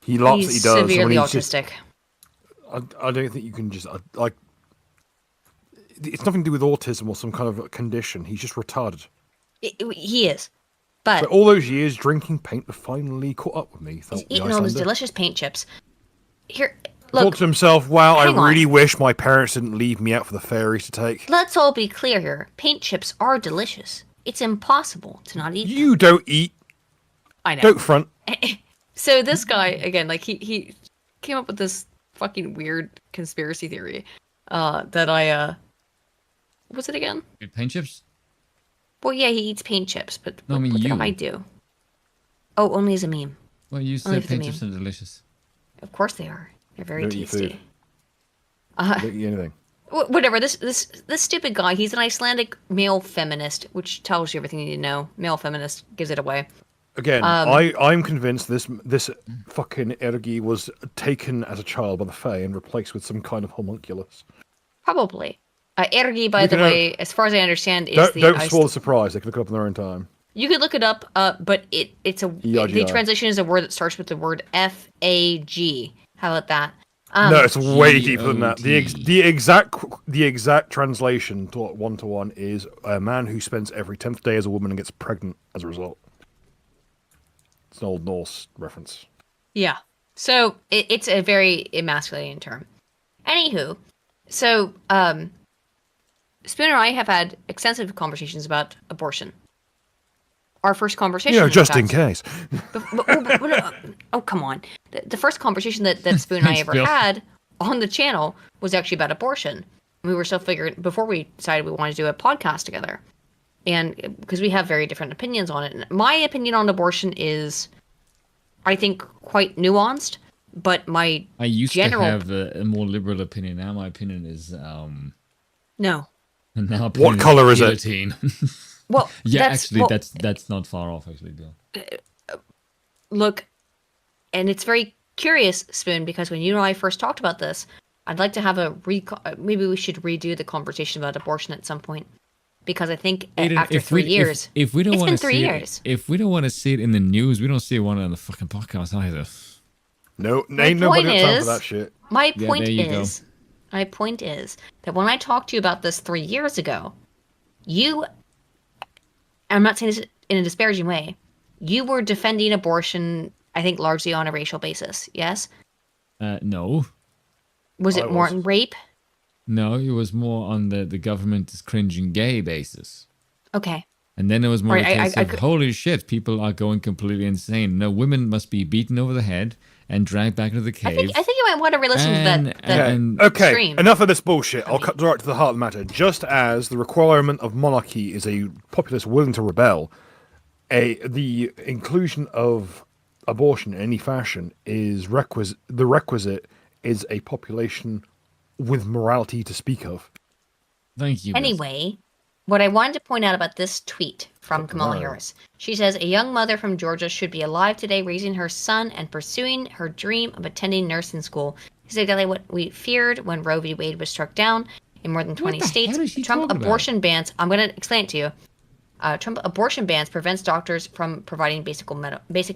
he laughs that he does. Severely autistic. I don't think you can just like. It's nothing to do with autism or some kind of condition. He's just retarded. He is, but so all those years drinking paint have finally caught up with me. He's eating all those delicious paint chips. Here, look. Thought to himself, "Wow, I really on. wish my parents didn't leave me out for the fairies to take." Let's all be clear here. Paint chips are delicious. It's impossible to not eat. You don't eat. I know. Don't front. So this guy again, like he came up with this fucking weird conspiracy theory that I what was it again? Paint chips? Well, yeah, he eats paint chips, but no, I mean, what did I do? Oh, only as a meme. Well, you said paint chips are delicious. Of course they are. They're very tasty. Don't eat anything. Whatever. This stupid guy. He's an Icelandic male feminist, which tells you everything you need to know. Male feminist gives it away. Again, I'm convinced this fucking Ergi was taken as a child by the Fae and replaced with some kind of homunculus. Probably. Ergi, by the way, as far as I understand, is don't spoil the surprise. They can look it up in their own time. You could look it up, but the translation is a word that starts with the word F-A-G. How about that? No, it's way deeper than that. The exact translation to one is a man who spends every 10th day as a woman and gets pregnant as a result. It's an Old Norse reference. Yeah. So it's a very emasculating term. Anywho, so Spoon and I have had extensive conversations about abortion. Our first conversation. Just in case. Oh, come on. The first conversation that Spoon and I ever had on the channel was actually about abortion. We were still figuring, before we decided we wanted to do a podcast together. And because we have very different opinions on it. And my opinion on abortion is, I think, quite nuanced. But I used to have a more liberal opinion. Now my opinion is... No. Now what color is it? Well, yeah, that's not far off, actually, Bill. Look, and it's very curious, Spoon, because when you and I first talked about this, I'd like to have maybe we should redo the conversation about abortion at some point, because I think after 3 years, if we don't it's want been to 3 see years. if we don't want to see it in the news, we don't see one on the fucking podcast either. No, ain't nobody got time for that shit. My point is that when I talked to you about this 3 years ago, I'm not saying this in a disparaging way, you were defending abortion, I think, largely on a racial basis. Yes? No. Was it more on rape? No, it was more on the government is cringing gay basis. Okay. And then it was more Right, a case of, holy shit, people are going completely insane. No, women must be beaten over the head and dragged back into the cave. I think you might want to re-listen to that Okay, stream. enough of this bullshit. I'll cut right to the heart of the matter. Just as the requirement of monarchy is a populace willing to rebel, the inclusion of abortion in any fashion is requisite. The requisite is a population with morality to speak of. Thank you. Anyway, what I wanted to point out about this tweet from Kamala Harris. She says, a young mother from Georgia should be alive today, raising her son and pursuing her dream of attending nursing school. This is exactly what we feared when Roe v. Wade was struck down in more than 20 states. Trump abortion bans, I'm going to explain it to you. Trump abortion bans prevents doctors from providing basic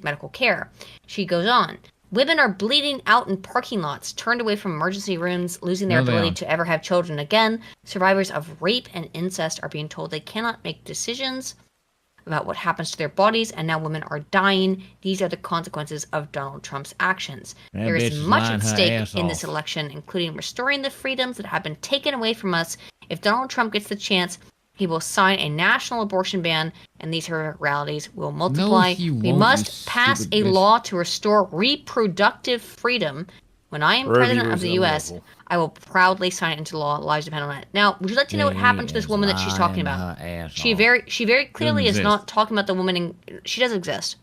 medical care. She goes on. Women are bleeding out in parking lots, turned away from emergency rooms, losing their ability to ever have children again. Survivors of rape and incest are being told they cannot make decisions about what happens to their bodies, and now women are dying. These are the consequences of Donald Trump's actions. There is much at stake in this election, including restoring the freedoms that have been taken away from us. If Donald Trump gets the chance, he will sign a national abortion ban, and these realities will multiply. We must pass a law to restore reproductive freedom. When I am president of the U.S., I will proudly sign it into law. Lives depend on it. Now, would you like to know what happened to this woman that she's talking about? She very clearly is not talking about the woman. She does exist.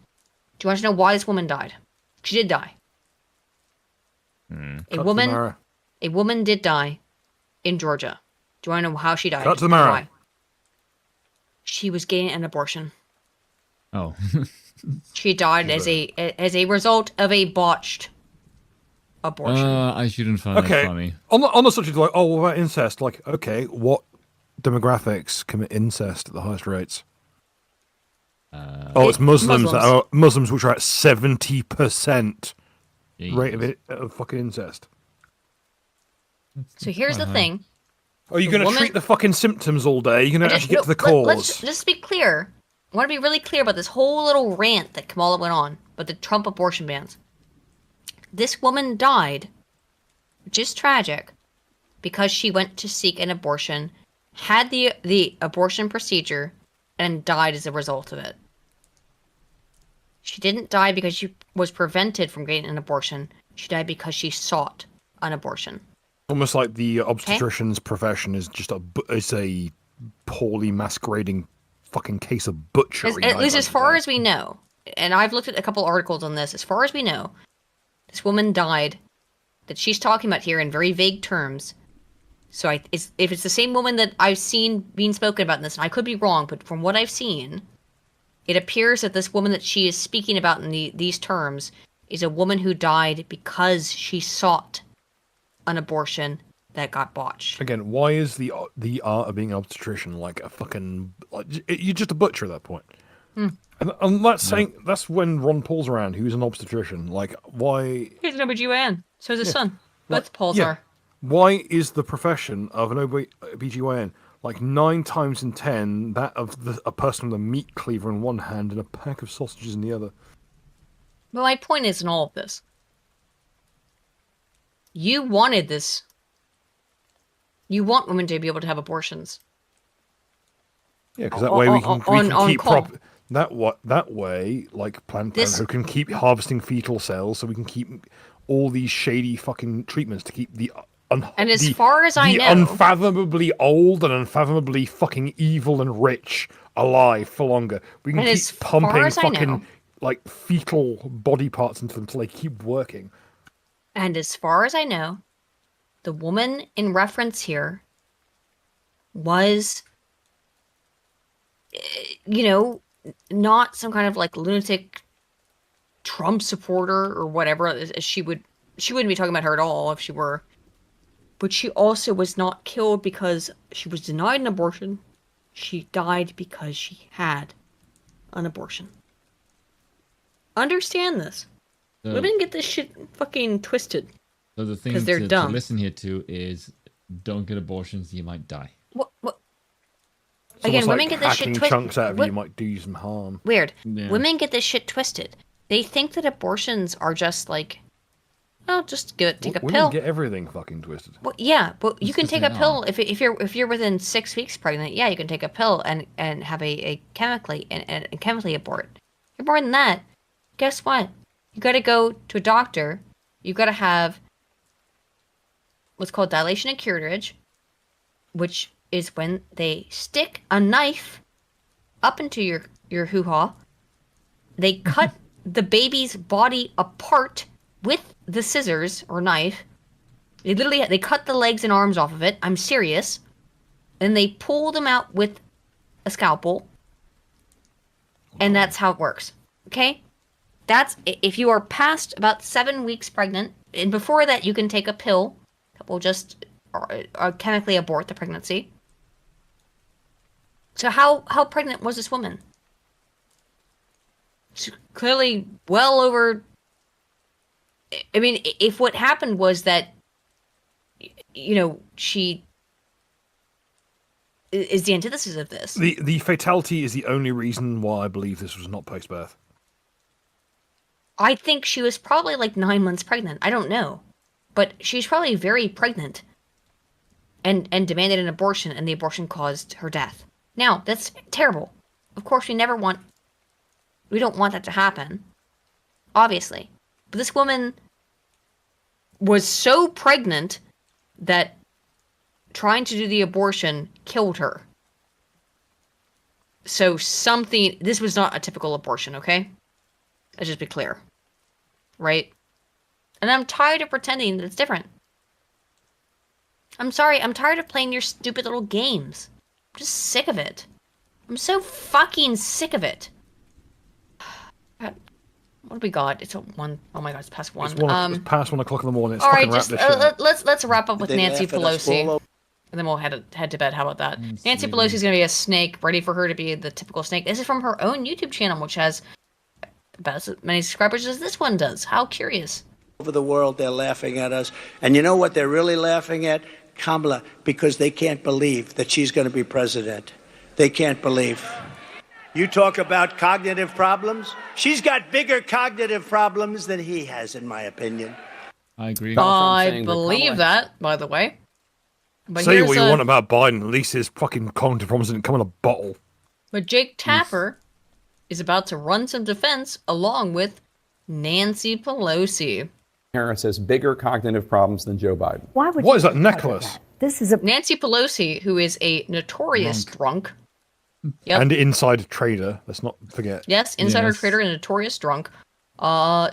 Do you want to know why this woman died? She did die. A woman did die in Georgia. Do you want to know how she died? Cut to the marrow. Why? She was getting an abortion. Oh. She died as a result of a botched abortion. I shouldn't find that funny. On the subject, like, what about incest? Like, okay, what demographics commit incest at the highest rates? It's Muslims. Muslims, which are at 70% rate of fucking incest. So here's the thing. Are you going to treat the fucking symptoms all day? You're going to actually get to the cause. Let's just be clear. I want to be really clear about this whole little rant that Kamala went on about the Trump abortion bans. This woman died, which is tragic, because she went to seek an abortion, had the abortion procedure, and died as a result of it. She didn't die because she was prevented from getting an abortion. She died because she sought an abortion. Almost like the obstetrician's profession is just a poorly masquerading fucking case of butchery. At least as far as we know, and I've looked at a couple articles on this, as far as we know, this woman died, that she's talking about here in very vague terms. So if it's the same woman that I've seen being spoken about in this, and I could be wrong, but from what I've seen, it appears that this woman that she is speaking about in these terms is a woman who died because she sought an abortion that got botched. Again, why is the art of being an obstetrician like a fucking... you're just a butcher at that point. And that's saying that's when Ron Paul's around, who's an obstetrician. Like, why... He's an OBGYN. So is his son. Both Pauls are. Why is the profession of an OBGYN like 9 times in 10 that of a person with a meat cleaver in one hand and a pack of sausages in the other? Well, my point is in all of this. You wanted this. You want women to be able to have abortions. Yeah, because that way we can keep that way, like Planned Parenthood can keep harvesting fetal cells, so we can keep all these shady fucking treatments to keep the unfathomably old and unfathomably fucking evil and rich alive for longer. We can keep pumping fucking like fetal body parts into them until they keep working. And as far as I know, the woman in reference here was, not some kind of like lunatic Trump supporter or whatever. She wouldn't be talking about her at all if she were. But she also was not killed because she was denied an abortion. She died because she had an abortion. Understand this. So, women get this shit fucking twisted. So the thing they're to dumb. listen here to is don't get abortions, you might die. What? It's Again, almost women like get this shit hacking twisted. chunks out of you might do you some harm. Weird. Yeah. Women get this shit twisted. They think that abortions are just like, oh, just take a Women pill. get everything fucking twisted. Well, yeah, but you can take a they pill if you're within 6 weeks pregnant. Yeah, you can take a pill and have a chemically abort. If you're more than that, guess what? You got to go to a doctor. You got to have what's called dilation and curettage, which is when they stick a knife up into your hoo-ha. They cut the baby's body apart with the scissors or knife. They cut the legs and arms off of it. I'm serious. Then they pull them out with a scalpel. And that's how it works. Okay? That's if you are past about 7 weeks pregnant, and before that you can take a pill that will just chemically abort the pregnancy. So how pregnant was this woman? She's clearly well over. I mean, if what happened was that, she is the antithesis of this. The fatality is the only reason why I believe this was not post-birth. I think she was probably like 9 months pregnant. I don't know. But she's probably very pregnant and demanded an abortion, and the abortion caused her death. Now, that's terrible. Of course, we don't want that to happen. Obviously. But this woman was so pregnant that trying to do the abortion killed her. So this was not a typical abortion, okay? Let's just be clear. Right? And I'm tired of pretending that it's different. I'm sorry, I'm tired of playing your stupid little games. I'm just sick of it. I'm so fucking sick of it. God, what have we got? It's 1. Oh my god, it's past 1. It's past 1 o'clock in the morning. All right, just let's wrap up with Nancy Pelosi. And then we'll head to bed. How about that? Nancy Pelosi's going to be a snake, ready for her to be the typical snake. This is from her own YouTube channel, which has about as many subscribers as this one does. How curious. Over the world, they're laughing at us. And you know what they're really laughing at? Kamala, because they can't believe that she's going to be president. They can't believe. You talk about cognitive problems? She's got bigger cognitive problems than he has, in my opinion. I agree. I believe that, by the way. But say what you want about Biden, at least his fucking cognitive problems didn't come in a bottle. But Jake Tapper is about to run some defense along with Nancy Pelosi. Harris has bigger cognitive problems than Joe Biden. What is that necklace? This is a Nancy Pelosi, who is a notorious drunk. Yep. And insider trader. Let's not forget. Yes, insider trader and notorious drunk.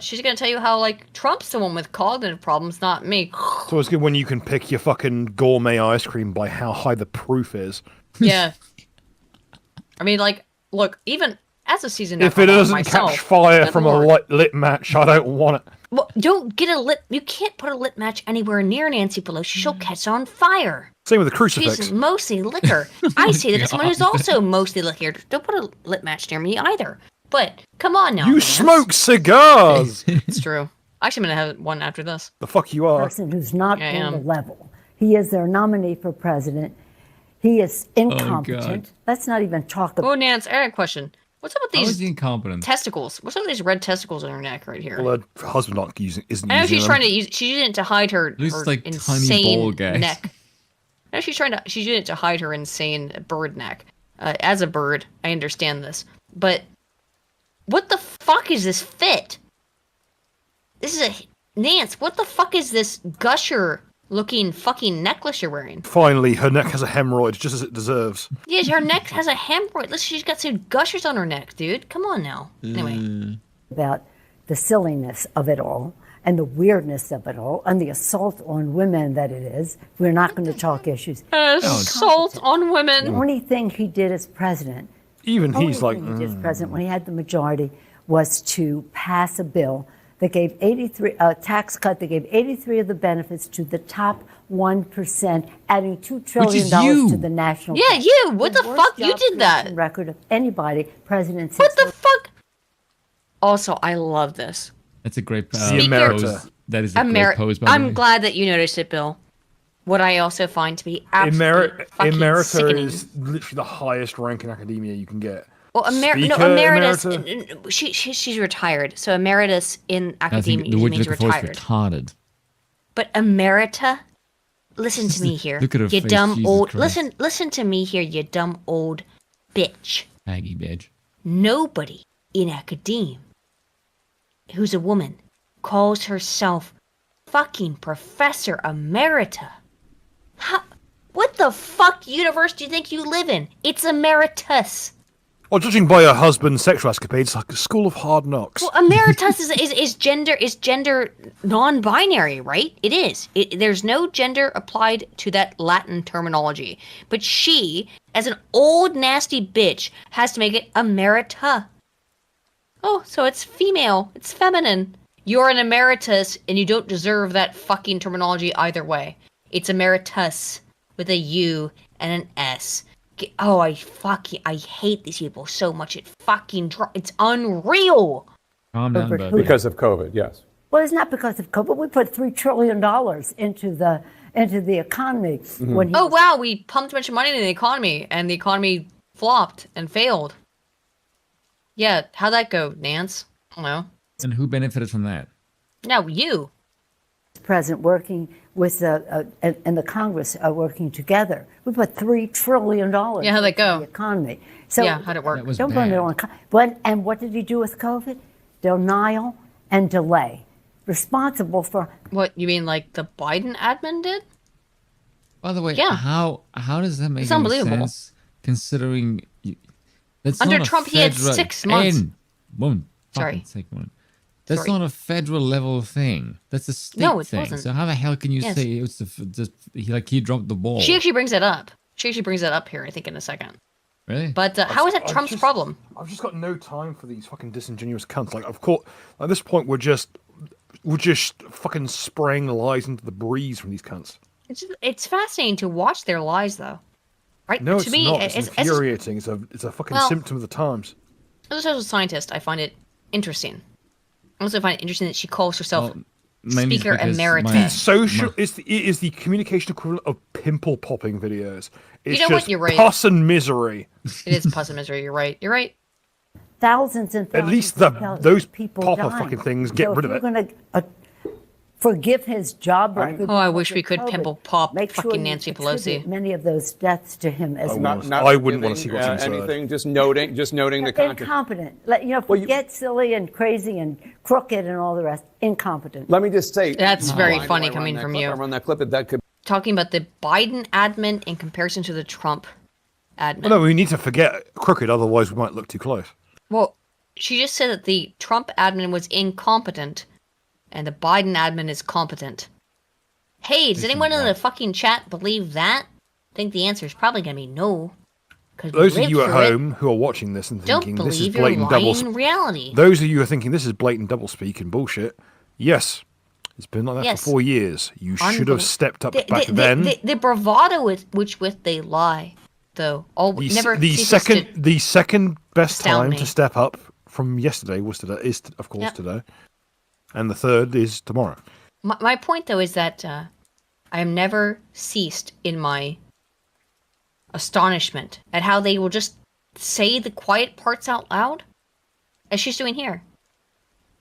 She's gonna tell you how Trump's the one with cognitive problems, not me. So it's good when you can pick your fucking gourmet ice cream by how high the proof is. Yeah. I mean, look, even as a seasoned if it doesn't myself, catch fire from a lit match, I don't want it. Well, don't get a lit. You can't put a lit match anywhere near Nancy Pelosi. She'll catch on fire. Same with the crucifix. She's mostly liquor. I say that as someone who's also mostly liquor. Don't put a lit match near me either. But come on now. You smoke cigars. It's true. Actually, I'm gonna have one after this. The fuck you are. Person who's not on the level. He is their nominee for president. He is incompetent. Let's not even talk about. Oh, Nance, I have a question. What's up with these incompetent testicles? What's up with these red testicles on her neck right here? Well, her husband isn't I know using she's them. trying to use. She's using it to hide her tiny insane ball gag. neck. I know she's using it to hide her insane bird neck. As a bird, I understand this, but what the fuck is this fit? This is Nance. What the fuck is this gusher-looking fucking necklace you're wearing? Finally, her neck has a hemorrhoid, just as it deserves. Yeah, her neck has a hemorrhoid. Listen, she's got some gushers on her neck, dude. Come on now. Anyway. About the silliness of it all and the weirdness of it all and the assault on women that it is. We're not going to talk issues. Assault on women. The only thing he did as president, Even only he's like, thing he did as president when he had the majority was to pass a bill that gave 83 tax cut that gave 83 of the benefits to the top 1%, adding $2 trillion to the national. Yeah, you. What the fuck? You did that. Record of anybody president. What the fuck? Also, I love this. That's a great pose. That is a great pose. By the way. I'm glad that you noticed it, Bill. What I also find to be absolutely fucking Emerita sickening. is literally the highest rank in academia you can get. Well, emeritus. She's retired, so emeritus in academia usually means retired. Retarded. But emerita, listen to me here, Look at her you face, dumb Jesus old. Christ. Listen to me here, you dumb old bitch. Aggie bitch. Nobody in academia who's a woman calls herself fucking Professor Emerita. What the fuck universe do you think you live in? It's emeritus. Well, judging by her husband's sexual escapades, like a school of hard knocks. Well, emeritus is gender non-binary, right? It is. There's no gender applied to that Latin terminology. But she, as an old nasty bitch, has to make it emerita. Oh, so it's female. It's feminine. You're an emeritus, and you don't deserve that fucking terminology either way. It's emeritus with a U and an S. Oh, I hate these people so much. It's unreal. Calm down, buddy. Because of COVID, yes. Well, it's not because of COVID. We put $3 trillion into the economy. Mm-hmm. Wow, we pumped a bunch of money into the economy, and the economy flopped and failed. Yeah, how'd that go, Nance? I don't know. And who benefited from that? No, you. President working with and the Congress are working together. We put $3 trillion. Yeah, how'd that go? The economy. So yeah, how'd it work? Don't blame it on. And what did he do with COVID? Denial and delay. Responsible for what you mean, like the Biden admin did? By the way, yeah. How does that make any sense? Considering that's under not Trump, he had 6 months. Sorry. That's not a federal level thing. That's a state thing. Wasn't. So how the hell can you say it's he dropped the ball? She actually brings it up. Here, I think, in a second. Really? But how is that Trump's problem? I've just got no time for these fucking disingenuous cunts. Like, of course, at this point, we're just fucking spraying lies into the breeze from these cunts. It's fascinating to watch their lies, though. Right? No, to it's me, not. It's infuriating. It's a fucking symptom of the times. As a social scientist, I find it interesting. I also find it interesting that she calls herself Speaker Emeritus. It is the communication equivalent of pimple popping videos. It's you know what? You're right. Pus and misery. It is pus and misery. You're right. Thousands and thousands. At least those popper fucking things get rid of it. We're going to forgive his job record. Oh, I wish we could pimple pop Make fucking sure Nancy Pelosi. Many of those deaths to him as well. I wouldn't want to see what's inside. Anything. Just noting the content. Incompetent. Forget silly and crazy and crooked and all the rest. Incompetent. Let me just say that's very funny coming from you. I run that clip. That could talking about the Biden admin in comparison to the Trump admin. Well, no, we need to forget crooked, otherwise we might look too close. Well, she just said that the Trump admin was incompetent, and the Biden admin is competent. Hey, does anyone in the fucking chat believe that? I think the answer is probably going to be no. Those of you at home who are watching this and thinking this is blatant reality. Those of you who are thinking this is blatant doublespeak and bullshit, yes, it's been like that for 4 years. You should have stepped up back then. The bravado with which they lie, though, the second best time to step up from yesterday was today. Is of course today, and the third is tomorrow. My point, though, is that I am never ceased in my astonishment at how they will just say the quiet parts out loud, as she's doing here.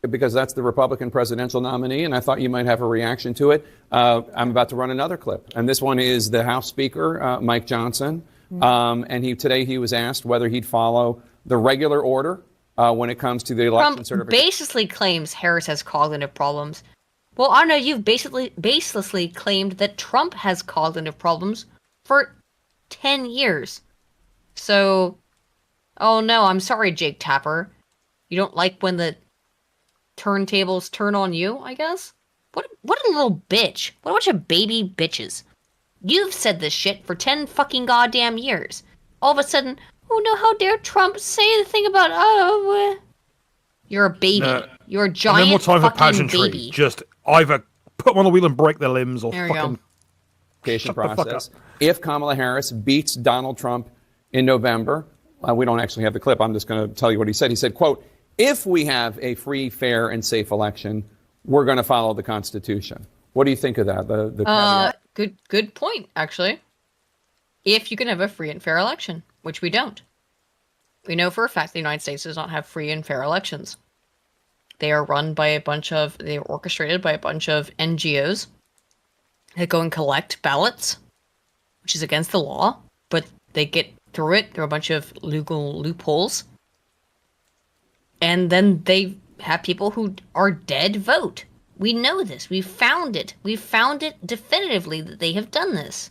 Because that's the Republican presidential nominee, and I thought you might have a reaction to it. I'm about to run another clip, and this one is the House Speaker, Mike Johnson, and today he was asked whether he'd follow the regular order when it comes to the election certification. Baselessly claims Harris has cognitive problems. Well, I know you've baselessly claimed that Trump has cognitive problems for 10 years. So, oh no, I'm sorry, Jake Tapper. You don't like when the turntables turn on you, I guess? What a little bitch. What a bunch of baby bitches. You've said this shit for 10 fucking goddamn years. All of a sudden, oh no, how dare Trump say the thing about, you're a baby. You're a giant no more time for fucking pageantry. baby. Just either put them on the wheel and break their limbs, or There you fucking shut the fuck up. If Kamala Harris beats Donald Trump in November, we don't actually have the clip. I'm just going to tell you what he said. He said, quote, if we have a free, fair, and safe election, we're going to follow the Constitution. What do you think of that? The caveat? Good point, actually. If you can have a free and fair election, which we don't. We know for a fact the United States does not have free and fair elections. They are run by they are orchestrated by a bunch of NGOs that go and collect ballots, which is against the law, but they get through it. There are a bunch of legal loopholes. And then they have people who are dead vote. We know this. We found it. We found it definitively that they have done this.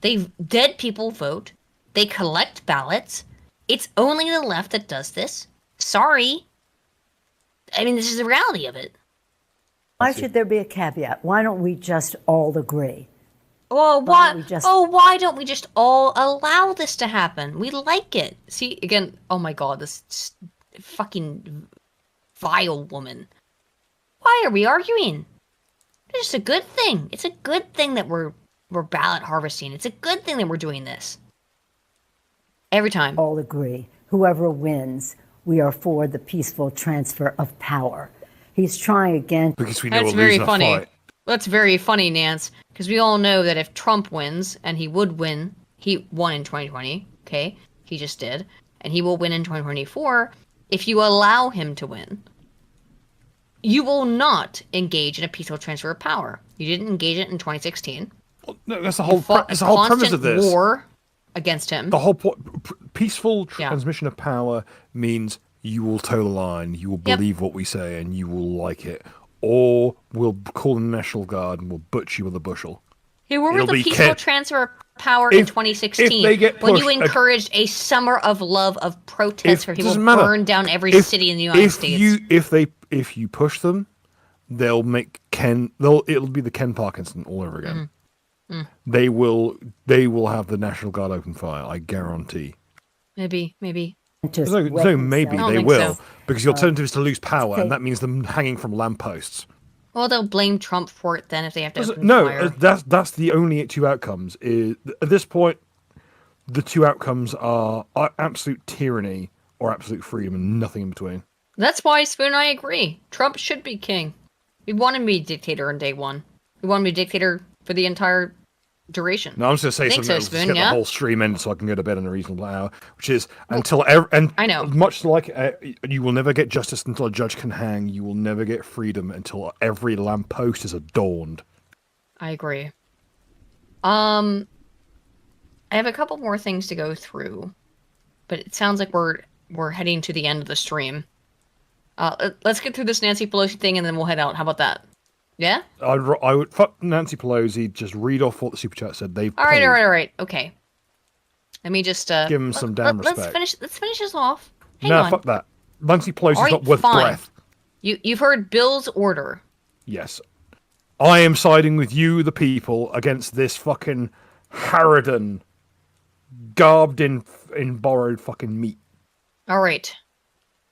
Dead people vote. They collect ballots. It's only the left that does this. Sorry. I mean, this is the reality of it. Why should there be a caveat? Why don't we just all agree? Well, why don't we just all allow this to happen? We like it. See, again, oh my god, this fucking vile woman. Why are we arguing? It's just a good thing. It's a good thing that we're ballot harvesting. It's a good thing that we're doing this. Every time. All agree. Whoever wins, we are for the peaceful transfer of power. He's trying again. Because we know That's very funny. That's very funny, Nance, because we all know that if Trump wins, and he would win, he won in 2020, okay? He just did. And he will win in 2024 if you allow him to win. You will not engage in a peaceful transfer of power. You didn't engage it in 2016. No, that's the whole premise of this. War against him. The whole peaceful transmission of power means you will toe the line, you will believe what we say, and you will like it. Or we'll call the National Guard and we'll butcher you with a bushel. Hey, where was the peaceful transfer of power in 2016 when you encouraged a summer of love of protests where people burn down every city in the United States? If you push them, it'll be the Ken Park incident all over again. Mm. They will have the National Guard open fire, I guarantee. Maybe. There's no maybe they will, because the alternative is to lose power, and that means them hanging from lampposts. Well, they'll blame Trump for it then if they have to open fire. That's the only two outcomes. At this point, the two outcomes are absolute tyranny or absolute freedom, and nothing in between. That's why Spoon and I agree. Trump should be king. We want him to be dictator on day one. We want him to be dictator for the entire duration. No, I'm just going to say something that'll just get the whole stream ended so I can go to bed in a reasonable hour, which is I know. Much like you will never get justice until a judge can hang, you will never get freedom until every lamppost is adorned. I agree. I have a couple more things to go through, but it sounds like we're heading to the end of the stream. Let's get through this Nancy Pelosi thing and then we'll head out. How about that? Yeah? I would fuck Nancy Pelosi, just read off what the super chat said. All right. Okay. Let me just give him some damn respect. Let's finish this off. Hang on. Fuck that. Nancy Pelosi's not worth breath. You've heard Bill's order. Yes. I am siding with you, the people, against this fucking harridan garbed in borrowed fucking meat. All right.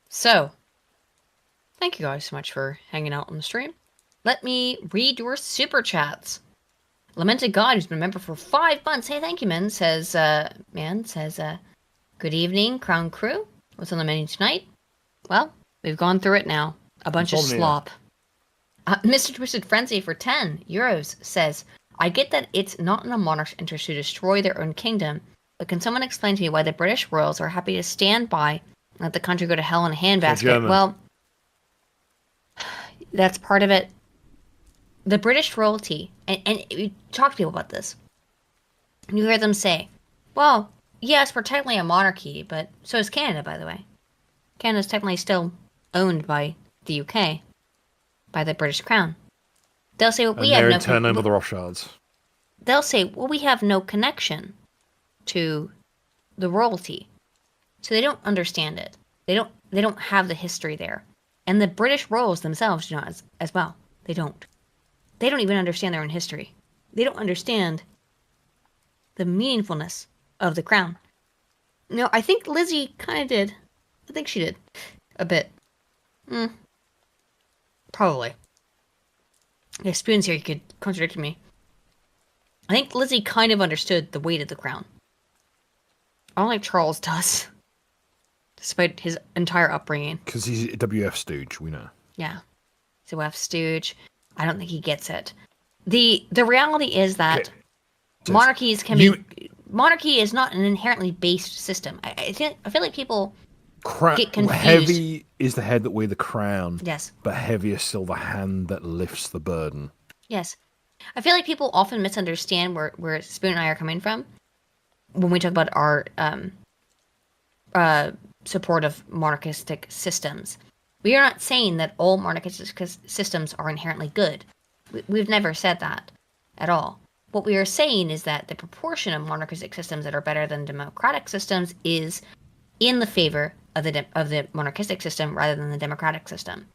So, thank you guys so much for hanging out on the stream. Let me read your super chats. Lamented God, who's been a member for 5 months. Hey, thank you, man. Says, good evening, Crown Crew. What's on the menu tonight? Well, we've gone through it now. A bunch of slop. Mr. Twisted Frenzy for 10 euros says, I get that it's not in a monarch's interest to destroy their own kingdom, but can someone explain to me why the British royals are happy to stand by and let the country go to hell in a handbasket? Well, that's part of it. The British royalty, and we talk to people about this, and you hear them say, well, yes, we're technically a monarchy, but so is Canada, by the way. Canada's technically still owned by the UK, by the British Crown. They'll say, well, we have no turn over the Rothschilds. They'll say, well, we have no connection to the royalty. So they don't understand it. They don't have the history there. And the British royals themselves do not as well. They don't. They don't even understand their own history. They don't understand the meaningfulness of the crown. No, I think Lizzie kind of did. I think she did. A bit. Probably. If Spoon's here, he could contradict me. I think Lizzie kind of understood the weight of the crown. I don't think Charles does. Despite his entire upbringing. Because he's a WF stooge, we know. Yeah. He's a WF stooge. I don't think he gets it. The reality is that monarchies can be... Monarchy is not an inherently based system. I feel like people get confused. Heavy is the head that wears the crown. Yes. But heavy is still the hand that lifts the burden. Yes. I feel like people often misunderstand where Spoon and I are coming from when we talk about our support of monarchistic systems. We are not saying that all monarchistic systems are inherently good. We've never said that at all. What we are saying is that the proportion of monarchistic systems that are better than democratic systems is in the favor of the monarchistic system rather than the democratic system.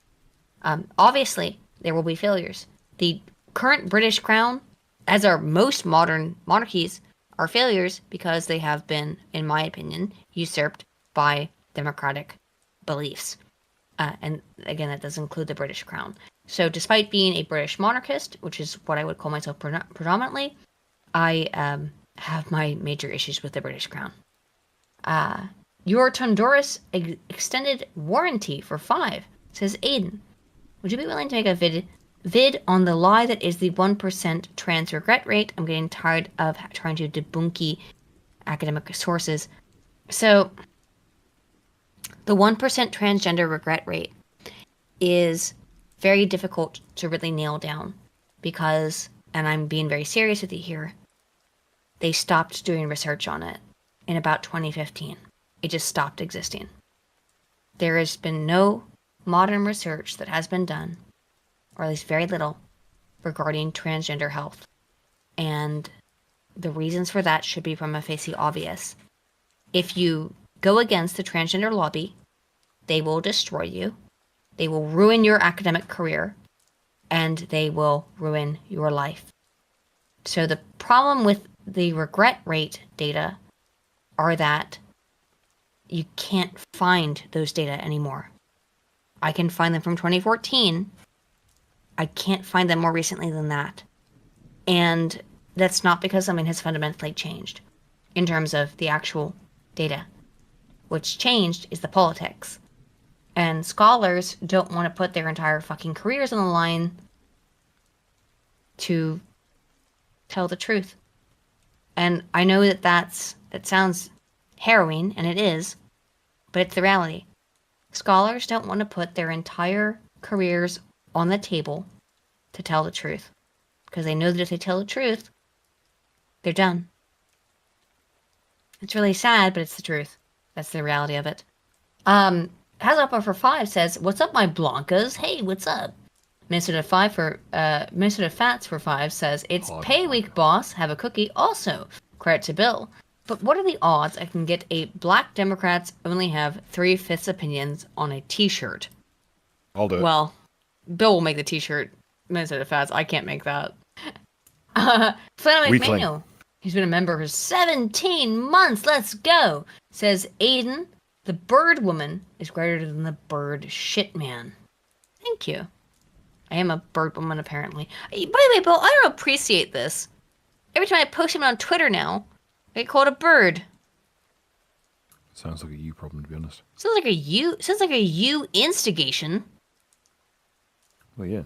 Obviously, there will be failures. The current British crown, as are most modern monarchies, are failures because they have been, in my opinion, usurped by democratic beliefs. And again, that does include the British crown. So despite being a British monarchist, which is what I would call myself predominantly, I have my major issues with the British crown. Your Tondoris extended warranty for 5, says Aiden. Would you be willing to make a vid on the lie that is the 1% trans regret rate? I'm getting tired of trying to debunky academic sources. So, the 1% transgender regret rate is very difficult to really nail down because, and I'm being very serious with you here, they stopped doing research on it in about 2015. It just stopped existing. There has been no modern research that has been done, or at least very little, regarding transgender health. And the reasons for that should be prima facie obvious. If you go against the transgender lobby, they will destroy you. They will ruin your academic career, and they will ruin your life. So the problem with the regret rate data are that you can't find those data anymore. I can find them from 2014. I can't find them more recently than that. And that's not because something has fundamentally changed in terms of the actual data. What's changed is the politics. And scholars don't want to put their entire fucking careers on the line to tell the truth. And I know that sounds harrowing, and it is, but it's the reality. Scholars don't want to put their entire careers on the table to tell the truth. Because they know that if they tell the truth, they're done. It's really sad, but it's the truth. That's the reality of it. Has Up for 5 says, "What's up, my Blancas? Hey, what's up?" Minnesota Fats for 5 says, "It's pay week, boss. Have a cookie." Also, credit to Bill. But what are the odds I can get a Black Democrats only have 3/5 opinions on a t-shirt? I'll do it. Well, Bill will make the t-shirt. Minnesota Fats, I can't make that. Flannel McManuel, he's been a member for 17 months. Let's go. Says Aiden, the bird woman is greater than the bird shit man. Thank you. I am a bird woman, apparently. By the way, Bill, I don't appreciate this. Every time I post him on Twitter now, I get called a bird. Sounds like a you problem, to be honest. Sounds like a you instigation. Well, yeah.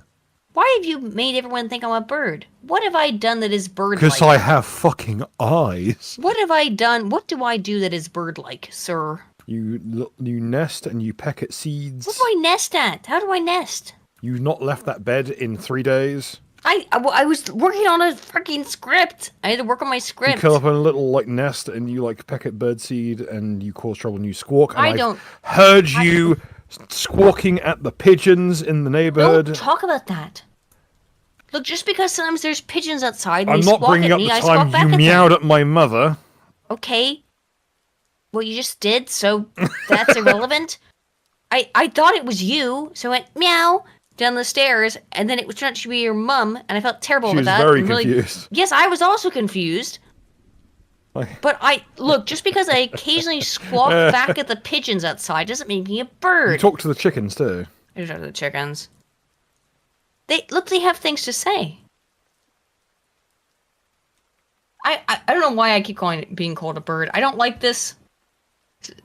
Why have you made everyone think I'm a bird? What have I done that is bird-like? Because I have fucking eyes. What have I done? What do I do that is bird-like, sir? You nest and you peck at seeds. What do I nest at? How do I nest? You've not left that bed in 3 days. I was working on a freaking script. I had to work on my script. You curl up in a little nest and you peck at birdseed and you cause trouble and you squawk. And I've heard you squawking at the pigeons in the neighborhood. Don't talk about that. Look, just because sometimes there's pigeons outside and I'm they not squawk bringing at up me, the I squawk time back you at meowed them. at my mother. Okay. Well, you just did, so that's irrelevant. I thought it was you, so I went meow down the stairs, and then it was turned out to be your mum, and I felt terrible about that. She was very confused. Yes, I was also confused. But look, just because I occasionally squawk back at the pigeons outside doesn't make me a bird. You talk to the chickens too. These are the chickens. They have things to say. I don't know why I keep being called a bird. I don't like this.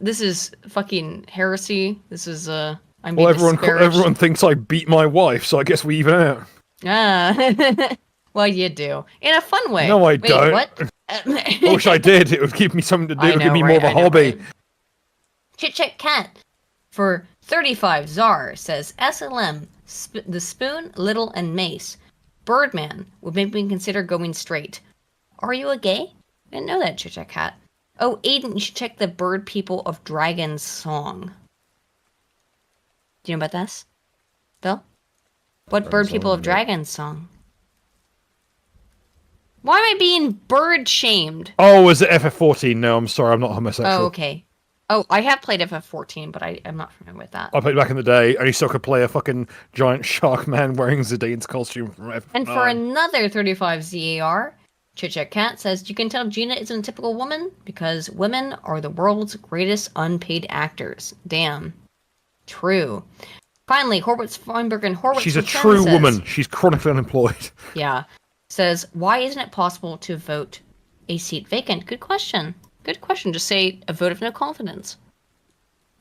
This is fucking heresy. This is I'm being everyone thinks I beat my wife, so I guess we even out. Ah. Well, you do. In a fun way. No, I Wait, don't. What? I wish I did. It would give me something to do. It would give me more of a hobby. Right? Chit Chat Cat for 35 Czar says SLM, the Spoon, Little, and Mace. Birdman would make me consider going straight. Are you a gay? I didn't know that, Chit Chat Cat. Oh, Aiden, you should check the Bird People of Dragons song. Do you know about this? Bill? What Bird People of Dragons song? Why am I being bird shamed? Oh, is it FF14? No, I'm sorry, I'm not homosexual. Oh, okay. Oh, I have played FF14, but I'm not familiar with that. I played back in the day, and you still could play a fucking giant shark man wearing Zidane's costume from FF9. And for another 35 ZAR, Chit Chat Cat says, you can tell Gina isn't a typical woman because women are the world's greatest unpaid actors. Damn. True. Finally, Horwitz, Feinberg, and Horwitz. She's a true woman. She's chronically unemployed. Yeah. Says, why isn't it possible to vote a seat vacant? Good question. Good question. Just say a vote of no confidence.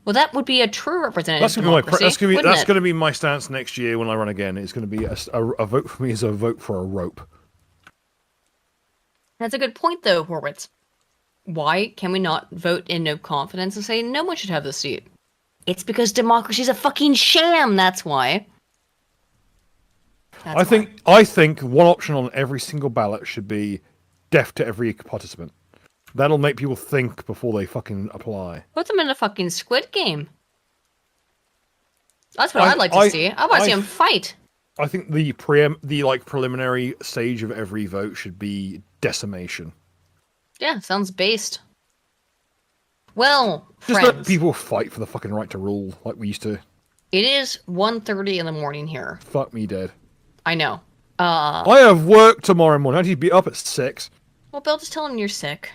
Well, that would be a true representative democracy. That's going to be my stance next year when I run again. It's going to be a vote for me is a vote for a rope. That's a good point, though, Horwitz. Why can we not vote in no confidence and say no one should have the seat? It's because democracy is a fucking sham. That's why. I think one option on every single ballot should be deaf to every participant. That'll make people think before they fucking apply. Put them in a fucking Squid Game. That's what I'd like to see. I want to see them fight. I think the preliminary stage of every vote should be decimation. Yeah, sounds based. Well, just friends, let people fight for the fucking right to rule like we used to. It is 1:30 in the morning here. Fuck me dead. I know. I have work tomorrow morning. I need to be up at 6. Well, Bill, just tell him you're sick.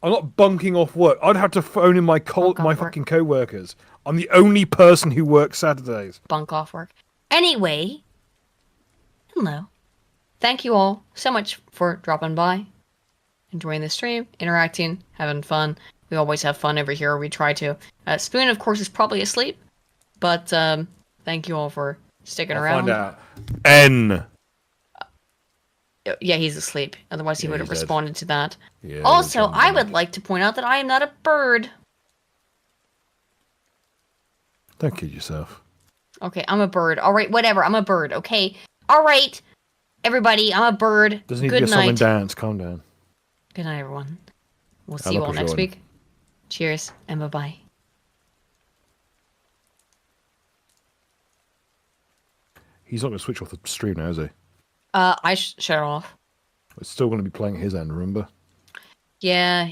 I'm not bunking off work. I'd have to phone in my fucking co-workers. I'm the only person who works Saturdays. Bunk off work. Anyway, hello. Thank you all so much for dropping by, enjoying the stream, interacting, having fun. We always have fun over here. We try to. Spoon, of course, is probably asleep, but thank you all for sticking around. Find out. N. Yeah, he's asleep. Otherwise, he would have responded to that. Yeah, also, I would like to point out that I am not a bird. Don't kid yourself. Okay, I'm a bird. All right, whatever. I'm a bird. Okay. All right, everybody. I'm a bird. Doesn't need Good to be a night. song and dance. Calm down. Good night, everyone. We'll see you all next week. Cheers and bye-bye. He's not going to switch off the stream now, is he? I shut it off. It's still going to be playing at his end, remember? Yeah,